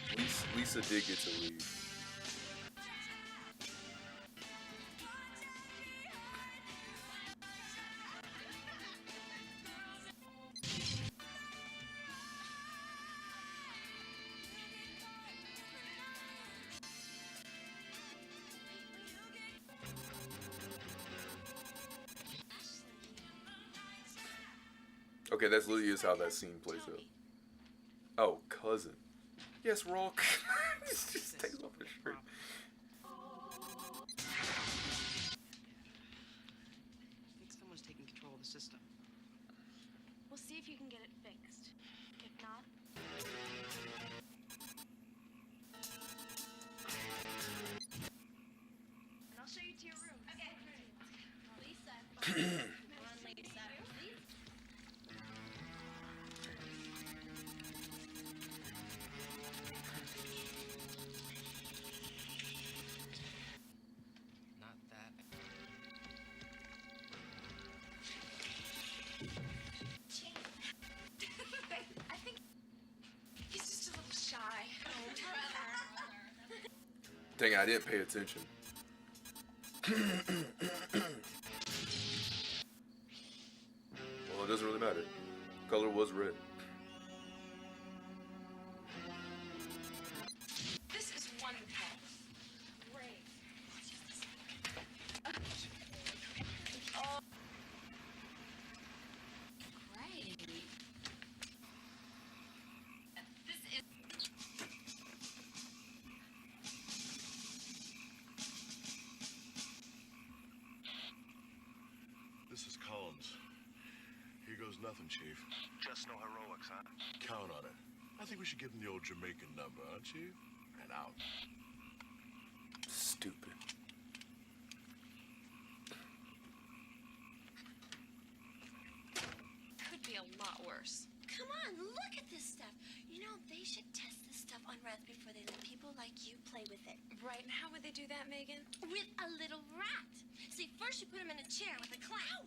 Lisa did get to leave. Okay, that's literally is how that scene plays out. Oh, cousin. Yes, we're all. Just takes off his shirt. I think someone's taking control of the system. We'll see if you can get it fixed. If not... And I'll show you to your room. Okay. Lisa. Come on, Lisa. Not that. I think he's just a little shy. Oh, brother. Dang it, I didn't pay attention. Well, it doesn't really matter. Color was red. This is wonderful. Great. Oh. Great. This is... This is Collins. Here goes nothing, Chief. Just no heroics, huh? Count on it. I think we should give him the old Jamaican number, huh, Chief? And out. Stupid. Could be a lot worse. Come on, look at this stuff. You know, they should test this stuff on rats before they let people like you play with it. Right, and how would they do that, Megan? With a little rat. See, first you put him in a chair with a clown.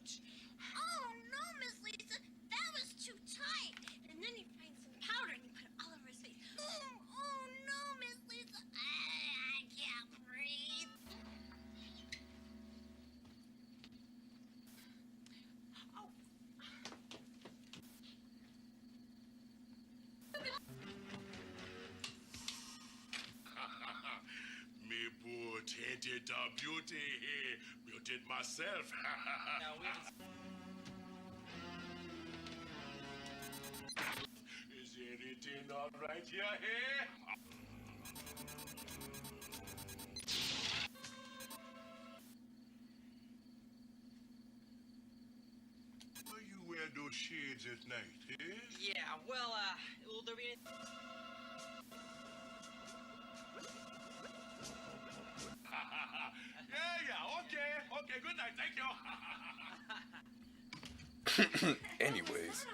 Oh, no, Miss Lisa. That was too tight. And then you find some powder and you put it all over his face. Oh no, Miss Lisa. I can't breathe. Me poor tainted beauty. Me did myself. No, we haven't. Is everything all right here, hey? Why you wear those shades at night, eh? Yeah, well, will there be any... Yeah, okay, good night, thank you. Anyways.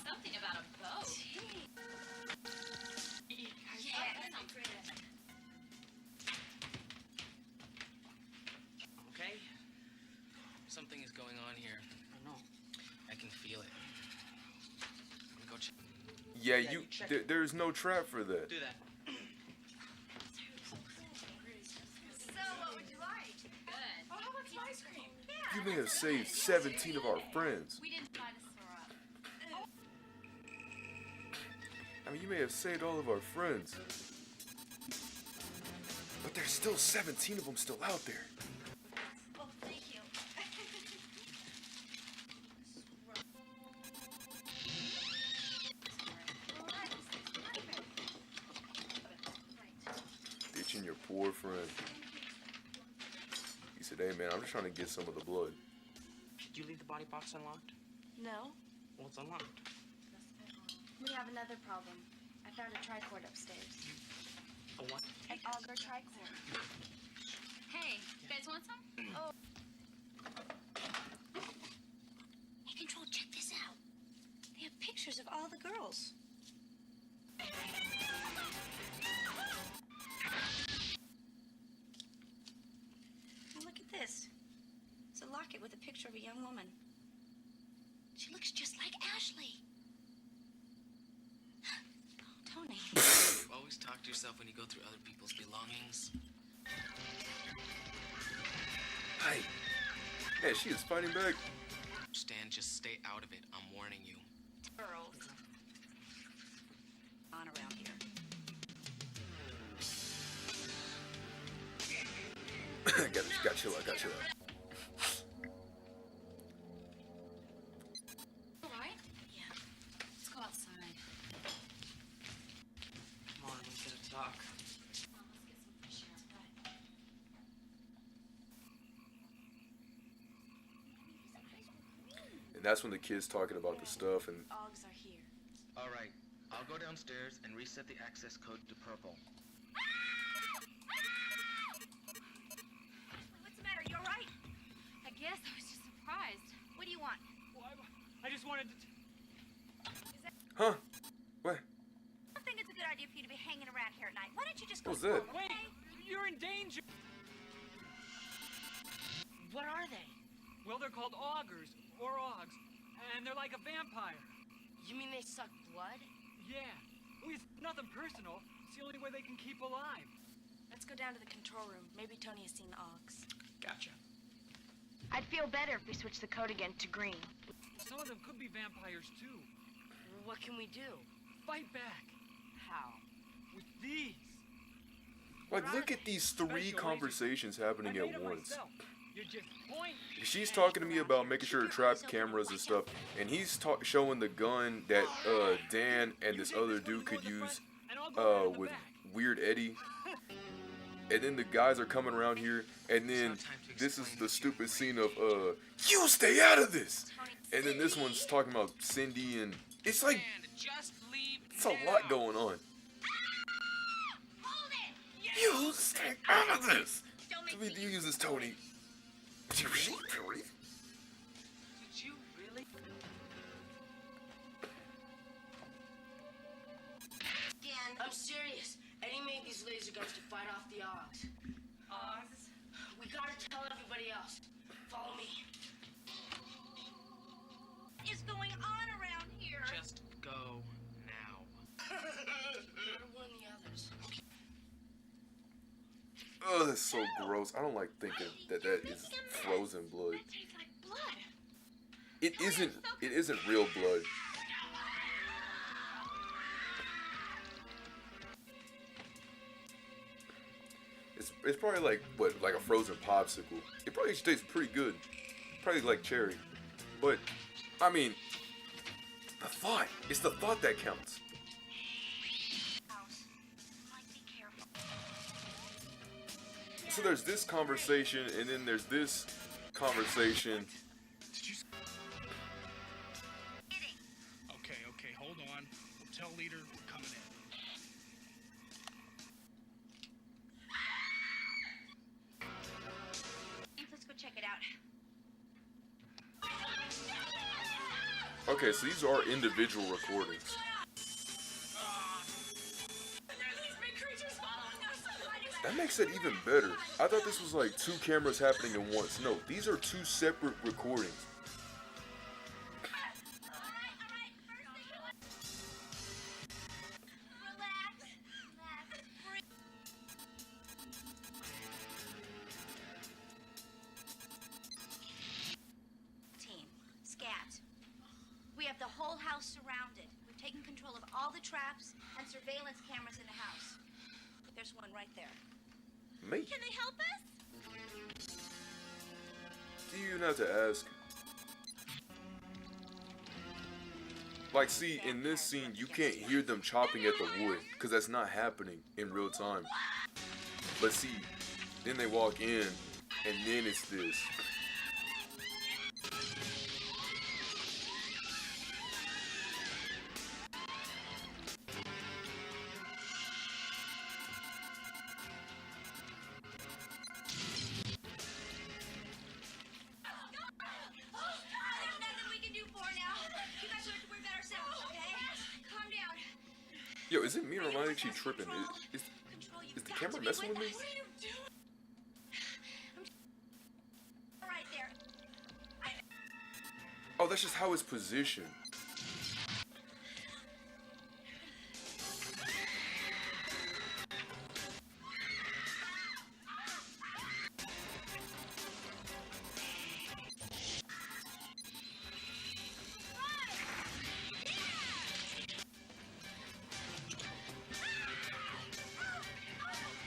Something about a boat. Yeah, that sounds great. Okay? Something is going on here. I know. I can feel it. I'm gonna go check. Yeah, you check it. there's no trap for that. Do that. So, what would you like? Good. Oh, how about some ice cream? Yeah. You may have saved 17 of our friends. We didn't buy the syrup. I mean, you may have saved all of our friends. But there's still 17 of them still out there. Oh, thank you. Ditching your poor friend. He said, hey man, I'm just trying to get some of the blood. Did you leave the body box unlocked? No, Well, it's unlocked. we have another problem. I found a tricord upstairs. A what? An auger tricord. Hey, you guys want some? Oh. Hey, Control, check this out. They have pictures of all the girls. Now look at this. It's a locket with a picture of a young woman. She looks just like Ashley. Tony. You always talk to yourself when you go through other people's belongings. Hey. Hey, she is fighting back. Stan, just stay out of it. I'm warning you. Girls. On around here. got chill out. All right? Yeah. Let's go outside. Come on, we gotta talk. Well, let's get some fresh air. Right. And that's when the kid's talking about the stuff and Augs are here. All right, I'll go downstairs and reset the access code to purple. What's the matter? You all right? I guess I was just surprised. What do you want? I just wanted to... Huh? What? I don't think it's a good idea for you to be hanging around here at night. Why don't you just go What's that? home, Wait, okay? you're in danger. What are they? Well, they're called augers, or augs, and they're like a vampire. You mean they suck blood? Yeah. Well, it's nothing personal. It's the only way they can keep alive. Let's go down to the control room. Maybe Tony has seen the Augs. Gotcha. I'd feel better if we switched the code again to green. Some of them could be vampires, too. What can we do? Fight back. How? With these. like look at these three conversations happening I made at it once. myself. You just point. She's talking to me about making sure to trap cameras and stuff, and he's showing the gun that Dan and this other dude could use with Weird Eddie. And then the guys are coming around here, and then this is the stupid scene of you stay out of this. And then this one's talking about Cindy, and it's like it's a lot going on. You stay out of this. I mean, you use this Tony. Did you really? Dan, I'm serious. Eddie made these laser guns to fight off the Augs. Augs? We gotta tell everybody else. Follow me. What is going on around here? Just go now. Gotta warn the others. Oh, that's so gross. I don't like thinking that is frozen blood. That tastes like blood. It isn't. It isn't real blood. It's probably like what, like a frozen popsicle. It probably tastes pretty good. Probably like cherry. But I mean, the thought. It's the thought that counts. So there's this conversation, and then there's this conversation. Okay, hold on. We'll tell leader we're coming in. Let's go check it out. Okay, so these are individual recordings. That makes it even better. I thought this was like two cameras happening at once. No, these are two separate recordings. Team, scat. We have the whole house surrounded. We've taken control of all the traps and surveillance cameras in the house. There's one right there. Me? Can they help us? Do you even have to ask? Like, see, in this scene, you can't hear them chopping at the wood, because that's not happening in real time. But see, then they walk in, and then it's this. Yo, is it me or am I actually tripping? Is the camera messing with me? Oh, that's just how it's positioned.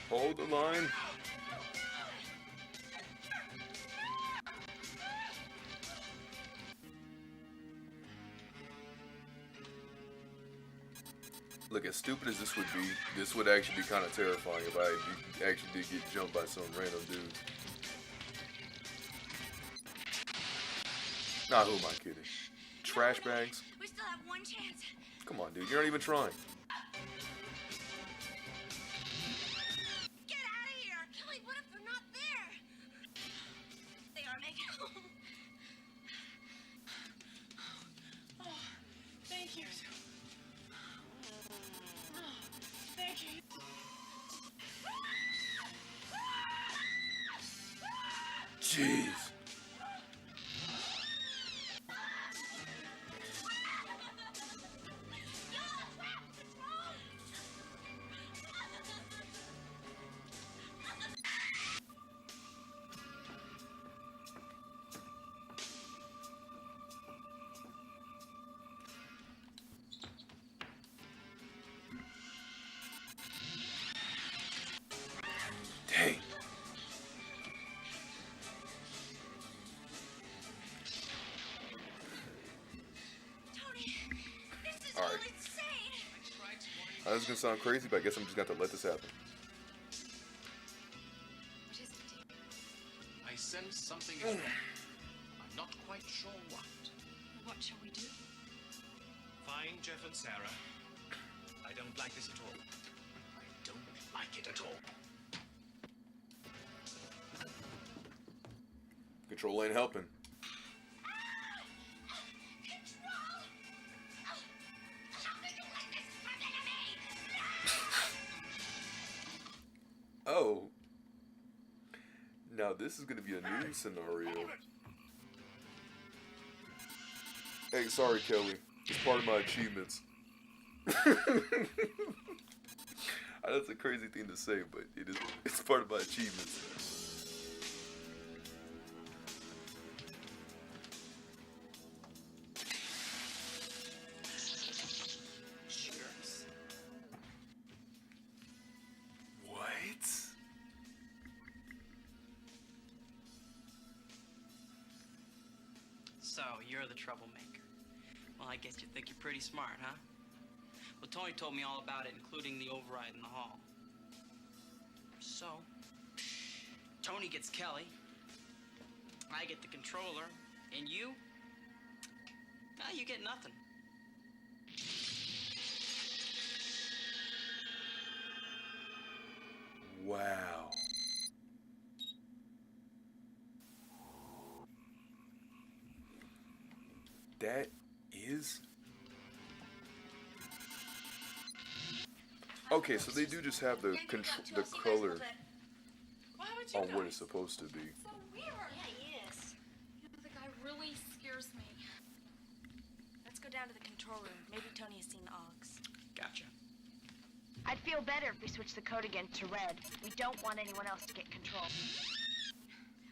Hold the line. Look, as stupid as this would be, this would actually be kind of terrifying if I actually did get jumped by some random dude. Nah, who am I kidding? Trash bags? We still have one chance. Come on, dude. You're not even trying. Get out of here! Kelly, what if they're not there? They are making home. Oh, thank you. Oh, thank you. Jeez. Dang. Alright. This is gonna sound crazy, but I guess I'm just gonna have to let this happen. What is it? I sense something is wrong. I'm not quite sure what. What shall we do? Find Jeff and Sarah. I don't like this at all. I don't like it at all. Control ain't helping. Oh. Now this is gonna be a new scenario. Hey, sorry, Kelly. It's part of my achievements. That's a crazy thing to say, but it is. It's part of my achievements. What? Oh, you're the troublemaker. Well, I guess you think you're pretty smart, huh? Well, Tony told me all about it, including the override in the hall. So, Tony gets Kelly, I get the controller, and you? Well, you get nothing. Wow. That is... Okay, so they do just have the color on what it's supposed to be. So weird. Yeah, he is. You know, the guy really scares me. Let's go down to the control room. Maybe Tony has seen the Augs. Gotcha. I'd feel better if we switched the code again to red. We don't want anyone else to get control.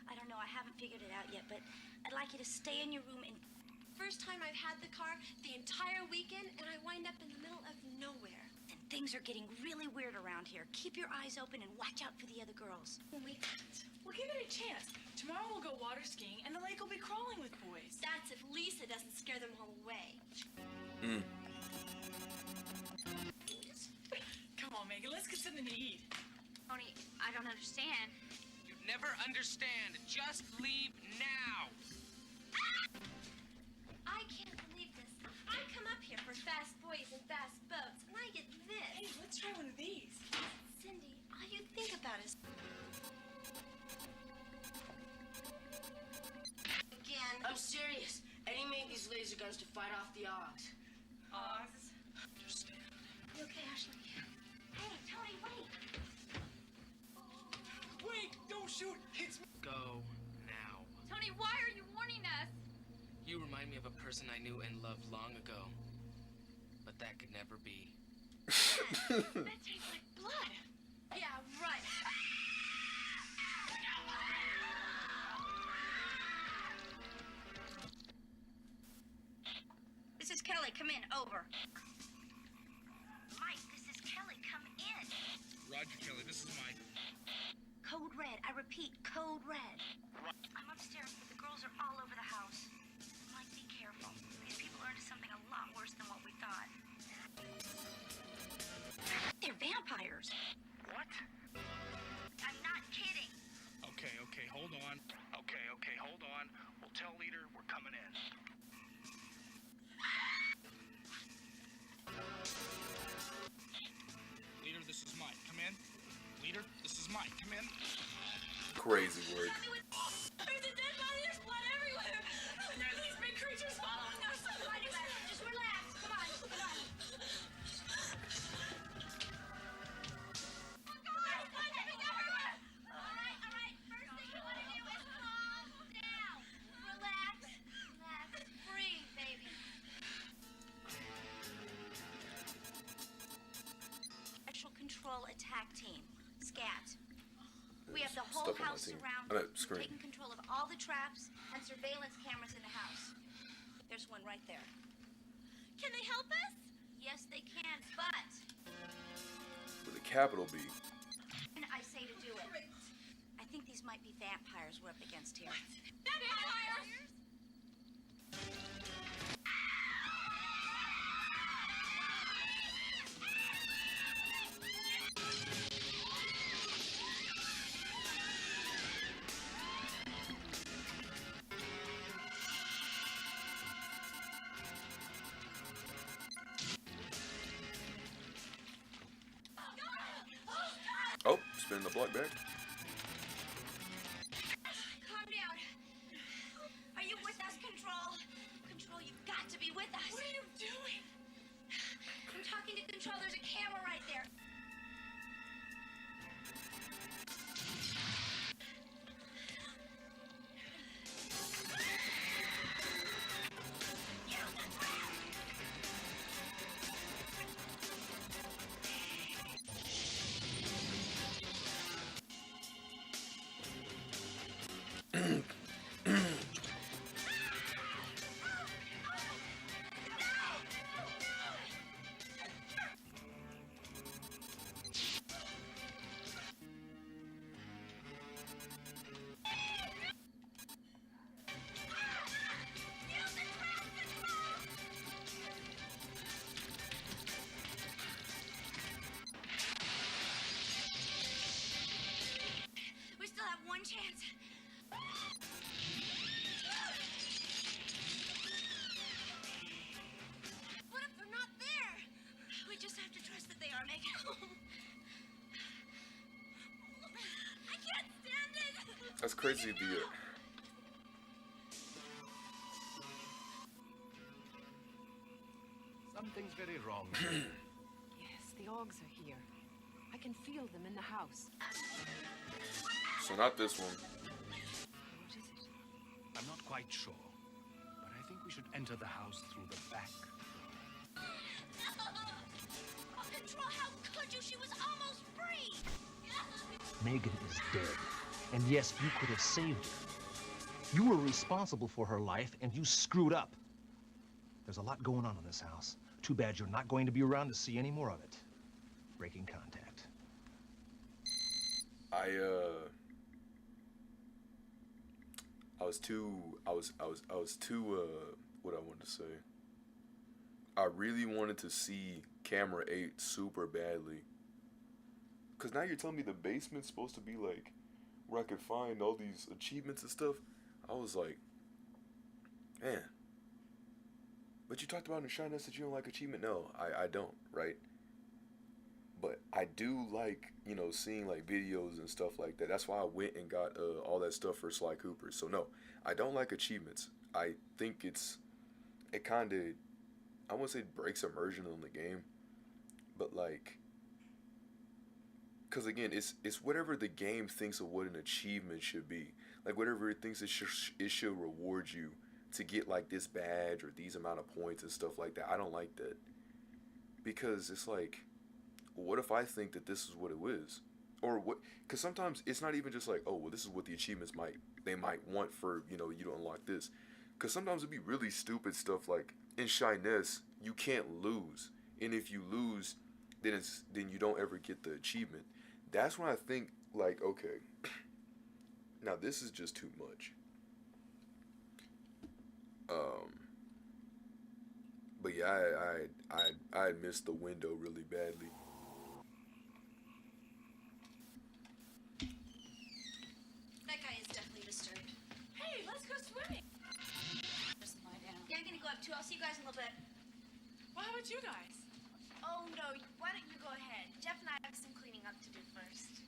I don't know, I haven't figured it out yet, but I'd like you to stay in your room and... First time I've had the car the entire weekend, and I wind up in the middle of nowhere. And things are getting really weird around here. Keep your eyes open and watch out for the other girls. We'll give it a chance. Tomorrow we'll go water skiing, and the lake will be crawling with boys. That's if Lisa doesn't scare them all away. Come on, Megan, let's get something to eat. Tony, I don't understand. You never understand. Just leave now. I can't believe this. I come up here for fast boys and fast boats, and I get this. Hey, let's try one of these. Cindy, all you think about is... Again. I'm serious. Eddie made these laser guns to fight off the Augs. Augs? Understand. You okay, Ashley? Hey, Tony, wait. Wait, don't shoot. It's me. Go now. Tony, why are you warning us? You remind me of a person I knew and loved long ago. But that could never be. That tastes like blood. Yeah, right. This is Kelly. Come in. Over. Mike, this is Kelly. Come in. Roger, Kelly. This is Mike. Code red. I repeat, code red. I'm upstairs, but the girls are all over the house. Mike, be careful. These people are into something a lot worse than what we thought. They're vampires. What? I'm not kidding. Okay, hold on. Okay, hold on. We'll tell leader we're coming in. Leader, this is Mike. Come in. Leader, this is Mike. Come in. Crazy work. There's a dead body. There's blood everywhere. There are these big creatures following us. Just relax. Come on. All right. First thing you want to do is calm down. Relax. Breathe, baby. Special Control Attack Team. SCAT. We have the whole Stuff on my house team. surrounded. I'm at screen. Taking control of all the traps and surveillance cameras in the house. There's one right there. Can they help us? Yes, they can, but With a capital B. I say to do it. I think these might be vampires we're up against here. Vampires! Oh, spin the block back. Calm down. Are you with us, Control? Control, you've got to be with us. What are you doing? I'm talking to Control. There's a camera right there. I can't stand it. That's crazy. Something's very wrong. Yes, the Augs are here. I can feel them in the house. So not this one. What is it? I'm not quite sure, but I think we should enter the house through the back. Oh, Control, how could you? She was almost free. Megan is dead. And yes, you could have saved her. You were responsible for her life, and you screwed up. There's a lot going on in this house. Too bad you're not going to be around to see any more of it. Breaking contact. I was too what I wanted to say. I really wanted to see Camera 8 super badly. Cause now you're telling me the basement's supposed to be like where I could find all these achievements and stuff. I was like, man. But you talked about in Shyness that you don't like achievement. No, I don't, right? But I do like, you know, seeing like videos and stuff like that. That's why I went and got all that stuff for Sly Cooper. So no, I don't like achievements. I think it kind of, I wouldn't say it breaks immersion in the game, but like, because again, it's whatever the game thinks of what an achievement should be. Like whatever it thinks it should reward you to get like this badge or these amount of points and stuff like that. I don't like that. Because it's like, what if I think that this is what it is? Or what, because sometimes it's not even just like, oh, well, this is what the achievements they might want for, you know, you to unlock this. Because sometimes it'd be really stupid stuff like, in Shyness, you can't lose. And if you lose, then you don't ever get the achievement. That's when I think, like, okay, now this is just too much. But yeah, I missed the window really badly. That guy is definitely disturbed. Hey, let's go swimming. Just lie down. Yeah, I'm gonna go up too. I'll see you guys in a little bit. Well, how about you guys? Oh no, why don't you go ahead? Jeff and I have some cleaning up to do first.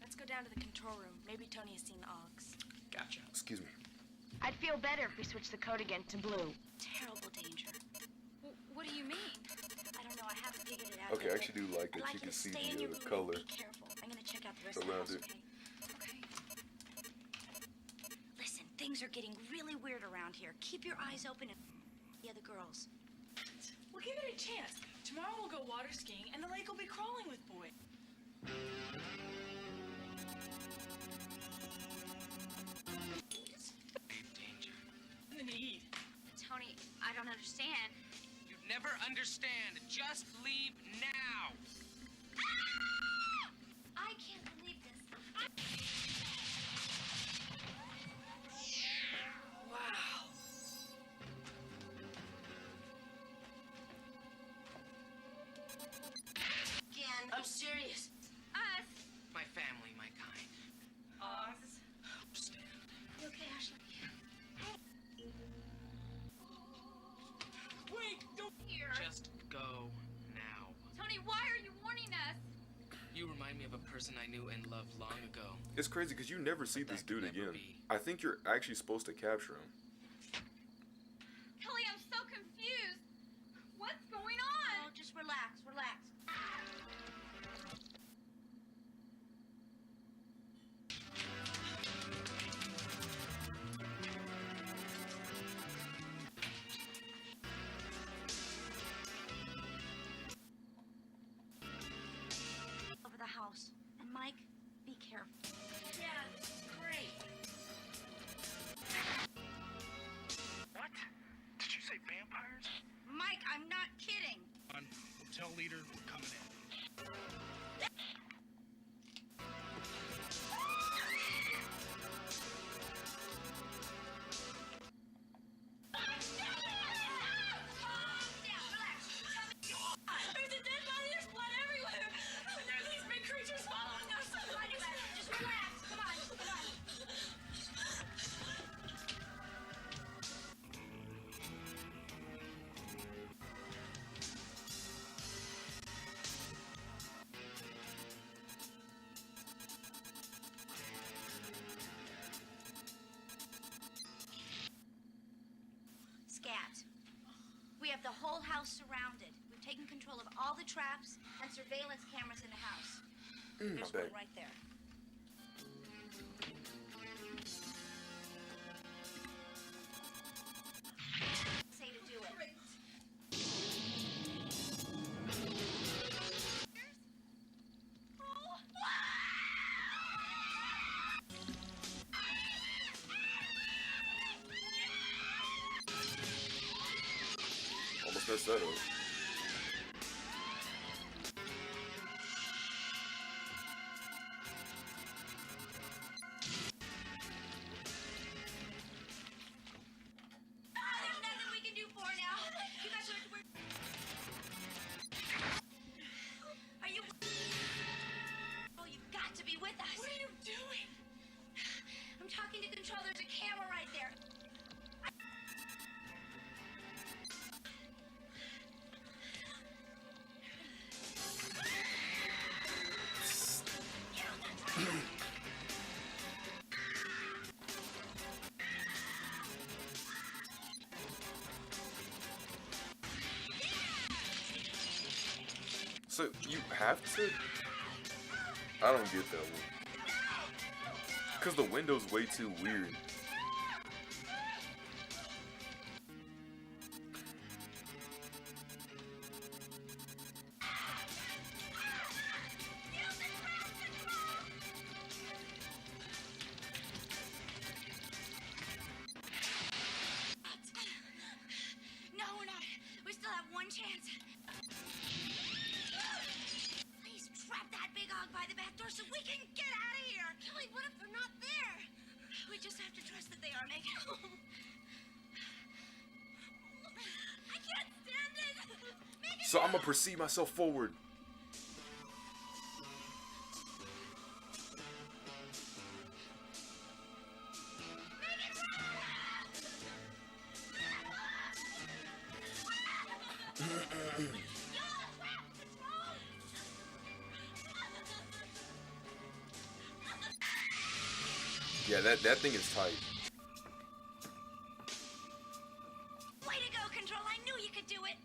Let's go down to the control room. Maybe Tony has seen the Augs. Gotcha. Excuse me. I'd feel better if we switched the code again to blue. Terrible danger. What do you mean? I don't know. I haven't figured it out. Okay, yet, I actually do like that you can see the color be careful. I'm gonna check out the rest of the around house, it. okay? Listen, things are getting really weird around here. Keep your eyes open and the other girls. Well, give it a chance. Tomorrow we'll go water skiing, and the lake will be crawling with boys. Danger. In the need. Tony, I don't understand. You'd never understand. Just leave now. I can't believe this. Wow. Again. I'm serious. Us. My family, my kind. Augs. Understand. You okay, Ashley? Wait, don't Here. Just go now. Tony, why are you warning us? You remind me of a person I knew and loved long ago. It's crazy because you never see this dude again. I think you're actually supposed to capture him. Kelly, I'm so confused. What's going on? Oh, just relax, relax. Over the house. And Mike, be careful. Yeah, great. What? Did you say vampires? Mike, I'm not kidding. We'll tell leader we're coming in. There's a dead body. There's blood everywhere. There are these big creatures following us. Just relax. Come on, come on. the traps and surveillance cameras in the house. My There's bad. one right there. Say to do it. Almost messed that up. There's nothing we can do for now. You guys are. Are you? Oh, you've got to be with us. What are you doing? I'm talking to control. There's a camera right there. So you have to? I don't get that one. Cause the window's way too weird. No, we're not. We still have one chance. Please trap that big hog by the back door so we can get out of here. Kelly, what if they're not there? We just have to trust that they are, Megan. I can't stand it. Megan, So I'm gonna proceed myself forward. Yeah, that thing is tight. way to go, Control. I knew you could do it.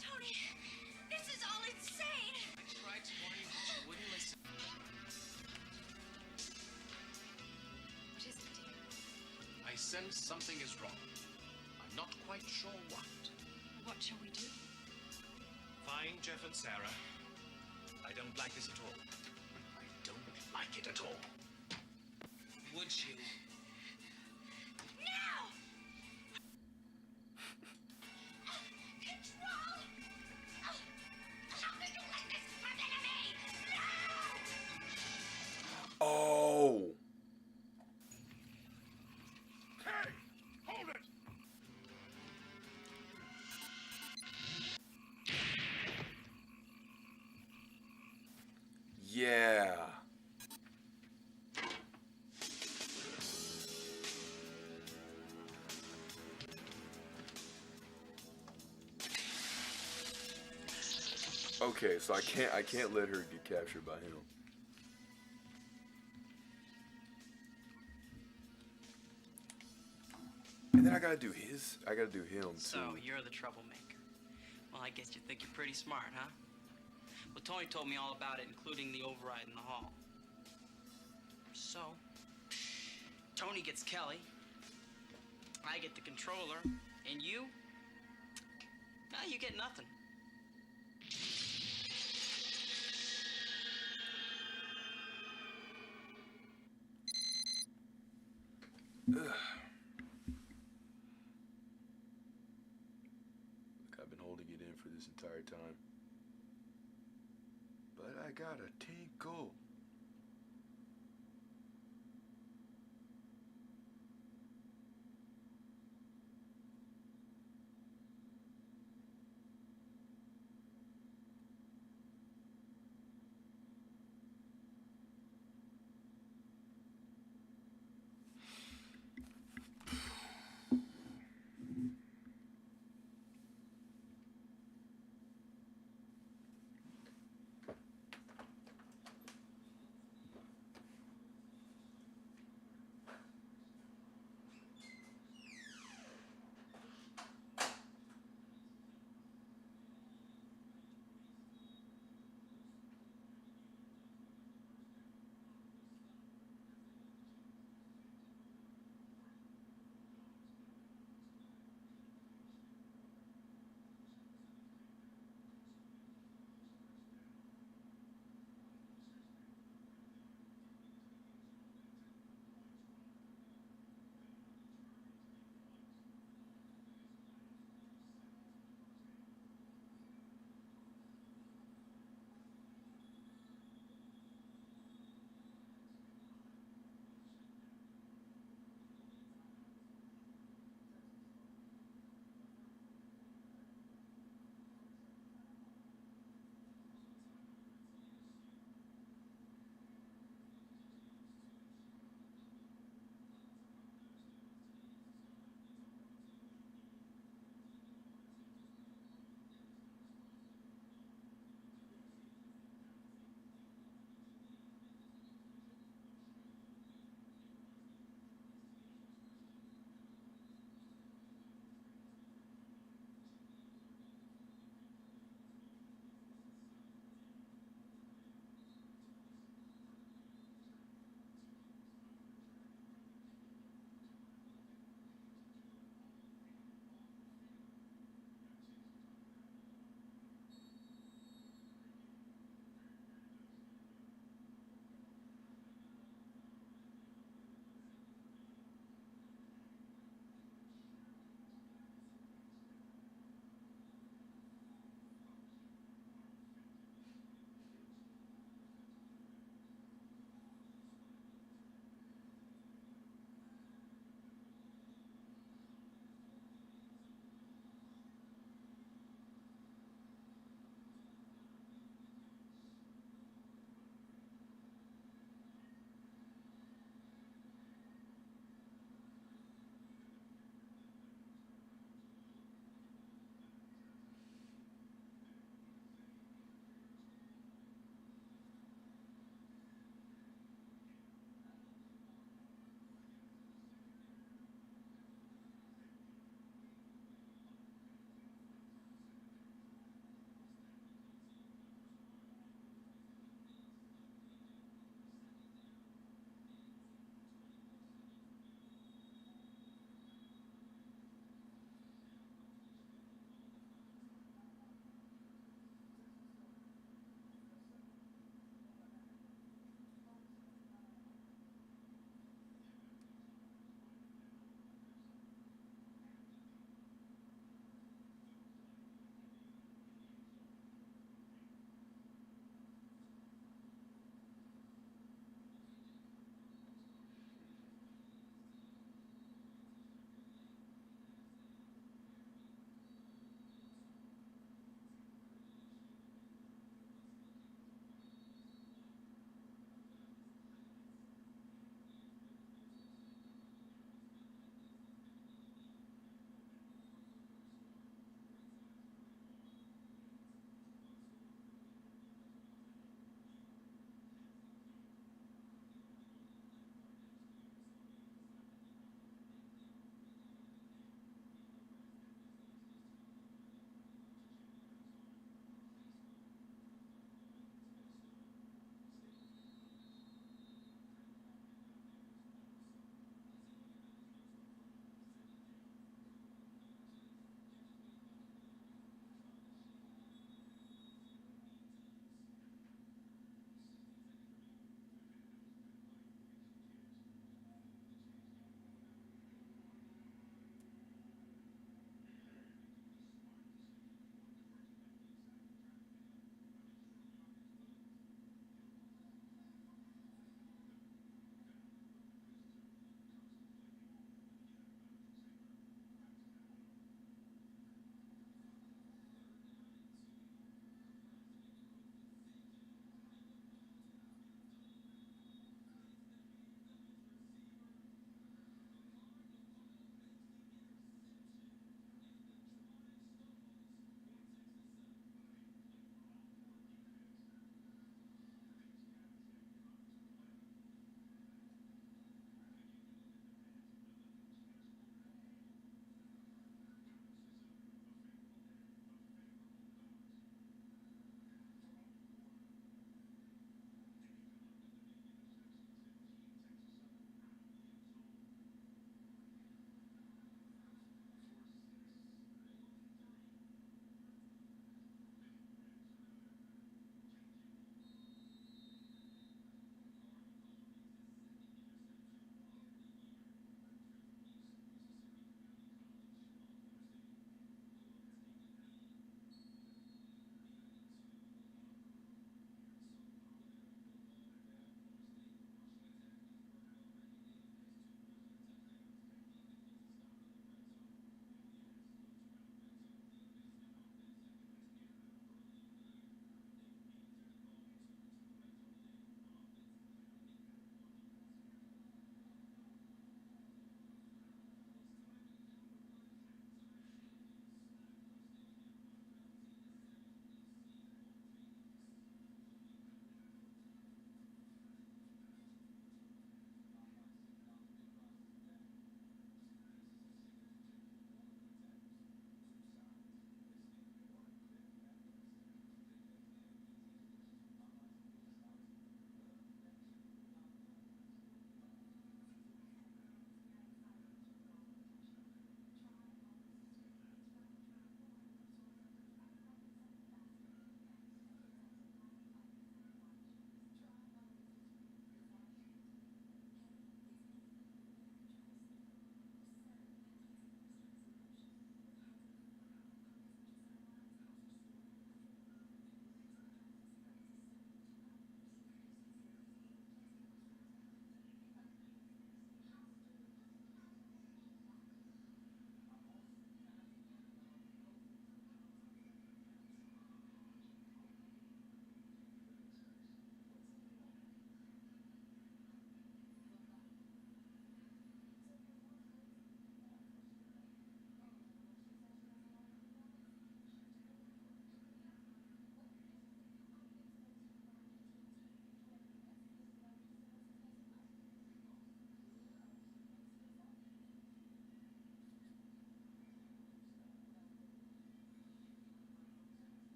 Tony, this is all insane. I tried to warn you, but you wouldn't listen. What is it, dear? I sense something is wrong. I'm not quite sure what. What shall we do? Find Jeff and Sarah. I don't like this at all. I don't like it at all. Would you? Now! Control! How could you let this happen to me? No! Oh. Hey! Hold it! Yeah. Okay, so I can't let her get captured by him. And then I gotta do him too. So, you're the troublemaker. Well, I guess you think you're pretty smart, huh? Well, Tony told me all about it, including the override in the hall. So, Tony gets Kelly, I get the controller, and you? Nah, you get nothing. Ugh. Look, I've been holding it in for this entire time. But I got a tinkle.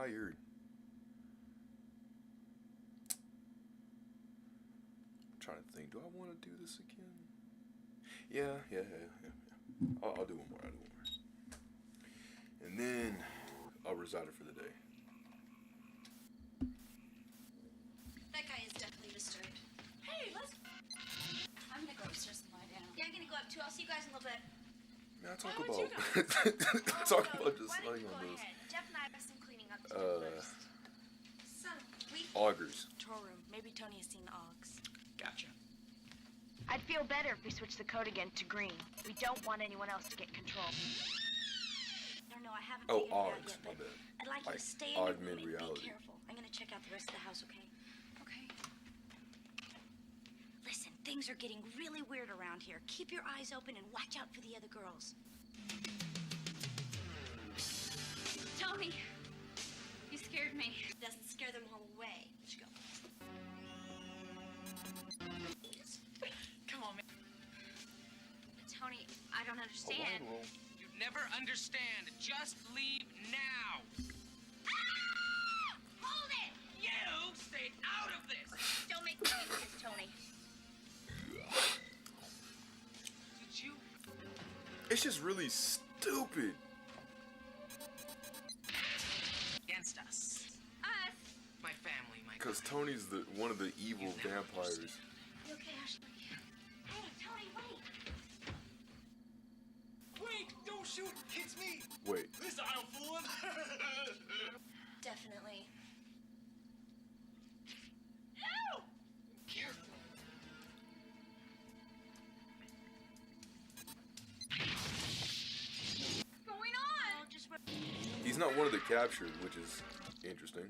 tired. I'm trying to think. Do I want to do this again? Yeah. I'll do one more. And then I'll reside it for the day. That guy is definitely disturbed. Hey, let's... I'm gonna go upstairs and lie down. Yeah, I'm gonna go up too. I'll see you guys in a little bit. Man, Why would you talk about just lying on those. Jeff and I have some cleaning up to do first. So, Augers. control room. Maybe Tony has seen the Augs. Gotcha. I'd feel better if we switched the code again to green. We don't want anyone else to get control. No, I haven't Oh, figured it out Augs, yet, my but bad. I'd like you to stay in your room and be careful. I'm gonna check out the rest of the house, okay? Okay. Listen, things are getting really weird around here. Keep your eyes open and watch out for the other girls. Tony, you scared me. Doesn't scare them all away. Let's go. Come on, man. Tony, I don't understand. You never understand. Just leave now. Hold it! You stay out of this. Don't make me do this, Tony. Did you? It's just really stupid. Against us. Us? My family, my Because Tony's one of the evil vampires. You okay, Ashley? Hey, Tony, wait! Wait, don't shoot. It's me. Wait. This I don't fool him. Definitely. Ow! Careful. What's going on? He's not one of the captured, which is interesting.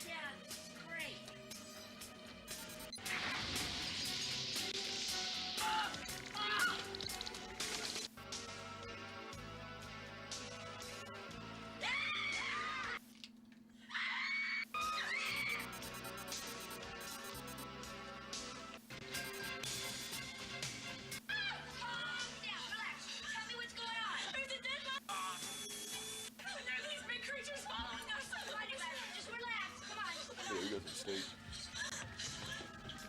Yeah, great. Yeah, we got some steak,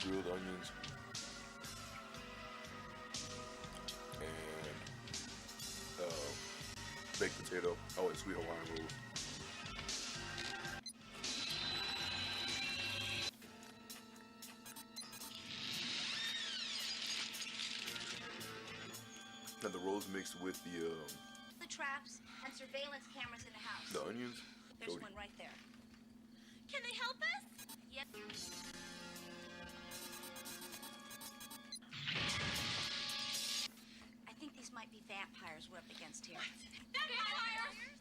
grilled onions, and baked potato. Oh, and sweet Hawaiian rolls. And the rolls mixed with The traps and surveillance cameras in the house. the onions. There's Cody. one right there. Can they help us? Yep. I think these might be vampires we're up against here. Vampires!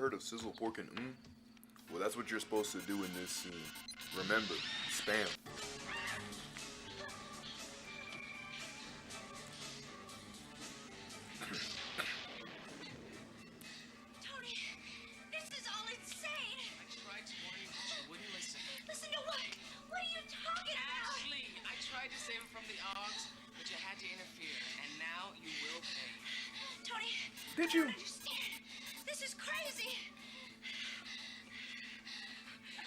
heard of sizzle pork and Well, that's what you're supposed to do in this scene. Remember, spam. Tony, this is all insane. I tried to warn you, but you wouldn't listen. Listen to what? What are you talking about? Ashley, I tried to save him from the Oggs, but you had to interfere, and now you will pay. Tony, Did I you? don't understand. This is crazy.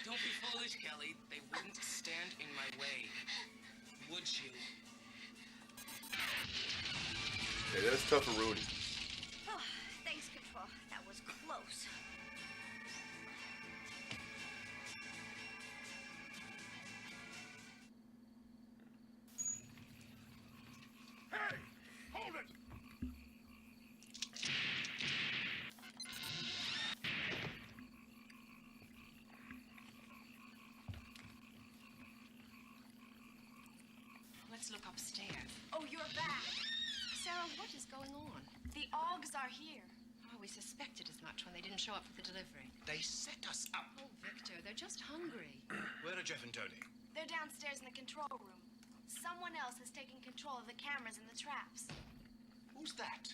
Don't be foolish, Kelly. They wouldn't stand in my way. Would you? Hey, that's tough for Rooney. Oh, thanks, Control. That was close. Hey! Hold it! Let's look upstairs. Oh, you're back. Sarah, what is going on? The Oggs are here. Oh, we suspected as much when they didn't show up for the delivery. They set us up. Oh, Victor, they're just hungry. Where are Jeff and Tony? They're downstairs in the control room. Someone else has taken control of the cameras and the traps. Who's that?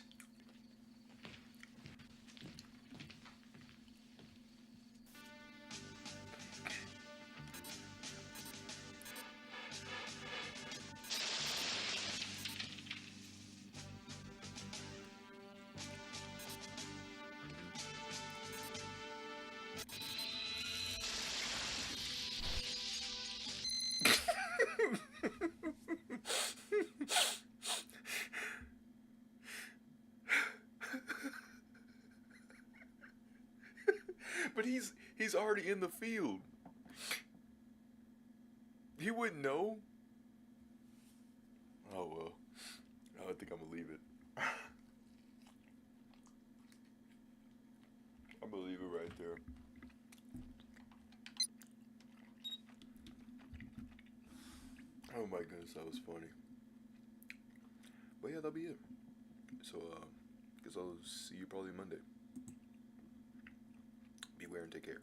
But he's already in the field. He wouldn't know. Oh well. I think I'm gonna leave it. I'm gonna leave it right there. Oh my goodness, that was funny. But yeah, that'll be it. So guess I'll see you probably Monday. Beware and take care.